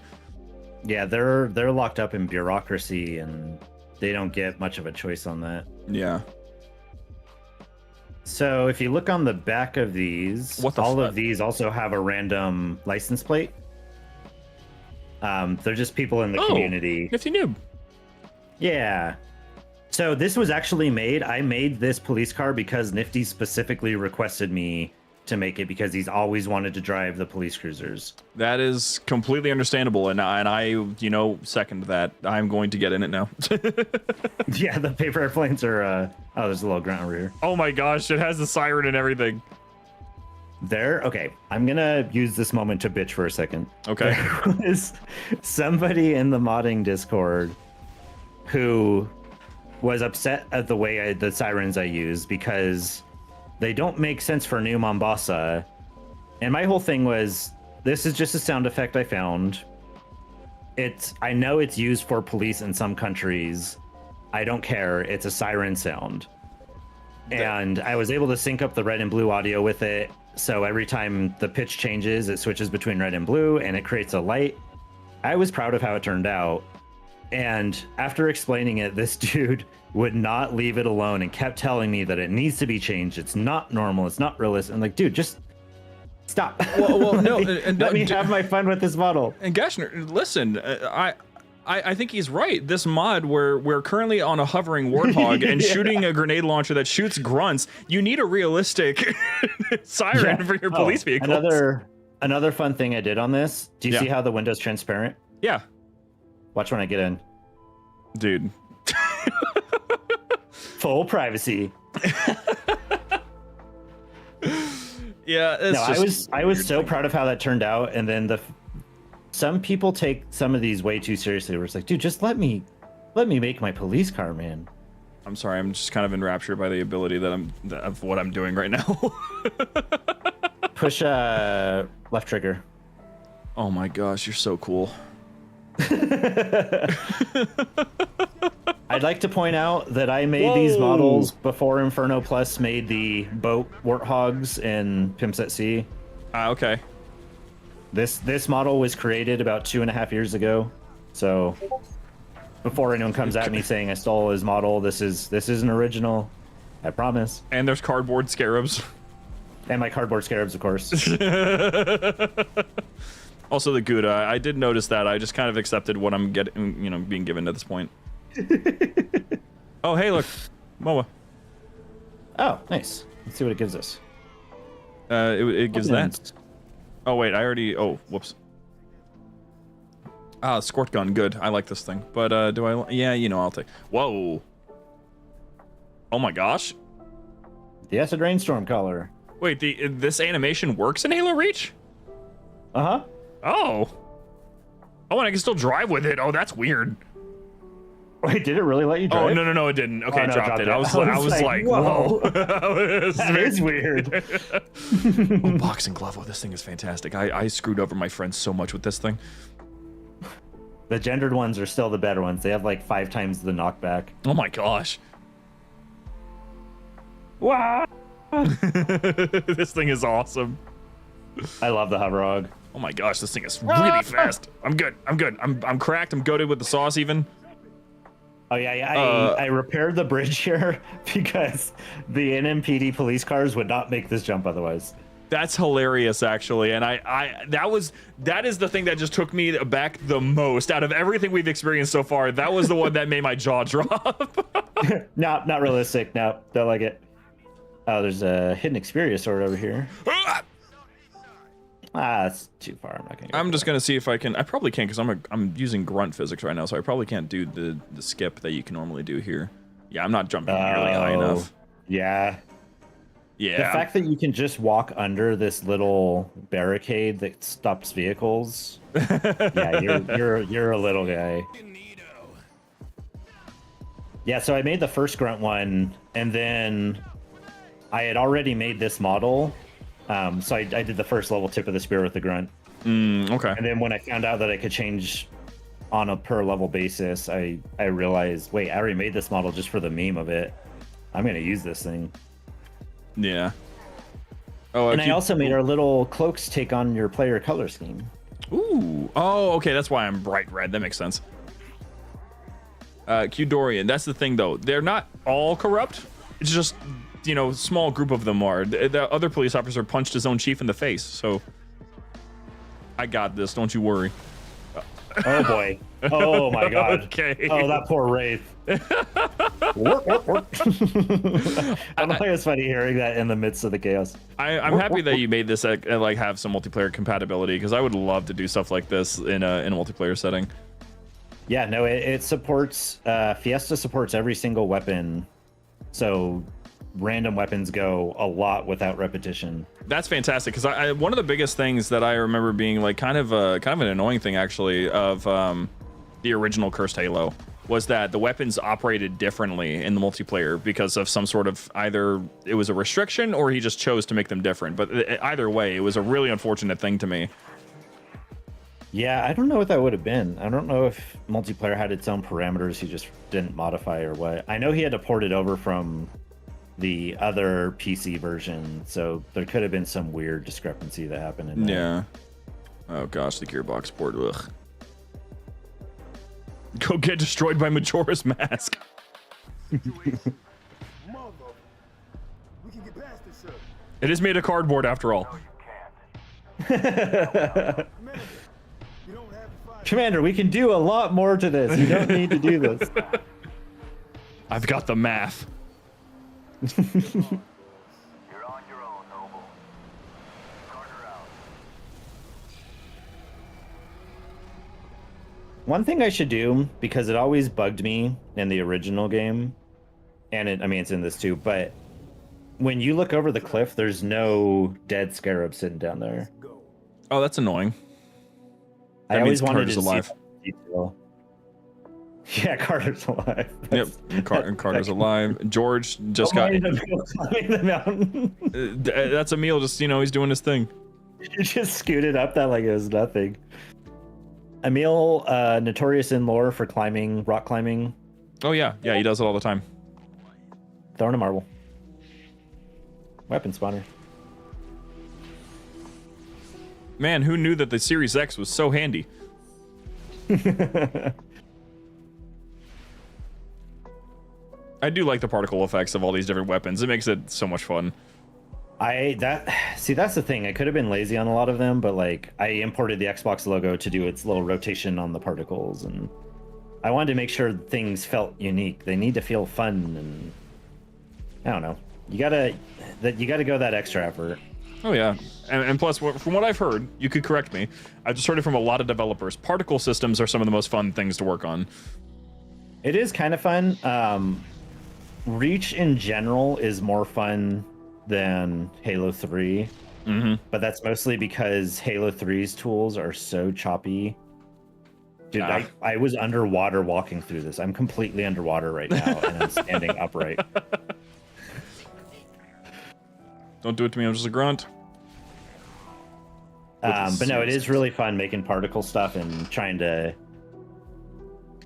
Yeah, they're locked up in bureaucracy, and they don't get much of a choice on that. Yeah. So if you look on the back of these, all of these also have a random license plate. They're just people in the community. Nifty noob. Yeah. So this was actually I made this police car because Nifty specifically requested me to make it, because he's always wanted to drive the police cruisers. That is completely understandable, and I second that. I'm going to get in it now. Yeah, the paper airplanes are oh, there's a little grunt over here. Oh my gosh, it has the siren and everything. Okay, I'm gonna use this moment to bitch for a second. Okay. There was somebody in the modding Discord who was upset at the way the sirens I use, because they don't make sense for New Mombasa, And my whole thing was, this is just a sound effect I found. I know it's used for police in some countries. I don't care. It's a siren sound. And I was able to sync up the red and blue audio with it. So every time the pitch changes, it switches between red and blue and it creates a light. I was proud of how it turned out. And after explaining it, this dude would not leave it alone and kept telling me that it needs to be changed. It's not normal. It's not realistic. I'm like, dude, just stop. Well, no. Let me have my fun with this model. And Gashnor, listen, I think he's right. This mod, where we're currently on a hovering warthog and shooting a grenade launcher that shoots grunts, you need a realistic siren for your police vehicles. Another fun thing I did on this. Do you see how the window's transparent? Yeah. Watch when I get in. Dude. Full privacy. Yeah. I was so proud of how that turned out, and then some people take some of these way too seriously. Where it's like, dude, just let me make my police car, man. I'm sorry, I'm just kind of enraptured by the ability of what I'm doing right now. Push left trigger. Oh my gosh, you're so cool. I'd like to point out that I made these models before Inferno Plus made the boat warthogs and Pimps at Sea. Okay. This model was created about 2.5 years ago, so before anyone comes at me saying I stole his model, this is an original. I promise. And there's cardboard scarabs. And my cardboard scarabs, of course. Also the Gouda. I did notice that. I just kind of accepted what I'm getting, being given at this point. Oh, hey, look, MOA. Oh, nice. Let's see what it gives us. It gives that. Oh wait, I already. Oh, whoops. Ah, squirt gun, good. I like this thing. But do I? Yeah, I'll take. Whoa. Oh my gosh. The Acid Rainstorm color. Wait, this animation works in Halo Reach? Uh-huh. Oh. Oh, and I can still drive with it. Oh, that's weird. Wait, did it really let you drive? Oh, no, it didn't. Okay, no, dropped it. I was like, whoa. That is weird. Oh, boxing glove. Oh, this thing is fantastic. I screwed over my friends so much with this thing. The gendered ones are still the better ones. They have like 5 times the knockback. Oh my gosh. Wow. This thing is awesome. I love the Hoverhog. Oh my gosh, this thing is really fast. I'm good. I'm cracked. I'm goated with the sauce even. Oh yeah. I repaired the bridge here because the NMPD police cars would not make this jump otherwise. That's hilarious, actually, and that is the thing that just took me aback the most out of everything we've experienced so far. That was the one that made my jaw drop. No, not realistic. No, don't like it. Oh, there's a hidden Xperia sword over here. That's too far. I'm just gonna see if I can. I probably can't because I'm using grunt physics right now, so I probably can't do the skip that you can normally do here. Yeah, I'm not jumping nearly high enough. Yeah. Yeah. The fact that you can just walk under this little barricade that stops vehicles. Yeah, you're a little guy. Yeah, so I made the first grunt one, and then I had already made this model. So I did the first level tip of the spear with the grunt. Okay. And then when I found out that I could change on a per level basis, I realized, wait, I already made this model just for the meme of it. I'm going to use this thing. Yeah. Oh, and I also made our little cloaks take on your player color scheme. Ooh. Oh, okay. That's why I'm bright red. That makes sense. Q-Dorian. That's the thing, though. They're not all corrupt. It's just, small group of them are. The other police officer punched his own chief in the face, so I got this. Don't you worry. Oh boy. Oh my god. Okay. Oh, that poor Wraith. I don't think it's funny hearing that in the midst of the chaos. I'm happy that you made this like have some multiplayer compatibility, because I would love to do stuff like this in a multiplayer setting. Yeah, no, it supports Fiesta supports every single weapon, so random weapons go a lot without repetition. That's fantastic, because one of the biggest things that I remember being like kind of an annoying thing actually of the original Cursed Halo was that the weapons operated differently in the multiplayer because of some sort of either it was a restriction or he just chose to make them different. But either way, it was a really unfortunate thing to me. Yeah, I don't know what that would have been. I don't know if multiplayer had its own parameters he just didn't modify or what. I know he had to port it over from the other PC version, so there could have been some weird discrepancy that happened in there. Yeah. Oh gosh, the Gearbox port. Ugh. Go get destroyed by Majora's Mask. It is made of cardboard after all. Commander, we can do a lot more to this. You don't need to do this. I've got the math. You're on your own, Noble. Carter out. One thing I should do, because it always bugged me in the original game, and I mean, it's in this too, but when you look over the cliff, there's no dead scarab sitting down there. Oh, that's annoying. I That always means wanted Carter's to alive. see that detail. Yeah, Carter's alive. Yep, and Carter's alive. George just got. Climbing the mountain. That's Emil. Just he's doing his thing. He just scooted up that like it was nothing. Emil, notorious in lore for climbing, rock climbing. Oh yeah, he does it all the time. Throwing a marble. Weapon spawner. Man, who knew that the Series X was so handy? I do like the particle effects of all these different weapons. It makes it so much fun. That's the thing. I could have been lazy on a lot of them, but like I imported the Xbox logo to do its little rotation on the particles, and I wanted to make sure things felt unique. They need to feel fun, and I don't know. You gotta go that extra effort. Oh yeah, and plus, from what I've heard, you could correct me. I've just heard it from a lot of developers. Particle systems are some of the most fun things to work on. It is kind of fun. Reach in general is more fun than Halo 3, but that's mostly because Halo 3's tools are so choppy. Dude, I was underwater walking through this. I'm completely underwater right now, and I'm standing upright. Don't do it to me. I'm just a grunt. But no, it is really fun making particle stuff and trying to.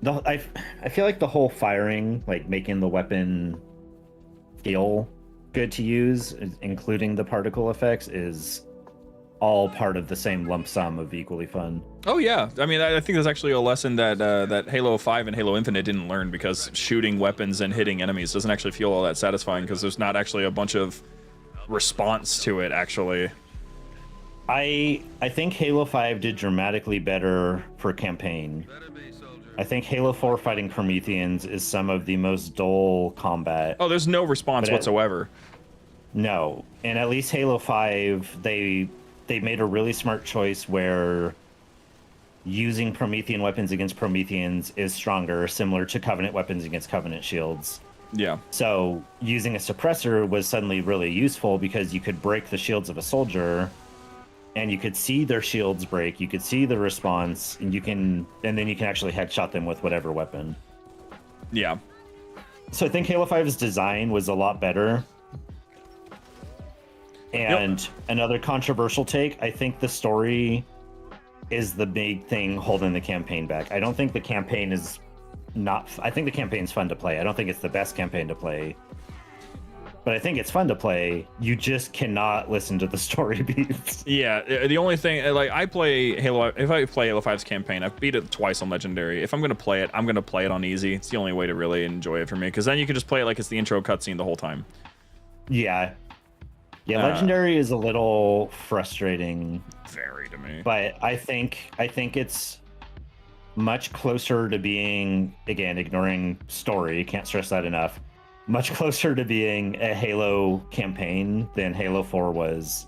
I feel like the whole firing, like making the weapon feel good to use, including the particle effects, is all part of the same lump sum of equally fun. Oh yeah, I mean, I think that's actually a lesson that that Halo 5 and Halo Infinite didn't learn, because shooting weapons and hitting enemies doesn't actually feel all that satisfying because there's not actually a bunch of response to it. Actually, I think Halo 5 did dramatically better for campaign. I think Halo 4 fighting Prometheans is some of the most dull combat. Oh, there's no response whatsoever. No, and at least Halo 5, they made a really smart choice where using Promethean weapons against Prometheans is stronger, similar to Covenant weapons against Covenant shields. Yeah. So using a suppressor was suddenly really useful because you could break the shields of a soldier, and you could see their shields break, you could see the response, and then you can actually headshot them with whatever weapon. Yeah. So I think Halo 5's design was a lot better. And another controversial take, I think the story is the big thing holding the campaign back. I don't think the campaign is I think the campaign's fun to play. I don't think it's the best campaign to play. But I think it's fun to play. You just cannot listen to the story beats. Yeah, the only thing, like, if I play Halo 5's campaign, I've beat it twice on Legendary. If I'm going to play it, I'm going to play it on easy. It's the only way to really enjoy it for me, because then you can just play it like it's the intro cutscene the whole time. Yeah. Yeah, Legendary is a little frustrating. Very to me. But I think it's much closer to being, again, ignoring story, can't stress that enough, much closer to being a Halo campaign than Halo 4 was.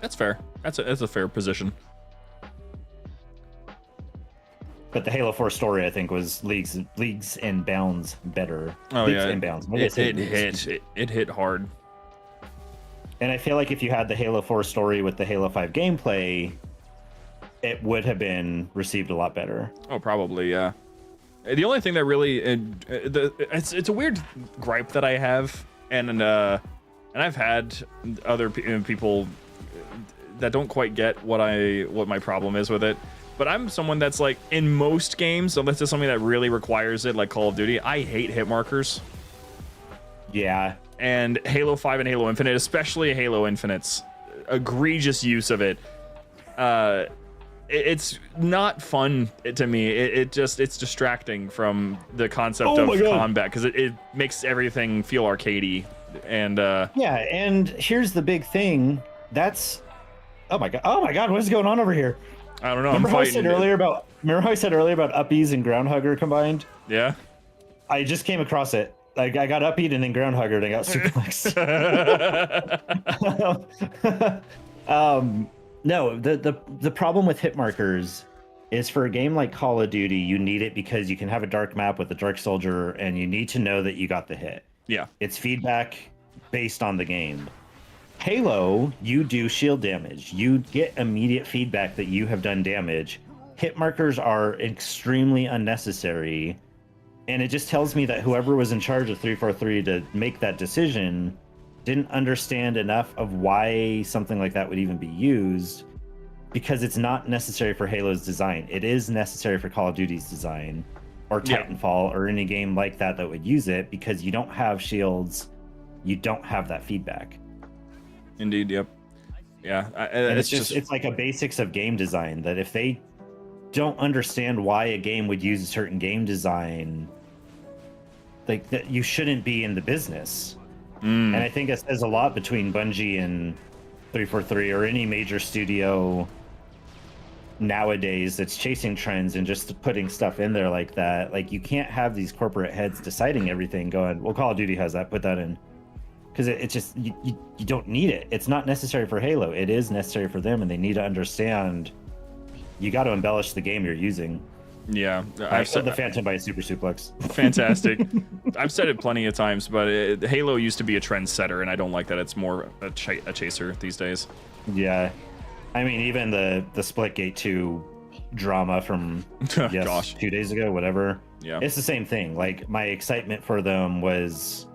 That's fair. That's a fair position. But the Halo 4 story, I think, was leagues and bounds better. Oh leagues yeah, and bounds. It hit hard. And I feel like if you had the Halo 4 story with the Halo 5 gameplay, it would have been received a lot better. Oh, probably, yeah. The only thing that really it's a weird gripe that I have, and I've had other people that don't quite get what my problem is with it. But I'm someone that's like, in most games, unless it's something that really requires it, like Call of Duty, I hate hit markers. Yeah. And Halo 5 and Halo Infinite, especially Halo Infinite's egregious use of it. It's not fun to me. It's distracting from the concept of combat, because it makes everything feel arcadey. And yeah, and here's the big thing. That's oh my god, what is going on over here? I don't know. Remember how I said earlier about uppies and groundhugger combined? Yeah. I just came across it. Like, I got upbeat and then groundhuggered and I got suplexed. No, the problem with hit markers is, for a game like Call of Duty, you need it because you can have a dark map with a dark soldier and you need to know that you got the hit. Yeah. It's feedback based on the game. Halo, you do shield damage. You get immediate feedback that you have done damage. Hit markers are extremely unnecessary. And it just tells me that whoever was in charge of 343 to make that decision didn't understand enough of why something like that would even be used, because it's not necessary for Halo's design. It is necessary for Call of Duty's design, or Titanfall, or any game like that would use it, because you don't have shields, you don't have that feedback. Indeed, yep. Yeah, it's like a basics of game design, that if they don't understand why a game would use a certain game design, like, that you shouldn't be in the business. And I think it says a lot between Bungie and 343, or any major studio nowadays that's chasing trends and just putting stuff in there like that. Like, you can't have these corporate heads deciding everything, going, well, Call of Duty has that, put that in. Because it's just, you don't need it. It's not necessary for Halo. It is necessary for them, and they need to understand you got to embellish the game you're using. Yeah, I've said the Phantom by a super suplex. Fantastic. I've said it plenty of times, but Halo used to be a trendsetter, and I don't like that. It's more a chaser these days. Yeah, I mean, even the Splitgate 2 drama from 2 days ago, whatever. Yeah, it's the same thing. Like, my excitement for them was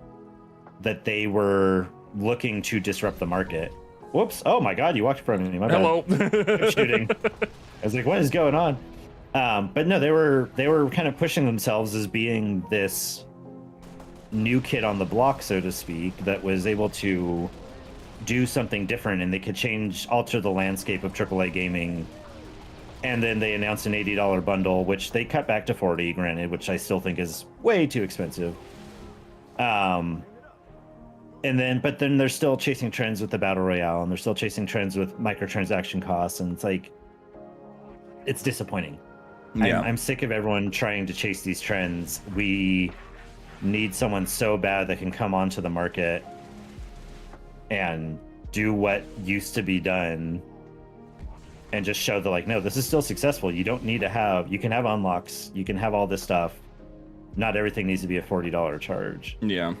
that they were looking to disrupt the market. Whoops! Oh my God, you walked in front of me. My bad. Hello. Shooting. I was like, what is going on? But no, they were kind of pushing themselves as being this new kid on the block, so to speak, that was able to do something different, and they could alter the landscape of AAA gaming. And then they announced an $80 bundle, which they cut back to $40, granted, which I still think is way too expensive. But then they're still chasing trends with the Battle Royale, and they're still chasing trends with microtransaction costs, and it's like, it's disappointing. Yeah. I'm sick of everyone trying to chase these trends. We need someone so bad that can come onto the market and do what used to be done, and just show that, like, no, this is still successful. You don't need to you can have unlocks, you can have all this stuff. Not everything needs to be a $40 charge. Yeah.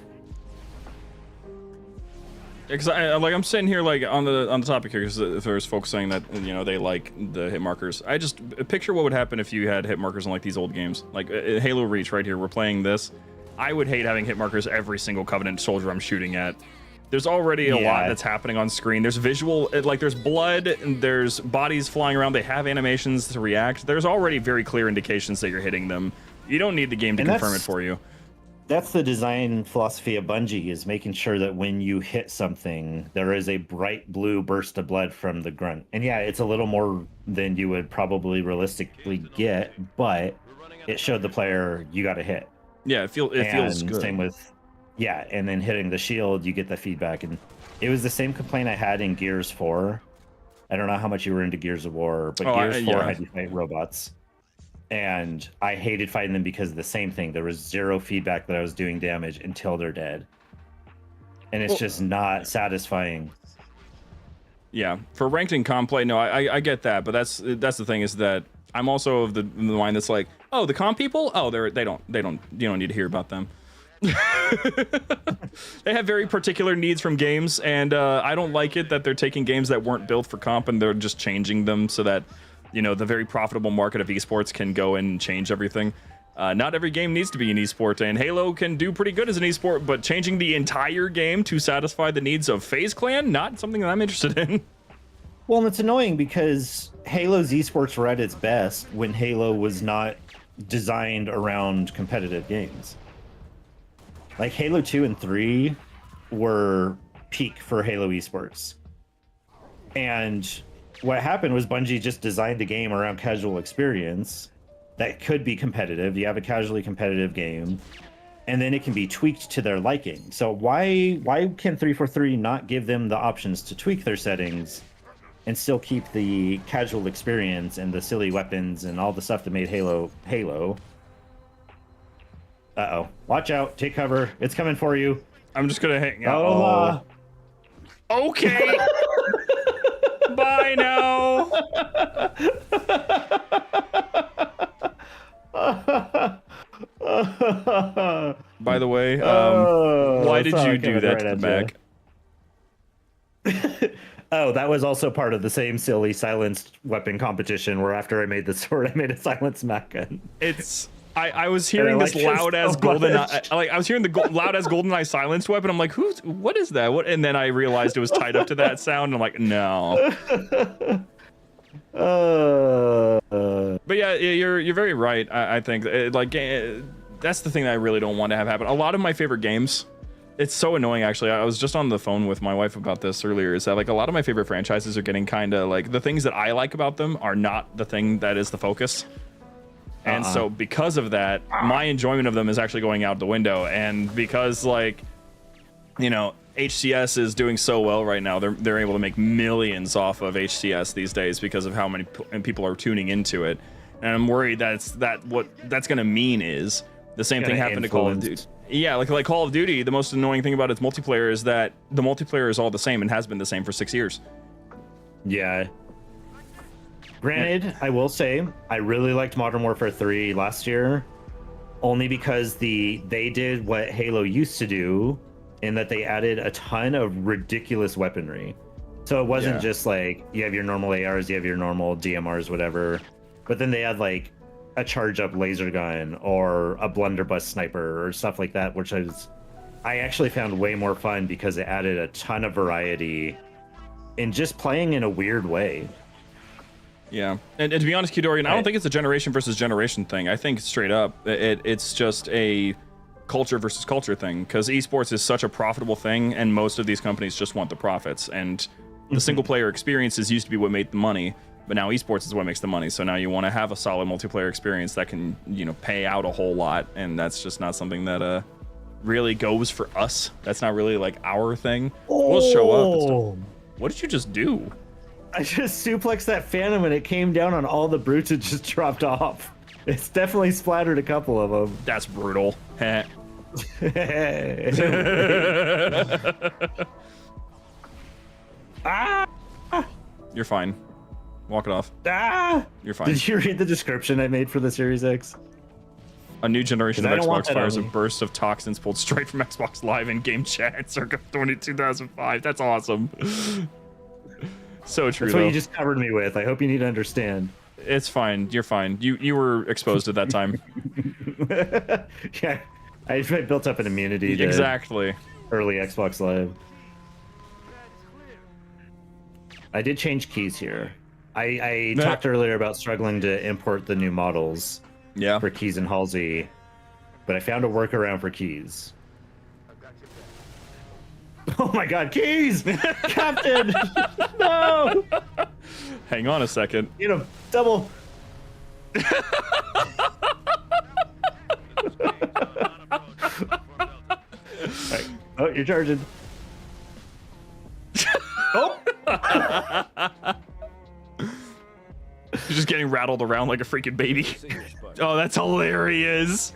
Because I'm sitting here, like, on the topic here, because there's folks saying that, you know, they like the hit markers. I just picture what would happen if you had hit markers in, like, these old games, like Halo Reach right here. We're playing this. I would hate having hit markers every single Covenant soldier I'm shooting at. There's already a lot that's happening on screen. There's visual, like, there's blood, and there's bodies flying around. They have animations to react. There's already very clear indications that you're hitting them. You don't need the game to confirm it for you. That's the design philosophy of Bungie, is making sure that when you hit something, there is a bright blue burst of blood from the grunt. And yeah, it's a little more than you would probably realistically get, but it showed the player you got a hit. Yeah, it feels good. Same with, and then hitting the shield, you get the feedback. And it was the same complaint I had in Gears 4. I don't know how much you were into Gears of War, but Gears 4 had you fight robots. And I hated fighting them because of the same thing. There was zero feedback that I was doing damage until they're dead. And it's just not satisfying. Yeah, for ranked and comp play, no, I get that, but that's the thing, is that I'm also of the mind that's like, oh, the comp people, oh, you don't need to hear about them. They have very particular needs from games, and I don't like it that they're taking games that weren't built for comp and they're just changing them so that, you know, the very profitable market of esports can go and change everything. Not every game needs to be an esport, and Halo can do pretty good as an esport, but changing the entire game to satisfy the needs of FaZe Clan, not something that I'm interested in. Well, and it's annoying because Halo's esports were at its best when Halo was not designed around competitive games. Like Halo 2 and 3 were peak for Halo esports. And what happened was Bungie just designed a game around casual experience that could be competitive. You have a casually competitive game, and then it can be tweaked to their liking. So why can 343 not give them the options to tweak their settings and still keep the casual experience and the silly weapons and all the stuff that made Halo Halo? Uh-oh. Watch out. Take cover. It's coming for you. I'm just gonna hang out. Okay. Bye now. By the way, why did you do that to the back? Oh, that was also part of the same silly silenced weapon competition where after I made the sword, I made a silenced mag gun. I was hearing this loud as golden, I was hearing the loud as GoldenEye silenced weapon. I'm like, what is that? And then I realized it was tied up to that sound. And I'm like, no. But yeah, you're very right. I think that's the thing that I really don't want to have happen. A lot of my favorite games, it's so annoying actually. I was just on the phone with my wife about this earlier, is that like a lot of my favorite franchises are getting kind of like, the things that I like about them are not the thing that is the focus. And so because of that, my enjoyment of them is actually going out the window. And because like, you know, HCS is doing so well right now, they're able to make millions off of HCS these days because of how many people are tuning into it. And I'm worried what that's going to mean is the same thing happened to Call of Duty. Yeah, like Call of Duty, the most annoying thing about its multiplayer is that the multiplayer is all the same and has been the same for 6 years. Yeah. Granted, I will say I really liked Modern Warfare 3 last year, only because they did what Halo used to do, in that they added a ton of ridiculous weaponry. So it wasn't just like you have your normal ARs, you have your normal DMRs, whatever, but then they had like a charge up laser gun or a blunderbuss sniper or stuff like that, which I actually found way more fun because it added a ton of variety in just playing in a weird way. Yeah, and to be honest, Kidorian, I don't think it's a generation versus generation thing. I think straight up, it's just a culture versus culture thing, because esports is such a profitable thing, and most of these companies just want the profits. And the single player experiences used to be what made the money, but now esports is what makes the money. So now you want to have a solid multiplayer experience that can, you know, pay out a whole lot, and that's just not something that really goes for us. That's not really like our thing. We'll show up and stuff. What did you just do? I just suplexed that Phantom and it came down on all the brutes and just dropped off. It's definitely splattered a couple of them. That's brutal. You're fine. Walk it off. You're fine. Did you read the description I made for the Series X? A new generation of Xbox fires a burst of toxins pulled straight from Xbox Live in-game chat circa 2005. That's awesome. So true. That's what you just covered me with. I hope you need to understand. It's fine. You're fine. You were exposed at that time. Yeah, I built up an immunity to exactly early Xbox Live. I did change keys here. I talked earlier about struggling to import the new models for keys and Halsey, but I found a workaround for keys. Oh my god, keys! Captain! No! Hang on a second. You know, double. Right. Oh, you're charging. Oh! You're just getting rattled around like a freaking baby. Oh, that's hilarious.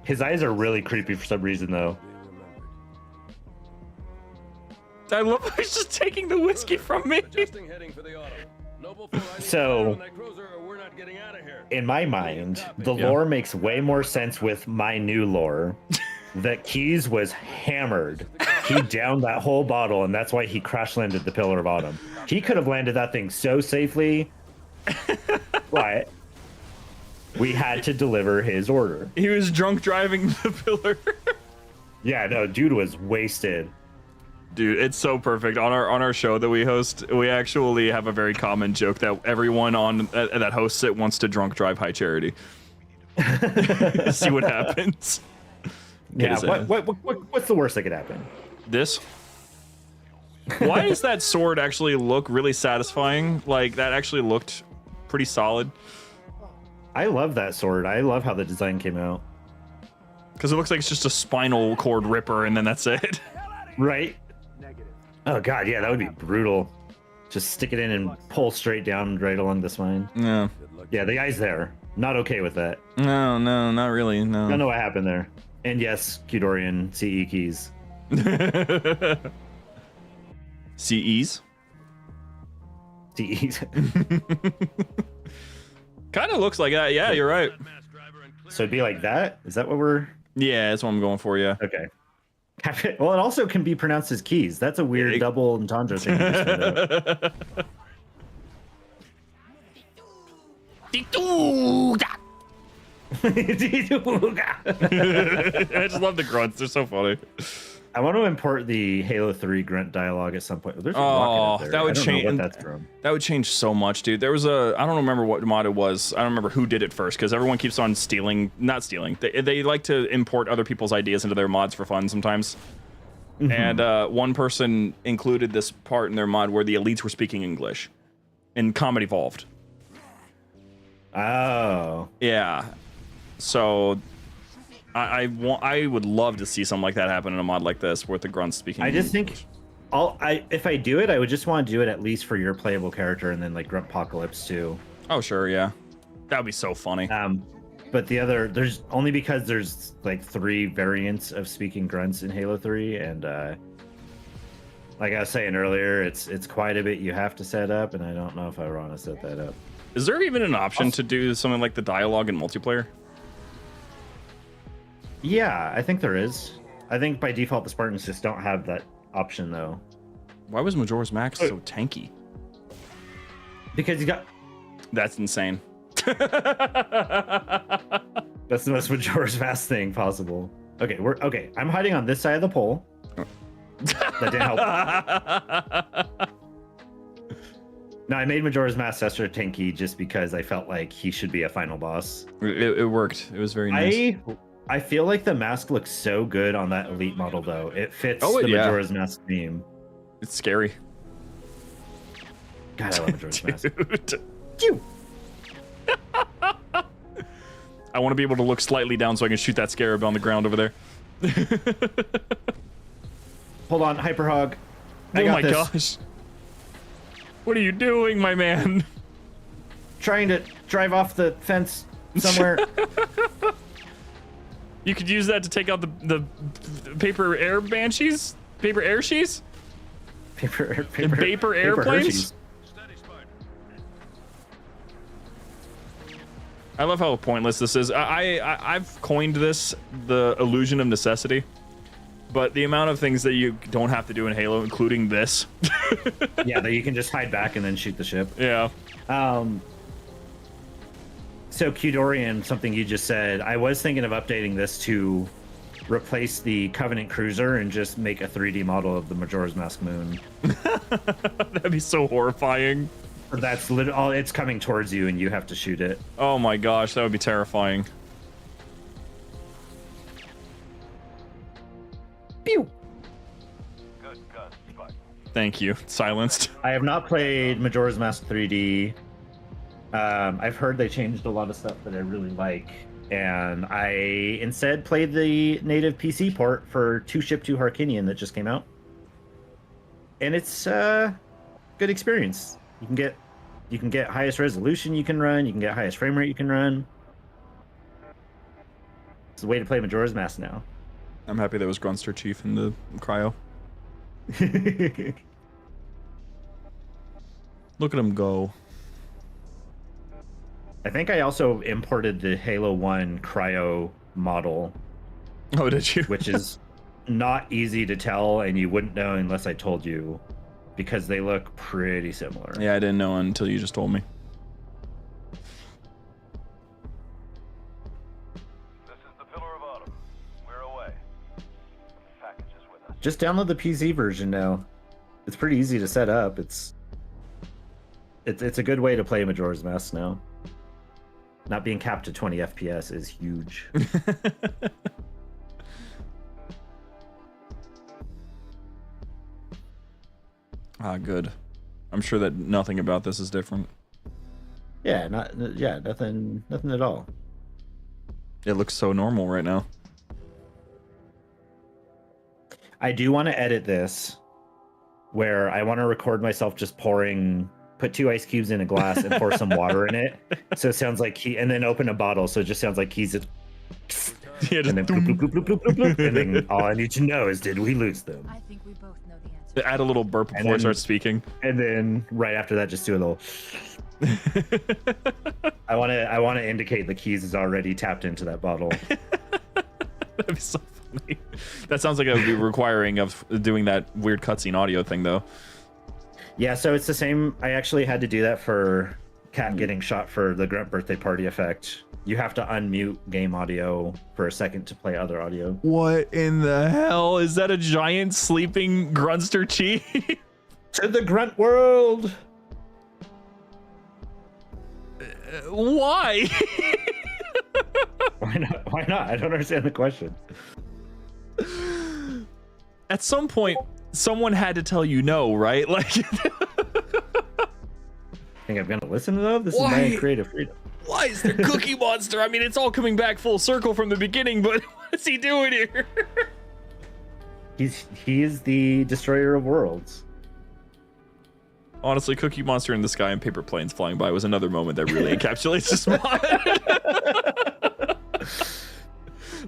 His eyes are really creepy for some reason, though. I love how he's just taking the whiskey from me. So, in my mind, the lore makes way more sense with my new lore. That Keys was hammered. He downed that whole bottle, and that's why he crash landed the Pillar of Autumn. He could have landed that thing so safely. But We had to deliver his order. He was drunk driving the pillar. Yeah, no, dude was wasted. Dude, it's so perfect. On our show that we host, we actually have a very common joke that everyone on that hosts it wants to drunk drive High Charity. See what happens. Yeah, what's the worst that could happen? This. Why does that sword actually look really satisfying? Like, that actually looked pretty solid. I love that sword. I love how the design came out. Because it looks like it's just a spinal cord ripper, and then that's it. Right? Oh god, yeah, that would be brutal. Just stick it in and pull straight down right along the spine. Yeah. Yeah, the guy's there. Not okay with that. No, not really. No. Don't know what happened there. And yes, Qdorian CE keys. CEs? CEs. Kind of looks like that. Yeah, you're right. So it'd be like that? Is that what we're... Yeah, that's what I'm going for, yeah. Okay. Well, it also can be pronounced as keys. That's a weird double entendre thing. I just love the grunts. They're so funny. I want to import the Halo 3 grunt dialogue at some point. There's a rocket in there. That would change. What that's from. That would change so much, dude. There was I don't remember what mod it was. I don't remember who did it first because everyone keeps on not stealing. They like to import other people's ideas into their mods for fun sometimes. Mm-hmm. And one person included this part in their mod where the elites were speaking English in Combat Evolved. Oh. Yeah. So I would love to see something like that happen in a mod like this, where the grunts speaking. I just think, if I do it, I would just want to do it at least for your playable character, and then like Gruntpocalypse too. Oh sure, yeah, that would be so funny. But there's only because there's like 3 variants of speaking grunts in Halo 3, and like I was saying earlier, it's quite a bit you have to set up, and I don't know if I want to set that up. Is there even an option to do something like the dialogue in multiplayer? Yeah, I think there is. I think by default the Spartans just don't have that option though. Why was Majora's Mask so tanky? Because you got... That's insane. That's the most Majora's Mask thing possible. Okay, I'm hiding on this side of the pole. That didn't help. No, I made Majora's Mask extra tanky just because I felt like he should be a final boss. It worked. It was very nice. I feel like the mask looks so good on that elite model, though. It fits the Majora's Mask theme. It's scary. God, I love Majora's Mask. I want to be able to look slightly down so I can shoot that scarab on the ground over there. Hold on, Hyper Hog. Oh my gosh. What are you doing, my man? Trying to drive off the fence somewhere. You could use that to take out the paper air banshees? Paper air shees? Paper airplanes? I love how pointless this is. I've coined this the illusion of necessity, but the amount of things that you don't have to do in Halo, including this. Yeah, that you can just hide back and then shoot the ship. Yeah. So Qdorian, something you just said, I was thinking of updating this to replace the Covenant Cruiser and just make a 3D model of the Majora's Mask moon. That'd be so horrifying. That's literally, it's coming towards you and you have to shoot it. Oh my gosh, that would be terrifying. Pew! Thank you. Silenced. I have not played Majora's Mask 3D. I've heard they changed a lot of stuff that I really like, and I instead played the native PC port for 2 Ship 2 Harkinian that just came out, and it's a good experience. You can get highest resolution you can run, you can get highest frame rate you can run. It's the way to play Majora's Mask now. I'm happy there was Grunster Chief in the cryo. Look at him go. I think I also imported the Halo 1 cryo model. Oh, did you? Which is not easy to tell, and you wouldn't know unless I told you, because they look pretty similar. Yeah, I didn't know until you just told me. Just download the PC version now. It's pretty easy to set up. It's a good way to play Majora's Mask now. Not being capped to 20 FPS is huge. Ah, good. I'm sure that nothing about this is different. Yeah, nothing at all. It looks so normal right now. I do want to edit this where I want to record myself just put 2 ice cubes in a glass and pour some water in it. So it sounds like and then open a bottle. So it just sounds like he's Yeah, and then bloop, bloop, bloop, bloop, bloop, bloop, and then all I need to know is, did we lose them? I think we both know the answer. Add a little burp before it starts speaking. And then right after that, just do a little. I want to indicate the keys is already tapped into that bottle. That'd be so funny. That sounds like it would be requiring of doing that weird cutscene audio thing, though. Yeah, so it's the same. I actually had to do that for Cat getting shot for the Grunt birthday party effect. You have to unmute game audio for a second to play other audio. What in the hell? Is that a giant sleeping Grunster Chi? To the Grunt world! Why? Why not? Why not? I don't understand the question. At some point, someone had to tell you no, right? Like, think I'm gonna listen to them? This is my creative freedom. Why is there Cookie Monster? I mean, it's all coming back full circle from the beginning, but what's he doing here? He is the destroyer of worlds. Honestly, Cookie Monster in the sky and paper planes flying by was another moment that really encapsulates this mod.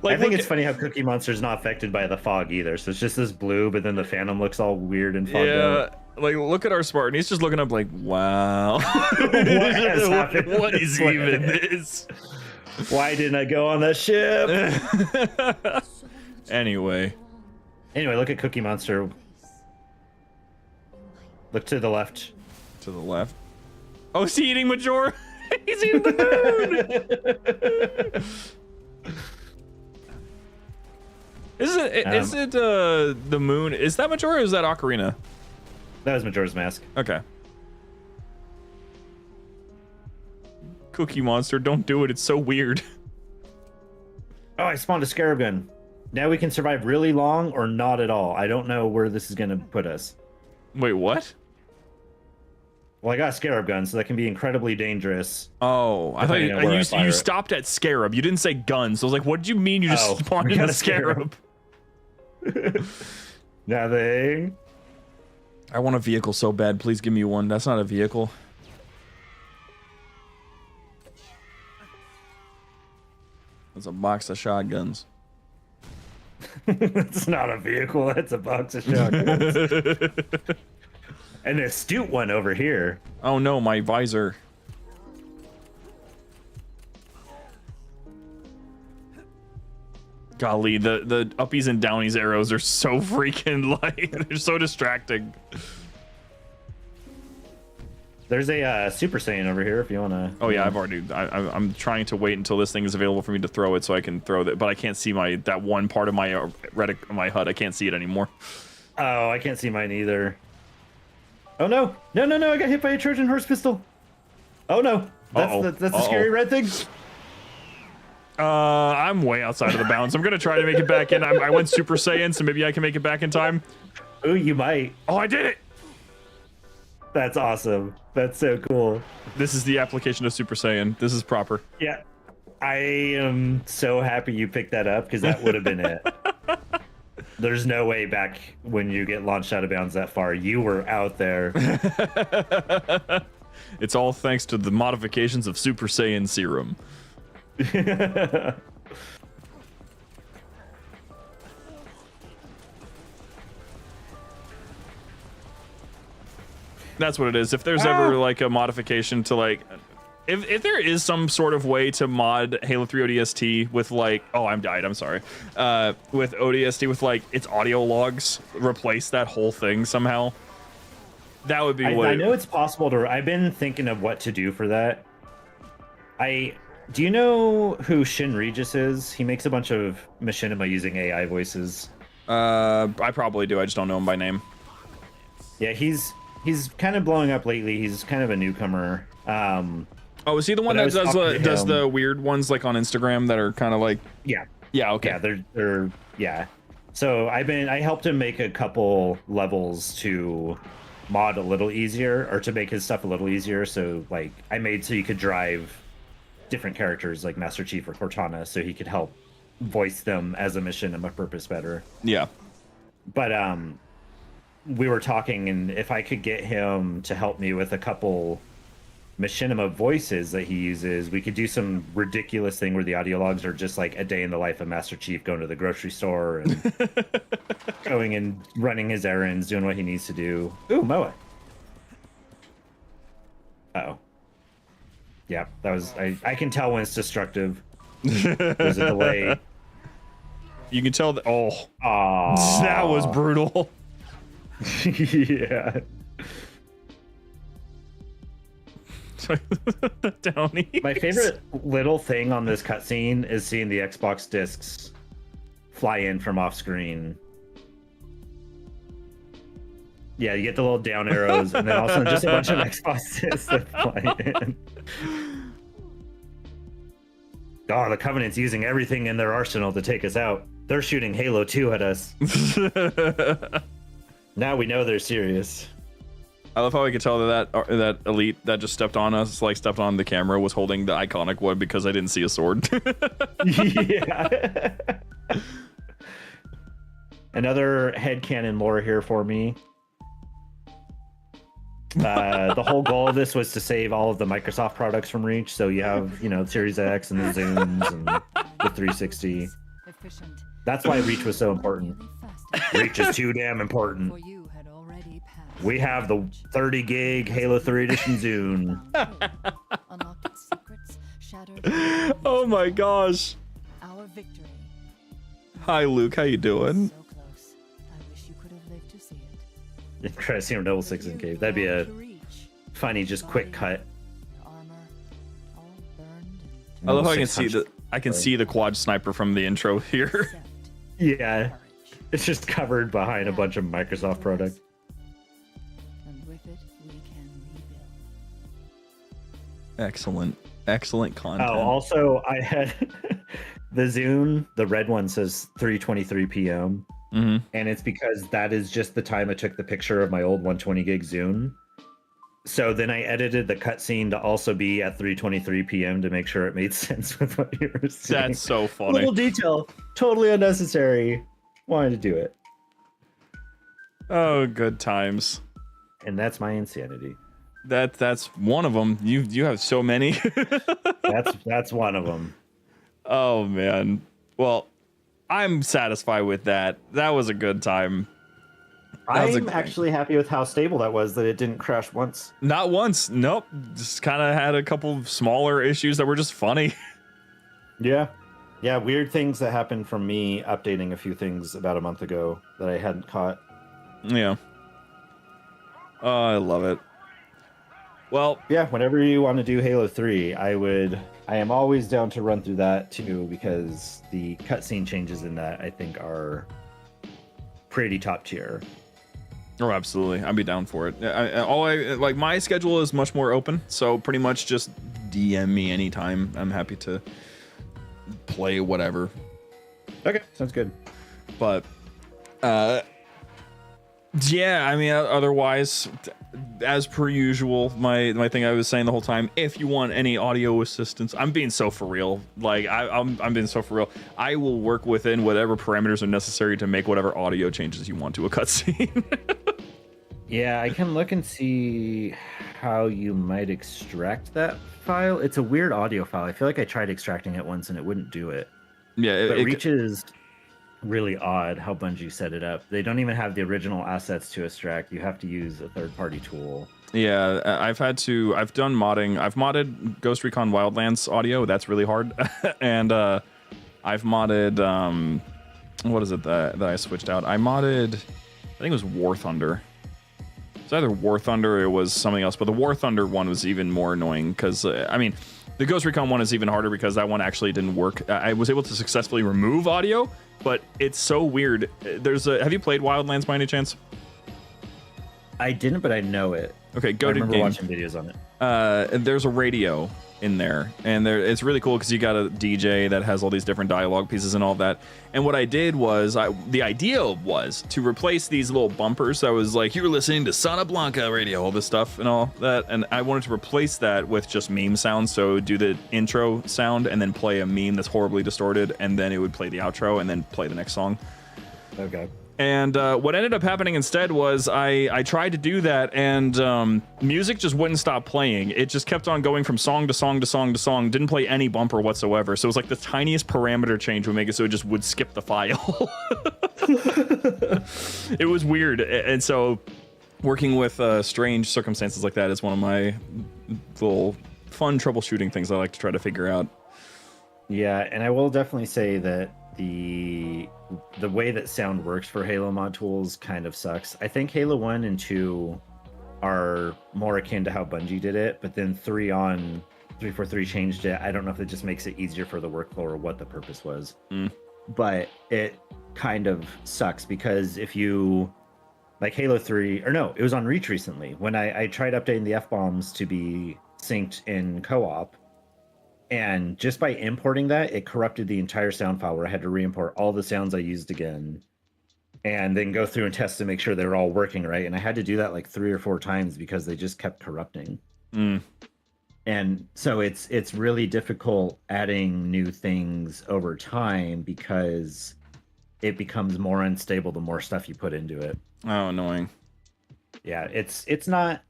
I think it's funny how Cookie Monster's not affected by the fog either. So it's just this blue, but then the Phantom looks all weird and fogged out. Like, look at our Spartan. He's just looking up like, wow. What is even this? Why didn't I go on that ship? Anyway, look at Cookie Monster. Look to the left. To the left. Oh, is he eating Majora? He's eating the moon. Is it the moon? Is that Majora or is that Ocarina? That was Majora's Mask. Okay. Cookie Monster, don't do it. It's so weird. Oh, I spawned a Scarab gun. Now we can survive really long or not at all. I don't know where this is going to put us. Wait, what? Well, I got a Scarab gun, so that can be incredibly dangerous. Oh, I thought you stopped at Scarab. You didn't say gun, so I was like, what did you mean you just spawned in a Scarab? Nothing. I want a vehicle so bad. Please give me one. That's not a vehicle. That's a box of shotguns. That's not a vehicle. That's a box of shotguns. An astute one over here. Oh no, my visor. Golly, the uppies and downies arrows are so freaking they're so distracting. There's a Super Saiyan over here if you want to. Oh yeah, I'm trying to wait until this thing is available for me to throw it so I can throw it, but I can't see that one part of my my HUD. I can't see it anymore. Oh, I can't see mine either. Oh no! No! I got hit by a Trojan horse pistol. Oh no! That's the scary red thing. I'm way outside of the bounds. I'm gonna try to make it back in. I went Super Saiyan, so maybe I can make it back in time. Oh, you might. Oh, I did it! That's awesome. That's so cool. This is the application of Super Saiyan. This is proper. Yeah. I am so happy you picked that up because that would have been it. There's no way back when you get launched out of bounds that far. You were out there. It's all thanks to the modifications of Super Saiyan Serum. That's what it is. If there's ever like a modification to like, if there is some sort of way to mod Halo 3 ODST with like, oh, I'm sorry, with ODST with like its audio logs, replace that whole thing somehow. That would be I know it's possible to. I've been thinking of what to do for that. Do you know who Shin Regis is? He makes a bunch of machinima using AI voices. I probably do. I just don't know him by name. Yeah, he's kind of blowing up lately. He's kind of a newcomer. Oh, is he the one that does the weird ones like on Instagram that are kind of like? Yeah. Yeah. Okay. Yeah, they're yeah. So I helped him make a couple levels to mod a little easier, or to make his stuff a little easier. So like I made so you could drive different characters like Master Chief or Cortana, so he could help voice them as a mission and a purpose better. Yeah. But we were talking, and if I could get him to help me with a couple machinima voices that he uses, we could do some ridiculous thing where the audio logs are just like a day in the life of Master Chief going to the grocery store and going and running his errands, doing what he needs to do. Ooh, Moa. Uh-oh. Yeah, that was... I can tell when it's destructive. There's a delay. You can tell that... Oh. Aww. That was brutal. Yeah. Downey. My favorite little thing on this cutscene is seeing the Xbox discs fly in from off screen. Yeah, you get the little down arrows, and then also just a bunch of Xbox discs that fly in. Oh, the Covenant's using everything in their arsenal to take us out. They're shooting Halo 2 at us. Now we know they're serious. I love how I could tell that elite that just stepped on us, like stepped on the camera, was holding the iconic one because I didn't see a sword. Yeah. Another headcanon lore here for me. The whole goal of this was to save all of the Microsoft products from Reach. So you have, Series X and the Zooms and the 360. Efficient. That's why Reach was so important. Reach is too damn important. We have the 30 gig Halo 3 Edition Zune. Oh my gosh. Our victory. Hi Luke, how you doing? So close. I wish you could have lived to see it. Try to see him double six in cave. That'd be a funny, just quick cut. I love how I can see the quad sniper from the intro here. Yeah. It's just covered behind a bunch of Microsoft products. And with it, we can rebuild. Excellent content. Oh, also, I had the Zune, the red one says 3:23 p.m. Mm-hmm. And it's because that is just the time I took the picture of my old 120 gig Zune. So then I edited the cutscene to also be at 3:23 p.m. to make sure it made sense with what you were seeing. That's so funny. Little detail, totally unnecessary. Wanted to do it. Oh, good times. And that's my insanity. That's one of them. You have so many. that's one of them. Oh man. Well, I'm satisfied with that. That was a good time. I'm actually happy with how stable that was, that it didn't crash once. Not once. Nope. Just kind of had a couple of smaller issues that were just funny. Yeah. Yeah, weird things that happened from me updating a few things about a month ago that I hadn't caught. Yeah. Oh, I love it. Well, yeah, whenever you want to do Halo 3, I am always down to run through that too, because the cutscene changes in that I think are pretty top tier. Oh, absolutely. I'd be down for it. My schedule is much more open, so pretty much just DM me anytime. I'm happy to play whatever. Okay, sounds good. But yeah, I mean, otherwise, as per usual, my thing I was saying the whole time, if you want any audio assistance, I'm being so for real. Like I'm being so for real. I will work within whatever parameters are necessary to make whatever audio changes you want to a cutscene. Yeah, I can look and see how you might extract that file. It's a weird audio file. I feel like I tried extracting it once and it wouldn't do it. Yeah, but Reach is really odd how Bungie set it up. They don't even have the original assets to extract. You have to use a third-party tool. Yeah, I've done modding. I've modded Ghost Recon Wildlands audio. That's really hard. And I've modded what is it that I switched out? I modded, I think it was War Thunder. It's either War Thunder or it was something else, but the War Thunder one was even more annoying because I mean, the Ghost Recon one is even harder because that one actually didn't work. I was able to successfully remove audio, but it's so weird. Have you played Wildlands by any chance? I didn't, but I know it. Okay, go I to remember game. watching videos on it. There's a radio in there, and it's really cool because you got a DJ that has all these different dialogue pieces and all that. And what I did was, the idea was to replace these little bumpers that was like, you were listening to Santa Blanca radio, all this stuff and all that, and I wanted to replace that with just meme sounds. So do the intro sound and then play a meme that's horribly distorted, and then it would play the outro and then play the next song. Okay. And what ended up happening instead was I tried to do that, and music just wouldn't stop playing. It just kept on going from song to song to song to song. Didn't play any bumper whatsoever. So it was like the tiniest parameter change would make it so it just would skip the file. It was weird. And so working with strange circumstances like that is one of my little fun troubleshooting things I like to try to figure out. Yeah, and I will definitely say that the way that sound works for Halo mod tools kind of sucks. I think Halo 1 and 2 are more akin to how Bungie did it, but then 343 changed it. I don't know if it just makes it easier for the workflow or what the purpose was. But it kind of sucks because if you like Halo 3, or no, it was on Reach recently when I tried updating the F-bombs to be synced in co-op. And just by importing that, it corrupted the entire sound file where I had to re-import all the sounds I used again and then go through and test to make sure they were all working right. And I had to do that like 3 or 4 times because they just kept corrupting. And so it's really difficult adding new things over time because it becomes more unstable the more stuff you put into it. Oh, annoying. Yeah, it's not...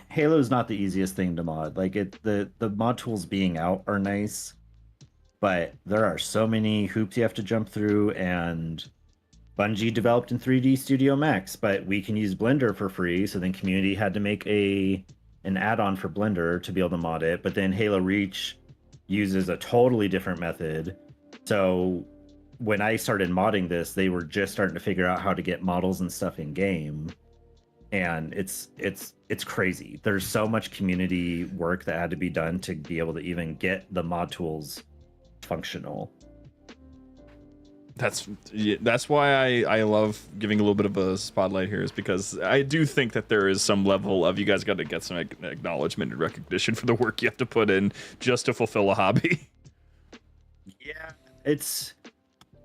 Halo's not the easiest thing to mod. Like the mod tools being out are nice, but there are so many hoops you have to jump through, and Bungie developed in 3D Studio Max, but we can use Blender for free, so then community had to make an add-on for Blender to be able to mod it, but then Halo Reach uses a totally different method. So when I started modding this, they were just starting to figure out how to get models and stuff in game. And it's crazy. There's so much community work that had to be done to be able to even get the mod tools functional. That's why I love giving a little bit of a spotlight here, is because I do think that there is some level of you guys got to get some acknowledgement and recognition for the work you have to put in just to fulfill a hobby. Yeah,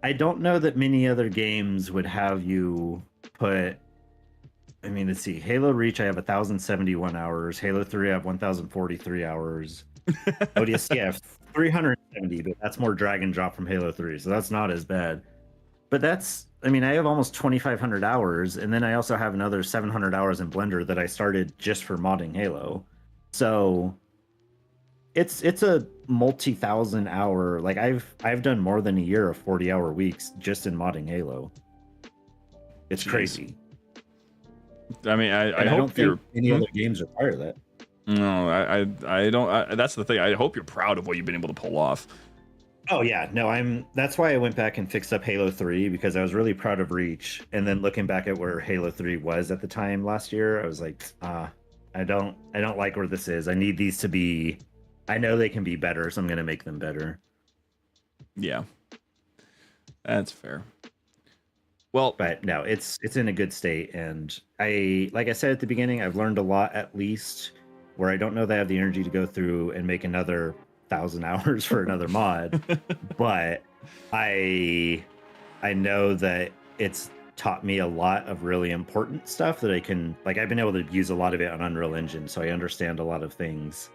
I don't know that many other games would have you put... I mean, let's see. Halo Reach, I have 1,071 hours. Halo 3, I have 1,043 hours. ODST, I have 370, but that's more drag and drop from Halo 3, so that's not as bad. But I mean, I have almost 2,500 hours, and then I also have another 700 hours in Blender that I started just for modding Halo. So it's a multi-thousand hour... Like, I've done more than a year of 40-hour weeks just in modding Halo. It's crazy. I mean, I hope don't think any other games require that. No, I don't. That's the thing. I hope you're proud of what you've been able to pull off. Oh yeah, no, that's why I went back and fixed up Halo 3, because I was really proud of Reach. And then looking back at where Halo 3 was at the time last year, I was like, I don't like where this is. I need these to be... I know they can be better, so I'm going to make them better. Yeah, that's fair. Well, but no, it's in a good state, and like I said at the beginning, I've learned a lot, at least, where I don't know that I have the energy to go through and make another 1,000 hours for another mod, but I know that it's taught me a lot of really important stuff that I can, like, I've been able to use a lot of it on Unreal Engine, so I understand a lot of things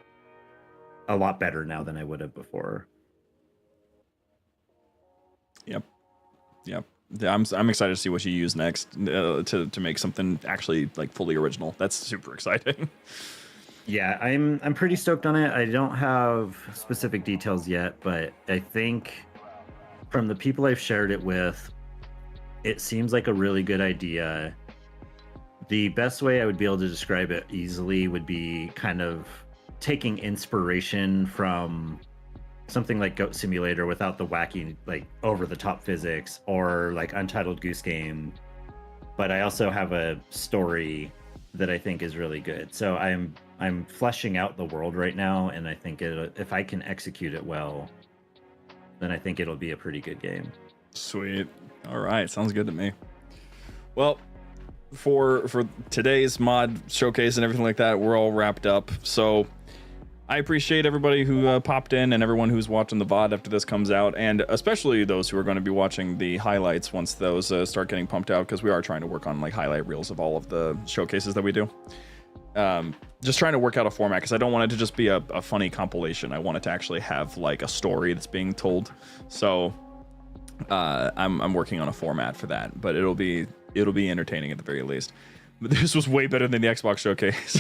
a lot better now than I would have before. Yep. I'm excited to see what you use next to make something actually like fully original. That's super exciting. Yeah, I'm pretty stoked on it. I don't have specific details yet, but I think from the people I've shared it with, it seems like a really good idea. The best way I would be able to describe it easily would be kind of taking inspiration from something like Goat Simulator without the wacky, like, over-the-top physics, or like Untitled Goose Game. But I also have a story that I think is really good. So I'm fleshing out the world right now, and I think if I can execute it well, then I think it'll be a pretty good game. Sweet. All right, sounds good to me. Well, for today's mod showcase and everything like that, we're all wrapped up. So I appreciate everybody who popped in and everyone who's watching the VOD after this comes out, and especially those who are going to be watching the highlights once those start getting pumped out, because we are trying to work on like highlight reels of all of the showcases that we do. Just trying to work out a format, because I don't want it to just be a funny compilation. I want it to actually have like a story that's being told. So I'm working on a format for that, but it'll be entertaining at the very least. But this was way better than the Xbox showcase.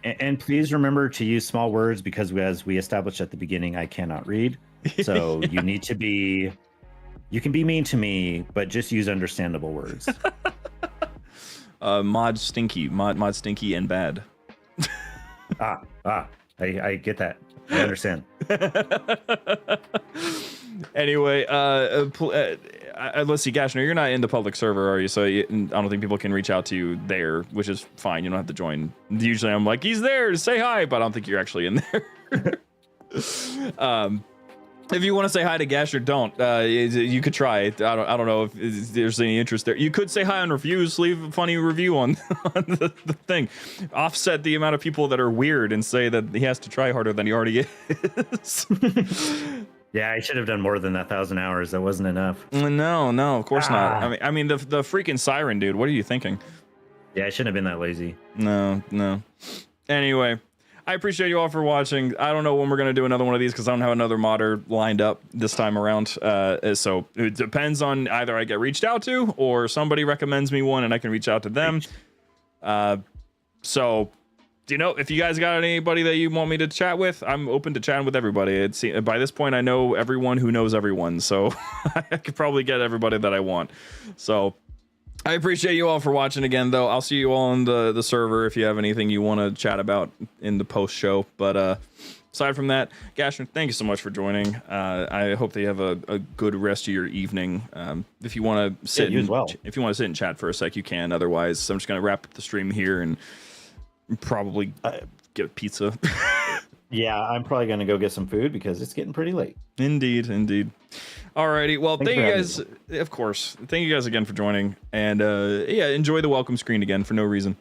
And please remember to use small words, because as we established at the beginning, I cannot read. So you need to be, you can be mean to me, but just use understandable words. Mod stinky and bad. I get that. I understand. Anyway, let's see, Gashnor, you're not in the public server, are you? So I don't think people can reach out to you there, which is fine. You don't have to join. Usually I'm like, he's there, say hi, but I don't think you're actually in there. If you want to say hi to Gashnor, don't. You could try. I don't know if there's any interest there. You could say hi on reviews, leave a funny review on the thing. Offset the amount of people that are weird and say that he has to try harder than he already is. Yeah, I should have done more than 1,000 hours. That wasn't enough. No, of course not. I mean the freaking siren, dude. What are you thinking? Yeah, I shouldn't have been that lazy. No. Anyway, I appreciate you all for watching. I don't know when we're gonna do another one of these, because I don't have another modder lined up this time around. So it depends on either I get reached out to, or somebody recommends me one and I can reach out to them. So, you know, if you guys got anybody that you want me to chat with, I'm open to chatting with everybody. It's, by this point, I know everyone who knows everyone, so I could probably get everybody that I want. So I appreciate you all for watching again, though. I'll see you all on the server if you have anything you want to chat about in the post show. But aside from that, Gashnor, thank you so much for joining. I hope that you have a good rest of your evening. If you want to sit, if you want to sit and chat for a sec, you can. Otherwise, I'm just gonna wrap up the stream here and probably get pizza. Yeah, I'm probably gonna go get some food because it's getting pretty late. Indeed. Alrighty, well, thank you guys. Of course, thank you guys again for joining, and yeah, enjoy the welcome screen again for no reason.